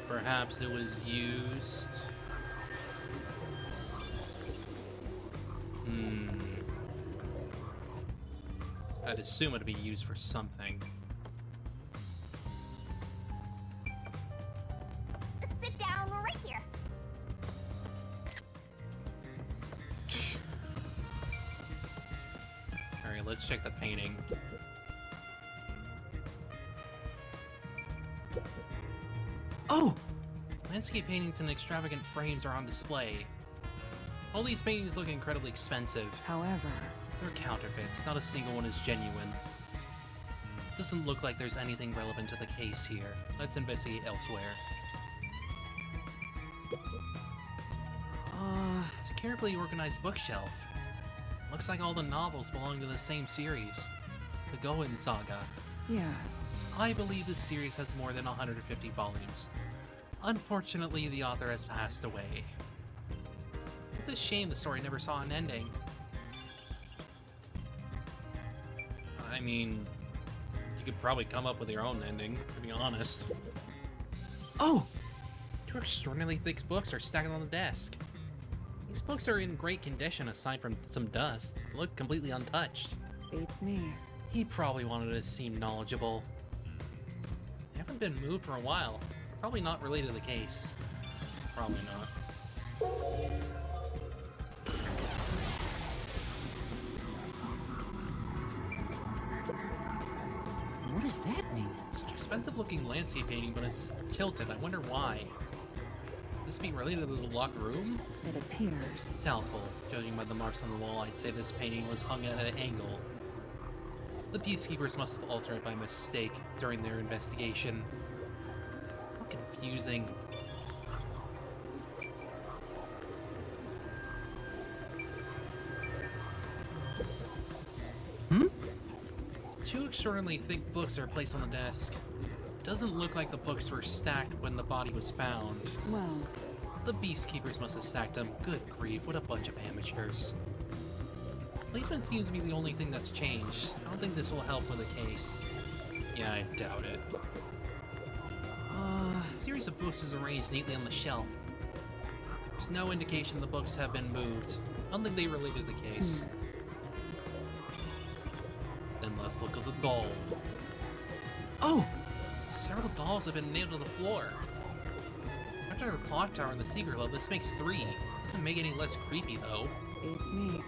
Perhaps it was used. I'd assume it'd be used for something. Sit down right here. Alright, let's check the painting. Oh! landscape paintings and extravagant frames are on display. All these paintings look incredibly expensive. However, they're counterfeits, not a single one is genuine. Doesn't look like there's anything relevant to the case here. Let's investigate elsewhere. It's a carefully organized bookshelf. Looks like all the novels belong to the same series, the Goen Saga. yeah. I believe this series has more than 150 volumes. Unfortunately, the author has passed away. It's a shame the story never saw an ending. I mean, you could probably come up with your own ending, to be honest. Oh! 2 extraordinarily thick books are stacked on the desk. These books are in great condition aside from some dust. They look completely untouched. Beats me. He probably wanted to seem knowledgeable. They haven't been moved for a while. Probably not related to the case. Probably not. What does that mean? It's an expensive looking landscape painting, but it's tilted. I wonder why. Could this be related to the locked room? It appears. Doubtful. Judging by the marks on the wall, I'd say this painting was hung at an angle. The Peacekeepers must have altered it by mistake during their investigation. How confusing. Hmm? 2 extraordinarily thick books are placed on the desk. Doesn't look like the books were stacked when the body was found. Well, the Beastkeepers must have stacked them. Good grief, what a bunch of amateurs. Placement seems to be the only thing that's changed. I don't think this will help with the case. Yeah, I doubt it. A series of books is arranged neatly on the shelf. There's no indication the books have been moved. I don't think they related to the case. Then let's look at the doll. Oh! Several dolls have been nailed to the floor. After the clock tower and the secret level, this makes 3. Doesn't make it any less creepy though. Beats me.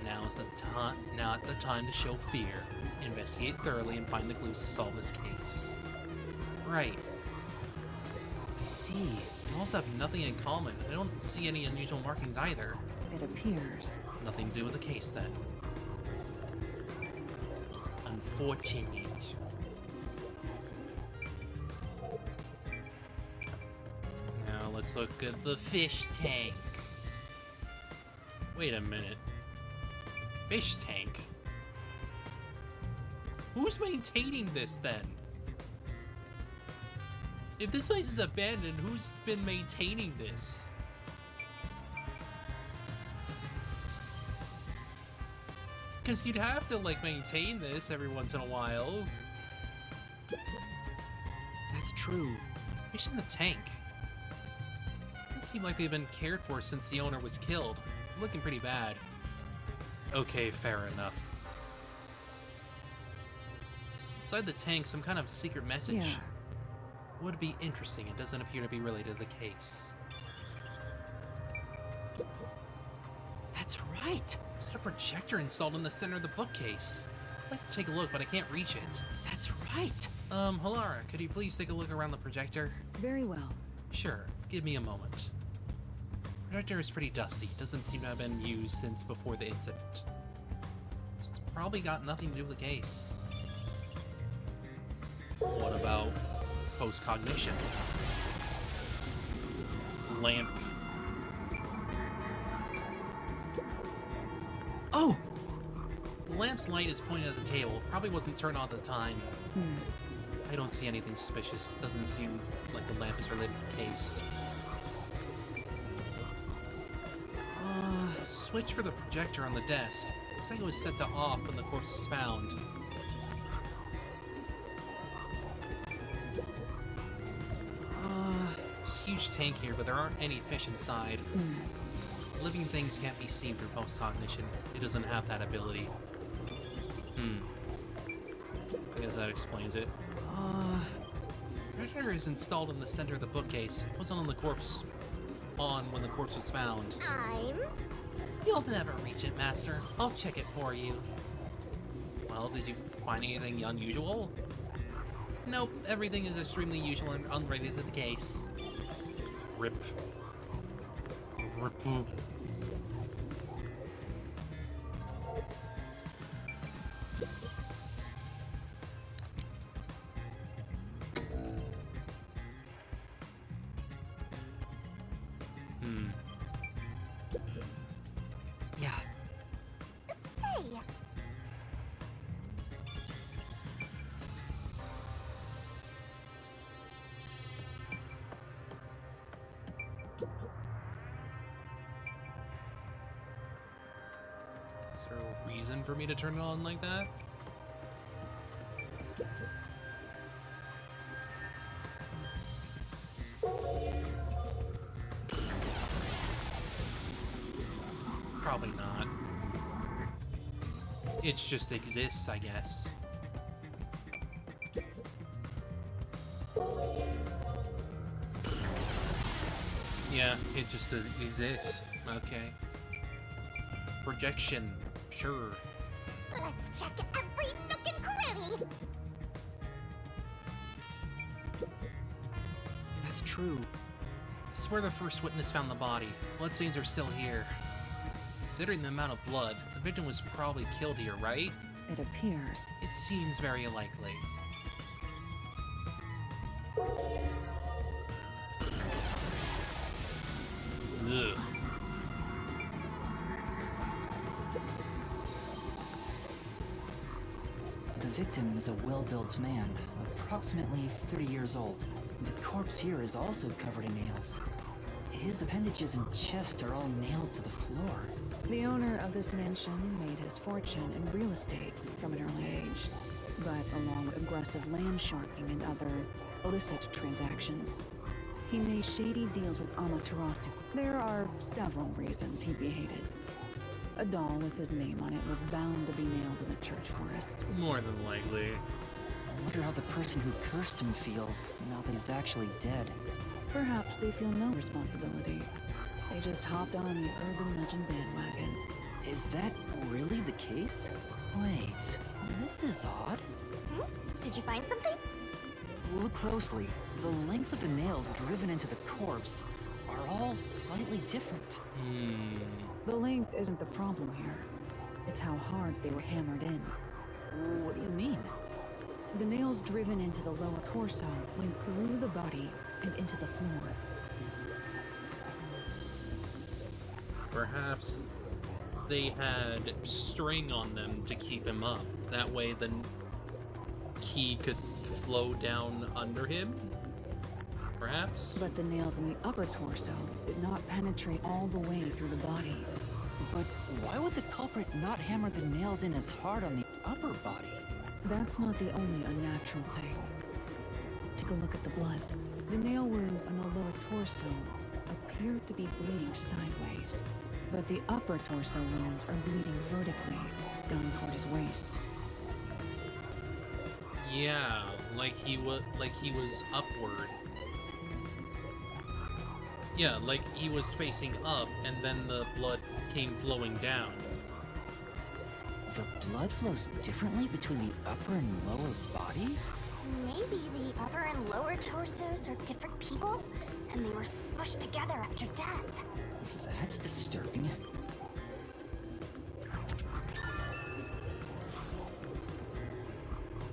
Now's not the time to show fear. Investigate thoroughly and find the clues to solve this case. Right. I see. Dolls have nothing in common. I don't see any unusual markings either. It appears. Nothing to do with the case then. Unfortunate. Now let's look at the fish tank. Wait a minute. Fish tank? Who's maintaining this then? If this place is abandoned, who's been maintaining this? Because you'd have to, like, maintain this every once in a while. That's true. Fish in the tank. Doesn't seem like they've been cared for since the owner was killed. Looking pretty bad. Okay, fair enough. Inside the tank, some kind of secret message. Yeah. Would be interesting. It doesn't appear to be related to the case. That's right. There's a projector installed in the center of the bookcase. I'd like to take a look, but I can't reach it. That's right. Halara, could you please take a look around the projector? Very well. Sure, give me a moment. The projector is pretty dusty. Doesn't seem to have been used since before the incident. So it's probably got nothing to do with the case. What about post-cognition? Lamp. Oh! The lamp's light is pointed at the table. Probably wasn't turned on at the time. I don't see anything suspicious. Doesn't seem like the lamp is related to the case. Switch for the projector on the desk. Looks like it was set to off when the corpse was found. There's a huge tank here, but there aren't any fish inside. Living things can't be seen through post-cognition. It doesn't have that ability. I guess that explains it. The projector is installed in the center of the bookcase. It wasn't on the corpse when the corpse was found. You'll never reach it, Master. I'll check it for you. Well, did you find anything unusual? Nope, everything is extremely usual and unrelated to the case. Rip. Rip. Yeah. Say, Is there a reason for me to turn it on like that? Probably not. It just exists, I guess. Yeah, it just exists. Okay. Projection. Sure. let's check every nook and cranny. That's true. This is where the first witness found the body. Bloodstains are still here. Considering the amount of blood, the victim was probably killed here, right? It appears. It seems very likely. Ugh. The victim is a well-built man, approximately 30 years old. The corpse here is also covered in nails. His appendages and chest are all nailed to the floor. The owner of this mansion made his fortune in real estate from an early age, but along with aggressive land sharking and other illicit transactions, he made shady deals with Amaterasu. There are several reasons he'd be hated. A doll with his name on it was bound to be nailed in the church forest. More than likely. I wonder how the person who cursed him feels now that he's actually dead. Perhaps they feel no responsibility. They just hopped on the urban legend bandwagon. Is that really the case? Wait, this is odd. Did you find something? Look closely. The length of the nails driven into the corpse are all slightly different. The length isn't the problem here. It's how hard they were hammered in. What do you mean? The nails driven into the lower torso went through the body and into the floor. Perhaps they had string on them to keep him up. That way the key could flow down under him? Perhaps? But the nails in the upper torso did not penetrate all the way through the body. But why would the culprit not hammer the nails in as hard on the upper body? That's not the only unnatural thing. Take a look at the blood. The nail wounds on the lower torso appear to be bleeding sideways, but the upper torso wounds are bleeding vertically down toward his waist. Yeah, like he was upward. Yeah, like he was facing up and then the blood came flowing down. The blood flows differently between the upper and lower body? Maybe the upper and lower torsos are different people, and they were smushed together after death. That's disturbing.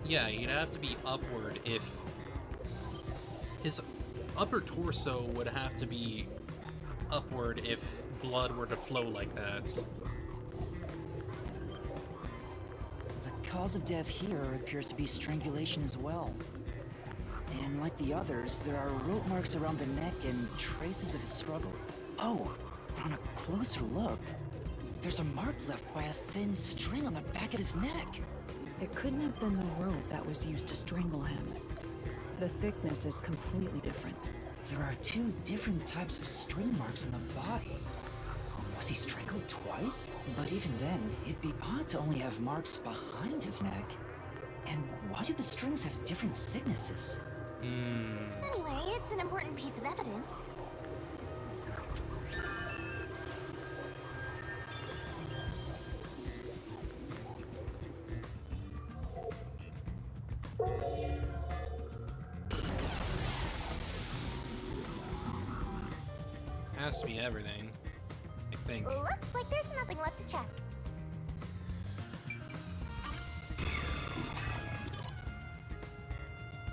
Yeah, you'd have to be upward if... His upper torso would have to be upward if blood were to flow like that. The cause of death here appears to be strangulation as well. And like the others, there are rope marks around the neck and traces of a struggle. Oh, on a closer look, there's a mark left by a thin string on the back of his neck. It couldn't have been the rope that was used to strangle him. The thickness is completely different. There are two different types of string marks on the body. Was he strangled twice? But even then, it'd be odd to only have marks behind his neck. And why do the strings have different thicknesses? Anyway, it's an important piece of evidence. has to be everything, I think. Looks like there's nothing left to check.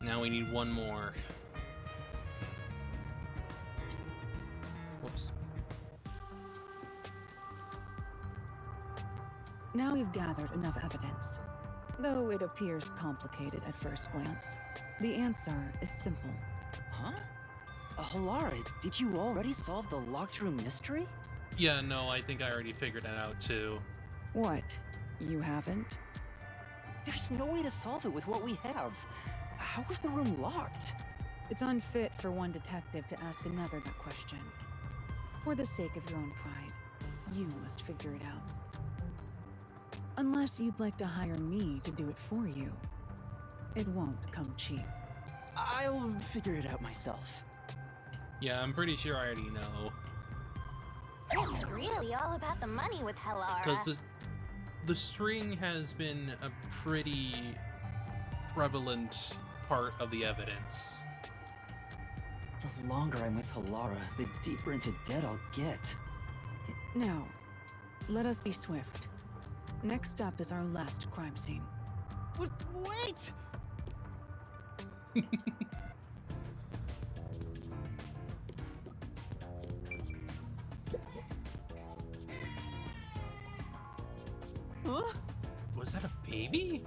Now we need one more. Whoops. Now we've gathered enough evidence. Though it appears complicated at first glance, the answer is simple. Huh? Halara, did you already solve the locked room mystery? Yeah, no, I think I already figured it out too. What? You haven't? There's no way to solve it with what we have. How was the room locked? It's unfit for one detective to ask another that question. For the sake of your own pride, you must figure it out. Unless you'd like to hire me to do it for you. It won't come cheap. I'll figure it out myself. Yeah, I'm pretty sure I already know. It's really all about the money with Halara. Because the string has been a pretty prevalent part of the evidence. The longer I'm with Halara, the deeper into debt I'll get. Now, let us be swift. Next up is our last crime scene. Wait! Huh? Was that a baby?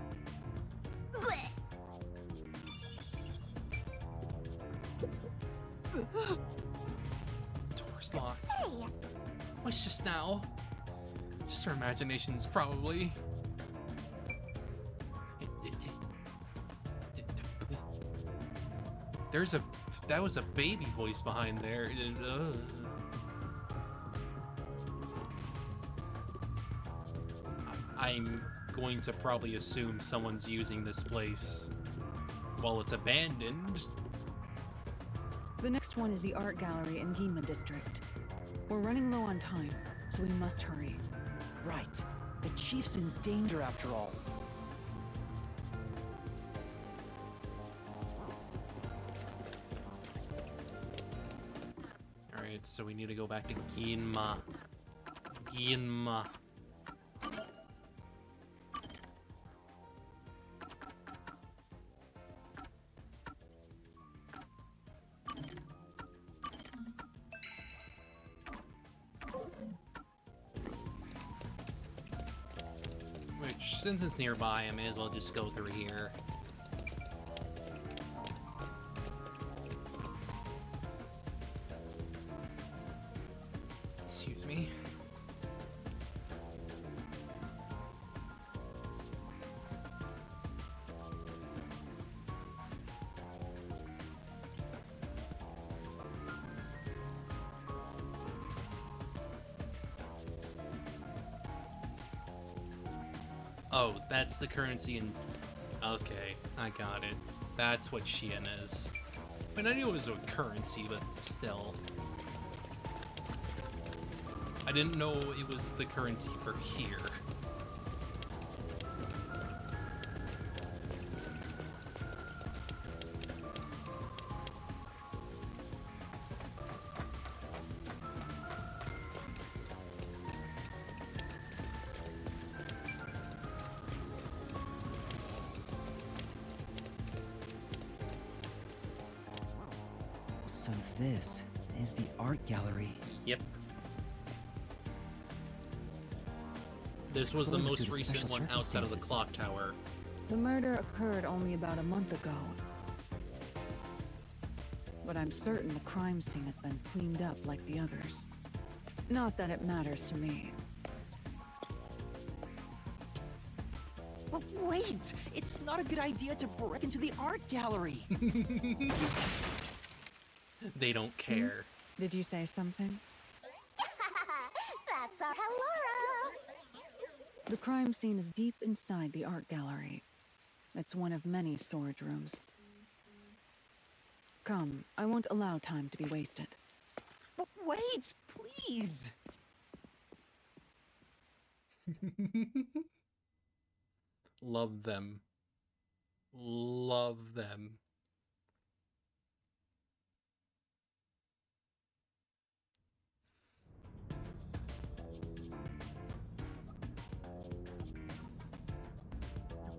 Door's locked. What's just now? Just our imaginations, probably. That was a baby voice behind there. I'm going to probably assume someone's using this place while it's abandoned. The next one is the art gallery in Ginma District. We're running low on time, so we must hurry. Right. The chief's in danger after all. Alright, so we need to go back to Ginma. Ginma. Which, since it's nearby, I may as well just go through here. Excuse me. Oh, that's the currency in... Okay, I got it. That's what Xian is. I mean, I knew it was a currency, but still. I didn't know it was the currency for here. So this is the art gallery. Yep. This was the most recent one outside of the clock tower. The murder occurred only about a month ago. But I'm certain the crime scene has been cleaned up like the others. Not that it matters to me. Wait! It's not a good idea to break into the art gallery! They don't care. Did you say something? That's our Halara. The crime scene is deep inside the art gallery. It's one of many storage rooms. Come, I won't allow time to be wasted. Wait, please! Love them. Love them.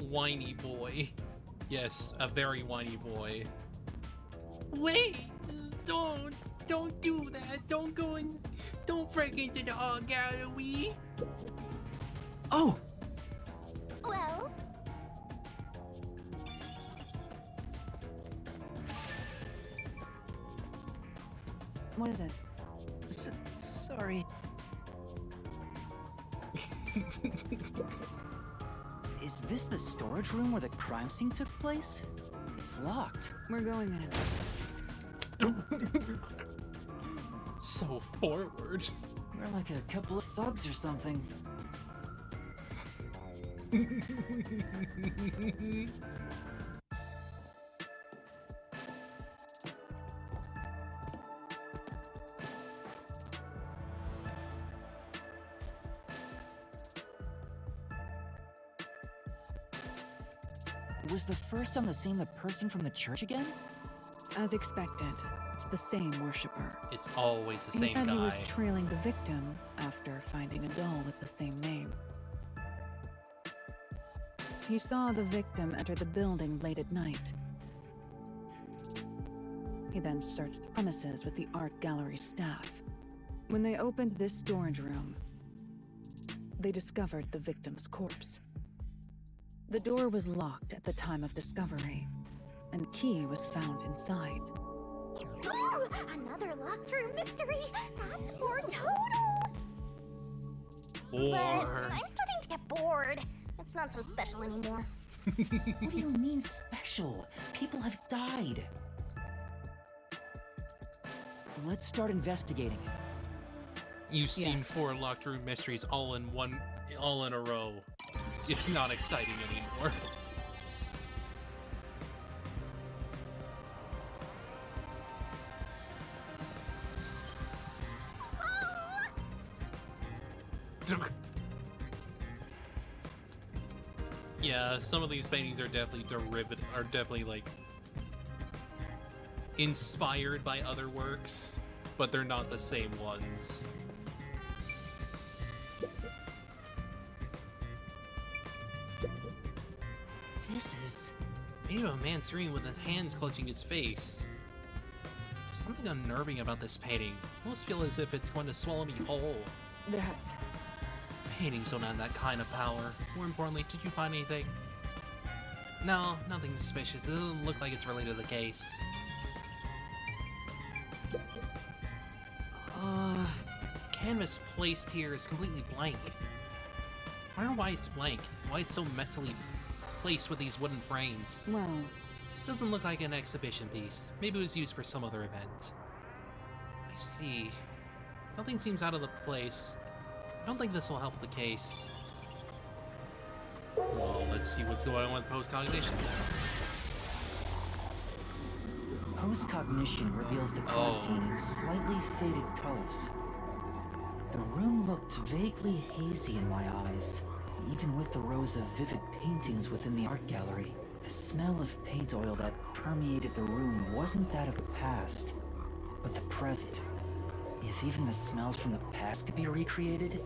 Whiny boy. Yes, a very whiny boy. Wait! Don't do that. Don't go in. Don't break into the art gallery. Oh! Well? What is it? Sorry. Is this the storage room where the crime scene took place? It's locked. We're going in. So forward. We're like a couple of thugs or something. Was the first on the scene the person from the church again? As expected, it's the same worshiper. It's always the He same said guy. he was trailing the victim after finding a doll with the same name. He saw the victim enter the building late at night. He then searched the premises with the art gallery staff. When they opened this storage room, they discovered the victim's corpse. The door was locked at the time of discovery, and key was found inside. Ooh, another locked room mystery. That's 4 total. But I'm starting to get bored. It's not so special anymore. What do you mean special? People have died. Let's start investigating. You've seen Yes. 4 locked room mysteries all in a row. It's not exciting anymore. Yeah, some of these paintings are definitely like inspired by other works, but they're not the same ones. This is... Painting of a man screaming with his hands clutching his face. There's something unnerving about this painting. I almost feel as if it's going to swallow me whole. That's... Paintings don't have that kind of power. More importantly, did you find anything? No, nothing suspicious. It doesn't look like it's related to the case. Canvas placed here is completely blank. I don't know why it's blank. Why it's so messily placed with these wooden frames. Well... Doesn't look like an exhibition piece. Maybe it was used for some other event. I see. Nothing seems out of the place. I don't think this will help the case. Well, let's see what's going on with post-cognition now. Post-cognition reveals the crime scene in slightly faded colors. The room looked vaguely hazy in my eyes, even with the rows of vivid paintings within the art gallery. The smell of paint oil that permeated the room wasn't that of the past, but the present. If even the smells from the past could be recreated,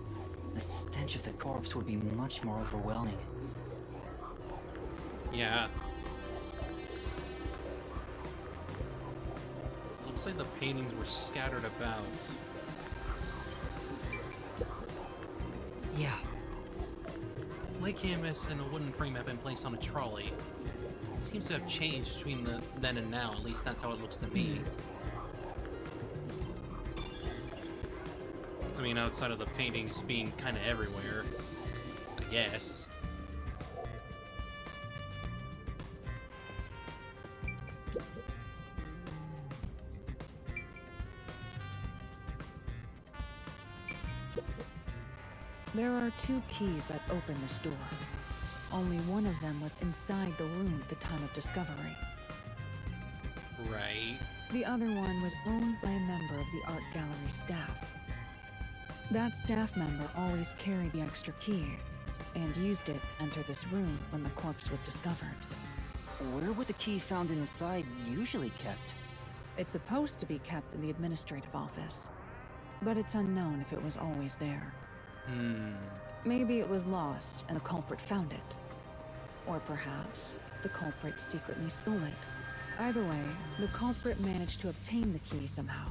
the stench of the corpse would be much more overwhelming. Yeah. Looks like the paintings were scattered about. Yeah. Light canvas and a wooden frame have been placed on a trolley. It seems to have changed between then and now, at least that's how it looks to me. I mean, outside of the paintings being kind of everywhere, I guess. There are 2 keys that open this door. Only one of them was inside the room at the time of discovery. Right. The other one was owned by a member of the art gallery staff. That staff member always carried the extra key and used it to enter this room when the corpse was discovered. Where would the key found inside usually kept? It's supposed to be kept in the administrative office, but it's unknown if it was always there. Maybe it was lost and a culprit found it. Or perhaps the culprit secretly stole it. Either way, the culprit managed to obtain the key somehow.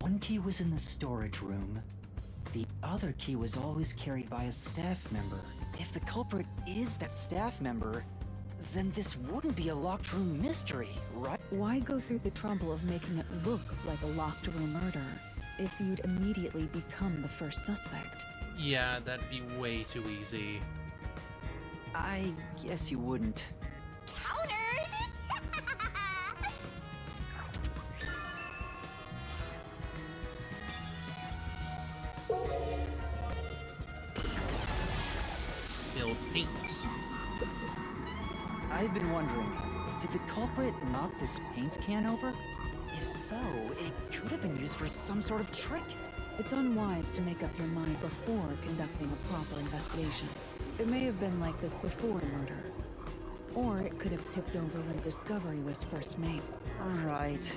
One key was in the storage room. The other key was always carried by a staff member. If the culprit is that staff member, then this wouldn't be a locked room mystery, right? Why go through the trouble of making it look like a locked room murder if you'd immediately become the first suspect? Yeah, that'd be way too easy. I guess you wouldn't. Countered! Spilled paint. I've been wondering, did the culprit knock this paint can over? If so, it could have been used for some sort of trick. It's unwise to make up your mind before conducting a proper investigation. It may have been like this before murder. Or it could have tipped over when discovery was first made. Alright.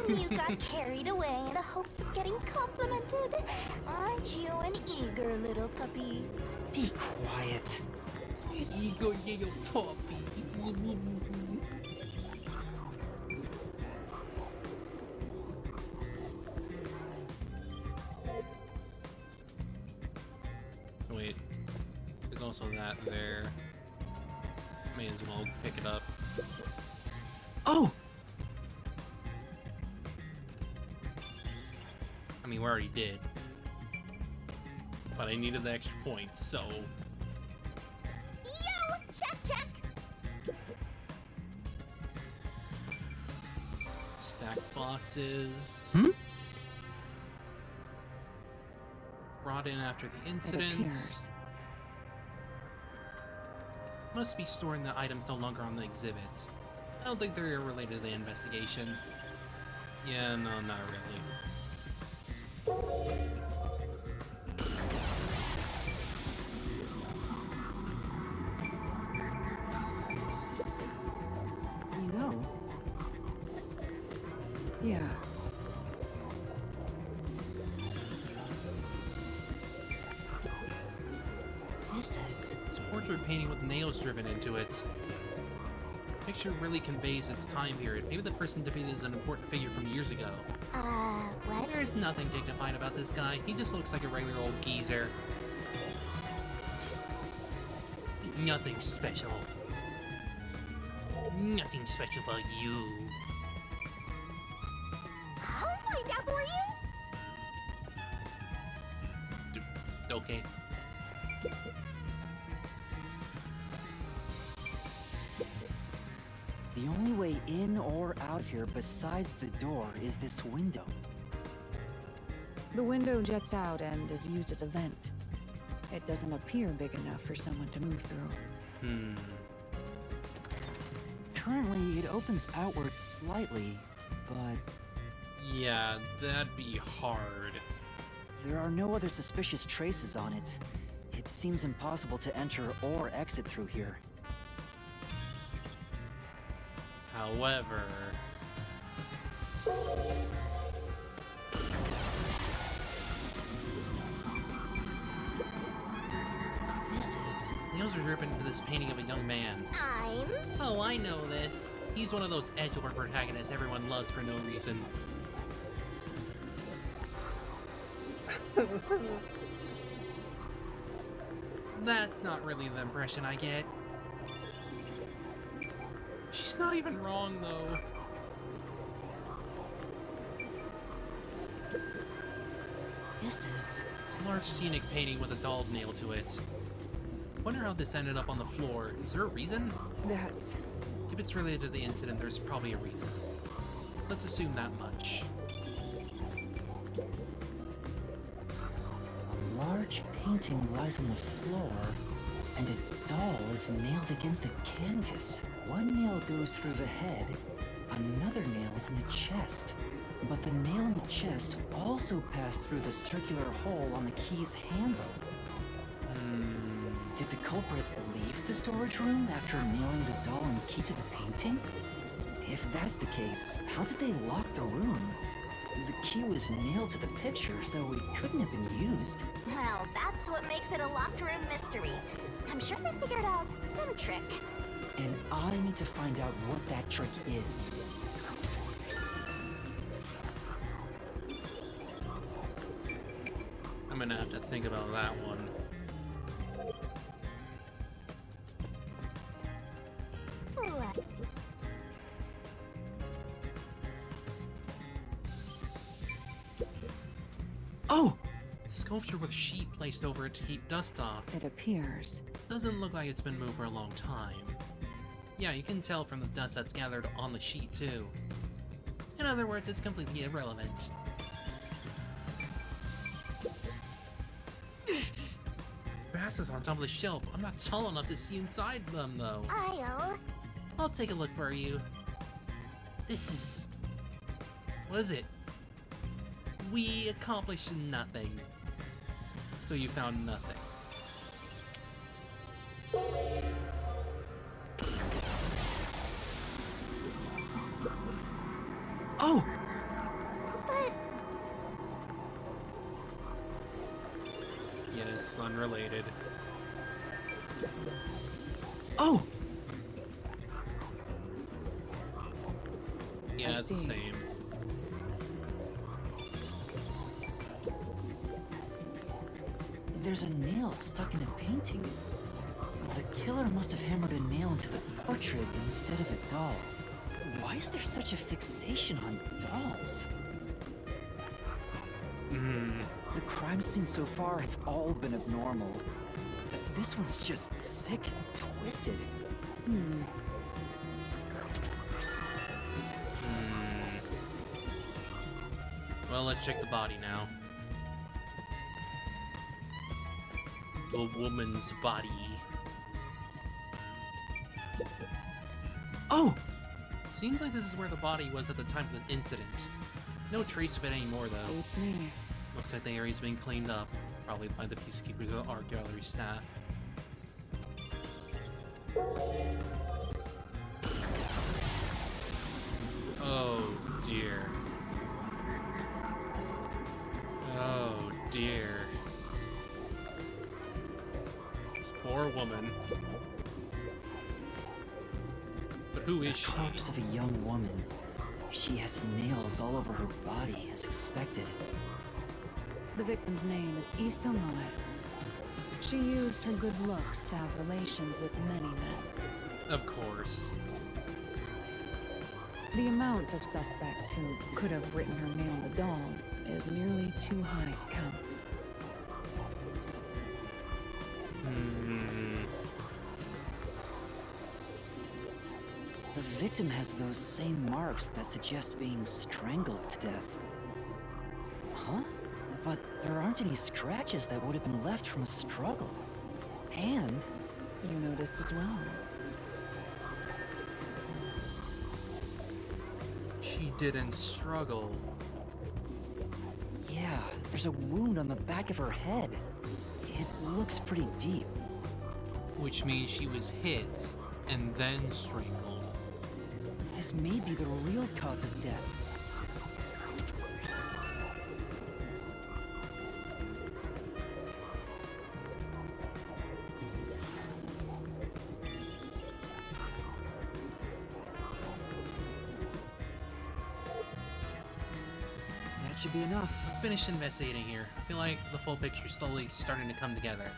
You got carried away in the hopes of getting complimented. Aren't you an eager little puppy? Be quiet. Ego little puppy. Wait, there's also that there. May as well pick it up. Oh! I mean, we already did. But I needed the extra points, so... Yo! Check, check! Stack boxes. Hmm? Brought in after the It incident. appears. Must be storing the items no longer on the exhibits. I don't think they're related to the investigation. Yeah, no, not really. You know. Yeah. This is... It's a portrait painting with nails driven into it. Picture really conveys its time period. Maybe the person depicted is an important figure from years ago. What? There's nothing dignified about this guy. He just looks like a regular old geezer. Nothing special. Nothing special about you. I'll find out for you! Okay. The only way in or out of here besides the door is this window. The window jets out and is used as a vent. It doesn't appear big enough for someone to move through. Currently, it opens outward slightly, but Yeah, that'd be hard. there are no other suspicious traces on it. It seems impossible to enter or exit through here. However... This is... Nails are dripping into this painting of a young man. Oh, I know this. He's one of those edgelord protagonists everyone loves for no reason. That's not really the impression I get. She's not even wrong, though. This is... It's a large scenic painting with a doll nailed to it. Wonder how this ended up on the floor. Is there a reason? That's... If it's related to the incident, there's probably a reason. Let's assume that much. A large painting lies on the floor, and a doll is nailed against the canvas. One nail goes through the head, another nail is in the chest. But the nail in the chest also passed through the circular hole on the key's handle. Did the culprit leave the storage room after nailing the doll and key to the painting? If that's the case, how did they lock the room? The key was nailed to the picture, so it couldn't have been used. Well, that's what makes it a locked room mystery. I'm sure they figured out some trick. And I need to find out what that trick is. I'm gonna have to think about that one. Oh! Sculpture with sheet placed over it to keep dust off. It appears. Doesn't look like it's been moved for a long time. Yeah, you can tell from the dust that's gathered on the sheet too. In other words, it's completely irrelevant. Vases on top of the shelf. I'm not tall enough to see inside them though. I'll take a look for you. This is... What is it? We accomplished nothing. So you found nothing. Oh! But... Yes, unrelated. Oh! Yeah, it's the same. There's a nail stuck in a painting. The killer must have hammered a nail into the portrait instead of a doll. Why is there such a fixation on dolls? The crime scenes so far have all been abnormal. But this one's just sick and twisted. Well, let's check the body now. The woman's body. Oh! Seems like this is where the body was at the time of the incident. No trace of it anymore, though. It's me. Looks like the area's been cleaned up, probably by the Peacekeepers or art gallery staff. Oh dear. Oh dear. This poor woman. But who is she? The corpse of a young woman. She has nails all over her body, as expected. The victim's name is Issa Malek. She used her good looks to have relations with many men. Of course. The amount of suspects who could have written her name on the doll is nearly too high to count. The victim has those same marks that suggest being strangled to death. Huh? But there aren't any scratches that would have been left from a struggle. And... You noticed as well. She didn't struggle. Yeah, there's a wound on the back of her head. It looks pretty deep. Which means she was hit and then strangled. This may be the real cause of death. That should be enough. Finished investigating here. I feel like the full picture's slowly starting to come together.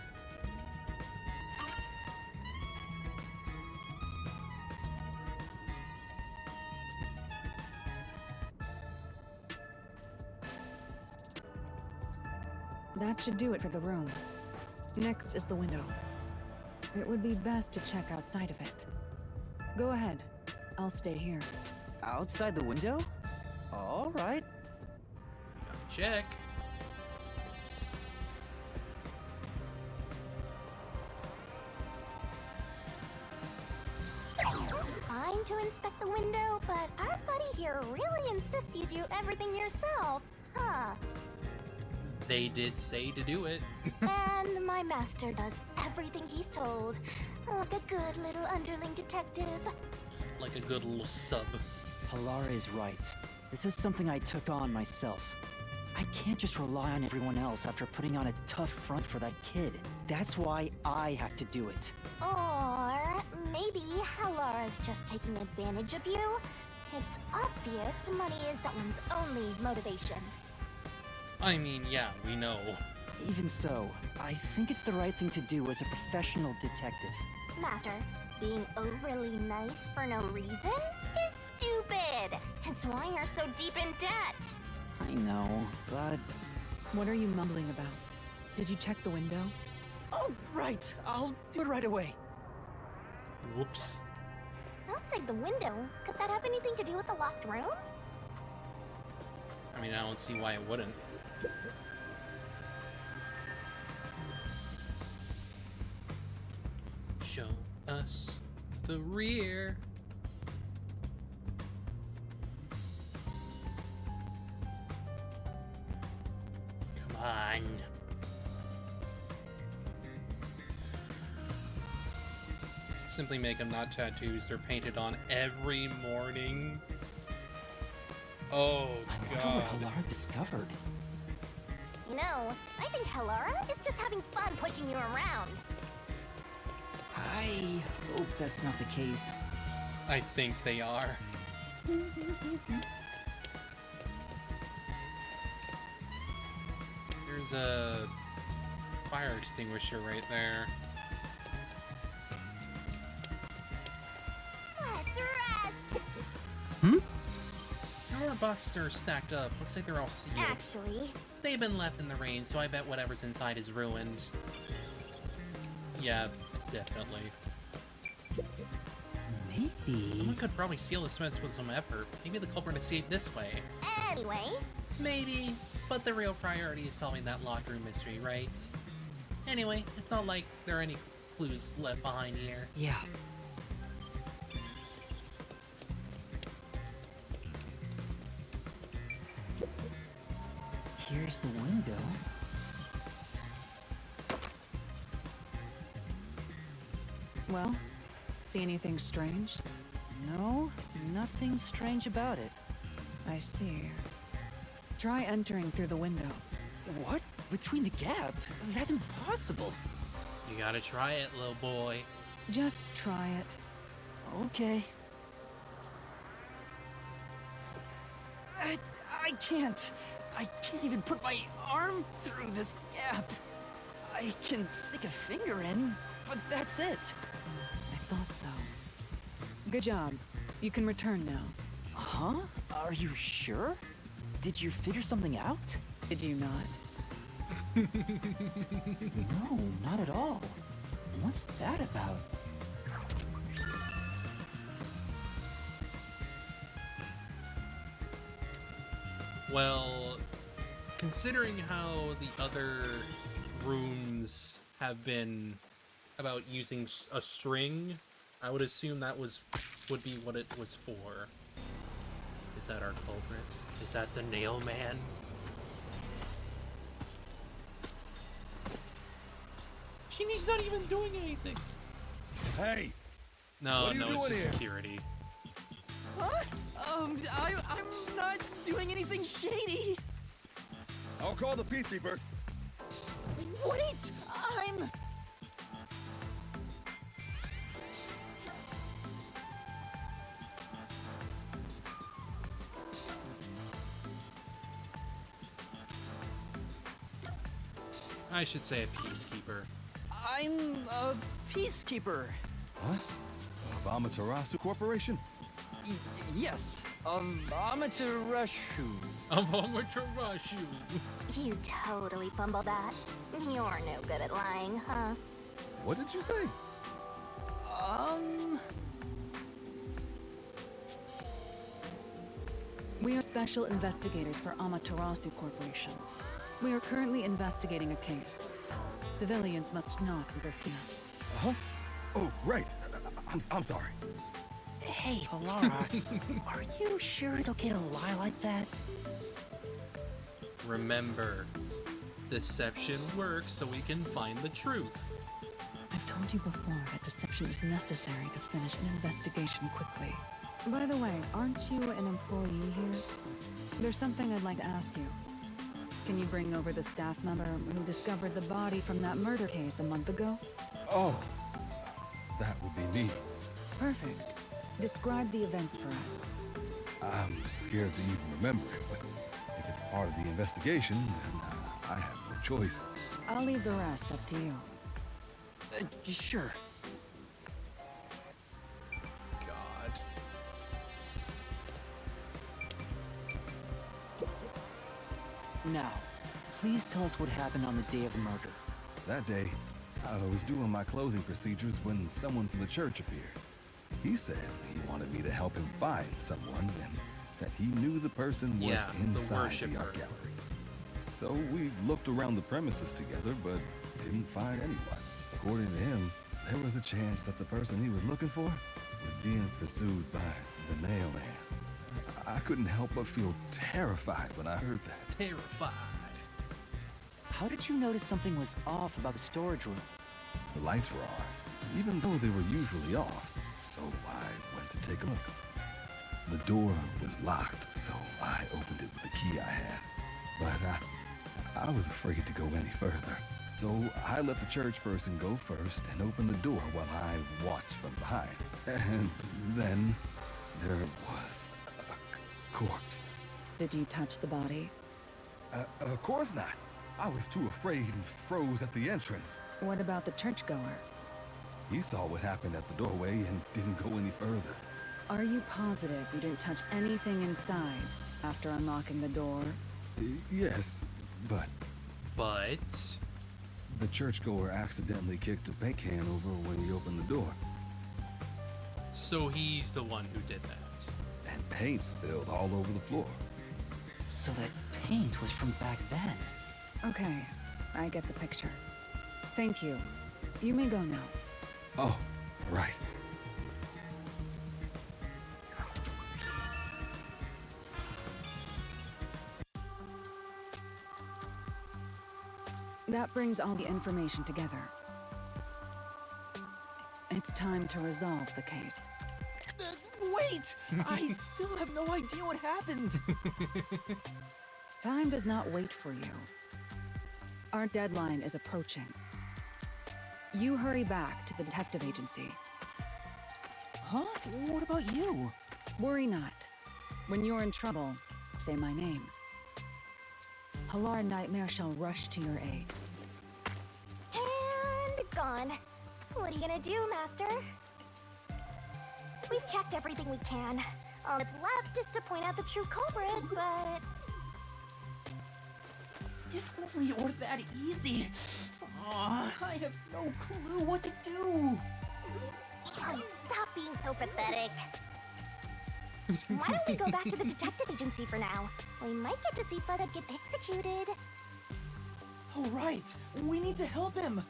That should do it for the room. Next is the window. It would be best to check outside of it. Go ahead. I'll stay here. Outside the window? All right. Check. It's fine to inspect the window, but our buddy here really insists you do everything yourself, huh? They did say to do it. And my master does everything he's told, like a good little underling detective. Like a good little sub. Halara is right. This is something I took on myself. I can't just rely on everyone else after putting on a tough front for that kid. That's why I have to do it. Or maybe Halara's just taking advantage of you. It's obvious money is that one's only motivation. I mean, yeah, we know. Even so, I think it's the right thing to do as a professional detective. Master, being overly nice for no reason is stupid. It's why you're so deep in debt. I know, but... What are you mumbling about? Did you check the window? Oh, right! I'll do it right away. Whoops. Outside the window? Could that have anything to do with the locked room? I mean, I don't see why it wouldn't. Show us the rear. Come on. Simply make them not tattoos. They're painted on every morning. Oh, God. I wonder what Halara discovered. You know, I think Halara is just having fun pushing you around. I hope that's not the case. I think they are. There's a fire extinguisher right there. Let's rest! Our boxes are stacked up. Looks like they're all sealed. Actually, They've been left in the rain, so I bet whatever's inside is ruined. Yeah, definitely. Maybe... Someone could probably seal the Smiths with some effort. Maybe the culprit escaped this way. anyway, Maybe, but the real priority is solving that locked room mystery, right? Anyway, it's not like there are any clues left behind here. Yeah. Here's the window. Well, see anything strange? No, nothing strange about it. I see. Try entering through the window. What? Between the gap? That's impossible. You gotta try it, little boy. Just try it. Okay. I can't. I can't even put my arm through this gap. I can stick a finger in, but that's it. I thought so. Good job. You can return now. Huh? Are you sure? Did you figure something out? Did you not? No, not at all. What's that about? Well, considering how the other rooms have been about using a string, I would assume that would be what it was for. Is that our culprit? Is that the nail man? She's not even doing anything. Hey! No, what are you no, doing it's just here? security. Huh? I'm not doing anything shady. I'll call the peacekeepers. Wait! I'm... I should say a peacekeeper. I'm a peacekeeper. What? Of Amaterasu Corporation? Yes, of Amaterasu. Of Amaterasu. You totally fumbled that. You're no good at lying, huh? What did you say? We are special investigators for Amaterasu Corporation. We are currently investigating a case. Civilians must not interfere. Huh? Oh, right. I'm sorry. Hey, Halara, are you sure it's okay to lie like that? Remember, deception works so we can find the truth. I've told you before that deception is necessary to finish an investigation quickly. By the way, aren't you an employee here? There's something I'd like to ask you. Can you bring over the staff member who discovered the body from that murder case a month ago? Oh, that would be me. Perfect. Describe the events for us. I'm scared to even remember it, but if it's part of the investigation, then I have no choice. I'll leave the rest up to you. Sure. God. Now, please tell us what happened on the day of the murder. That day, I was doing my closing procedures when someone from the church appeared. He said he wanted me to help him find someone and that he knew the person was inside the art gallery. So we looked around the premises together, but didn't find anyone. According to him, there was a chance that the person he was looking for was being pursued by the Nail Man. I couldn't help but feel terrified when I heard that. Terrified. How did you notice something was off about the storage room? The lights were on, even though they were usually off, so I went to take a look. The door was locked, so I opened it with the key I had. But I was afraid to go any further. So I let the church person go first and open the door while I watched from behind. And then there was a corpse. Did you touch the body? Of course not. I was too afraid and froze at the entrance. What about the churchgoer? He saw what happened at the doorway and didn't go any further. Are you positive you didn't touch anything inside after unlocking the door? Yes, but... But... The churchgoer accidentally kicked a paint can over when he opened the door. So he's the one who did that. And paint spilled all over the floor. So that paint was from back then. Okay, I get the picture. Thank you. You may go now. Oh, right. That brings all the information together. It's time to resolve the case. Wait! I still have no idea what happened. Time does not wait for you. Our deadline is approaching. You hurry back to the detective agency. Huh? What about you? Worry not. When you're in trouble, say my name. Halar Nightmare shall rush to your aid. And gone. What are you gonna do, Master? We've checked everything we can. All that's left is to point out the true culprit, but... If only it were that easy. Aw, I have no clue what to do. Stop being so pathetic. Why don't we go back to the detective agency for now? We might get to see Fuzzhead get executed. Oh, right. We need to help him.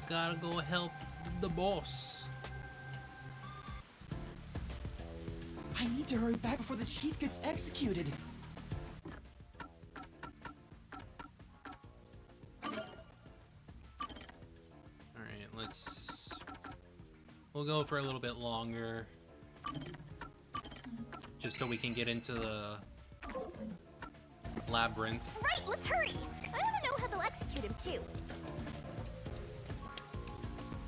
Gotta go help the boss. I need to hurry back before the chief gets executed. Alright, we'll go for a little bit longer. Just so we can get into the labyrinth. Right, let's hurry! I wanna know how they'll execute him, too.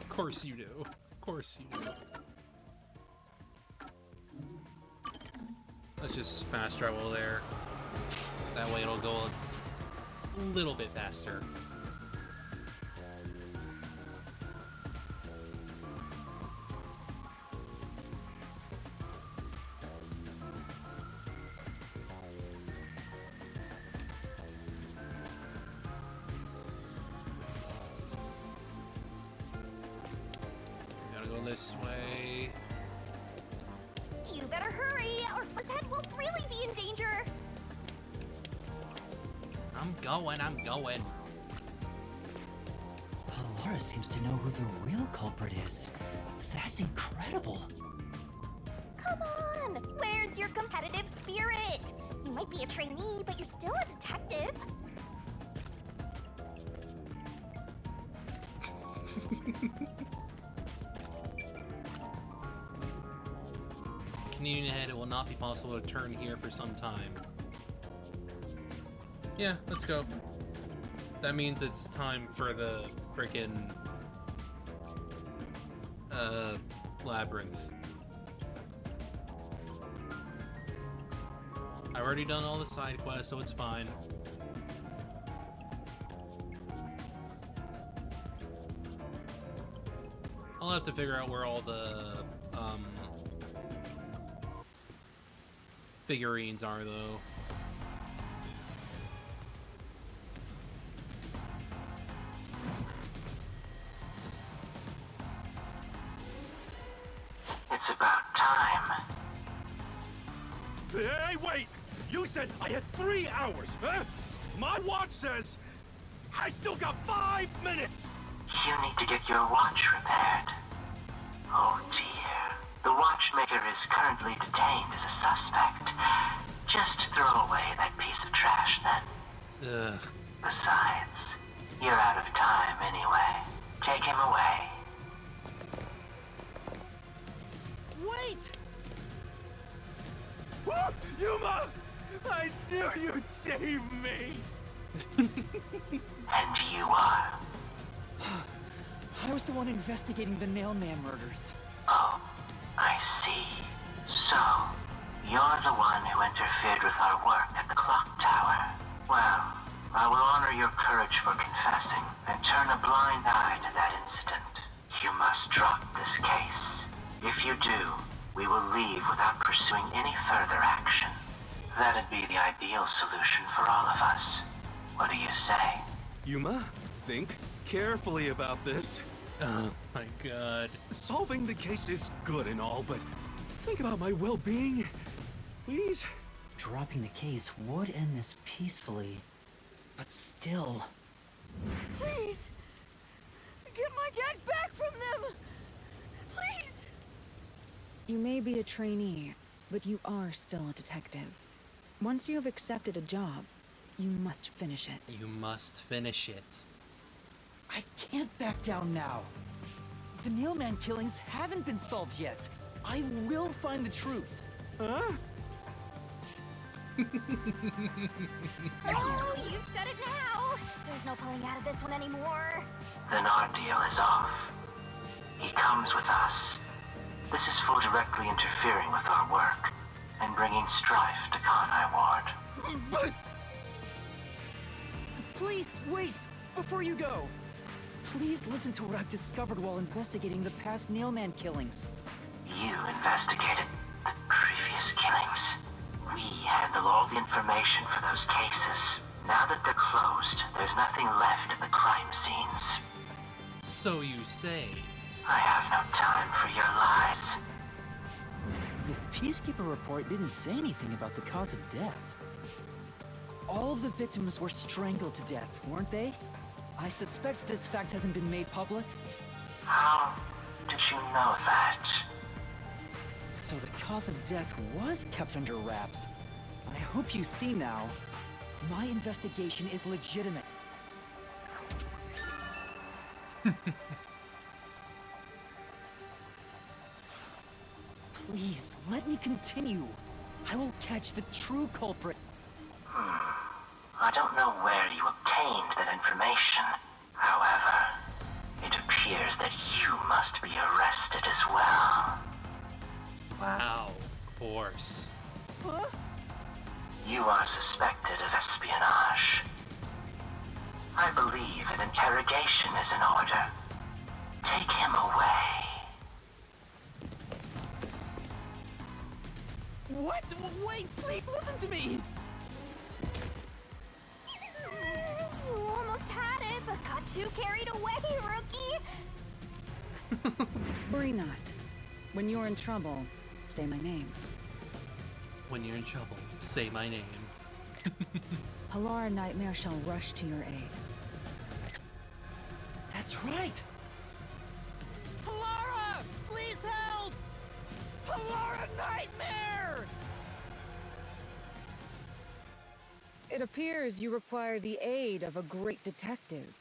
Of course you do. Of course you do. Let's just fast travel there. That way it'll go a little bit faster. Gotta go this way. You better hurry, or Fuzzhead will really be in danger. I'm going. Halara seems to know who the real culprit is. That's incredible. Come on, where's your competitive spirit? You might be a trainee, but you're still a detective. Continuing ahead, it will not be possible to turn here for some time. Yeah, let's go. That means it's time for the freaking labyrinth. I've already done all the side quests, so it's fine. I'll have to figure out where all the figurines are, though. It's about time. Hey, wait! You said I had 3 hours, huh? My watch says I still got 5 minutes! You need to get your watch repaired. Oh dear. The watchmaker is currently detained as a suspect. Just throw away that piece of trash then. Ugh. Besides, you're out of time anyway. Take him away. Wait! Woo! Yuma! I knew you'd save me! And you are? I was the one investigating the Nailman murders. Oh, I see. So, you're the one who interfered with our work at the clock tower. Well, I will honor your courage for confessing and turn a blind eye to that incident. You must drop this case. If you do, we will leave without pursuing any further action. That'd be the ideal solution for all of us. What do you say? Yuma, think carefully about this. Oh my god. Solving the case is good and all, but think about my well-being, please? Dropping the case would end this peacefully, but still... Please! Get my dad back from them! Please! You may be a trainee, but you are still a detective. Once you have accepted a job, you must finish it. You must finish it. I can't back down now. The Nailman killings haven't been solved yet. I will find the truth. Huh? Oh, you've said it now. There's no pulling out of this one anymore. Then our deal is off. He comes with us. This is for directly interfering with our work and bringing strife to Conai Ward. But... Please, wait! Before you go! Please listen to what I've discovered while investigating the past Nailman killings. You investigated the previous killings. We handle all the information for those cases. Now that they're closed, there's nothing left at the crime scenes. So you say. I have no time for your lies. The Peacekeeper report didn't say anything about the cause of death. All of the victims were strangled to death, weren't they? I suspect this fact hasn't been made public. How did you know that? So the cause of death was kept under wraps. I hope you see now. My investigation is legitimate. Please, let me continue. I will catch the true culprit. I don't know where you obtained that information. However, it appears that you must be arrested as well. Wow, of course. Huh? You are suspected of espionage. I believe an interrogation is in order. Take him away. What? Wait, please listen to me! You almost had it, but got too carried away, rookie. Worry not. When you're in trouble, say my name. When you're in trouble, say my name. Halara Nightmare shall rush to your aid. That's right! Halara! Please help! Halara Nightmare! It appears you require the aid of a great detective.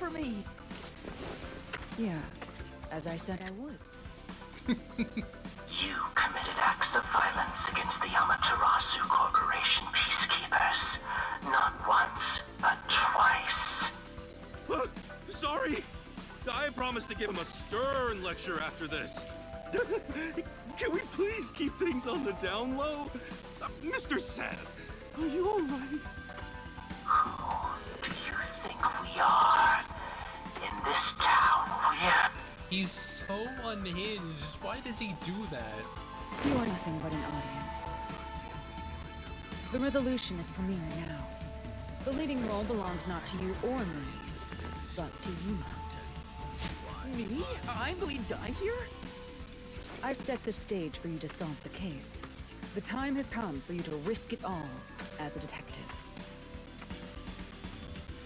for me! Yeah, as I said I would. You committed acts of violence against the Amaterasu Corporation peacekeepers. Not once, but twice. Sorry! I promised to give him a stern lecture after this. Can we please keep things on the down low? Mr. Seth, are you alright? Who do you think we are? In this town, we're... He's so unhinged. Why does he do that? You are nothing but an audience. The resolution is premiering now. The leading role belongs not to you or me, but to Yuma. Me? I'm the lead guy here? I've set the stage for you to solve the case. The time has come for you to risk it all as a detective.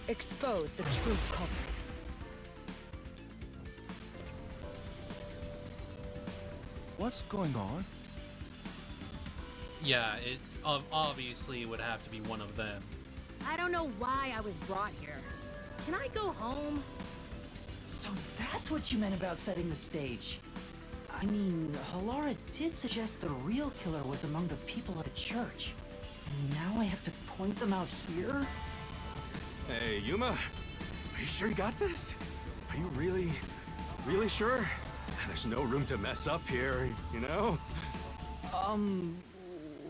Expose the true culprit. What's going on? Yeah, it obviously would have to be one of them. I don't know why I was brought here. Can I go home? So that's what you meant about setting the stage. I mean, Halara did suggest the real killer was among the people of the church. And now I have to point them out here? Hey, Yuma, are you sure you got this? Are you really sure? There's no room to mess up here, you know?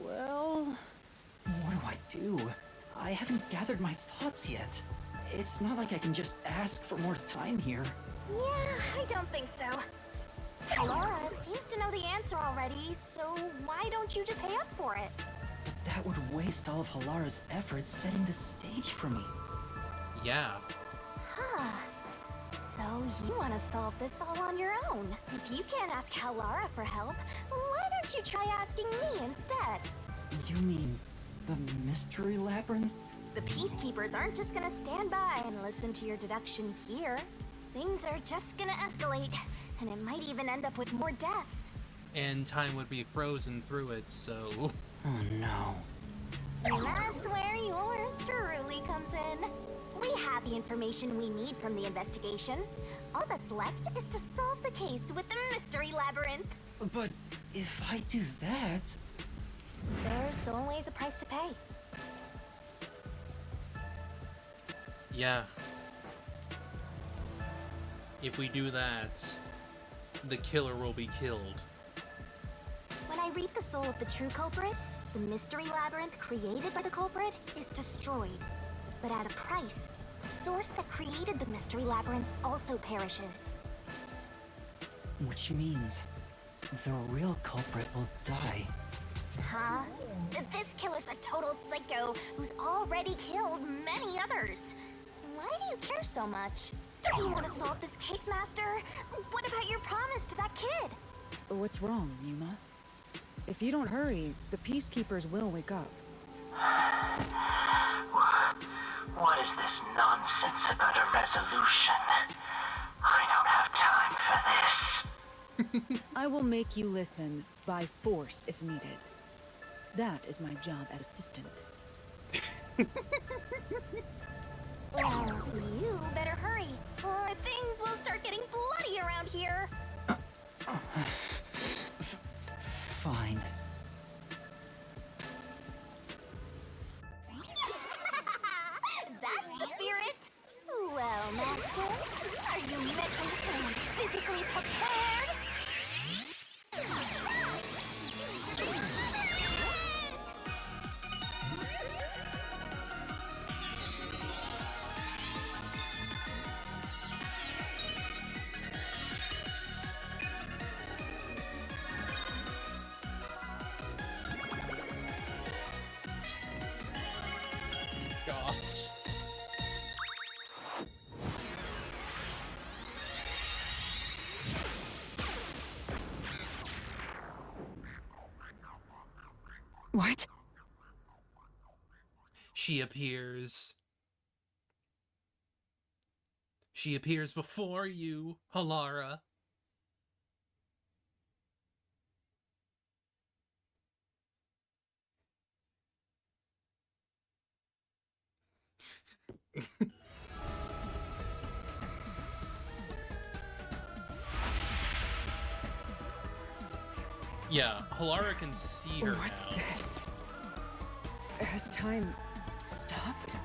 Well... What do I do? I haven't gathered my thoughts yet. It's not like I can just ask for more time here. Yeah, I don't think so. Laura seems to know the answer already, so why don't you just pay up for it? But that would waste all of Halara's efforts setting the stage for me. Yeah. Huh. So you want to solve this all on your own? If you can't ask Halara for help, why don't you try asking me instead? You mean the mystery labyrinth? The peacekeepers aren't just gonna stand by and listen to your deduction here. Things are just gonna escalate, and it might even end up with more deaths. And time would be frozen through it, so... Oh no. And that's where yours truly comes in. We have the information we need from the investigation. All that's left is to solve the case with the mystery labyrinth. But if I do that... There's always a price to pay. Yeah. If we do that, the killer will be killed. When I read the soul of the true culprit, the mystery labyrinth created by the culprit is destroyed. But at a price, the source that created the mystery labyrinth also perishes. Which means the real culprit will die. Huh? This killer's a total psycho who's already killed many others. Why do you care so much? Don't you want to solve this case, Master? What about your promise to that kid? What's wrong, Yuma? If you don't hurry, the peacekeepers will wake up. What is this nonsense about a resolution? I don't have time for this. I will make you listen by force if needed. That is my job as assistant. Well, you better hurry, or things will start getting bloody around here. Fine. That's the spirit. Well, Master, are you mentally and physically prepared? Gosh. What? She appears. She appears before you, Halara. Yeah, Halara can see her What's now. this? Has time stopped?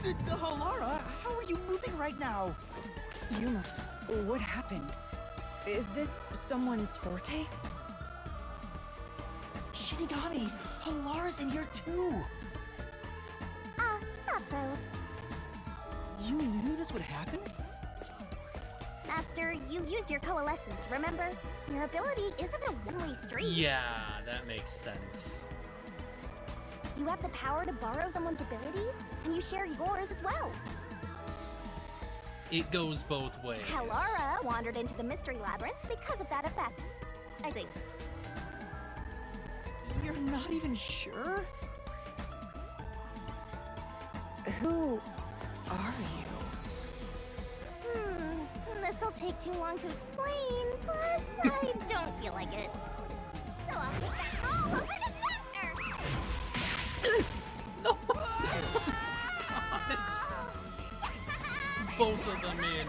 Halara, how are you moving right now? Yuma, what happened? Is this someone's forte? Shinigami, Halara's in here too. Not so. You knew this would happen? Master, you used your coalescence, remember? Your ability isn't a one-way street. Yeah, that makes sense. You have the power to borrow someone's abilities, and you share yours as well. It goes both ways. Halara wandered into the Mystery Labyrinth because of that effect, I think. You're not even sure? Who are you? This'll take too long to explain, plus I don't feel like it. So I'll kick that all over the master! Both of them in.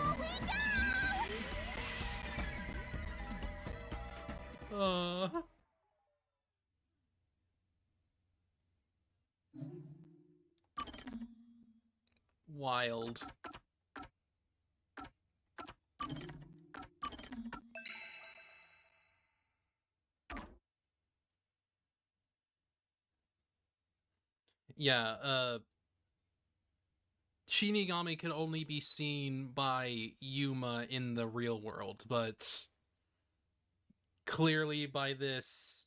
Wild. Yeah, Shinigami can only be seen by Yuma in the real world, but clearly by this,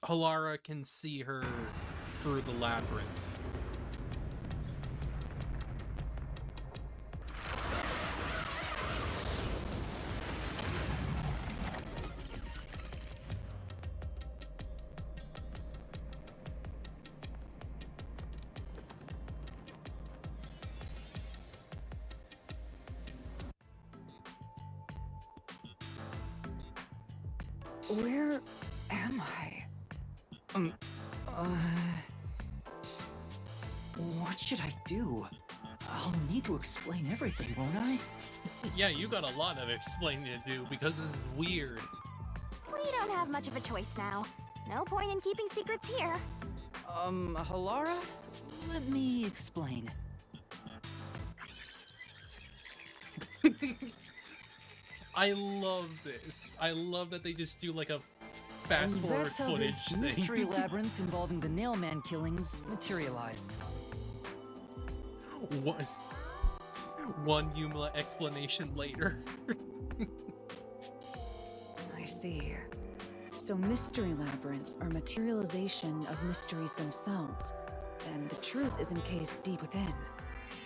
Halara can see her through the labyrinth. Where am I? What should I do? I'll need to explain everything, won't I? Yeah, you got a lot of explaining to do because it's weird. We don't have much of a choice now. No point in keeping secrets here. Halara? Let me explain. I love this. I love that they just do like a fast And forward that's how footage this thing. mystery labyrinth involving the Nailman killings materialized. One Yuma explanation later. I see. So mystery labyrinths are materialization of mysteries themselves, and the truth is encased deep within.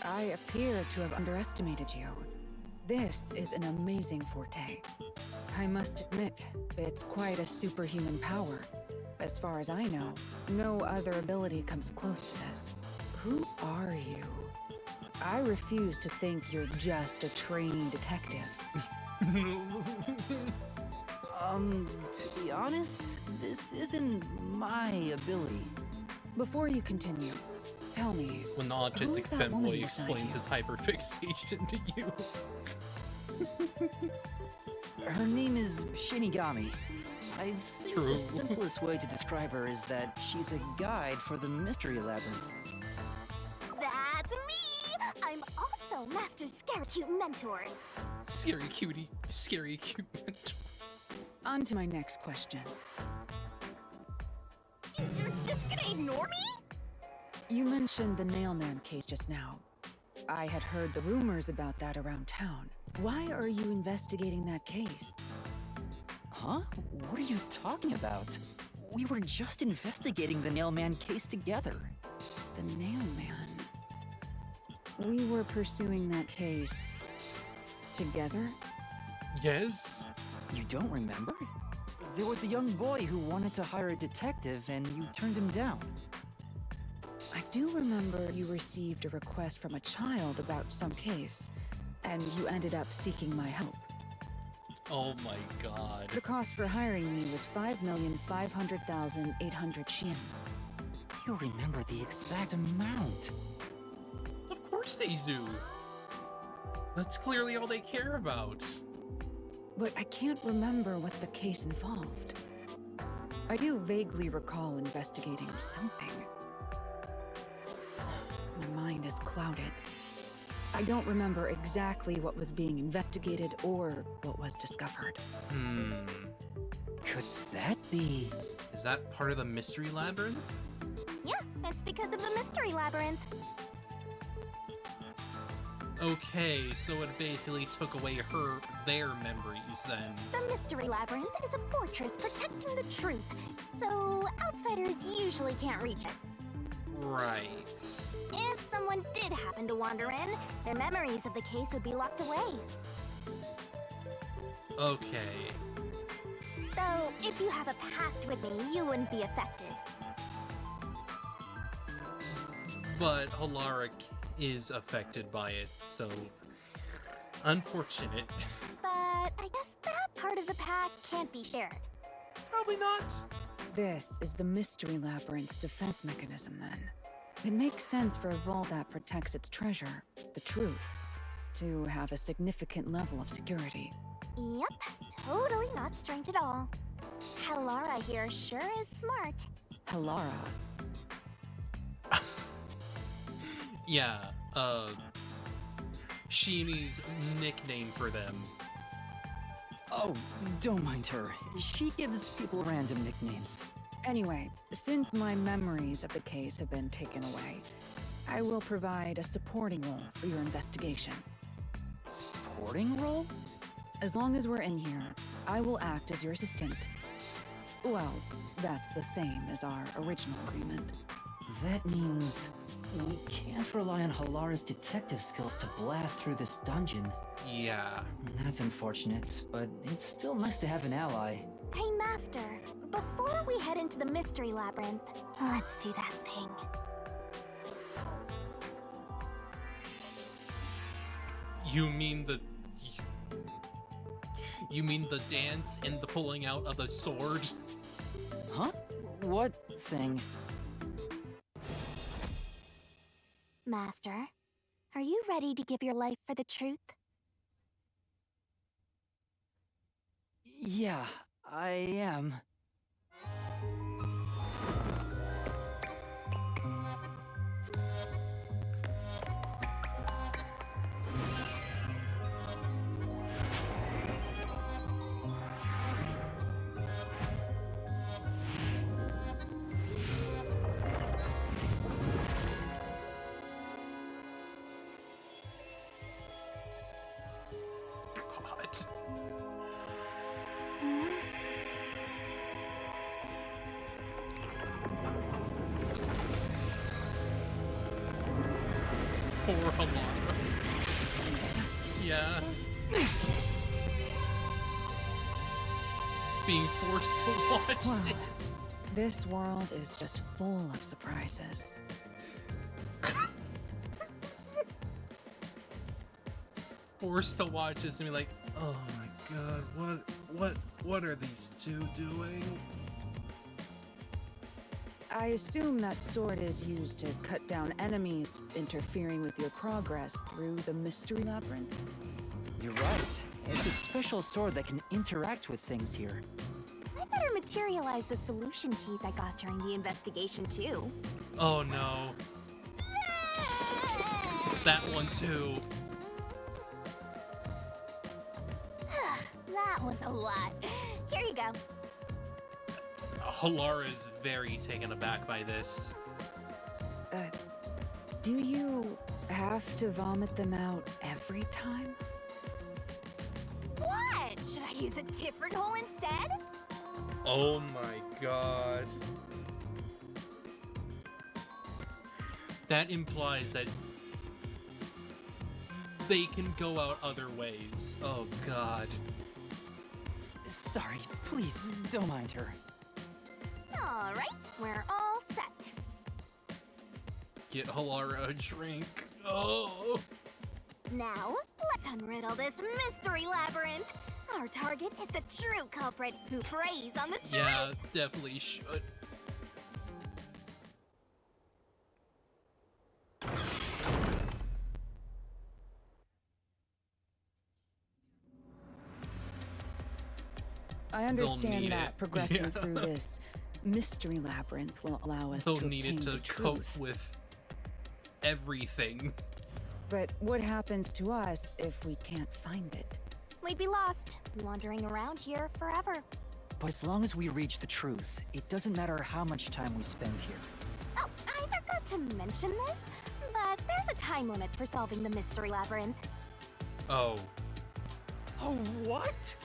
I appear to have underestimated you. This is an amazing forte. I must admit, it's quite a superhuman power. As far as I know, no other ability comes close to this. Who are you? I refuse to think you're just a trainee detective. To be honest, this isn't my ability. Before you continue, tell me, When the who autistic is that woman femboy beside explains you? his hyperfixation to you. Her name is Shinigami. I think True. the simplest way to describe her is that she's a guide for the Mystery Labyrinth. That's me! I'm also Master Scaracute Mentor. Scary cutie. Scary cute. On to my next question. You're just gonna ignore me? You mentioned the Nailman case just now. I had heard the rumors about that around town. Why are you investigating that case? Huh? What are you talking about? We were just investigating the Nailman case together. The Nailman? We were pursuing that case together? Yes? You don't remember? There was a young boy who wanted to hire a detective and you turned him down. I do remember you received a request from a child about some case, and you ended up seeking my help. Oh my god. The cost for hiring me was 5,500,800 Shin. You remember the exact amount. Of course they do. That's clearly all they care about. but I can't remember what the case involved. I do vaguely recall investigating something. My mind is clouded. I don't remember exactly what was being investigated or what was discovered. Could that be... Is that part of the mystery labyrinth? Yeah, it's because of the mystery labyrinth. Okay, so it basically took away their memories then. The mystery labyrinth is a fortress protecting the truth, so outsiders usually can't reach it. Right. If someone did happen to wander in, their memories of the case would be locked away. Okay. Though, if you have a pact with me, you wouldn't be affected. But Halaric is affected by it, so unfortunate. But I guess that part of the pact can't be shared. Probably not. This is the Mystery Labyrinth's defense mechanism, then. It makes sense for a vault that protects its treasure, the truth, to have a significant level of security. Yep, totally not strange at all. Halara here sure is smart. Halara. Yeah, Sheenie's nickname for them. Oh, don't mind her. She gives people random nicknames. Anyway, since my memories of the case have been taken away, I will provide a supporting role for your investigation. Supporting role? As long as we're in here, I will act as your assistant. Well, that's the same as our original agreement. That means we can't rely on Halara's detective skills to blast through this dungeon. Yeah. That's unfortunate, but it's still nice to have an ally. Hey, Master, before we head into the mystery labyrinth, let's do that thing. You mean the dance and the pulling out of the sword? Huh? What thing? Master, are you ready to give your life for the truth? Yeah, I am. Poor Halara. Yeah. Being forced to watch Wow. it. This world is just full of surprises. Forced to watch this and be like, oh my god, what are these two doing? I assume that sword is used to cut down enemies interfering with your progress through the mystery labyrinth. You're right. It's a special sword that can interact with things here. I better materialize the solution keys I got during the investigation, too. Oh no. That one too. That was a lot. Here you go. Halara is very taken aback by this. Do you have to vomit them out every time? What? Should I use a different hole instead? Oh my god. That implies that they can go out other ways. Oh god. Sorry, please, don't mind her. All right, we're all set. Get Halara a drink. Oh. Now, let's unriddle this mystery labyrinth. Our target is the true culprit who preys on the truth. Yeah, definitely should. I understand need that it. progressing Yeah. through this mystery labyrinth will allow us They'll to need obtain it the to cope truth. with everything. But what happens to us if we can't find it? We'd be lost, wandering around here forever. But as long as we reach the truth, it doesn't matter how much time we spend here. Oh, I forgot to mention this, but there's a time limit for solving the mystery labyrinth. Oh. Oh, what?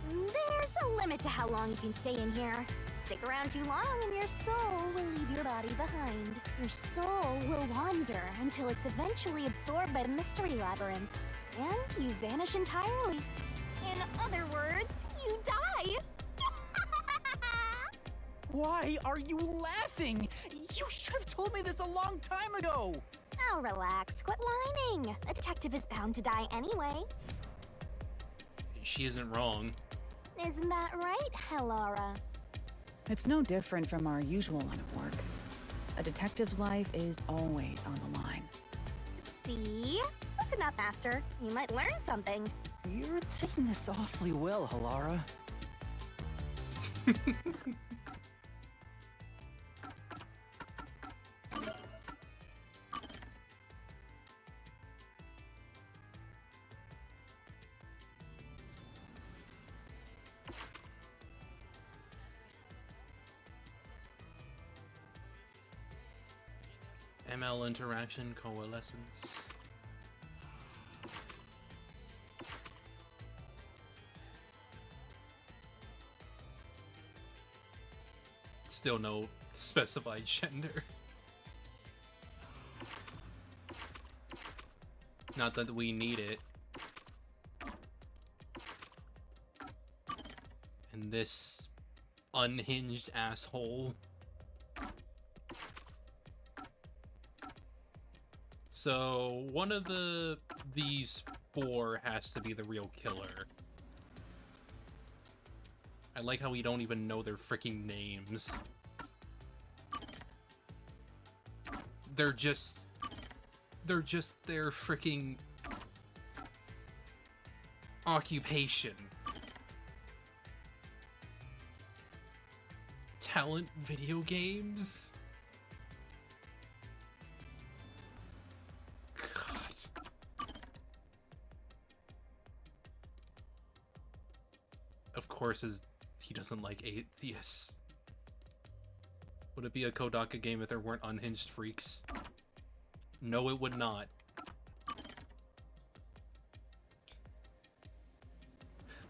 There's a limit to how long you can stay in here. Stick around too long and your soul will leave your body behind. Your soul will wander until it's eventually absorbed by the mystery labyrinth. And you vanish entirely. In other words, you die. Why are you laughing? You should have told me this a long time ago! Oh, relax. Quit whining. A detective is bound to die anyway. She isn't wrong. Isn't that right, Helara? It's no different from our usual line of work. A detective's life is always on the line. See? Listen up, Master. You might learn something. You're taking this awfully well, Halara. ML interaction coalescence. Still no specified gender. Not that we need it. And this unhinged asshole. So one of these four has to be the real killer. I like how we don't even know their freaking names. They're just their freaking occupation. Talent video games? Of course, he doesn't like atheists. Would it be a Kodaka game if there weren't unhinged freaks? No, it would not.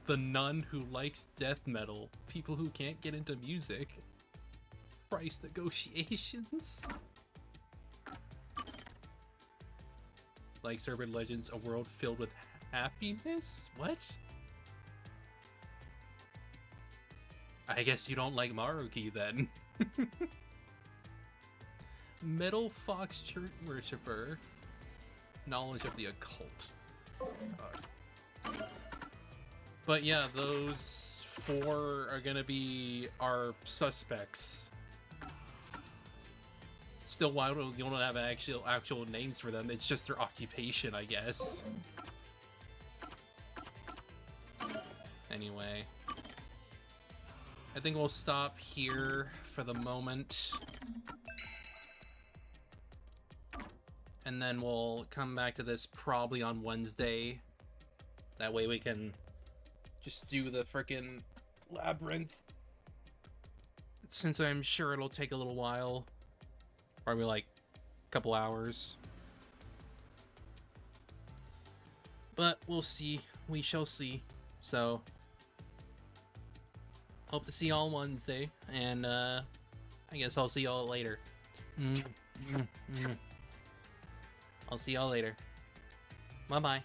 The nun who likes death metal. People who can't get into music. Price negotiations. Likes urban legends, a world filled with happiness? What? I guess you don't like Maruki then. Metal Fox Church Worshipper. Knowledge of the occult. But yeah, those four are gonna be our suspects. Still, why don't you don't have actual names for them? It's just their occupation, I guess. Anyway. I think we'll stop here for the moment. And then we'll come back to this probably on Wednesday. That way we can just do the frickin' labyrinth. Since I'm sure it'll take a little while. Probably like a couple hours. But we'll see. We shall see. So hope to see y'all Wednesday, and I guess I'll see y'all later. I'll see y'all later. Bye-bye.